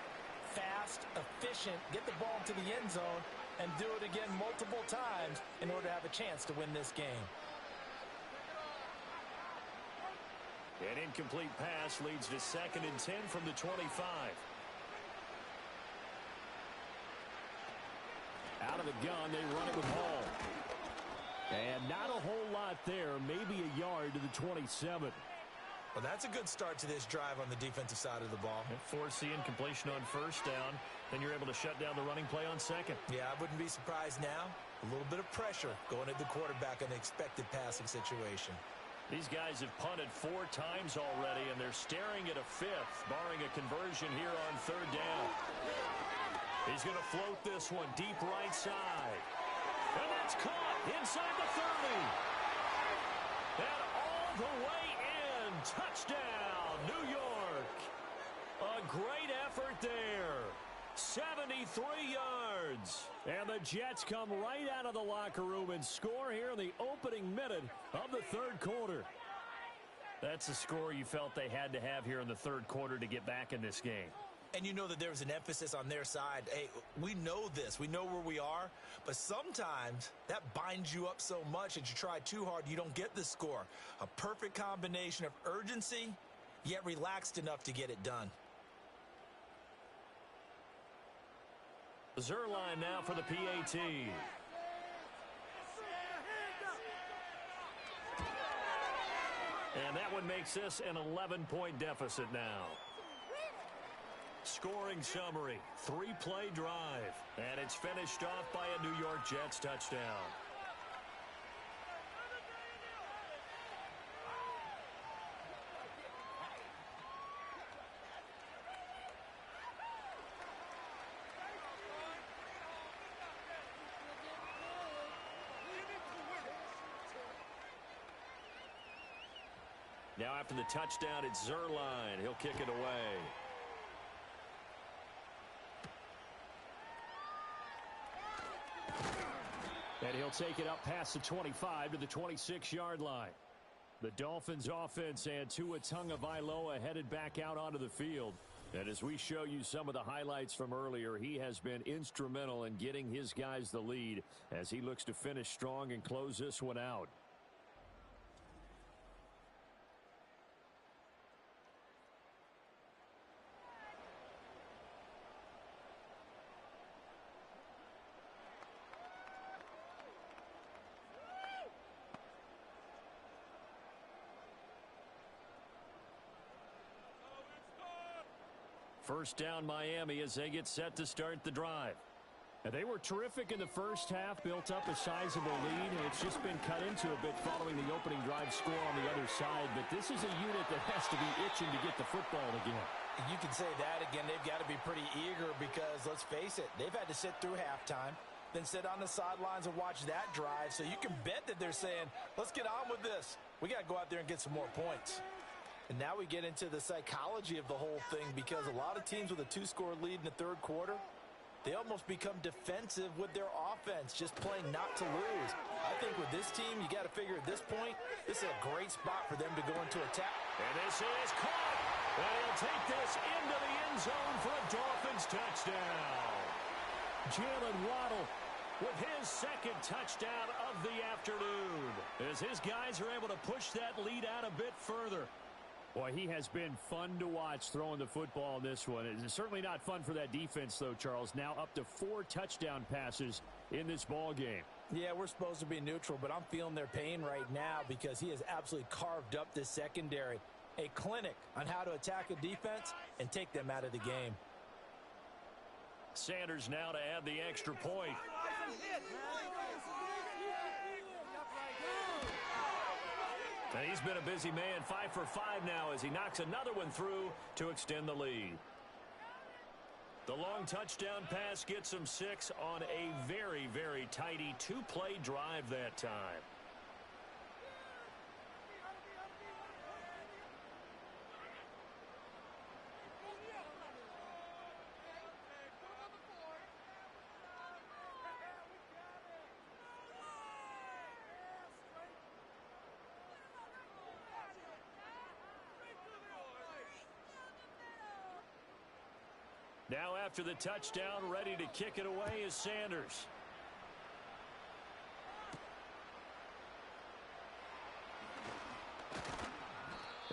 fast, efficient, get the ball to the end zone, and do it again multiple times in order to have a chance to win this game. An incomplete pass leads to 2nd and 10 from the 25. Out of the gun, they run it with Hall. And not a whole lot there, maybe a yard to the 27. Well, that's a good start to this drive on the defensive side of the ball. And force the incompletion on first down, then you're able to shut down the running play on second. Yeah, I wouldn't be surprised now. A little bit of pressure going at the quarterback in an expected passing situation. These guys have punted 4 times already, and they're staring at a 5th, barring a conversion here on 3rd down. He's going to float this one deep right side. And that's caught inside the 30. And all the way in. Touchdown, New York. A great effort there. 73 yards. And the Jets come right out of the locker room and score here in the opening minute of the 3rd quarter. That's the score you felt they had to have here in the 3rd quarter to get back in this game. And you know that there's an emphasis on their side. Hey, we know this. We know where we are. But sometimes that binds you up so much that you try too hard, you don't get the score. A perfect combination of urgency, yet relaxed enough to get it done. Zerline now for the PAT. And that one makes this an 11-point deficit now. Scoring summary, 3-play drive. And it's finished off by a New York Jets touchdown. Now after the touchdown, it's Zerline. He'll kick it away. And he'll take it up past the 25 to the 26-yard line. The Dolphins offense and Tua Tagovailoa headed back out onto the field. And as we show you some of the highlights from earlier, he has been instrumental in getting his guys the lead as he looks to finish strong and close this one out. First down Miami as they get set to start the drive. And they were terrific in the first half, built up a sizable lead, and it's just been cut into a bit following the opening drive score on the other side. But this is a unit that has to be itching to get the football again. You can say that again. They've got to be pretty eager because, let's face it, they've had to sit through halftime, then sit on the sidelines and watch that drive. So you can bet that they're saying, let's get on with this. We got to go out there and get some more points. And now we get into the psychology of the whole thing because a lot of teams with a 2-score lead in the third quarter, they almost become defensive with their offense, just playing not to lose. I think with this team, you got to figure at this point, this is a great spot for them to go into attack. And this is caught. And he'll take this into the end zone for a Dolphins touchdown. Jalen Waddle with his second touchdown of the afternoon as his guys are able to push that lead out a bit further. Boy, he has been fun to watch throwing the football in this one. It's certainly not fun for that defense, though, Charles. Now up to 4 touchdown passes in this ball game. Yeah, we're supposed to be neutral, but I'm feeling their pain right now because he has absolutely carved up this secondary. A clinic on how to attack a defense and take them out of the game. Sanders now to add the extra point. And he's been a busy man, 5 for 5 now as he knocks another one through to extend the lead. The long touchdown pass gets him 6 on a very, very tidy 2-play drive that time. Now after the touchdown, ready to kick it away is Sanders.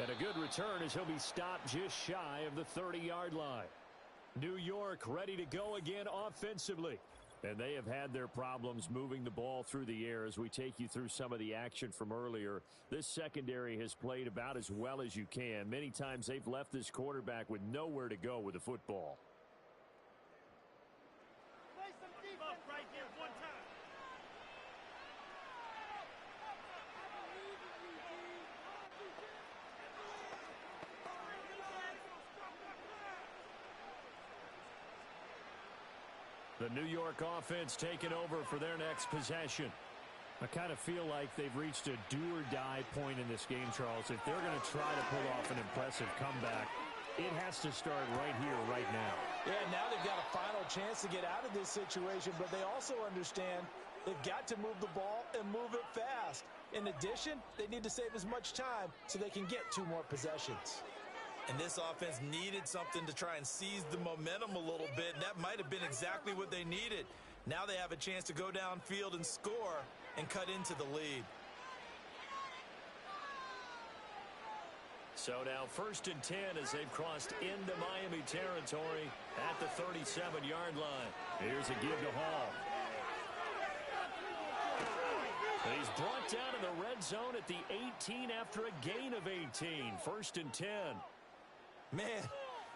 And a good return as he'll be stopped just shy of the 30-yard line. New York ready to go again offensively. And they have had their problems moving the ball through the air as we take you through some of the action from earlier. This secondary has played about as well as you can. Many times they've left this quarterback with nowhere to go with the football. The New York offense taking over for their next possession. I kind of feel like they've reached a do-or-die point in this game, Charles. If they're going to try to pull off an impressive comeback, it has to start right here, right now. Yeah, now they've got a final chance to get out of this situation, but they also understand they've got to move the ball and move it fast. In addition, they need to save as much time so they can get 2 more possessions. And this offense needed something to try and seize the momentum a little bit, and that might have been exactly what they needed. Now they have a chance to go downfield and score and cut into the lead. So now 1st and 10 as they've crossed into Miami territory at the 37-yard line. Here's a give to Hall. He's brought down in the red zone at the 18 after a gain of 18. 1st and 10. Man,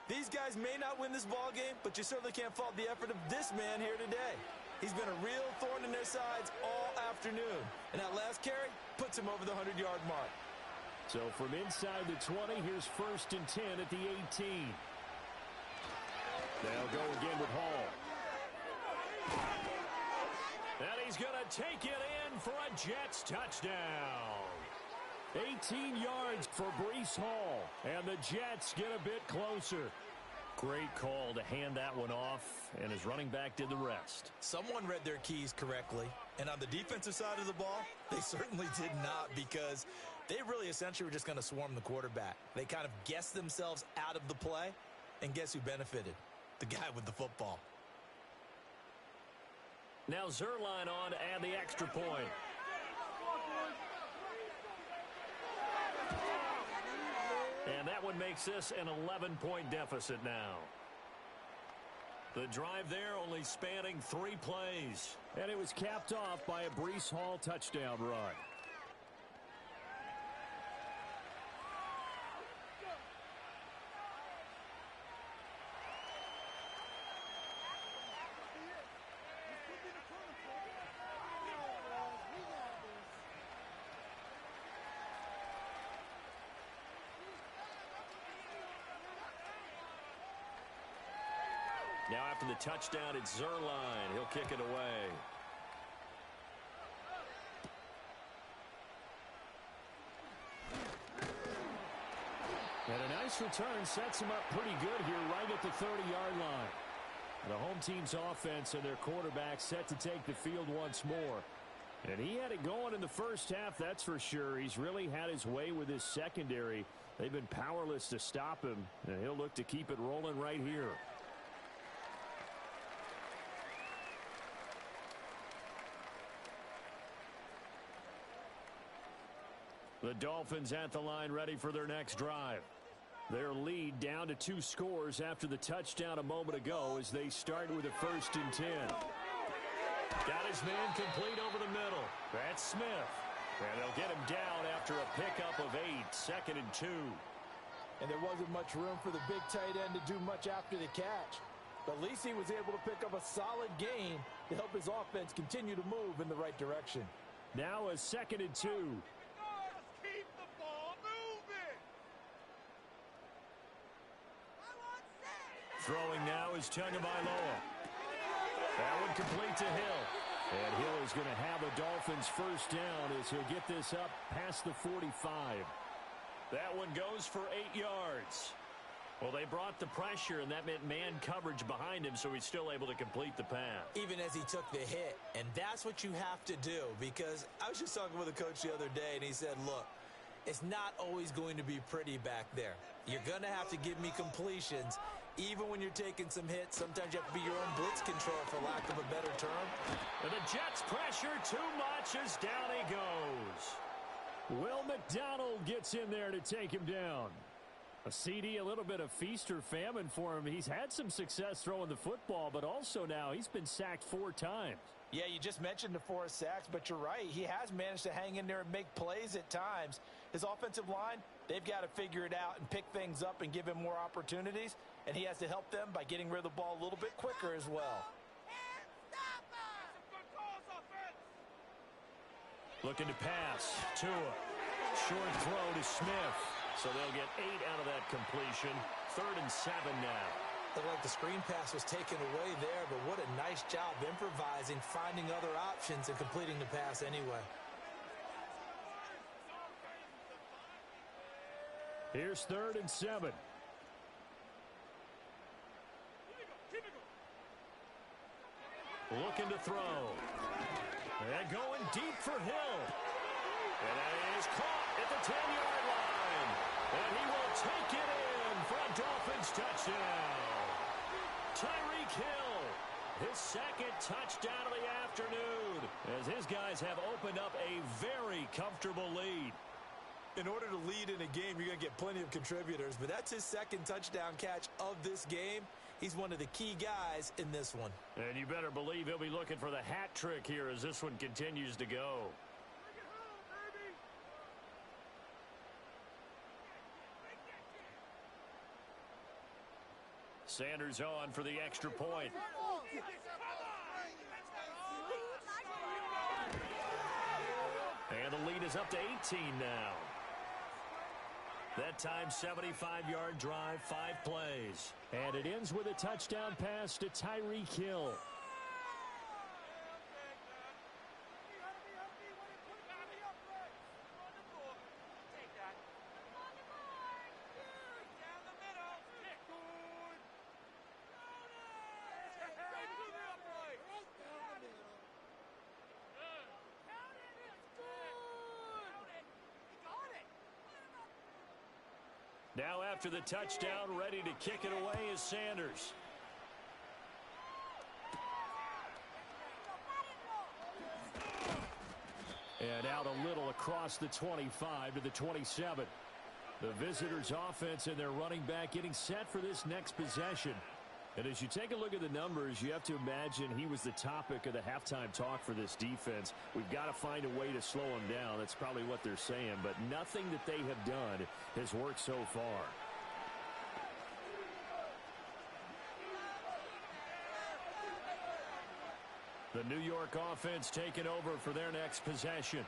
these guys may not win this ball game, but you certainly can't fault the effort of this man here today. He's been a real thorn in their sides all afternoon. And that last carry puts him over the 100-yard mark. So from inside the 20, here's 1st and 10 at the 18. They'll go again with Hall. And he's going to take it in for a Jets touchdown. 18 yards for Breece Hall, and the Jets get a bit closer. Great call to hand that one off, and his running back did the rest. Someone read their keys correctly, and on the defensive side of the ball, they certainly did not, because they really essentially were just going to swarm the quarterback. They kind of guessed themselves out of the play, and guess who benefited? The guy with the football. Now Zerline on and the extra point. And that one makes this an 11-point deficit now. The drive there only spanning 3 plays. And it was capped off by a Breece Hall touchdown run. Now after the touchdown, it's Zerline. He'll kick it away. And a nice return sets him up pretty good here right at the 30-yard line. The home team's offense and their quarterback set to take the field once more. And he had it going in the first half, that's for sure. He's really had his way with his secondary. They've been powerless to stop him, and he'll look to keep it rolling right here. The Dolphins at the line ready for their next drive. Their lead down to 2 scores after the touchdown a moment ago as they start with a 1st and 10. Got his man complete over the middle. That's Smith. And they'll get him down after a pickup of 8, 2nd and 2. And there wasn't much room for the big tight end to do much after the catch. But at least he was able to pick up a solid gain to help his offense continue to move in the right direction. Now a 2nd and 2. Throwing now is Tagovailoa. That one complete to Hill. And Hill is going to have a Dolphins first down as he'll get this up past the 45. That one goes for 8 yards. Well, they brought the pressure, and that meant man coverage behind him, so he's still able to complete the pass. Even as he took the hit. And that's what you have to do, because I was just talking with a coach the other day, and he said, look, it's not always going to be pretty back there. You're going to have to give me completions. Even when you're taking some hits, sometimes you have to be your own blitz control, for lack of a better term. And the Jets pressure too much as down he goes. Will McDonald gets in there to take him down. A CD, a little bit of feast or famine for him. He's had some success throwing the football, but also now he's been sacked 4 times. Yeah, you just mentioned the 4 sacks, but you're right. He has managed to hang in there and make plays at times. His offensive line, they've got to figure it out and pick things up and give him more opportunities, and he has to help them by getting rid of the ball a little bit quicker as well. Looking to pass. Tua. Short throw to Smith. So they'll get 8 out of that completion. 3rd and 7 now. Looked like the screen pass was taken away there, but what a nice job improvising, finding other options, and completing the pass anyway. Here's 3rd and 7. Looking to throw. And going deep for Hill. And that is caught at the 10-yard line. And he will take it in for a Dolphins touchdown. Tyreek Hill, his second touchdown of the afternoon, as his guys have opened up a very comfortable lead. In order to lead in a game, you're going to get plenty of contributors, but that's his second touchdown catch of this game. He's one of the key guys in this one. And you better believe he'll be looking for the hat trick here as this one continues to go. Sanders on for the extra point. And the lead is up to 18 now. That time, 75-yard drive, 5 plays. And it ends with a touchdown pass to Tyreek Hill. Now after the touchdown, ready to kick it away is Sanders. And out a little across the 25 to the 27. The visitors' offense and their running back getting set for this next possession. And as you take a look at the numbers, you have to imagine he was the topic of the halftime talk for this defense. We've got to find a way to slow him down. That's probably what they're saying. But nothing that they have done has worked so far. The New York offense taking over for their next possession.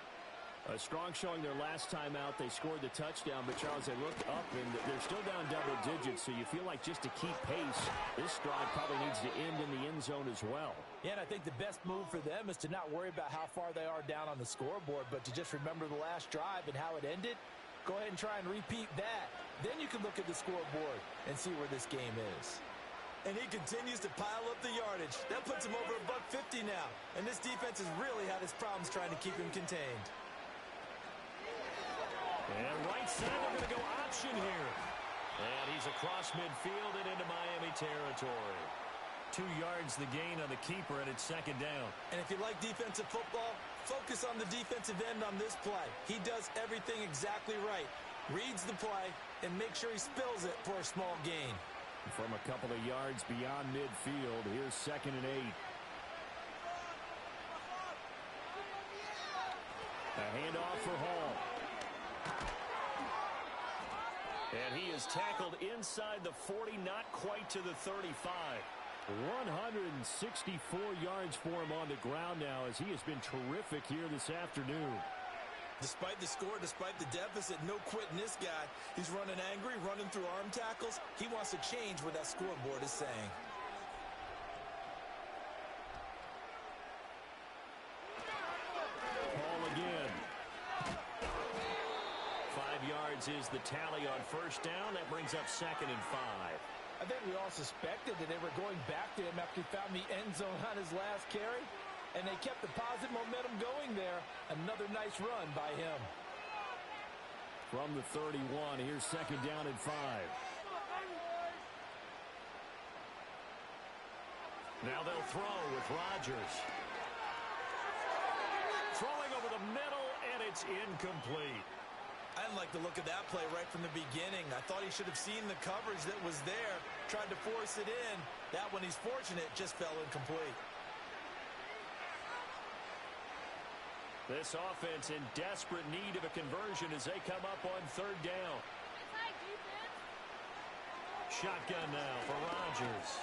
A strong showing their last time out. They scored the touchdown, but Charles, they looked up, and they're still down double digits, so you feel like just to keep pace, this drive probably needs to end in the end zone as well. Yeah, and I think the best move for them is to not worry about how far they are down on the scoreboard, but to just remember the last drive and how it ended. Go ahead and try and repeat that. Then you can look at the scoreboard and see where this game is. And he continues to pile up the yardage. That puts him over $150 now. And this defense has really had its problems trying to keep him contained. And right side, they're going to go option here. And he's across midfield and into Miami territory. 2 yards the gain on the keeper, and it's second down. And if you like defensive football, focus on the defensive end on this play. He does everything exactly right. Reads the play and makes sure he spills it for a small gain. From a couple of yards beyond midfield, here's second and 8. A handoff for Hall. And he is tackled inside the 40, not quite to the 35. 164 yards for him on the ground now as he has been terrific here this afternoon. Despite the score, despite the deficit, no quitting this guy. He's running angry, running through arm tackles. He wants to change what that scoreboard is saying. Ball again. 5 yards is the tally on first down. That brings up second and 5. I think we all suspected that they were going back to him after he found the end zone on his last carry. And they kept the positive momentum going there. Another nice run by him. From the 31, here's second down and 5. Now they'll throw with Rodgers. Throwing over the middle, and it's incomplete. I didn't like the look of that play right from the beginning. I thought he should have seen the coverage that was there, tried to force it in. That one, he's fortunate, just fell incomplete. This offense in desperate need of a conversion as they come up on third down. Shotgun now for Rodgers.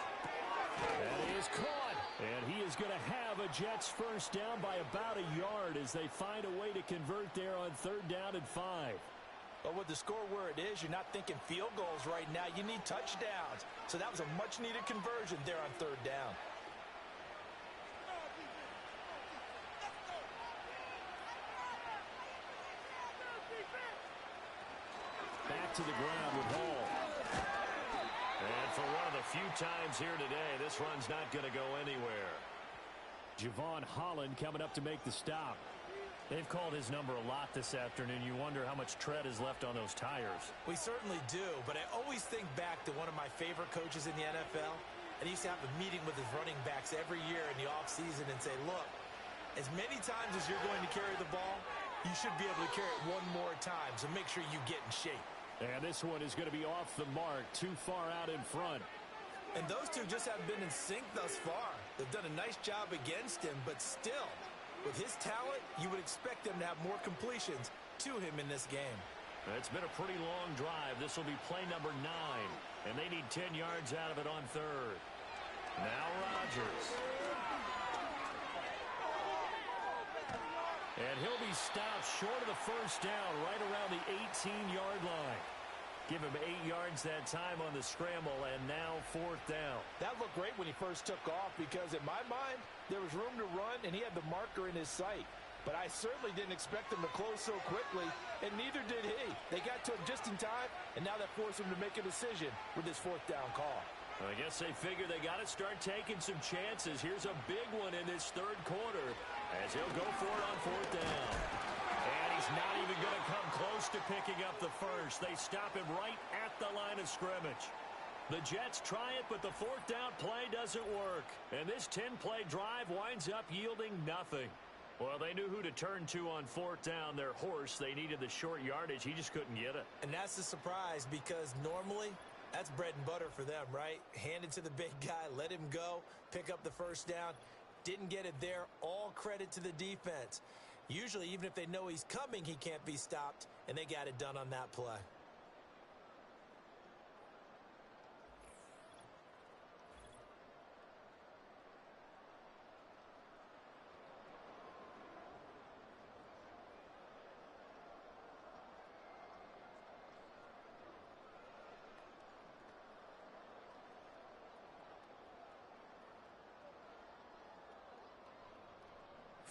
That is caught. And he is going to have a Jets first down by about a yard as they find a way to convert there on third down and 5. But with the score where it is, you're not thinking field goals right now. You need touchdowns. So that was a much-needed conversion there on third down. Back to the ground with Hall. And for one of the few times here today, this run's not going to go anywhere. Javon Holland coming up to make the stop. They've called his number a lot this afternoon. You wonder how much tread is left on those tires. We certainly do, but I always think back to one of my favorite coaches in the NFL. And he used to have a meeting with his running backs every year in the offseason and say, look, as many times as you're going to carry the ball, you should be able to carry it one more time, so make sure you get in shape. And this one is going to be off the mark, too far out in front. And those two just haven't been in sync thus far. They've done a nice job against him, but still, with his talent, you would expect them to have more completions to him in this game. It's been a pretty long drive. This will be play number 9, and they need 10 yards out of it on third. Now Rodgers. And he'll be stopped short of the first down, right around the 18-yard line. Give him 8 yards that time on the scramble, and now 4th down. That looked great when he first took off because, in my mind, there was room to run, and he had the marker in his sight. But I certainly didn't expect him to close so quickly, and neither did he. They got to him just in time, and now that forced him to make a decision with this 4th down call. I guess they figure they got to start taking some chances. Here's a big one in this 3rd quarter as he'll go for it on 4th down. And he's not even going to come close to picking up the first. They stop him right at the line of scrimmage. The Jets try it, but the 4th down play doesn't work. And this 10-play drive winds up yielding nothing. Well, they knew who to turn to on 4th down. Their horse, they needed the short yardage. He just couldn't get it. And that's a surprise because normally that's bread and butter for them, right? Hand it to the big guy, let him go, pick up the first down. Didn't get it there. All credit to the defense. Usually, even if they know he's coming, he can't be stopped, and they got it done on that play.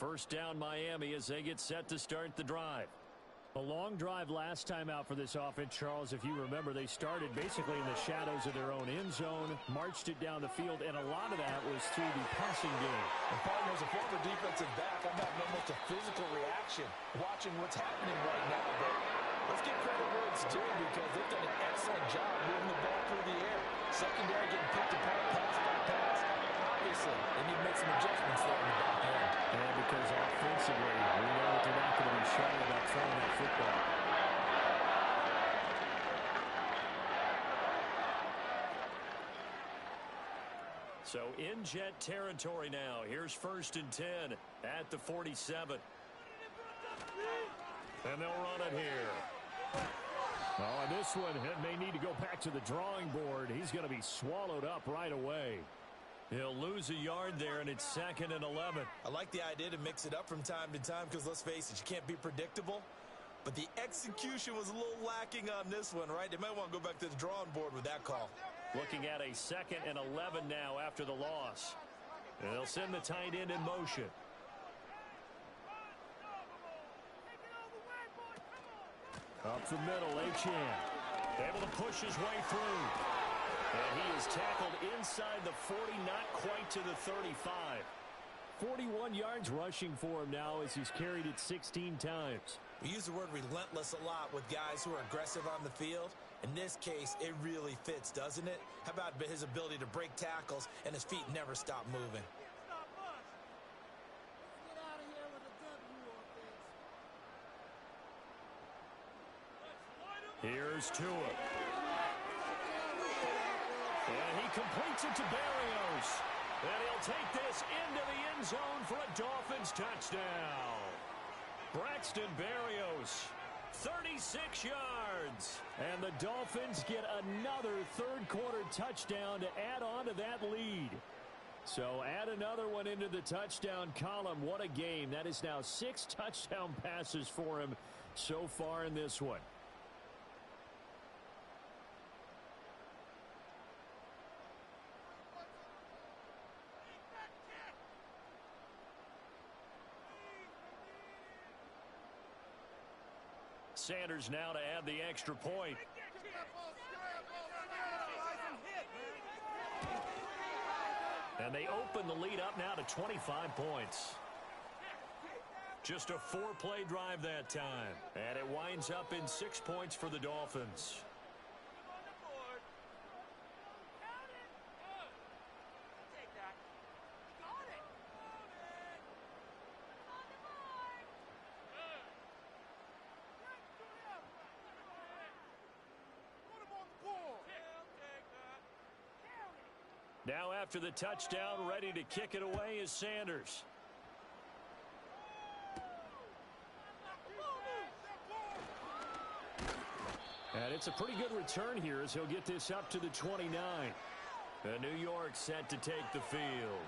First down Miami as they get set to start the drive. A long drive last time out for this offense, Charles. If you remember, they started basically in the shadows of their own end zone, marched it down the field, and a lot of that was through the passing game. And partner, as a former defensive back, I'm having almost a physical reaction watching what's happening right now. But let's give credit where it's due because they've done an excellent job moving the ball through the air. Secondary getting picked apart pass by pass. Obviously, they need to make some adjustments there in the back end. And because offensively, we know that they're not going to be shy about throwing that football. So in Jet territory now. Here's 1st and 10 at the 47. And they'll run it here. Oh, and this one may need to go back to the drawing board. He's going to be swallowed up right away. He'll lose a yard there, and it's 2nd and 11. I like the idea to mix it up from time to time because, let's face it, you can't be predictable. But the execution was a little lacking on this one, right? They might want to go back to the drawing board with that call. Looking at a 2nd and 11 now after the loss. And they'll send the tight end in motion. Up the middle, Achane. Able to push his way through. And he is tackled inside the 40, not quite to the 35. 41 yards rushing for him now as he's carried it 16 times. We use the word relentless a lot with guys who are aggressive on the field. In this case, it really fits, doesn't it? How about his ability to break tackles and his feet never stop moving? Here's Tua. And he completes it to Berrios. And he'll take this into the end zone for a Dolphins touchdown. Braxton Berrios, 36 yards. And the Dolphins get another 3rd quarter touchdown to add on to that lead. So add another one into the touchdown column. What a game. That is now 6 touchdown passes for him so far in this one. Sanders now to add the extra point. And they open the lead up now to 25 points. Just a 4-play drive that time. And it winds up in 6 points for the Dolphins. Now after the touchdown, ready to kick it away is Sanders. And it's a pretty good return here as he'll get this up to the 29. New York set to take the field.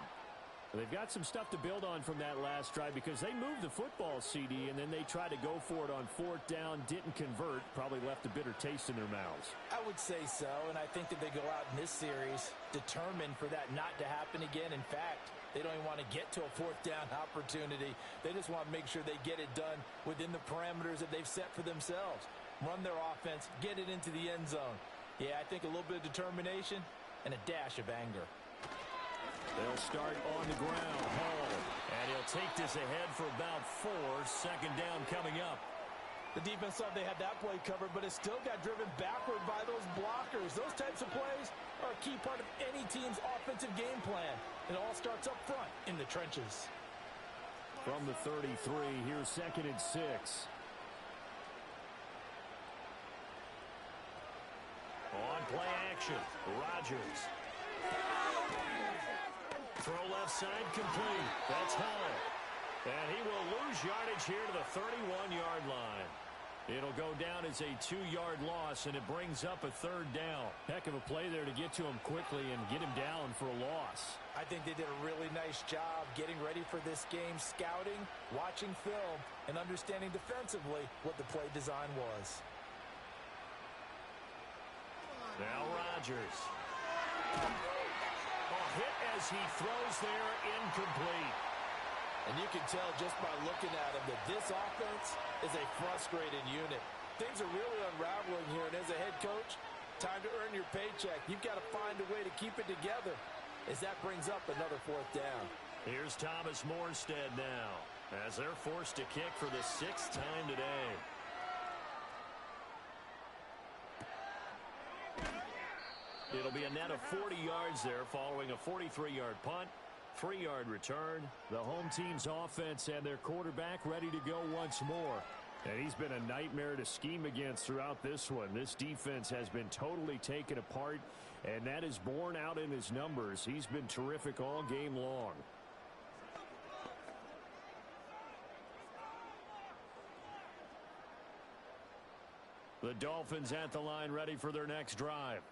They've got some stuff to build on from that last drive because they moved the football, CD, and then they tried to go for it on 4th down, didn't convert, probably left a bitter taste in their mouths. I would say so, and I think that they go out in this series determined for that not to happen again. In fact, they don't even want to get to a 4th down opportunity. They just want to make sure they get it done within the parameters that they've set for themselves. Run their offense, get it into the end zone. Yeah, I think a little bit of determination and a dash of anger. They'll start on the ground. Hall. And he'll take this ahead for about 4. 2nd down coming up. The defense thought they had that play covered, but it still got driven backward by those blockers. Those types of plays are a key part of any team's offensive game plan. It all starts up front in the trenches. From the 33, here's 2nd and 6. On play action, Rodgers. Throw left side complete. That's Hall. And he will lose yardage here to the 31-yard line. It'll go down as a 2-yard loss, and it brings up a 3rd down. Heck of a play there to get to him quickly and get him down for a loss. I think they did a really nice job getting ready for this game, scouting, watching film, and understanding defensively what the play design was. Now Rodgers. Hit as he throws there, incomplete. And you can tell just by looking at him that this offense is a frustrated unit. Things are really unraveling here, and as a head coach, time to earn your paycheck. You've got to find a way to keep it together as that brings up another 4th down. Here's Thomas Morstead now as they're forced to kick for the 6th time today. It'll be a net of 40 yards there following a 43-yard punt, 3-yard return. The home team's offense and their quarterback ready to go once more. And he's been a nightmare to scheme against throughout this one. This defense has been totally taken apart, and that is borne out in his numbers. He's been terrific all game long. The Dolphins at the line ready for their next drive.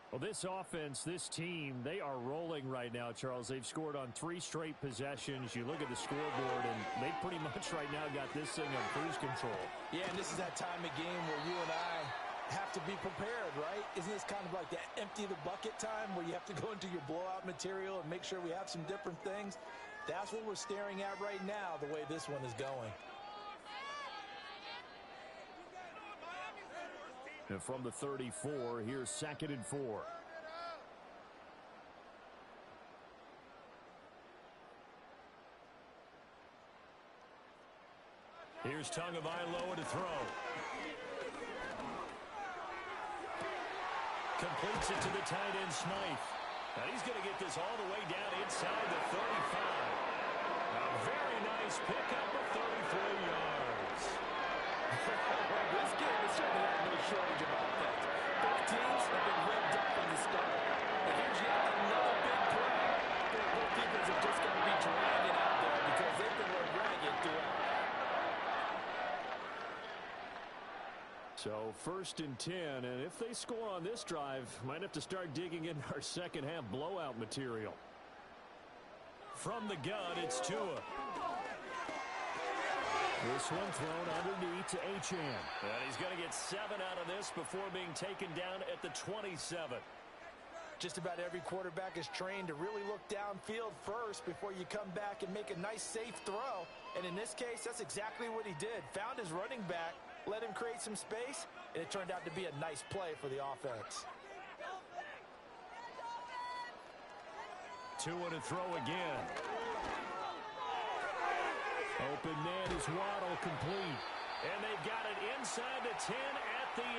Well, this offense, this team, they are rolling right now, Charles. They've scored on 3 straight possessions. You look at the scoreboard, and they pretty much right now got this thing on cruise control. Yeah, and this is that time of game where you and I have to be prepared, right? Isn't this kind of like that empty the bucket time where you have to go into your blowout material and make sure we have some different things? That's what we're staring at right now, the way this one is going. And from the 34, here's 2nd and 4. Here's Tagovailoa to throw. Completes it to the tight end, Smythe. And he's going to get this all the way down inside the 35. A very nice pickup of 33 yards. This game has certainly had no shortage of offense. Both teams have been revved up from the start. And here's yet another big play. Both defenses have just got to be dragging out there because they've been run ragged throughout. So 1st and 10, and if they score on this drive, might have to start digging into our second half blowout material. From the gun, it's Tua. This one thrown underneath to Achane. And he's going to get 7 out of this before being taken down at the 27. Just about every quarterback is trained to really look downfield first before you come back and make a nice, safe throw. And in this case, that's exactly what he did. Found his running back, let him create some space, and it turned out to be a nice play for the offense. Tua to throw again. open man is Waddle, complete. And they've got it inside the 10 at the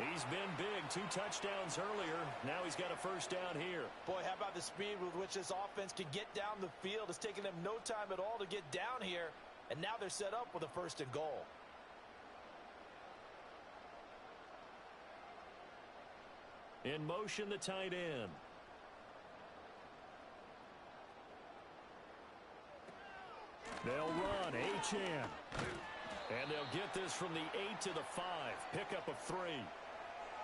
8. He's been big, 2 touchdowns earlier. Now he's got a first down here. Boy, how about the speed with which this offense can get down the field? It's taken them no time at all to get down here, and now they're set up with a 1st and goal. In motion, the tight end. They'll run, Achane. And they'll get this from the 8 to the 5. Pickup of 3.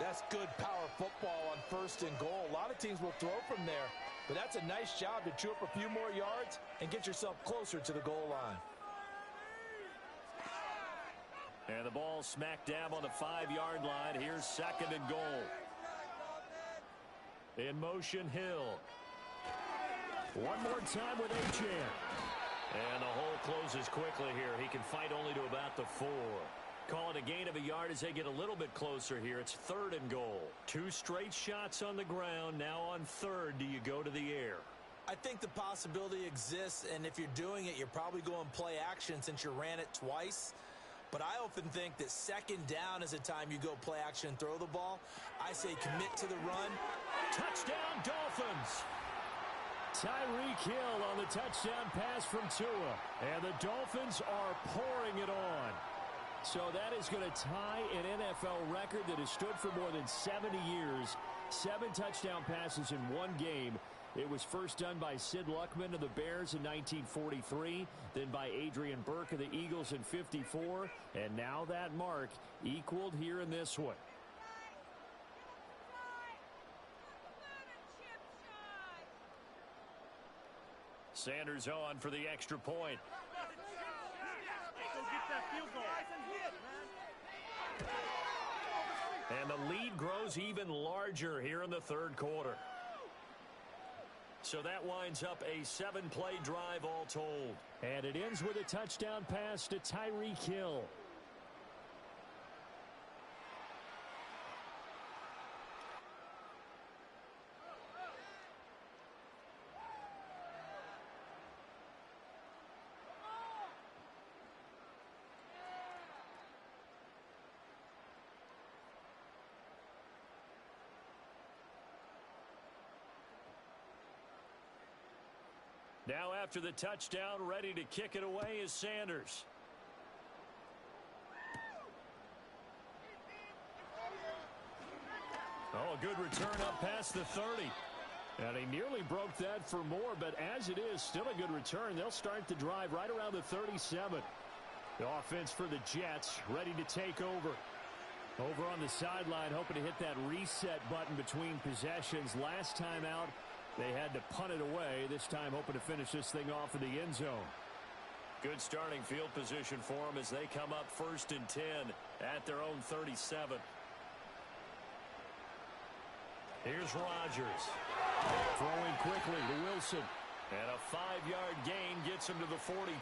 That's good power football on 1st and goal. A lot of teams will throw from there, but that's a nice job to chew up a few more yards and get yourself closer to the goal line. And the ball smack dab on the 5-yard line. Here's 2nd and goal. In motion, Hill. One more time with Achane. And the hole closes quickly here. He can fight only to about the 4. Call it a gain of a yard as they get a little bit closer here. It's 3rd and goal. 2 straight shots on the ground. Now on 3rd, do you go to the air? I think the possibility exists, and if you're doing it, you're probably going play action since you ran it twice. But I often think that 2nd down is a time you go play action and throw the ball. I say commit to the run. Touchdown, Dolphins! Tyreek Hill on the touchdown pass from Tua. And the Dolphins are pouring it on. So that is going to tie an NFL record that has stood for more than 70 years. 7 touchdown passes in one game. It was first done by Sid Luckman of the Bears in 1943, then by Adrian Burke of the Eagles in 54, and now that mark equaled here in this one. Sanders on for the extra point. Go get that field goal. And the lead grows even larger here in the 3rd quarter. So that winds up a 7-play drive all told. And it ends with a touchdown pass to Tyreek Hill. Now after the touchdown, ready to kick it away is Sanders. Oh, a good return up past the 30. And he nearly broke that for more, but as it is, still a good return. They'll start the drive right around the 37. The offense for the Jets ready to take over. Over on the sideline, hoping to hit that reset button between possessions. Last time out, they had to punt it away. This time hoping to finish this thing off in the end zone. Good starting field position for them as they come up 1st and 10 at their own 37. Here's Rodgers. Throwing quickly to Wilson. And a 5-yard gain gets him to the 42.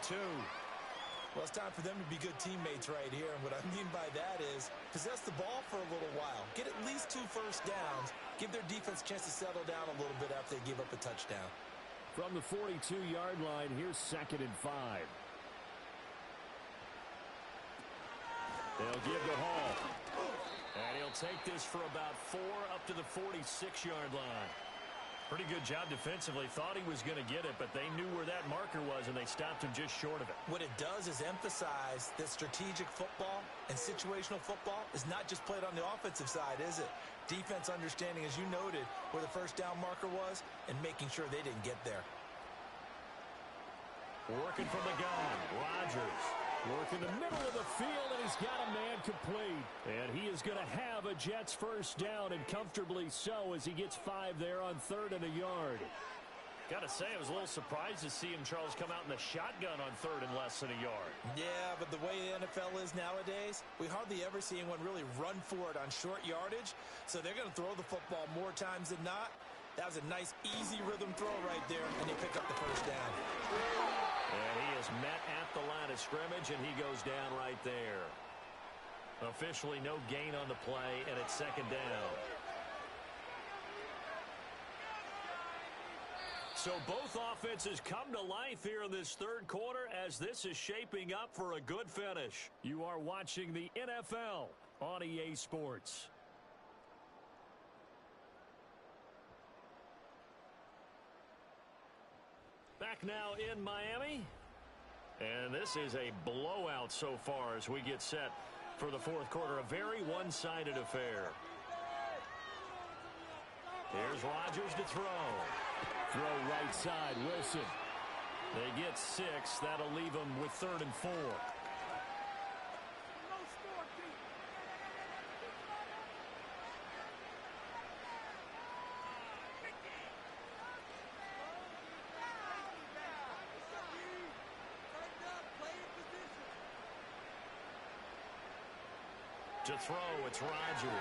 Well, it's time for them to be good teammates right here. And what I mean by that is possess the ball for a little while. Get at least 2 first downs. Give their defense a chance to settle down a little bit after they give up a touchdown. From the 42-yard line, here's 2nd and 5. They'll give to Hall. And he'll take this for about 4 up to the 46-yard line. Pretty good job defensively. Thought he was going to get it, but they knew where that marker was, and they stopped him just short of it. What it does is emphasize that strategic football and situational football is not just played on the offensive side, is it? Defense understanding, as you noted, where the first down marker was and making sure they didn't get there. Working from the gun, Rodgers. Working the middle of the field, and he's got a man complete. And he is going to have a Jets first down, and comfortably so, as he gets 5 there on 3rd and a yard. Got to say, I was a little surprised to see him, Charles, come out in the shotgun on 3rd and less than a yard. Yeah, but the way the NFL is nowadays, we hardly ever see anyone really run for it on short yardage. So they're going to throw the football more times than not. That was a nice, easy rhythm throw right there, and they pick up the first down. And he is met at the line of scrimmage, and he goes down right there. Officially no gain on the play, and it's 2nd down. So both offenses come to life here in this third quarter as this is shaping up for a good finish. You are watching the NFL on EA Sports. Back now in Miami. And this is a blowout so far as we get set for the fourth quarter. A very one-sided affair. Here's Rodgers to throw. Throw right side, Wilson. They get 6. That'll leave them with 3rd and 4. To throw, it's Rodgers.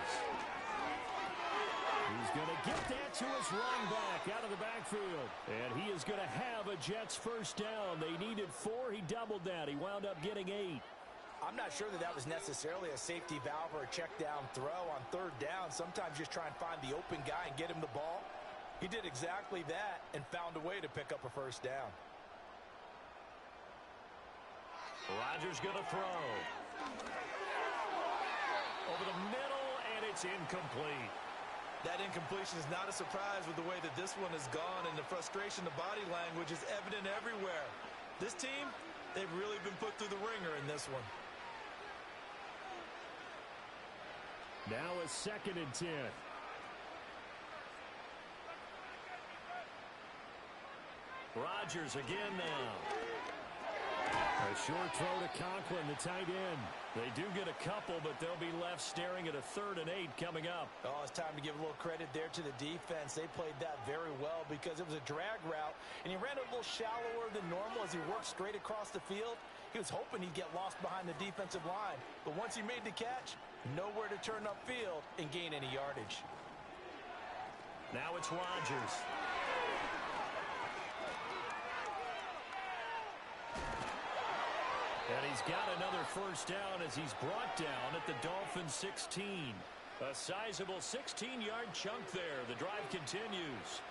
He's going to get that to his run back out of the backfield. And he is going to have a Jets first down. They needed 4. He doubled that. He wound up getting 8. I'm not sure that was necessarily a safety valve or a check down throw on 3rd down. Sometimes just try and find the open guy and get him the ball. He did exactly that and found a way to pick up a first down. Rodgers going to throw. Over the middle, and it's incomplete. That incompletion is not a surprise with the way that this one has gone, and the frustration, the body language is evident everywhere. This team, they've really been put through the ringer in this one. Now a 2nd and 10. Rodgers again now. A short throw to Conklin, the tight end. They do get a couple, but they'll be left staring at a 3rd and 8 coming up. Oh, it's time to give a little credit there to the defense. They played that very well because it was a drag route, and he ran a little shallower than normal as he worked straight across the field. He was hoping he'd get lost behind the defensive line, but once he made the catch, nowhere to turn upfield and gain any yardage. Now it's Rodgers. And he's got another first down as he's brought down at the Dolphins' 16. A sizable 16-yard chunk there. The drive continues.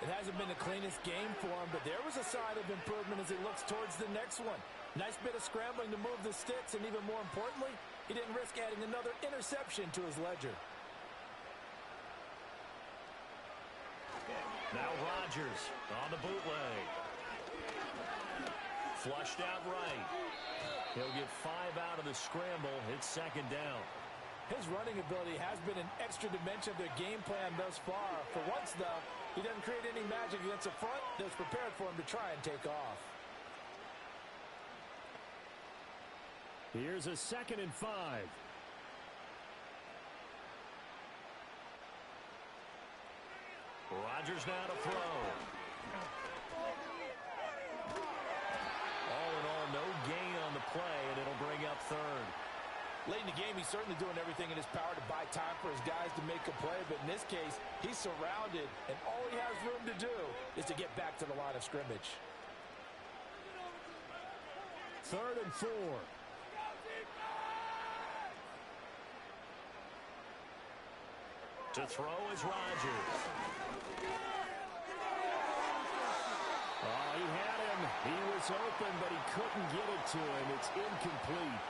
It hasn't been the cleanest game for him, but there was a sign of improvement as he looks towards the next one. Nice bit of scrambling to move the sticks, and even more importantly, he didn't risk adding another interception to his ledger. Now Rodgers on the bootleg. Flushed out right. He'll get 5 out of the scramble. It's 2nd down. His running ability has been an extra dimension of their game plan thus far. For once, though, he doesn't create any magic against the front that's prepared for him to try and take off. Here's a 2nd and 5. Rodgers now to throw. All in all, no gain on the play, and it'll bring up 3rd. Late in the game, he's certainly doing everything in his power to buy time for his guys to make a play, but in this case, he's surrounded, and all he has room to do is to get back to the line of scrimmage. 3rd and 4. To throw is Rodgers. Oh, he had him. He was open, but he couldn't get it to him. It's incomplete.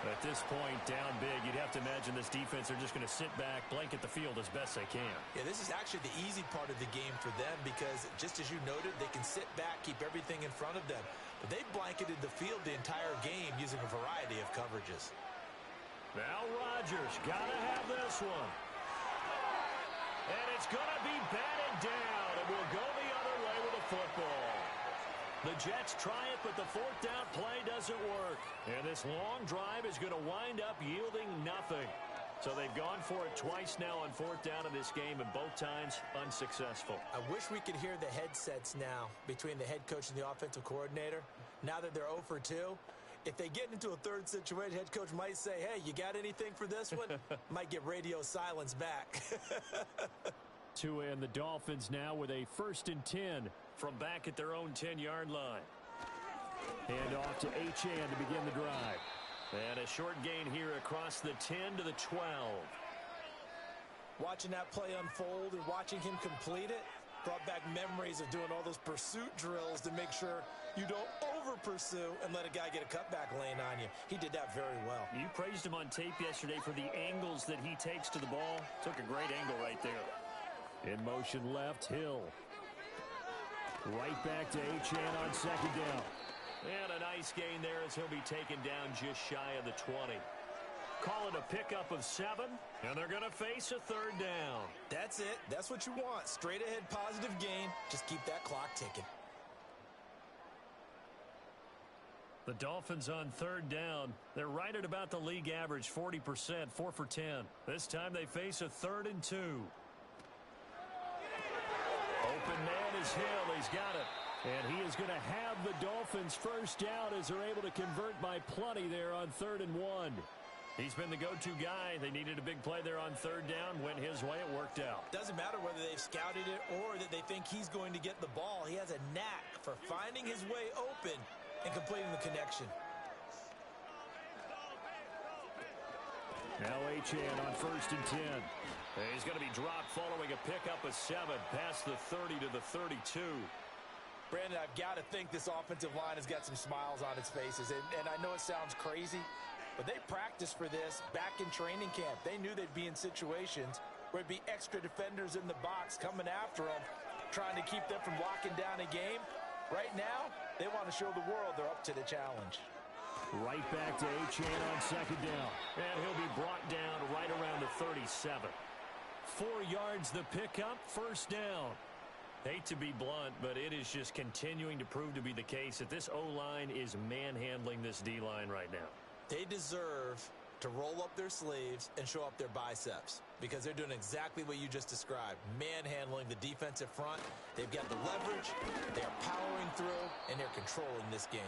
At this point, down big, you'd have to imagine this defense are just going to sit back, blanket the field as best they can. Yeah, this is actually the easy part of the game for them because, just as you noted, they can sit back, keep everything in front of them. But they blanketed the field the entire game using a variety of coverages. Now Rodgers got to have this one. And it's going to be batted down, and we'll go the other way with the football. The Jets try it, but the 4th down play doesn't work. And this long drive is going to wind up yielding nothing. So they've gone for it twice now on 4th down in this game, and both times unsuccessful. I wish we could hear the headsets now between the head coach and the offensive coordinator. Now that they're 0 for 2, if they get into a 3rd situation, head coach might say, hey, you got anything for this one? Might get radio silence back. Tua and the Dolphins now with a 1st and 10 from back at their own 10-yard line. Hand off to Achane to begin the drive. And a short gain here across the 10 to the 12. Watching that play unfold and watching him complete it, Brought back memories of doing all those pursuit drills to make sure you don't over-pursue and let a guy get a cutback lane on you. He did that very well. You praised him on tape yesterday for the angles that he takes to the ball. Took a great angle right there. In motion left, Hill. Right back to Achane on second down. And a nice gain there as he'll be taken down just shy of the 20. Call it a pickup of 7, and they're going to face a third down. That's it. That's what you want. Straight ahead positive gain. Just keep that clock ticking. The Dolphins on third down. They're right at about the league average, 40%, 4 for 10. This time they face a 3rd and 2. Open man is Hill. He's got it. And he is going to have the Dolphins first down as they're able to convert by plenty there on 3rd and 1. He's been the go-to guy. They needed a big play there on third down. Went his way. It worked out. Doesn't matter whether they've scouted it or that they think he's going to get the ball. He has a knack for finding his way open and completing the connection. Now Achane on 1st and 10. He's going to be dropped following a pickup of 7 past the 30 to the 32. Brandon, I've got to think this offensive line has got some smiles on its faces. And I know it sounds crazy, but they practiced for this back in training camp. They knew they'd be in situations where it'd be extra defenders in the box coming after them, trying to keep them from locking down a game. Right now, they want to show the world they're up to the challenge. Right back to Achane on second down. And he'll be brought down right around the 37. 4 yards the pickup, first down. Hate to be blunt, but it is just continuing to prove to be the case that this O-line is manhandling this D-line right now. They deserve to roll up their sleeves and show up their biceps because they're doing exactly what you just described, manhandling the defensive front. They've got the leverage, they're powering through, and they're controlling this game.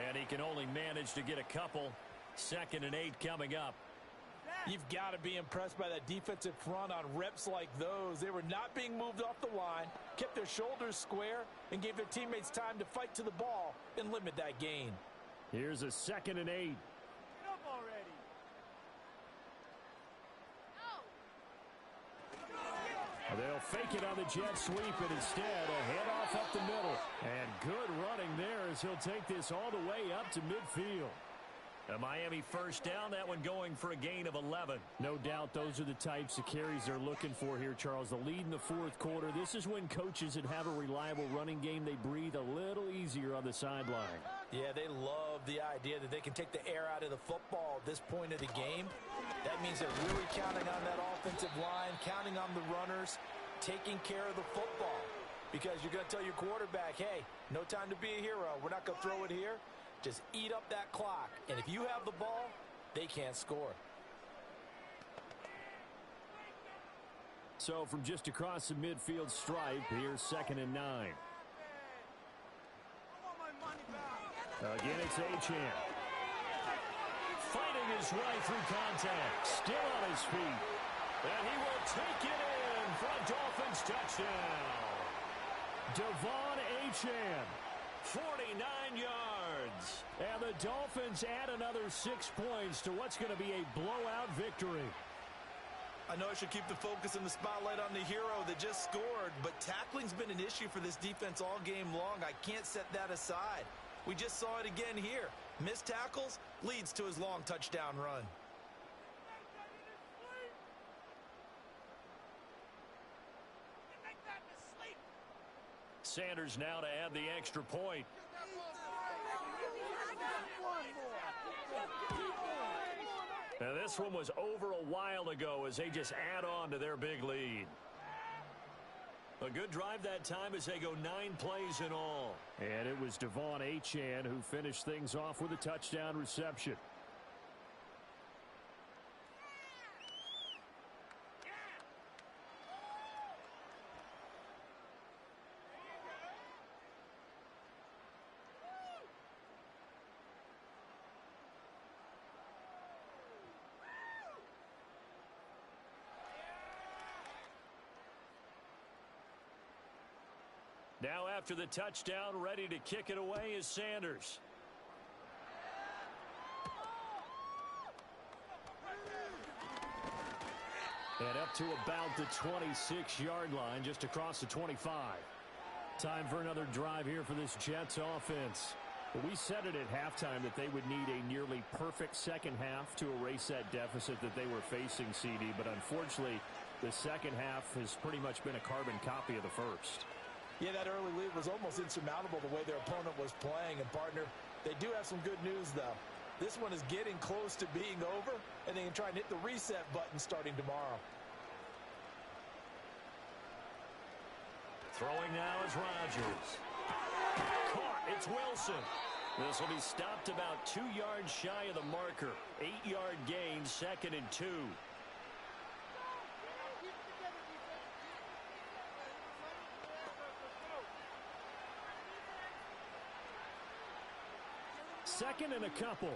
And he can only manage to get a couple. 2nd and 8 coming up. You've got to be impressed by that defensive front on reps like those. They were not being moved off the line, kept their shoulders square, and gave their teammates time to fight to the ball and limit that gain. Here's a 2nd and 8. Get up already. They'll fake it on the jet sweep, and instead a handoff up the middle. And good running there as he'll take this all the way up to midfield. A Miami first down, that one going for a gain of 11. No doubt those are the types of carries they're looking for here, Charles. The lead in the 4th quarter. This is when coaches that have a reliable running game, they breathe a little easier on the sideline. Yeah, they love the idea that they can take the air out of the football at this point of the game. That means they're really counting on that offensive line, counting on the runners, taking care of the football. Because you're going to tell your quarterback, hey, no time to be a hero. We're not going to throw it here. Just eat up that clock. And if you have the ball, they can't score. So from just across the midfield stripe, here's 2nd and 9. Again, it's Achane. Fighting his way through contact. Still on his feet. And he will take it in for a Dolphins touchdown. Devon Achane, 49 yards. And the Dolphins add another 6 points to what's going to be a blowout victory. I know I should keep the focus and the spotlight on the hero that just scored, but tackling's been an issue for this defense all game long. I can't set that aside. We just saw it again here. Missed tackles leads to his long touchdown run. Sanders now to add the extra point. Now this one was over a while ago as they just add on to their big lead. A good drive that time as they go 9 plays in all. And it was Devon Achane who finished things off with a touchdown reception. Now after the touchdown, ready to kick it away is Sanders. And up to about the 26-yard line, just across the 25. Time for another drive here for this Jets offense. We said it at halftime that they would need a nearly perfect second half to erase that deficit that they were facing, CD. But unfortunately, the second half has pretty much been a carbon copy of the first. Yeah, that early lead was almost insurmountable the way their opponent was playing. And, partner, they do have some good news, though. This one is getting close to being over, and they can try and hit the reset button starting tomorrow. Throwing now is Rodgers. Caught. It's Wilson. This will be stopped about 2 yards shy of the marker. 8-yard gain, 2nd and 2. Second and a couple.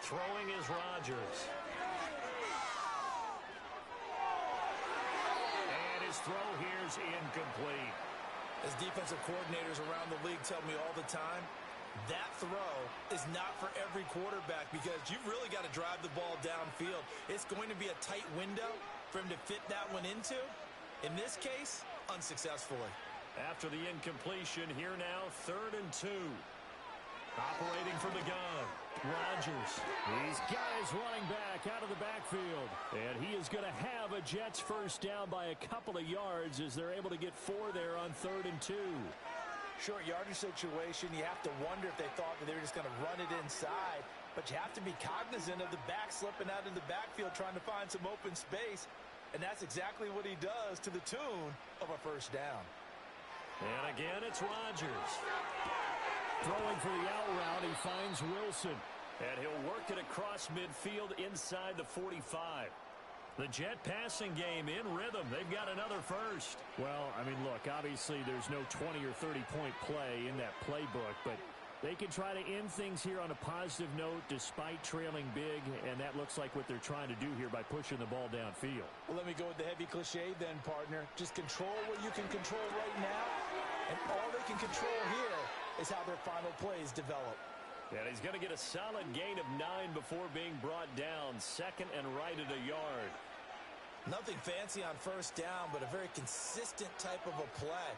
Throwing is Rodgers. And his throw here's incomplete. As defensive coordinators around the league tell me all the time, that throw is not for every quarterback because you've really got to drive the ball downfield. It's going to be a tight window for him to fit that one into. In this case, unsuccessfully. After the incompletion, here now, 3rd and 2. Operating from the gun, Rodgers. These guys running back out of the backfield. And he is going to have a Jets first down by a couple of yards as they're able to get 4 there on 3rd and 2. Short yardage situation, you have to wonder if they thought that they were just going to run it inside. But you have to be cognizant of the back slipping out of the backfield trying to find some open space. And that's exactly what he does to the tune of a first down. And again, it's Rodgers. Throwing for the out route, he finds Wilson. And he'll work it across midfield inside the 45. The Jet passing game in rhythm. They've got another first. Well, I mean, look, obviously there's no 20 or 30-point play in that playbook, but they can try to end things here on a positive note despite trailing big, and that looks like what they're trying to do here by pushing the ball downfield. Well, let me go with the heavy cliche then, partner. Just control what you can control right now, and all they can control here is how their final plays develop. And he's going to get a solid gain of 9 before being brought down. 2nd and right at a yard. Nothing fancy on first down, but a very consistent type of a play.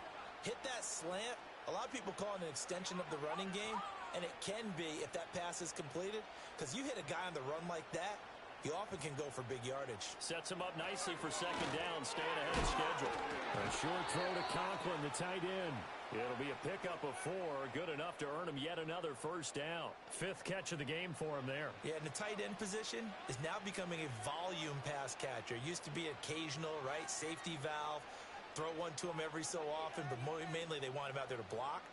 Hit that slant. A lot of people call it an extension of the running game, and it can be if that pass is completed, because you hit a guy on the run like that, you often can go for big yardage. Sets him up nicely for 2nd down, staying ahead of schedule. A short throw to Conklin, the tight end. It'll be a pickup of 4, good enough to earn him yet another first down. 5th catch of the game for him there. Yeah, and the tight end position is now becoming a volume pass catcher. Used to be occasional, right, safety valve. Throw one to him every so often, but mainly they want him out there to block.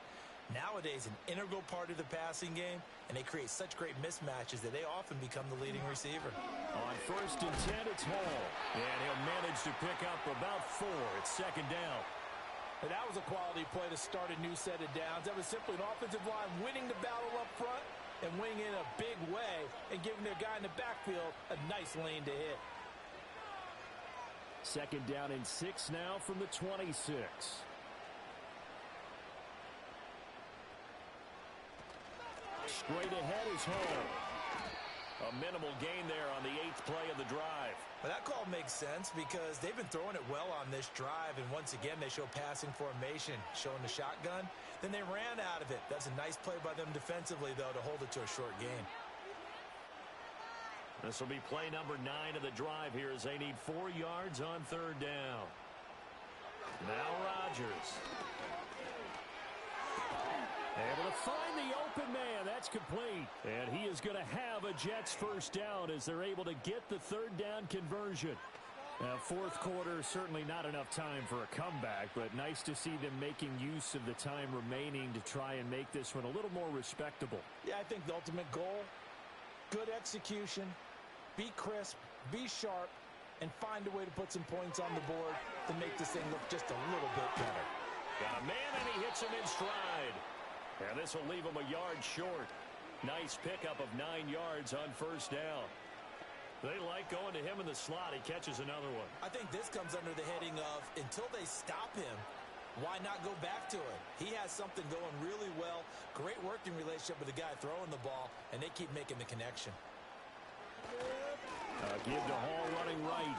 Nowadays, an integral part of the passing game, and they create such great mismatches that they often become the leading receiver. On 1st and 10, it's Hall. And he'll manage to pick up about 4. It's 2nd down. And that was a quality play to start a new set of downs. That was simply an offensive line winning the battle up front and winning in a big way and giving their guy in the backfield a nice lane to hit. 2nd down and 6 now from the 26. Straight ahead is Hall. A minimal gain there on the 8th play of the drive. Well, that call makes sense because they've been throwing it well on this drive, and once again they show passing formation, showing the shotgun. Then they ran out of it. That's a nice play by them defensively, though, to hold it to a short gain. This will be play number 9 of the drive here as they need 4 yards on 3rd down. Now Rodgers. Able to find the open man. That's complete. And he is going to have a Jets first down as they're able to get the 3rd down conversion. Now, 4th quarter, certainly not enough time for a comeback, but nice to see them making use of the time remaining to try and make this one a little more respectable. Yeah, I think the ultimate goal, good execution, be crisp, be sharp, and find a way to put some points on the board to make this thing look just a little bit better. Got a man, and he hits him in stride. And this will leave him a yard short. Nice pickup of 9 yards on 1st down. They like going to him in the slot. He catches another one. I think this comes under the heading of until they stop him, why not go back to it? He has something going really well. Great working relationship with the guy throwing the ball, and they keep making the connection. Give to Hall running right.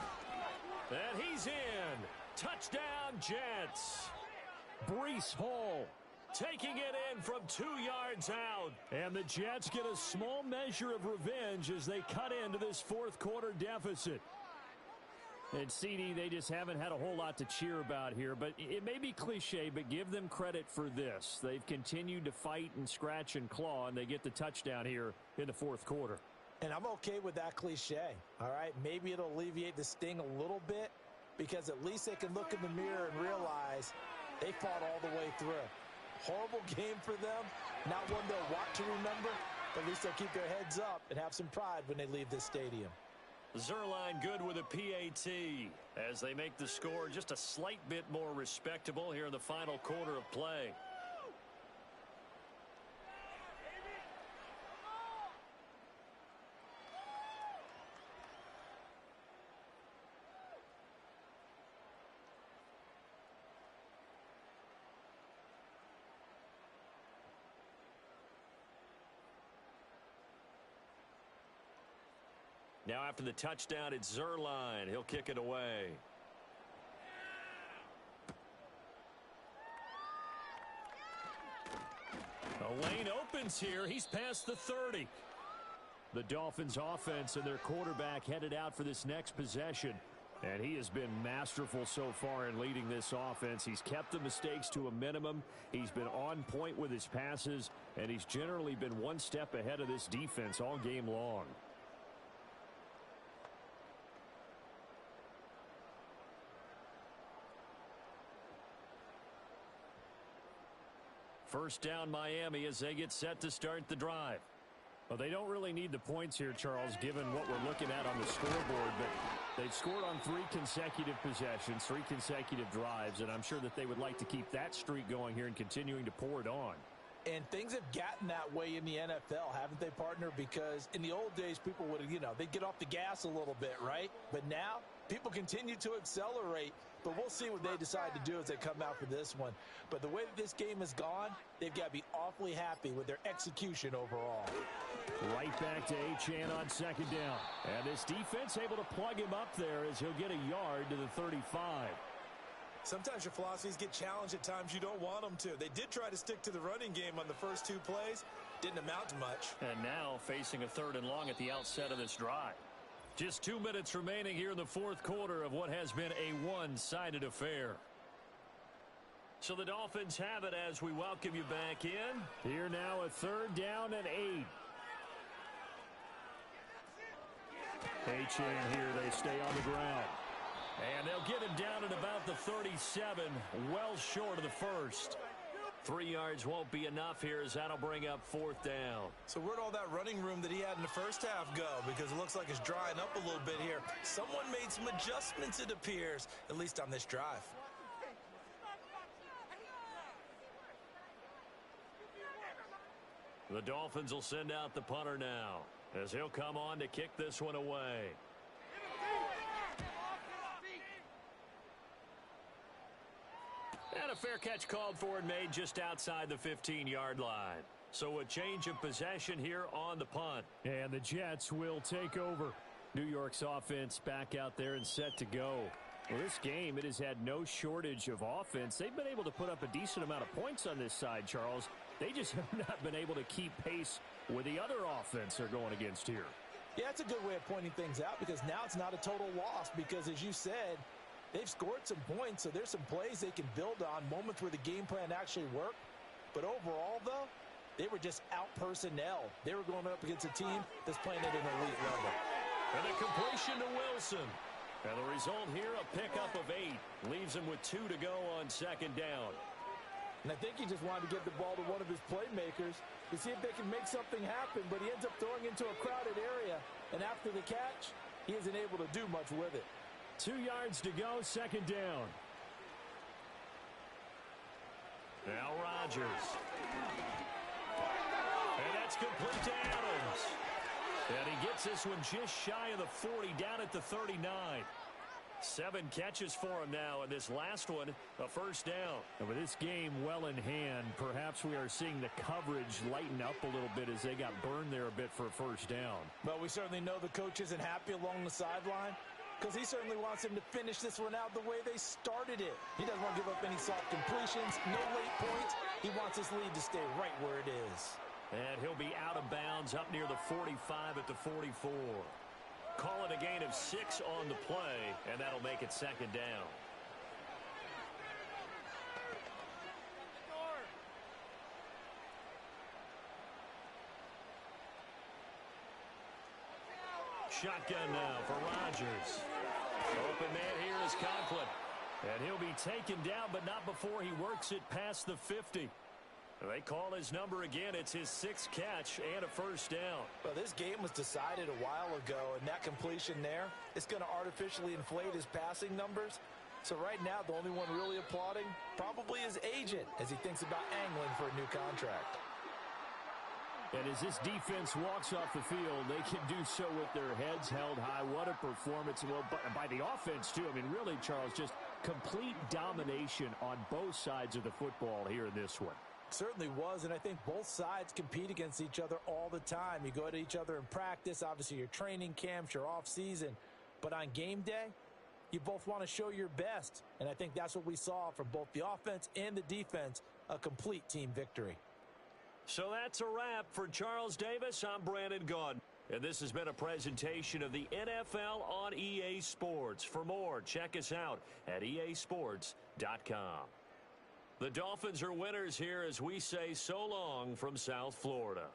And he's in. Touchdown, Jets. Breece Hall taking it in from 2 yards out. And the Jets get a small measure of revenge as they cut into this fourth quarter deficit. And CD, they just haven't had a whole lot to cheer about here. But it may be cliche, but give them credit for this. They've continued to fight and scratch and claw, and they get the touchdown here in the fourth quarter. And I'm okay with that cliche, all right? Maybe it'll alleviate the sting a little bit because at least they can look in the mirror and realize they fought all the way through. Horrible game for them, not one they'll want to remember, but at least they'll keep their heads up and have some pride when they leave this stadium. Zerline good with a PAT as they make the score just a slight bit more respectable here in the final quarter of play. Now after the touchdown, it's Zerline. He'll kick it away. The lane opens here. He's past the 30. The Dolphins offense and their quarterback headed out for this next possession. And he has been masterful so far in leading this offense. He's kept the mistakes to a minimum. He's been on point with his passes. And he's generally been one step ahead of this defense all game long. First down, Miami, as they get set to start the drive. Well, they don't really need the points here, Charles, given what we're looking at on the scoreboard. But they've scored on 3 consecutive possessions, 3 consecutive drives, and I'm sure that they would like to keep that streak going here and continuing to pour it on. And things have gotten that way in the NFL, haven't they, partner? Because in the old days, people would, they'd get off the gas a little bit, right? But now, people continue to accelerate. But we'll see what they decide to do as they come out for this one. But the way that this game has gone, they've got to be awfully happy with their execution overall. Right back to Achane on second down. And this defense able to plug him up there as he'll get a yard to the 35. Sometimes your philosophies get challenged at times you don't want them to. They did try to stick to the running game on the first 2 plays. Didn't amount to much. And now facing a 3rd and long at the outset of this drive. Just 2 minutes remaining here in the fourth quarter of what has been a one-sided affair. So the Dolphins have it as we welcome you back in. Here now a 3rd down and 8. Achane here, they stay on the ground. And they'll get him down at about the 37, well short of the first. 3 yards won't be enough here as that'll bring up 4th down. So where'd all that running room that he had in the first half go? Because it looks like it's drying up a little bit here. Someone made some adjustments, it appears, at least on this drive. The Dolphins will send out the punter now as he'll come on to kick this one away. And a fair catch called for and made just outside the 15-yard line. So a change of possession here on the punt. And the Jets will take over. New York's offense back out there and set to go. Well, this game, it has had no shortage of offense. They've been able to put up a decent amount of points on this side, Charles. They just have not been able to keep pace with the other offense they're going against here. Yeah, that's a good way of pointing things out because now it's not a total loss because, as you said, they've scored some points, so there's some plays they can build on, moments where the game plan actually worked. But overall, though, they were just out-personnel. They were going up against a team that's playing at an elite level. And a completion to Wilson. And the result here, a pickup of 8. Leaves him with 2 to go on second down. And I think he just wanted to get the ball to one of his playmakers to see if they can make something happen, but he ends up throwing into a crowded area. And after the catch, he isn't able to do much with it. 2 yards to go, second down. Now Rodgers. And that's complete to Adams. And he gets this one just shy of the 40, down at the 39. 7 catches for him now, and this last one, a first down. And with this game well in hand, perhaps we are seeing the coverage lighten up a little bit as they got burned there a bit for a first down. But we certainly know the coach isn't happy along the sideline, because he certainly wants him to finish this one out the way they started it. He doesn't want to give up any soft completions, no late points. He wants his lead to stay right where it is. And he'll be out of bounds up near the 45 at the 44. Call it a gain of 6 on the play, and that'll make it second down. Shotgun now for Rodgers. Open man here is Conklin. And he'll be taken down, but not before he works it past the 50. They call his number again. It's his 6th catch and a first down. Well, this game was decided a while ago, and that completion there is going to artificially inflate his passing numbers. So right now, the only one really applauding probably his agent as he thinks about angling for a new contract. And as this defense walks off the field, they can do so with their heads held high. What a performance. Well, by the offense, too. I mean, really, Charles, just complete domination on both sides of the football here in this one. Certainly was, and I think both sides compete against each other all the time. You go at each other in practice, obviously your training camps, your off-season. But on game day, you both want to show your best. And I think that's what we saw from both the offense and the defense, a complete team victory. So that's a wrap for Charles Davis. I'm Brandon Gaudin. And this has been a presentation of the NFL on EA Sports. For more, check us out at easports.com. The Dolphins are winners here as we say so long from South Florida.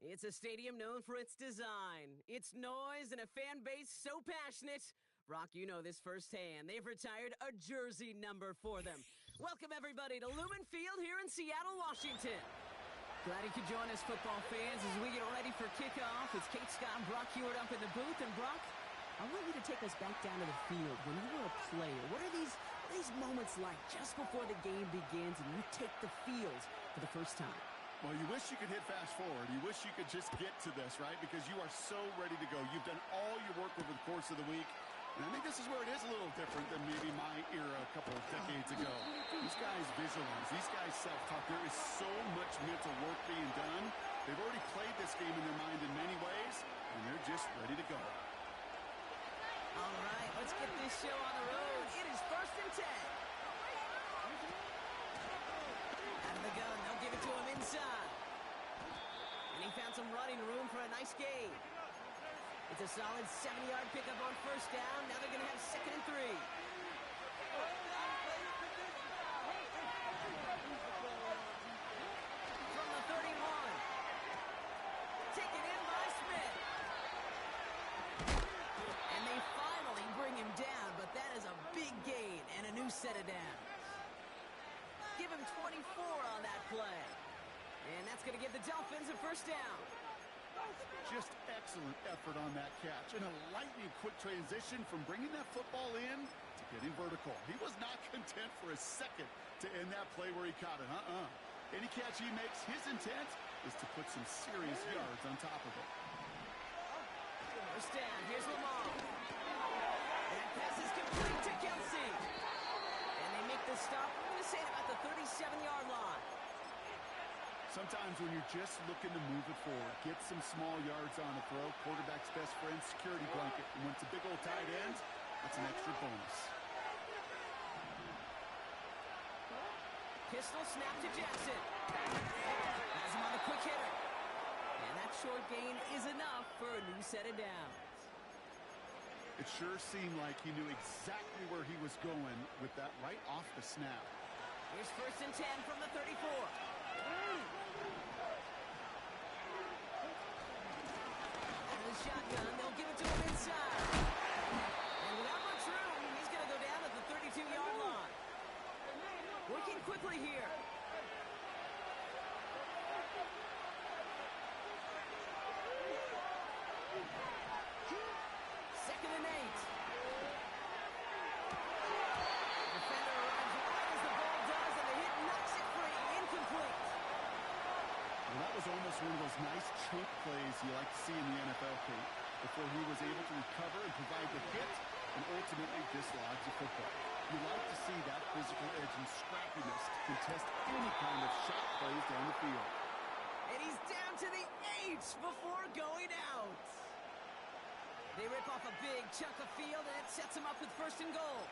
It's a stadium known for its design, its noise, and a fan base so passionate. Brock, you know this firsthand. They've retired a jersey number for them. Welcome, everybody, to Lumen Field here in Seattle, Washington. Glad you could join us, football fans, as we get ready for kickoff. It's Kate Scott and Brock Hewitt up in the booth. And, Brock, I want you to take us back down to the field. When you were a player, what are these moments like just before the game begins and you take the field for the first time? Well, you wish you could hit fast forward. You wish you could just get to this, right? Because you are so ready to go. You've done all your work over the course of the week. And I think this is where it is a little different than maybe my era a couple of decades ago. These guys visualize. These guys self-talk. There is so much mental work being done. They've already played this game in their mind in many ways, and they're just ready to go. All right, let's get this show on the road. It is 1st and 10. Out of the gun, they'll give it to him inside. And he found some running room for a nice gain. It's a solid 70-yard pickup on first down. Now they're going to have 2nd and 3. From the 31. Taken in by set of downs. Give him 24 on that play. And that's going to give the Dolphins a first down. Just excellent effort on that catch. And a lightning quick transition from bringing that football in to getting vertical. He was not content for a second to end that play where he caught it. Any catch he makes, his intent is to put some serious yards on top of it. First down, here's Lamar. That pass is complete to Kelsey. And they make the stop, we're going to say, about the 37-yard line. Sometimes when you're just looking to move it forward, get some small yards on a throw, quarterback's best friend, security blanket. And when it's a big old tight end, that's an extra bonus. Pistol snap to Jackson. Has him on the quick hitter. And that short gain is enough for a new set of downs. It sure seemed like he knew exactly where he was going with that right off the snap. Here's 1st and 10 from the 34. Out of the shotgun, they'll give it to him inside. And without much room, he's going to go down at the 32-yard line. Working quickly here. Second and 8. Defender arrives right as the ball does, and the hit knocks it free. Incomplete. Well, that was almost one of those nice choke plays you like to see in the NFL, Kate, before he was able to recover and provide the hit and ultimately dislodge the football. You like to see that physical edge and scrappiness to contest any kind of shot plays down the field. And he's down to the 8 before going out. They rip off a big chunk of field, and it sets him up with 1st and goal.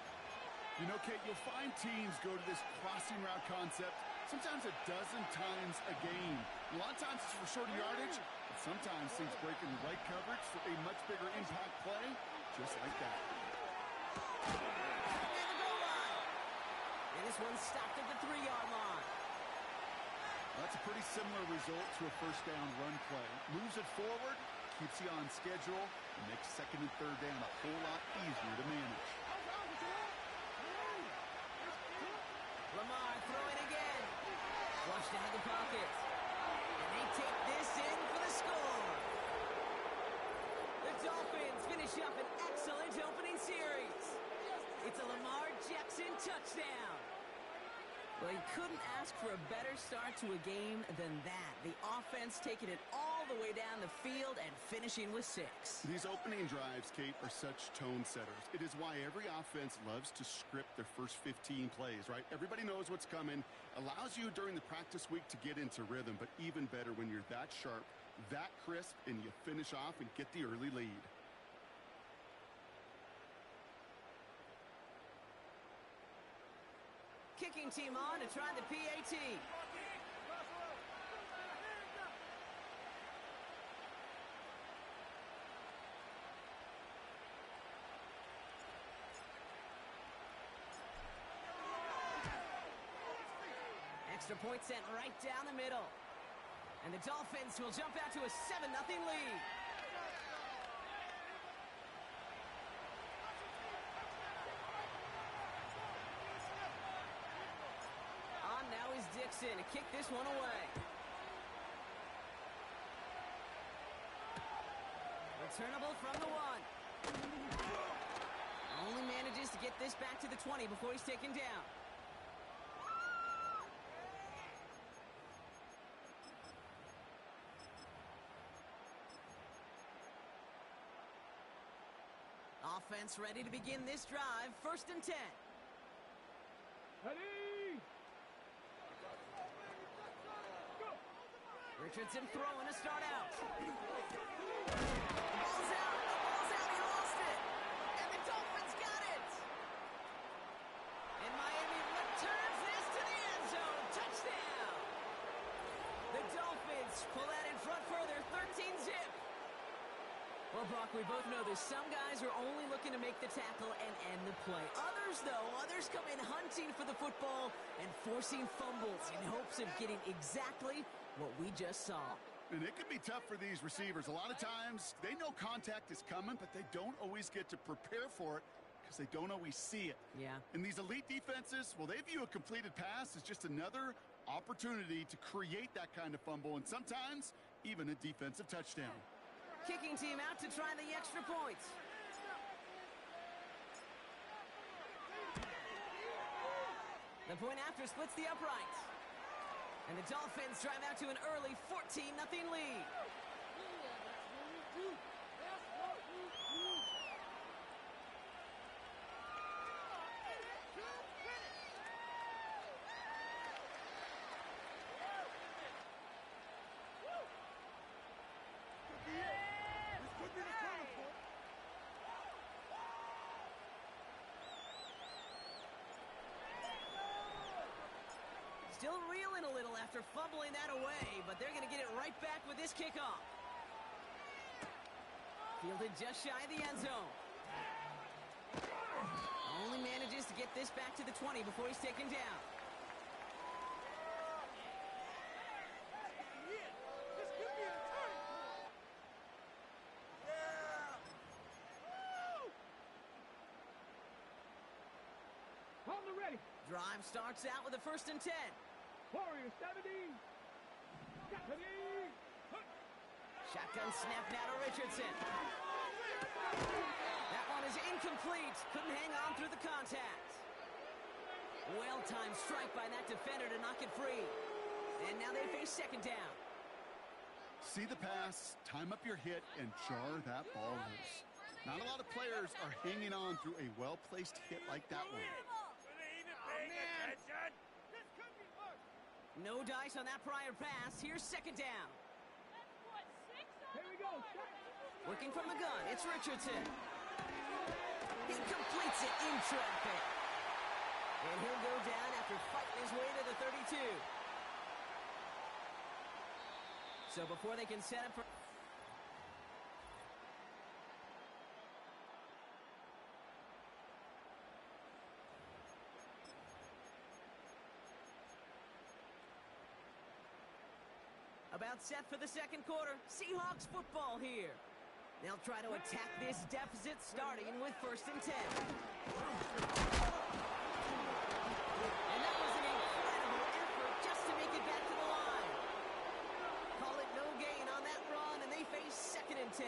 You know, Kate, you'll find teams go to this crossing route concept sometimes a dozen times a game. A lot of times it's for shorter yardage, but sometimes things break in the right coverage for a much bigger impact play, just like that. And the goal line. And this one's stopped at the 3-yard line. That's a pretty similar result to a first down run play. Moves it forward, keeps you on schedule, and makes 2nd and 3rd down a whole lot easier to manage. Lamar throwing again. Flushed out of the pocket. And they take this in for the score. The Dolphins finish up an excellent opening series. It's a Lamar Jackson touchdown. Well, you couldn't ask for a better start to a game than that. The offense taking it all the way down the field and finishing with 6. These opening drives, Kate, are such tone setters. It is why every offense loves to script their first 15 plays, right? Everybody knows what's coming, allows you during the practice week to get into rhythm, but even better when you're that sharp, that crisp, and you finish off and get the early lead. Kicking team on to try the PAT. Extra point sent right down the middle. And the Dolphins will jump out to a 7-0 lead. Now is Dixon to kick this one away. Returnable from the 1. Only manages to get this back to the 20 before he's taken down. Offense ready to begin this drive. 1st and 10. Ready? Richardson throwing to start out. The ball's out. He lost it. And the Dolphins got it. And Miami returns this to the end zone. Touchdown. The Dolphins pull that in front further. 13-zip. Well, Brock, we both know there's some guys who are only looking to make the tackle and end the play. Others come in hunting for the football and forcing fumbles in hopes of getting exactly what we just saw. And it can be tough for these receivers. A lot of times, they know contact is coming, but they don't always get to prepare for it because they don't always see it. Yeah. And these elite defenses, well, they view a completed pass as just another opportunity to create that kind of fumble and sometimes even a defensive touchdown. Kicking team out to try the extra points. The point after splits the uprights. And the Dolphins drive out to an early 14-0 lead. Still reeling a little after fumbling that away, but they're going to get it right back with this kickoff. Fielded just shy of the end zone. Only manages to get this back to the 20 before he's taken down. Drive starts out with a 1st and 10. Warrior 70. Shotgun snap now to Richardson. That one is incomplete. Couldn't hang on through the contact. Well-timed strike by that defender to knock it free. And now they face 2nd down. See the pass, time up your hit, and jar that ball loose. Not a lot of players are hanging on through a well-placed hit like that one. No dice on that prior pass. Here's 2nd down. Here we go. Working from the gun, it's Richardson. He completes it in traffic. And he'll go down after fighting his way to the 32. So before they can set up for... About set for the 2nd quarter. Seahawks football here. They'll try to attack this deficit starting with 1st and 10. And that was an incredible effort just to make it back to the line. Call it no gain on that run, and they face 2nd and 10.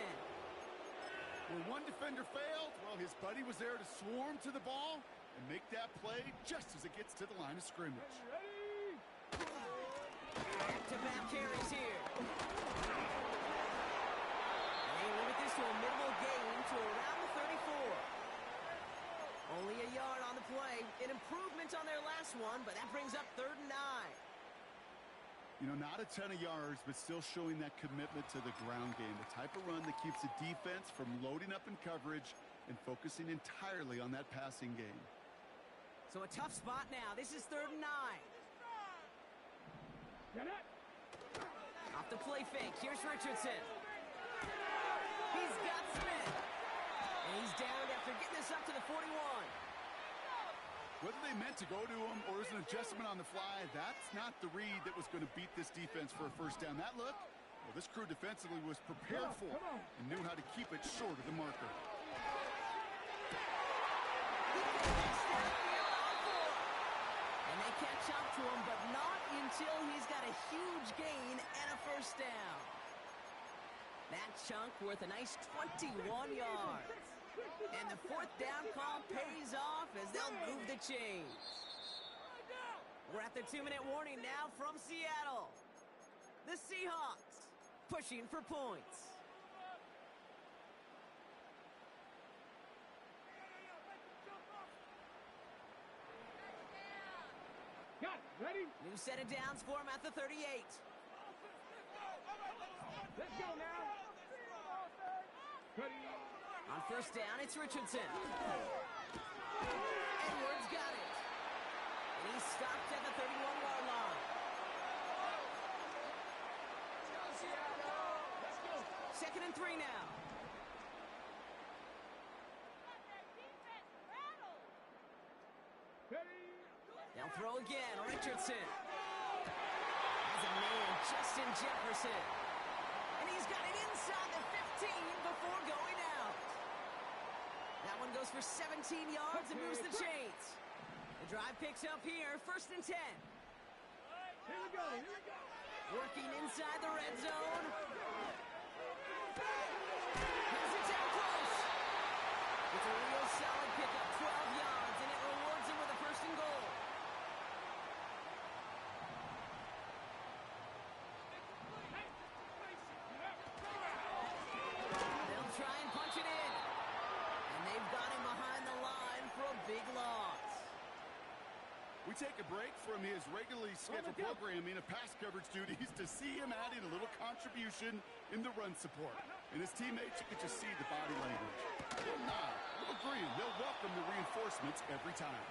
When one defender failed, well, his buddy was there to swarm to the ball and make that play just as it gets to the line of scrimmage. Back-to-back carries here. They limit this to a minimal gain to around the 34. Only a yard on the play. An improvement on their last one, but that brings up 3rd and 9. You know, not a ton of yards, but still showing that commitment to the ground game. The type of run that keeps the defense from loading up in coverage and focusing entirely on that passing game. So a tough spot now. This is 3rd and 9. Off the play fake. Here's Richardson. He's got Smith. And he's down after getting this up to the 41. Whether they meant to go to him or as an adjustment on the fly, that's not the read that was going to beat this defense for a 1st down. That look, well, this crew defensively was prepared for and knew how to keep it short of the marker. And they catch up to him, but not until he's got a huge gain and a 1st down. That chunk worth a nice 21 yards. And the 4th down call pays off as they'll move the chains. We're at the 2-minute warning now from Seattle. The Seahawks pushing for points. Got it. Ready? New set of downs for him at the 38. Let's go now. Ready? On 1st down, it's Richardson. Edwards got it. And he's stopped at the 31-yard line. 2nd and 3 now. They'll throw again. Richardson. Has a man, Justin Jefferson. And he's got it inside the 15 before going out. That one one goes for 17 yards and moves the chains. The drive picks up here, 1st and 10. Here we go. Working inside the red zone. Has it down close. It's a real solid pickup, 12 yards, and it rewards him with a 1st and goal. They'll try and punch it in. And they've got him behind the line for a big loss. We take a break from his regularly scheduled programming of pass coverage duties to see him adding a little contribution in the run support. And his teammates, you can just see the body language. They'll nod, they'll agree, they'll welcome the reinforcements every time.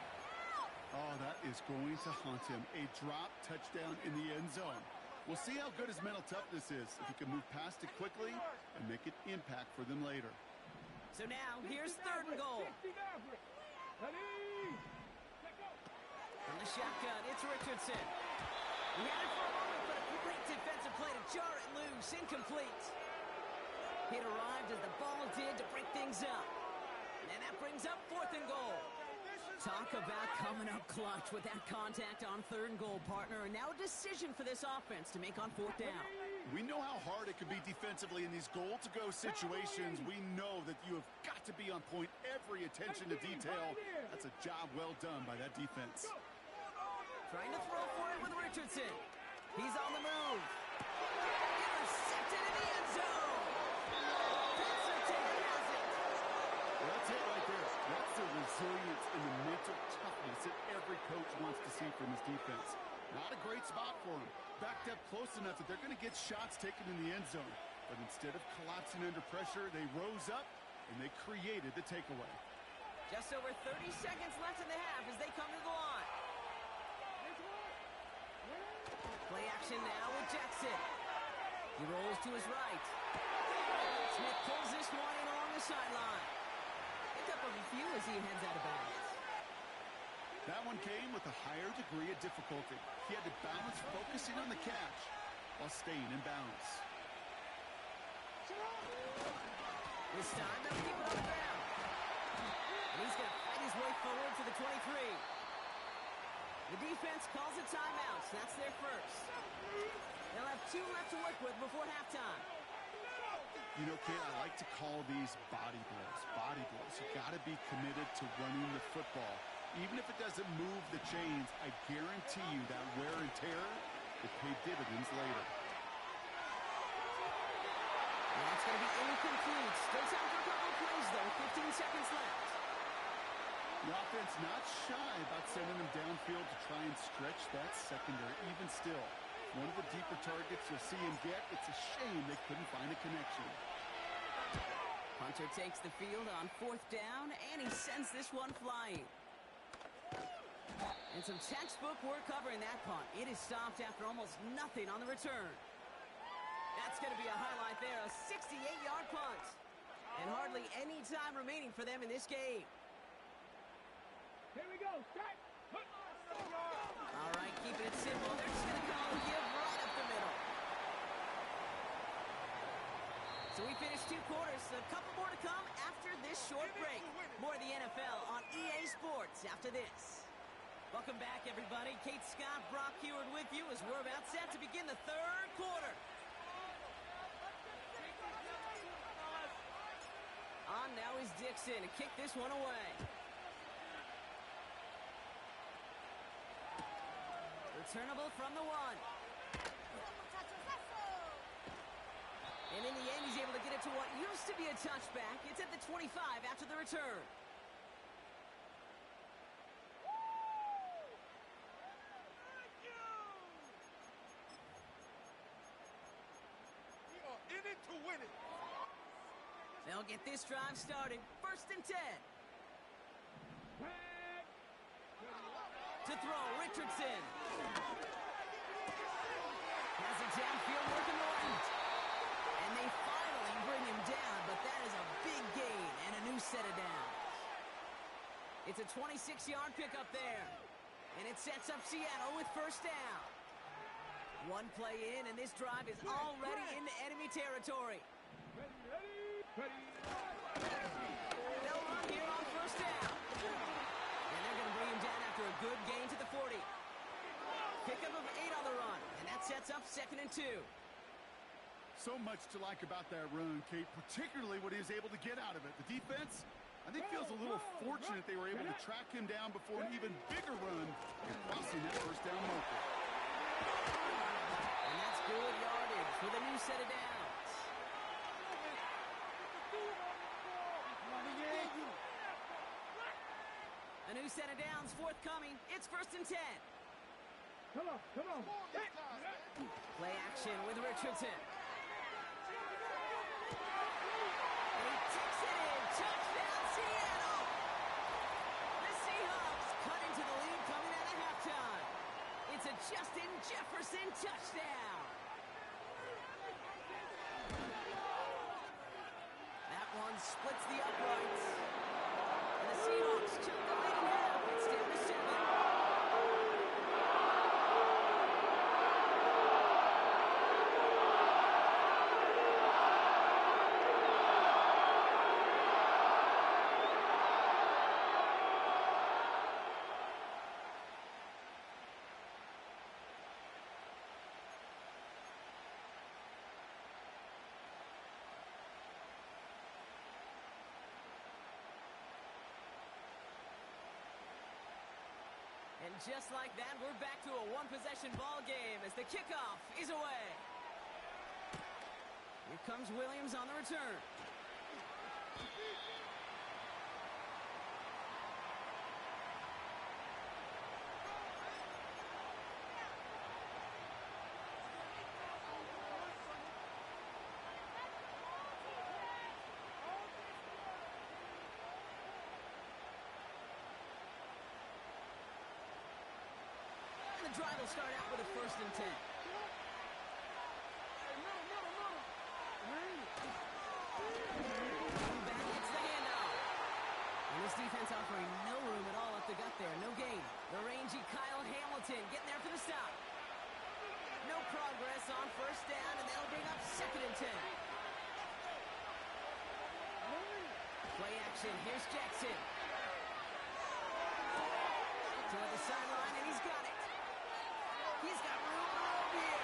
Oh, that is going to haunt him. A drop touchdown in the end zone. We'll see how good his mental toughness is, if he can move past it quickly and make an impact for them later. So now, here's 3rd and goal. From the shotgun, it's Richardson. He had it for a moment, but a great defensive play to jar it loose. Incomplete. It arrived as the ball did to break things up. And that brings up 4th and goal. Talk about coming up clutch with that contact on 3rd and goal, partner. And now a decision for this offense to make on 4th down. We know how hard it can be defensively in these goal-to-go situations. We know that you have got to be on point, every attention to detail. That's a job well done by that defense. Trying to throw for it with Richardson. He's on the move. Intercepted in the end zone. Passer has it. Well, that's it right there. That's the resilience and the mental toughness that every coach wants to see from his defense. Not a great spot for him. Backed up close enough that they're going to get shots taken in the end zone. But instead of collapsing under pressure, they rose up and they created the takeaway. Just over 30 seconds left in the half as they come to the line. Play action now with Jackson. He rolls to his right. Smith pulls this one in along the sideline. Picked up a few as he heads out of bounds. That one came with a higher degree of difficulty. He had to balance focusing on the catch while staying in bounds. This time they'll keep it on the ground. And he's going to fight his way forward to the 23. The defense calls a timeout. So that's their first. They'll have 2 left to work with before halftime. You know, Kate, I like to call these body blows. Body blows. You got to be committed to running the football. Even if it doesn't move the chains, I guarantee you that wear and tear will pay dividends later. That's going to be incomplete. Still time for a couple of plays, though. 15 seconds left. The offense not shy about sending them downfield to try and stretch that secondary. Even still, one of the deeper targets you'll see him get. It's a shame they couldn't find a connection. Hunter takes the field on 4th down, and he sends this one flying. And some textbook work covering that punt. It is stopped after almost nothing on the return. That's going to be a highlight there, a 68-yard punt. And hardly any time remaining for them in this game. Here we go. Start. All right, keeping it simple. They're just going to call a give right up the middle. So we finished 2 quarters. A couple more to come after this short break. More of the NFL on EA Sports after this. Welcome back, everybody. Kate Scott, Brock Heward with you as we're about set to begin the 3rd quarter. On now is Dixon to kick this one away. Returnable from the 1. And in the end, he's able to get it to what used to be a touchback. It's at the 25 after the return. We are in it to win it. They'll get this drive started. 1st and 10. To throw, Richardson. Has it downfield working the right. And they finally bring him down, but that is a big gain and a new set of downs. It's a 26-yard pickup there. And it sets up Seattle with 1st down. One play in, and this drive is already into enemy territory. They'll run here on 2nd and 2. So much to like about that run, Kate, particularly what he was able to get out of it. The defense, I think, feels a little fortunate they were able to track him down before an even bigger run and crossing that first down marker. And that's good yardage with a new set of downs. A new set of downs forthcoming. It's 1st and 10. Come on. Play action with Richardson. He takes it in. Touchdown, Seattle. The Seahawks cut into the lead coming out of halftime. It's a Justin Jefferson touchdown. That one splits the uprights. And the Seahawks took the lead in half. It's down to 7. And just like that, we're back to a one-possession ball game as the kickoff is away. Here comes Williams on the return. The drive will start out with a 1st and 10. Back gets the handoff. And this defense offering no room at all up the gut there. No gain. The rangy Kyle Hamilton getting there for the stop. No progress on 1st down, and they'll bring up 2nd and 10. Play action. Here's Jackson. Toward the sideline, and he's got it. He's got room here.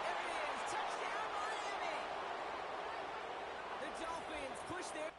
There it is. Touchdown, Miami. The Dolphins push their...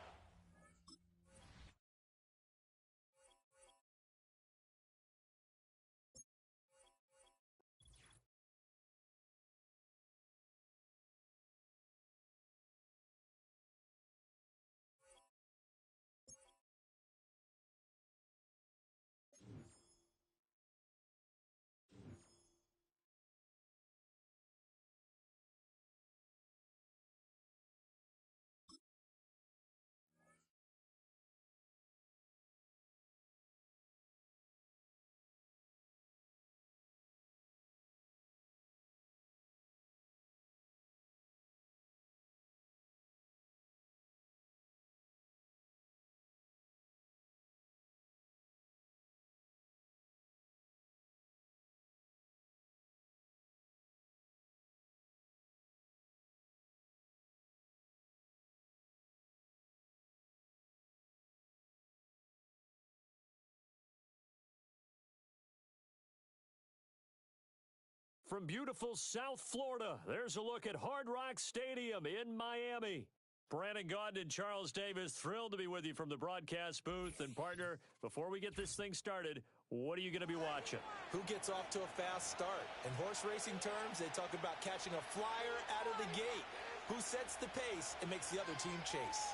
From beautiful South Florida, there's a look at Hard Rock Stadium in Miami. Brandon Gaudin and Charles Davis, thrilled to be with you from the broadcast booth. And partner, before we get this thing started, what are you going to be watching? Who gets off to a fast start? In horse racing terms, they talk about catching a flyer out of the gate. Who sets the pace and makes the other team chase?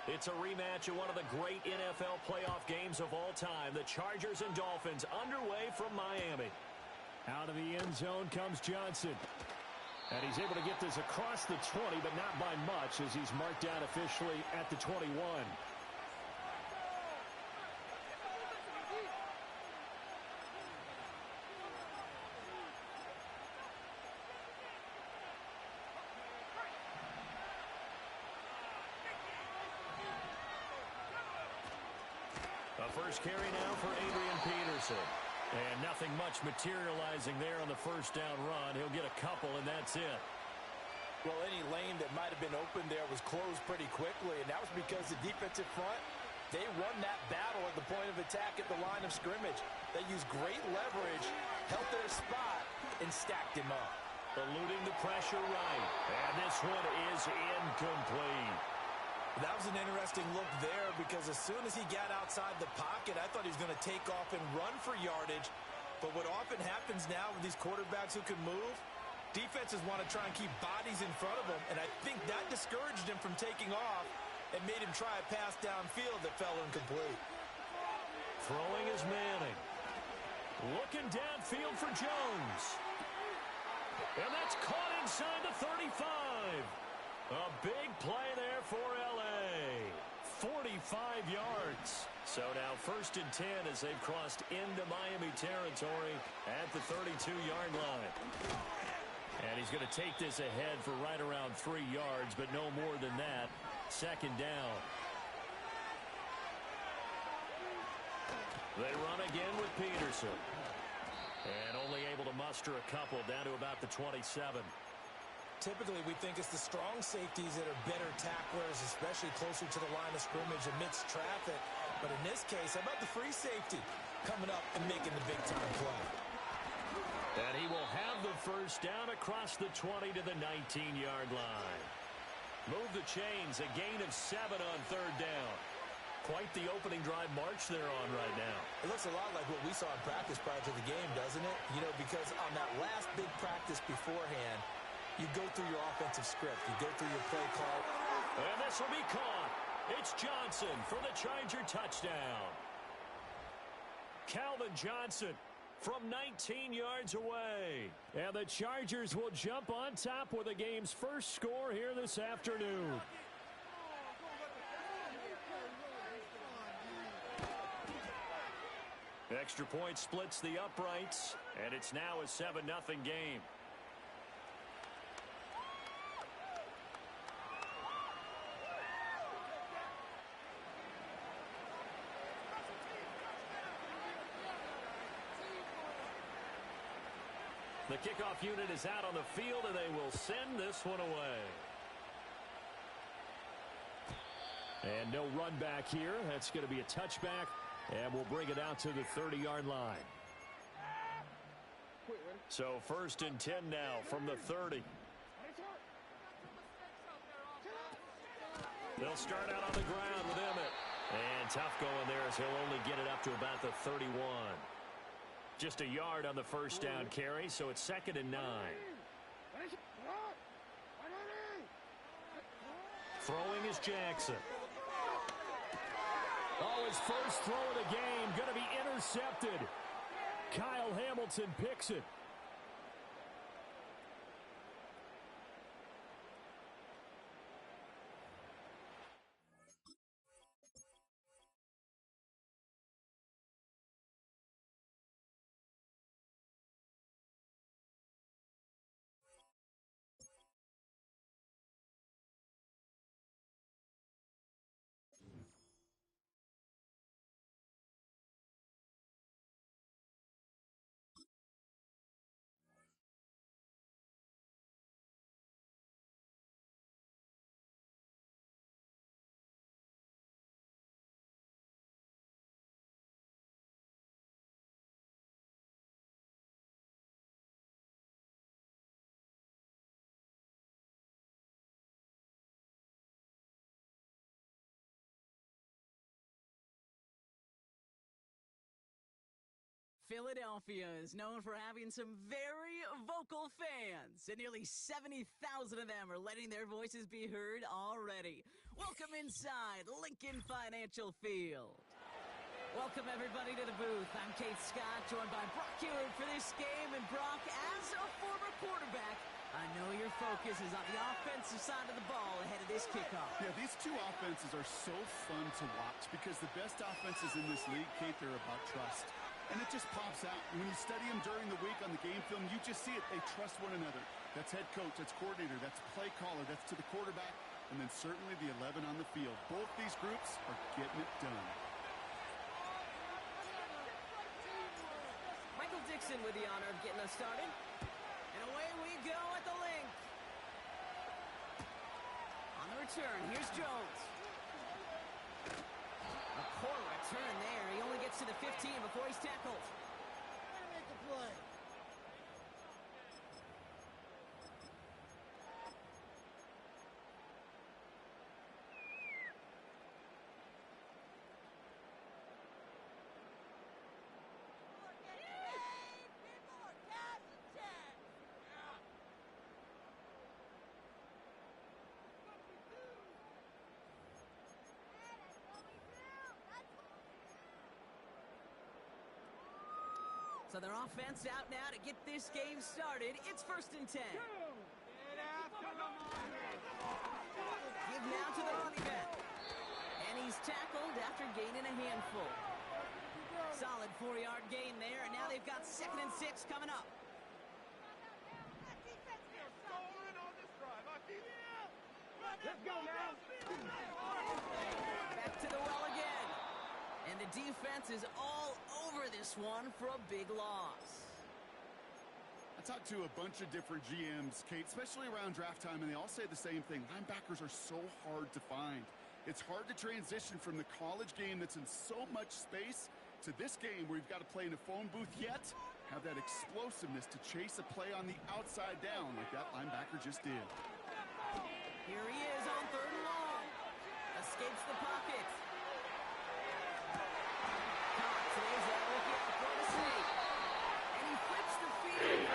It's a rematch of one of the great NFL playoff games of all time. The Chargers and Dolphins underway from Miami. Out of the end zone comes Johnson. And he's able to get this across the 20, but not by much, as he's marked down officially at the 21. The first carry now for Adrian Peterson. And nothing much materializing there on the first down run. He'll get a couple, and that's it. Well, any lane that might have been open there was closed pretty quickly, and that was because the defensive front, they won that battle at the point of attack at the line of scrimmage. They used great leverage, held their spot, and stacked him up. Eluding the pressure right. And this one is incomplete. That was an interesting look there because as soon as he got outside the pocket, I thought he was going to take off and run for yardage. But what often happens now with these quarterbacks who can move, defenses want to try and keep bodies in front of them, and I think that discouraged him from taking off and made him try a pass downfield that fell incomplete. Throwing is Manning. Looking downfield for Jones. And that's caught inside the 35. A big play there for L.A. 45 yards. So now 1st and 10 as they've crossed into Miami territory at the 32-yard line. And he's going to take this ahead for right around 3 yards, but no more than that. 2nd down. They run again with Peterson. And only able to muster a couple down to about the 27. Typically, we think it's the strong safeties that are better tacklers, especially closer to the line of scrimmage amidst traffic. But in this case, how about the free safety coming up and making the big-time play? And he will have the 1st down across the 20 to the 19-yard line. Move the chains, a gain of 7 on 3rd down. Quite the opening drive march they're on right now. It looks a lot like what we saw in practice prior to the game, doesn't it? You know, because on that last big practice beforehand, you go through your offensive script. You go through your play call. And this will be caught. It's Johnson for the Charger touchdown. Calvin Johnson from 19 yards away. And the Chargers will jump on top with the game's first score here this afternoon. Extra point splits the uprights, and it's now a 7-0 game. The kickoff unit is out on the field, and they will send this one away. And no run back here. That's going to be a touchback, and we'll bring it out to the 30-yard line. So 1st and 10 now from the 30. They'll start out on the ground with Emmett. And tough going there as he'll only get it up to about the 31. Just a yard on the 1st down carry, so it's 2nd and 9. Throwing is Jackson. Oh, his first throw of the game going to be intercepted. Kyle Hamilton picks it. Philadelphia is known for having some very vocal fans, and nearly 70,000 of them are letting their voices be heard already. Welcome inside Lincoln Financial Field. Welcome, everybody, to the booth. I'm Kate Scott, joined by Brock Ewing for this game. And, Brock, as a former quarterback, I know your focus is on the offensive side of the ball ahead of this kickoff. Yeah, these two offenses are so fun to watch because the best offenses in this league, Kate, they're about trust. And it just pops out. When you study them during the week on the game film, you just see it. They trust one another. That's head coach, that's coordinator, that's play caller, that's to the quarterback, and then certainly the 11 on the field. Both these groups are getting it done. Michael Dixon with the honor of getting us started. And away we go at the link. the return, here's Jones. A poor return there. He only gets to the 15 before he's tackled. Make a play. So their offense out now to get this game started. It's 1st and 10. Give now to the running back. And he's tackled after gaining a handful. Solid 4-yard gain there, and now they've got 2nd and 6 coming up. Let's go now. Back to the well again. And the defense is all over this one for a big loss. I talked to a bunch of different GMs, Kate, especially around draft time, and they all say the same thing. Linebackers are so hard to find. It's hard to transition from the college game that's in so much space to this game where you've got to play in a phone booth, yet have that explosiveness to chase a play on the outside down like that linebacker just did. Here he is on 3rd and long. Escapes the pocket. Today's that rookie out of Florida State. And he flips the field.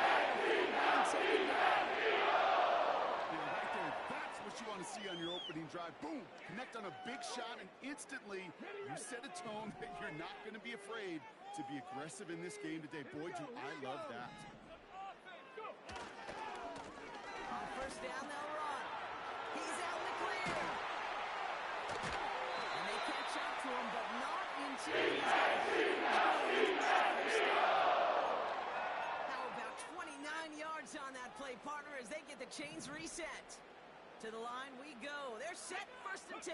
Right there, that's what you want to see on your opening drive. Boom! Connect on a big shot, and instantly you set a tone that you're not going to be afraid to be aggressive in this game today. Boy, do I love that. On 1st down, they'll run. He's out in the clear. And they catch up to him, but not until he's got a huge gain on 1st down. How about 29 yards on that play, partner, as they get the chains reset. To the line we go. They're set, 1st and 10.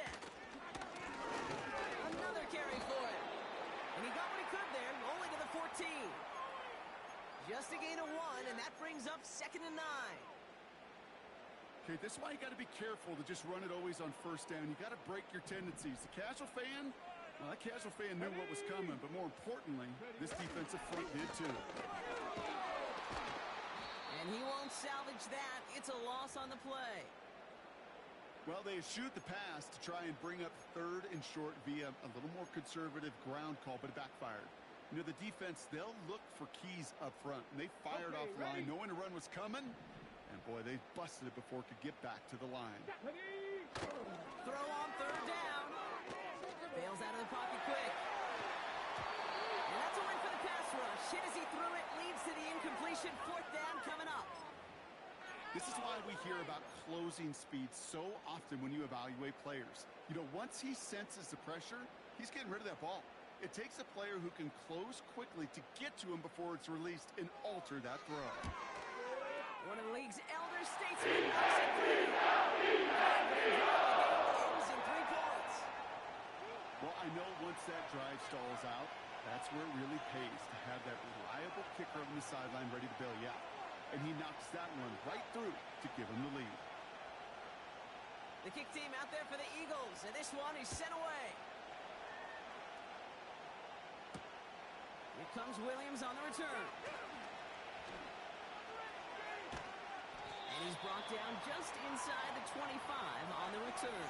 Another carry for him. And he got what he could there, only to the 14. Just a gain of 1, and that brings up 2nd and 9. Okay, this is why you got to be careful to just run it always on 1st down. You got to break your tendencies. The casual fan, well, that casual fan knew what was coming, but more importantly, this defensive front did too. And he won't salvage that. It's a loss on the play. Well, they shoot the pass to try and bring up 3rd and short via a little more conservative ground call, but it backfired. You know, the defense, they'll look for keys up front, and they fired off the line knowing a run was coming. And, boy, they busted it before it could get back to the line. Throw on 3rd down. Bails out of the pocket quick. And that's a win for the pass rush. Hit as he threw it, leads to the incompletion. 4th down coming up. This is why we hear about closing speed so often when you evaluate players. You know, once he senses the pressure, he's getting rid of that ball. It takes a player who can close quickly to get to him before it's released and alter that throw. One of the league's elder statesmen knocks it free. Ends in 3 points. Well, I know once that drive stalls out, that's where it really pays to have that reliable kicker on the sideline ready to bail you out. And he knocks that one right through to give him the lead. The kick team out there for the Eagles, and this one is sent away. Here comes Williams on the return. And he's brought down just inside the 25 on the return.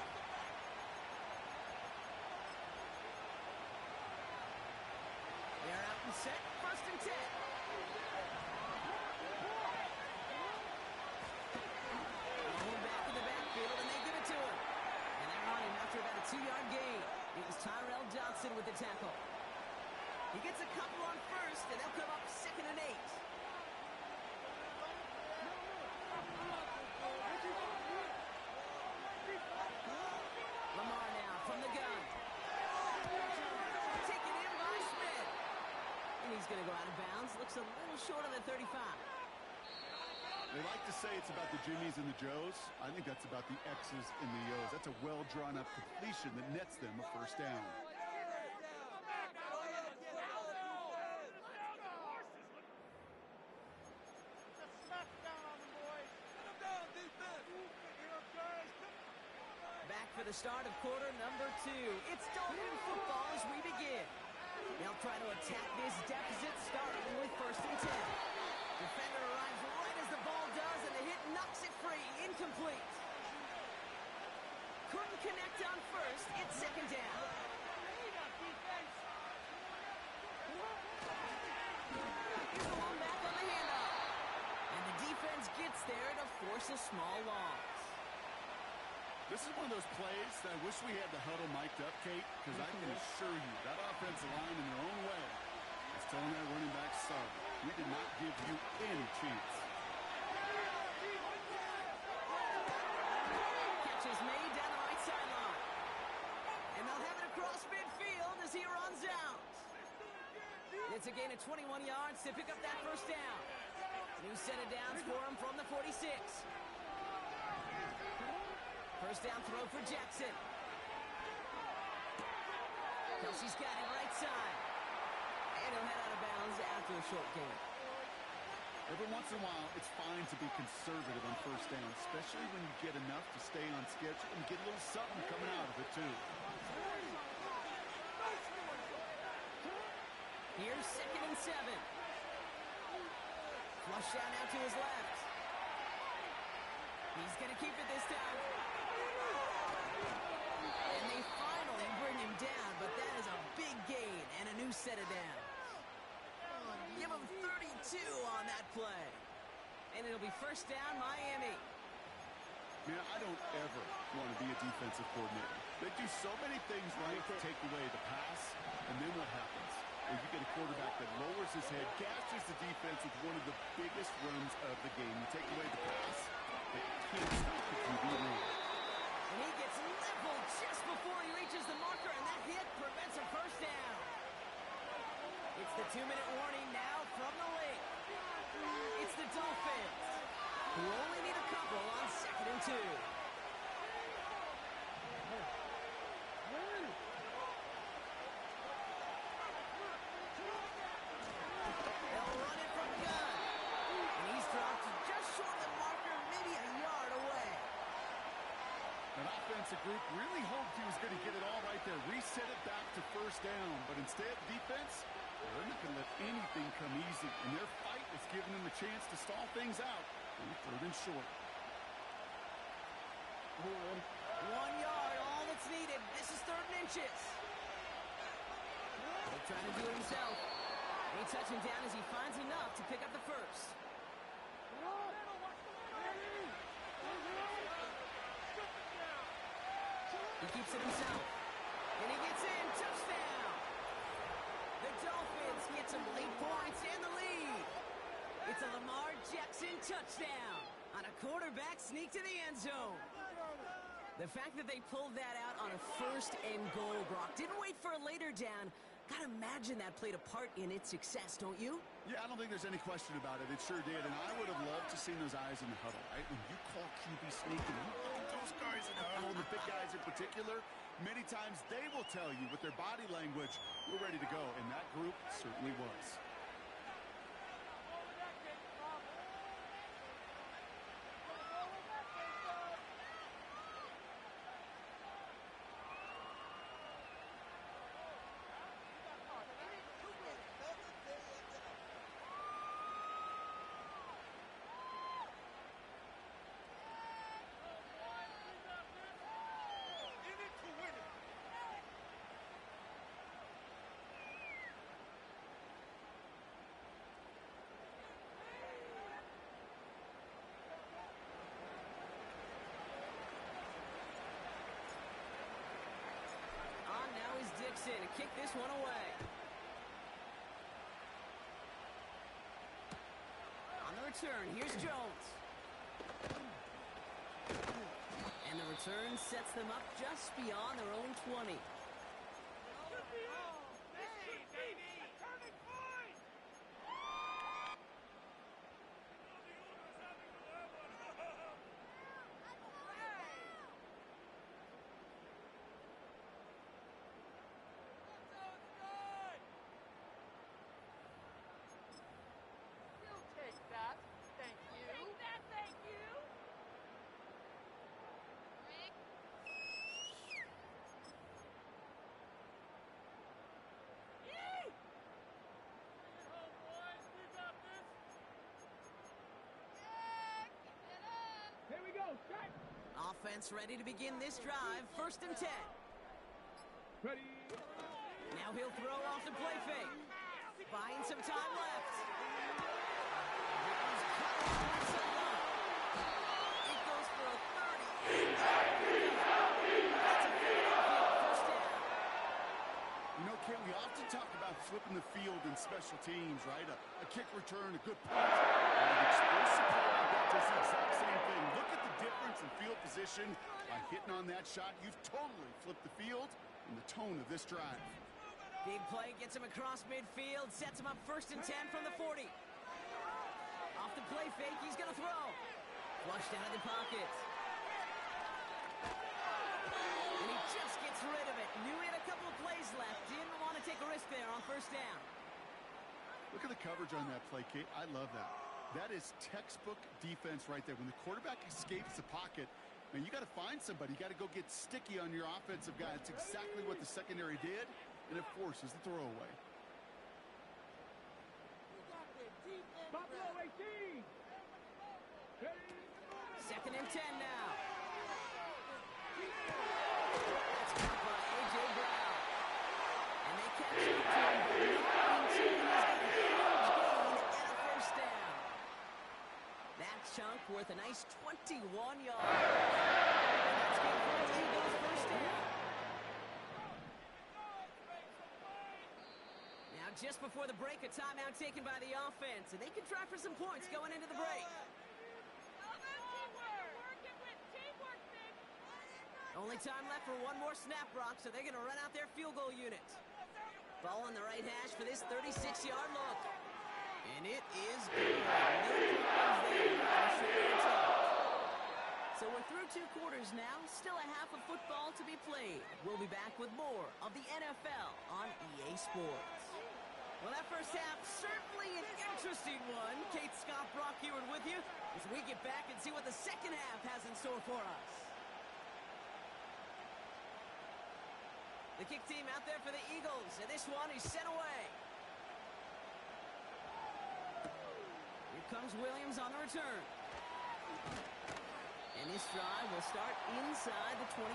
They are out and set, 1st and 10. Back in the backfield, and they give it to him. And they're on him after about a 2-yard gain. It was Tyrell Johnson with the tackle. He gets a couple on 1st, and they'll come up 2nd and 8. Lamar now from the gun. Taken in by Smith. And he's going to go out of bounds. Looks a little short of the 35. They like to say it's about the Jimmies and the Joes. I think that's about the X's and the O's. That's a well-drawn-up completion that nets them a 1st down. the start of quarter number 2. It's Dolphin football as we begin. They'll try to attack this deficit starting with 1st and 10. Defender arrives right as the ball does, and the hit knocks it free. Incomplete. Couldn't connect on 1st. It's 2nd down. Here's the one back on the handoff. And the defense gets there to force a small loss. This is one of those plays that I wish we had the huddle mic'd up, Kate, because I can assure you that offensive line in their own way is telling that running back, sorry, we did not give you any chance. Catch is made down the right sideline. And they'll have it across midfield as he runs out. It's a gain of 21 yards to pick up that 1st down. New set of downs for him from the 46. 1st down throw for Jackson. Kelsey's got it right side. And he'll head out of bounds after a short gain. Every once in a while, it's fine to be conservative on 1st down, especially when you get enough to stay on schedule and get a little something coming out of it, too. Here's 2nd and 7. Flush down out to his left. He's going to keep it this time. And they finally bring him down, but that is a big gain and a new set of downs. Give him 32 on that play. And it'll be 1st down, Miami. Man, I don't ever want to be a defensive coordinator. They do so many things right to take away the pass, and then what happens? Well, you get a quarterback that lowers his head, gashes the defense with one of the biggest runs of the game. You take away the pass, they can't stop the QB run. And he gets leveled just before he reaches the marker, and that hit prevents a 1st down. It's the 2-minute warning now from the lake. It's the Dolphins, who only need a couple on 2nd and 2. They'll run it from gun. And he's dropped just short of the marker, maybe a yard away. An offensive group really hoped he was going to get it all right there, reset it back to 1st down. But instead, defense, they're not going to let anything come easy. And their fight is giving them a chance to stall things out on 3rd and short. 1 yard, all that's needed. This is 3rd and inches. They're trying to do it himself. They touch him down as he finds enough to pick up the 1st. He keeps it himself. And he gets in. Touchdown. The Dolphins get some late points and the lead. It's a Lamar Jackson touchdown on a quarterback sneak to the end zone. The fact that they pulled that out on a 1st and goal, Brock, didn't wait for a later down. Gotta imagine that played a part in its success, don't you? Yeah, I don't think there's any question about it. It sure did, and I would have loved to seen those eyes in the huddle, right? When you call QB sneak and you look at those guys in the huddle, and the big guys in particular, many times they will tell you with their body language, we're ready to go, and that group certainly was. Dixon to kick this one away. On the return, here's Jones. And the return sets them up just beyond their own 20. Offense ready to begin this drive. 1st and 10. Ready. Now he'll throw off the play fake. Buying some time left. It goes for a 30. That's a first down. You know, Kate, we often talk about flipping the field in special teams, right? A kick return, a good punt. An explosive play like that does the exact same thing. Look at the difference in field position. By hitting on that shot, you've totally flipped the field and the tone of this drive. Big play gets him across midfield, sets him up 1st and 10 from the 40. Off the play fake, he's going to throw. Flushed out of the pocket. And he just gets rid of it. Knew he had a couple of plays left. Didn't want to take a risk there on 1st down. Look at the coverage on that play, Kate. I love that. That is textbook defense right there. When the quarterback escapes the pocket, man, you got to find somebody. You got to go get sticky on your offensive guy. It's exactly what the secondary did, and it forces the throwaway. Buffalo 18. 2nd and 10 now. That's caught by A.J. Brown. And they catch up to him, but not until he's got a huge gain and a 1st down. That chunk worth a nice 21 yards. And that's good for the Eagles' 1st down. Now just before the break, a timeout taken by the offense, and they can try for some points going into the break. Only time left for one more snap, Brock, so they're going to run out their field goal unit. Ball on the right hash for this 36-yard look. And it is good. No problems there. So we're through 2 quarters now. Still a half of football to be played. We'll be back with more of the NFL on EA Sports. Well, that first half, certainly an interesting one. Kate, Scott, Brock here with you as we get back and see what the second half has in store for us. The kick team out there for the Eagles, and this one is sent away. Here comes Williams on the return. And this drive will start inside the 25.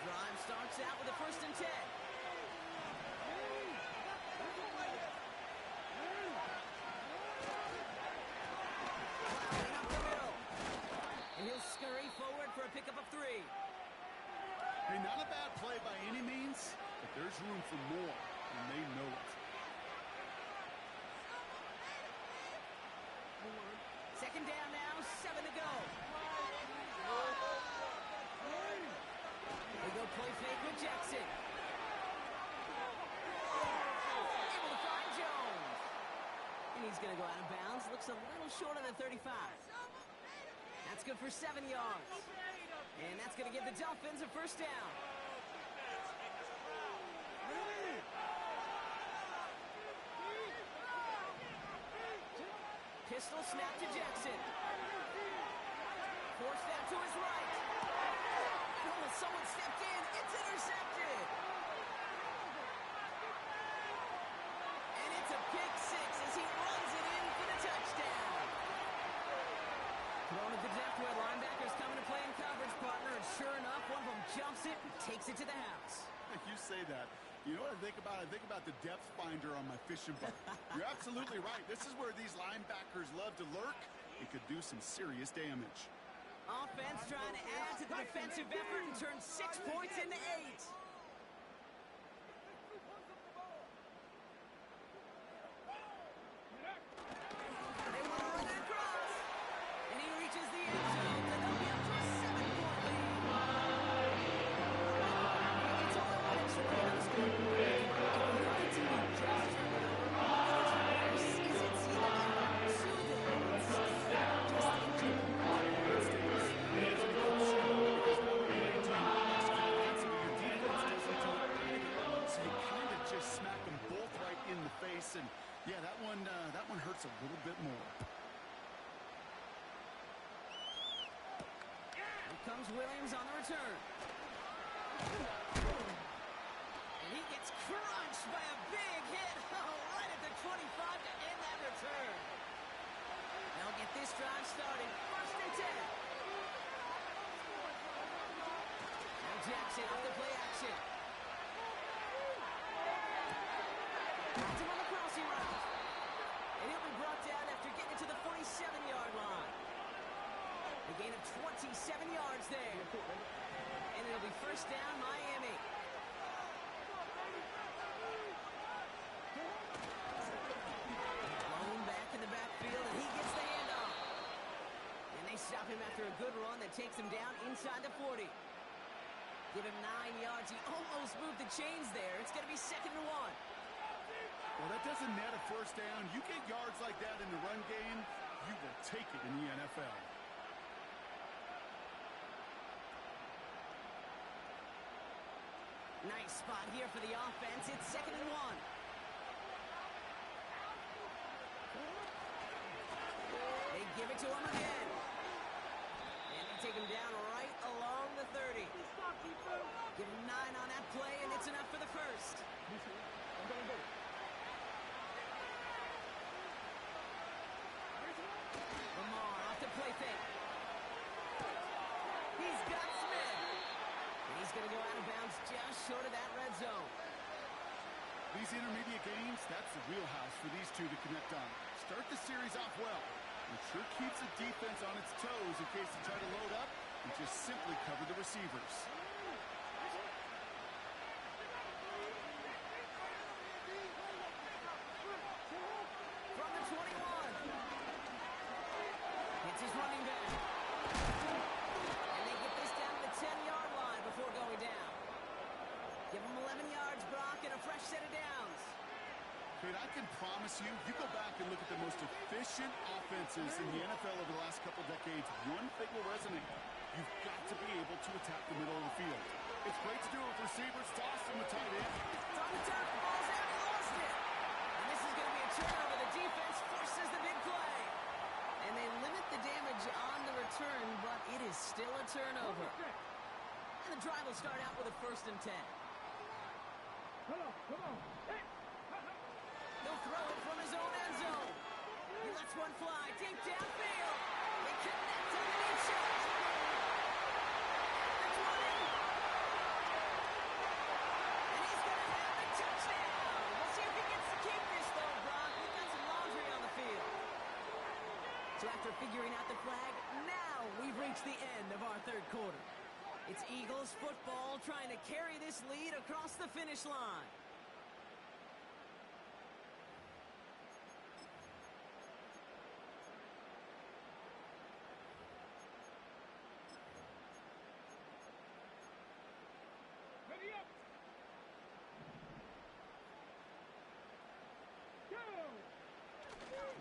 Drive starts out with a 1st and 10. Plowing up the middle. And he'll scurry forward for a pickup of 3. Hey, not a bad play by any means, but there's room for more, and they know it. 2nd down now, 7 to go. They go play fake with Jackson. Able to find Jones. And he's going to go out of bounds. Looks a little short of the 35. That's good for 7 yards. And that's going to give the Dolphins a 1st down. Pistol snap to Jackson. Forced out to his right. Oh, someone stepped in. It's intercepted. And it's a pick 6 as he runs it in for the touchdown. Thrown at the depth where linebackers coming to play in coverage, partner. And sure enough, one of them jumps it and takes it to the house. You say that. You know what I think about? I think about the depth finder on my fishing boat. You're absolutely right. This is where these linebackers love to lurk. It could do some serious damage. Offense trying to add to the defensive effort and turn 6 points into 8. They want to run it across. And he reaches the end zone. And they'll be up to a 7-point lead. It's only one extra play on the score. And yeah, that one hurts a little bit more. Here comes Williams on the return. And he gets crunched by a big hit. Oh, right at the Jackson off the play action. That's him on the crossing route. And he'll be brought down after getting to the 47-yard line. A gain of 27 yards there. And it'll be first down, Miami. Blown back in the backfield, and he gets the handoff. And they stop him after a good run that takes him down inside the 40. Give him 9 yards. He almost moved the chains there. It's going to be 2nd and 1. Well, that doesn't net a first down. You get yards like that in the run game, you will take it in the NFL. Nice spot here for the offense. It's 2nd and 1. They give it to him again. And they take him down right along the 30. Give him 9 on that play, and it's enough for the first. Lamar off the play fake. He's got Smith. And he's going to go out of bounds just short of that red zone. These intermediate games, that's the wheelhouse for these two to connect on. Start the series off well. It sure keeps the defense on its toes in case they try to load up and just simply cover the receivers. From the 21. It's his running back. And they get this down to the 10-yard line before going down. Give him 11 yards, Brock, and a fresh set of downs. But I can promise you, you go back and look at the most efficient offenses in the NFL over the last couple decades, one thing will resonate. You've got to be able to attack the middle of the field. It's great to do it with receivers. Toss them with tight end. It's on the turf. Ball's out. He lost it. And this is going to be a turnover. The defense forces the big play. And they limit the damage on the return, but it is still a turnover. And the drive will start out with a 1st and 10. Come on. Hey. He'll throw it from his own end zone. He lets one fly deep downfield. They connect on the deep shot. The 20. And he's going to have a touchdown. We'll see if he gets to keep this, though, Brock. We've got some laundry on the field. So after figuring out the flag, now we've reached the end of our 3rd quarter. It's Eagles football trying to carry this lead across the finish line. Ready up. Go.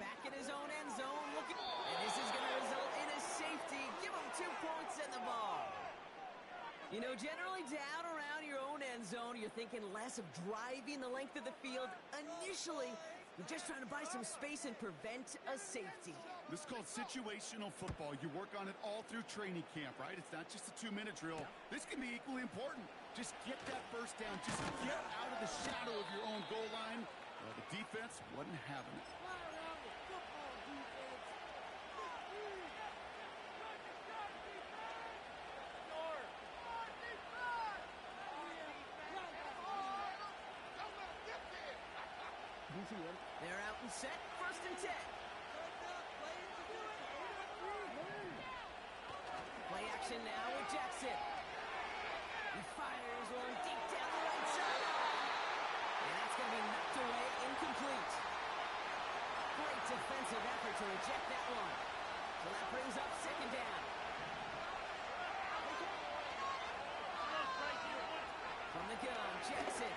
Back in his own end zone, looking, and this is going to result in a safety. Give him 2 points in the ball. You know, generally down around your own end zone, you're thinking less of driving the length of the field. Initially, you're just trying to buy some space and prevent a safety. This is called situational football. You work on it all through training camp, right? It's not just a 2-minute drill. This can be equally important. Just get that first down. Just get out of the shadow of your own goal line. Well, the defense wasn't having it. They're out and set, 1st and 10. Play action now with Jackson. He fires one deep down the right side. And that's going to be knocked away, incomplete. Great defensive effort to reject that one. So that brings up 2nd down. From the gun, Jackson.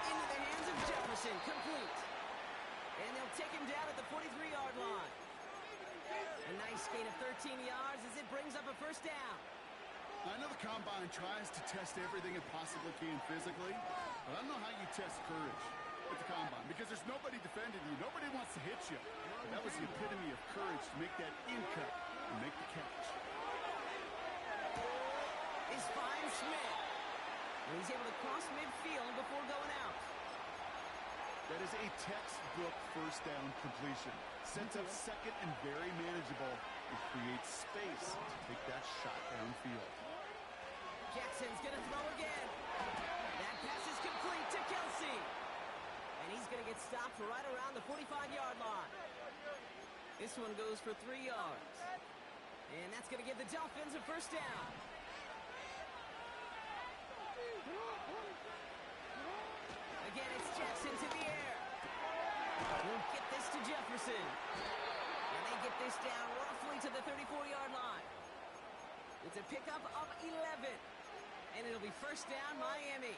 Into the hands of Jefferson, complete. And they'll take him down at the 43-yard line. A nice gain of 13 yards as it brings up a 1st down. I know the Combine tries to test everything it possibly can physically, but I don't know how you test courage at the Combine because there's nobody defending you. Nobody wants to hit you. But that was the epitome of courage to make that in-cut and make the catch. Is fine Smith. And he's able to cross midfield before going out. That is a textbook 1st down completion. Sets up 2nd and very manageable. It creates space to take that shot downfield. Jackson Jefferson's going to throw again. That pass is complete to Kelsey. And he's going to get stopped right around the 45-yard line. This one goes for 3 yards. And that's going to give the Dolphins a first down. Again, it's Jackson to the air. We'll get this to Jefferson. And they get this down roughly to the 34-yard line. It's a pickup of 11. And it'll be first down, Miami.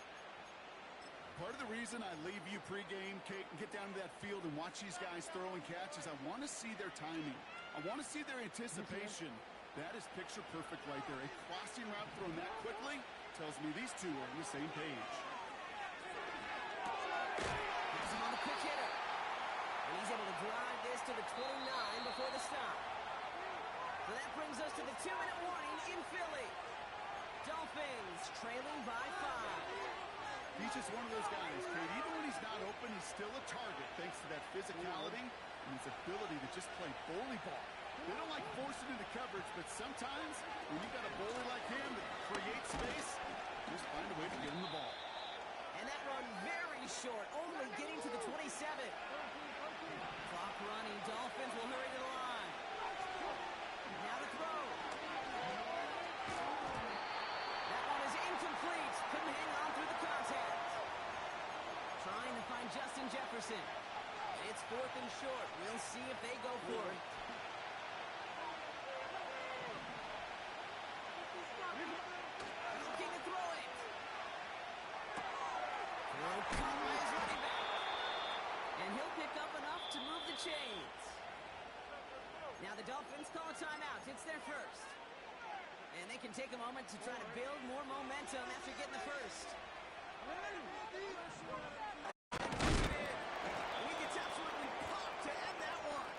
Part of the reason I leave you pregame, Kate, and get down to that field and watch these guys throw and catch is I want to see their timing. I want to see their anticipation. That is picture perfect right there. A crossing route thrown that quickly tells me these two are on the same page. He's on the quick hitter. And he's able to drive this to the 29 before the stop. So that brings us to the 2-minute warning in Philly. Dolphins trailing by 5. He's just one of those guys, Kate. Even when he's not open, he's still a target thanks to that physicality and his ability to just play bully ball. They don't like forcing into coverage, but sometimes when you've got a bully like him that creates space, just find a way to get him the ball. And that run very short, only getting to the 27. Clock running. Dolphins will hurry to the line. Now to throw. That one is incomplete. Couldn't hang on through the contact. Trying to find Justin Jefferson. It's 4th and short. We'll see if they go for it. Looking to throw it. Throw caught by his running back. And he'll pick up enough to move the chains. Now the Dolphins call a timeout. It's their first. And they can take a moment to try to build more momentum after getting the first. He gets absolutely popped to end that one.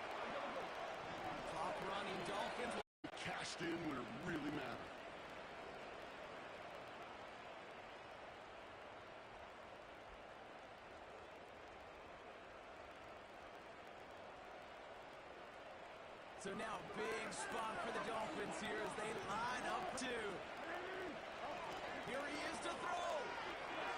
Clock running. Dolphins Cashed in when it really mattered. So now big spot for the Dolphins here as they line up 2. Here he is to throw.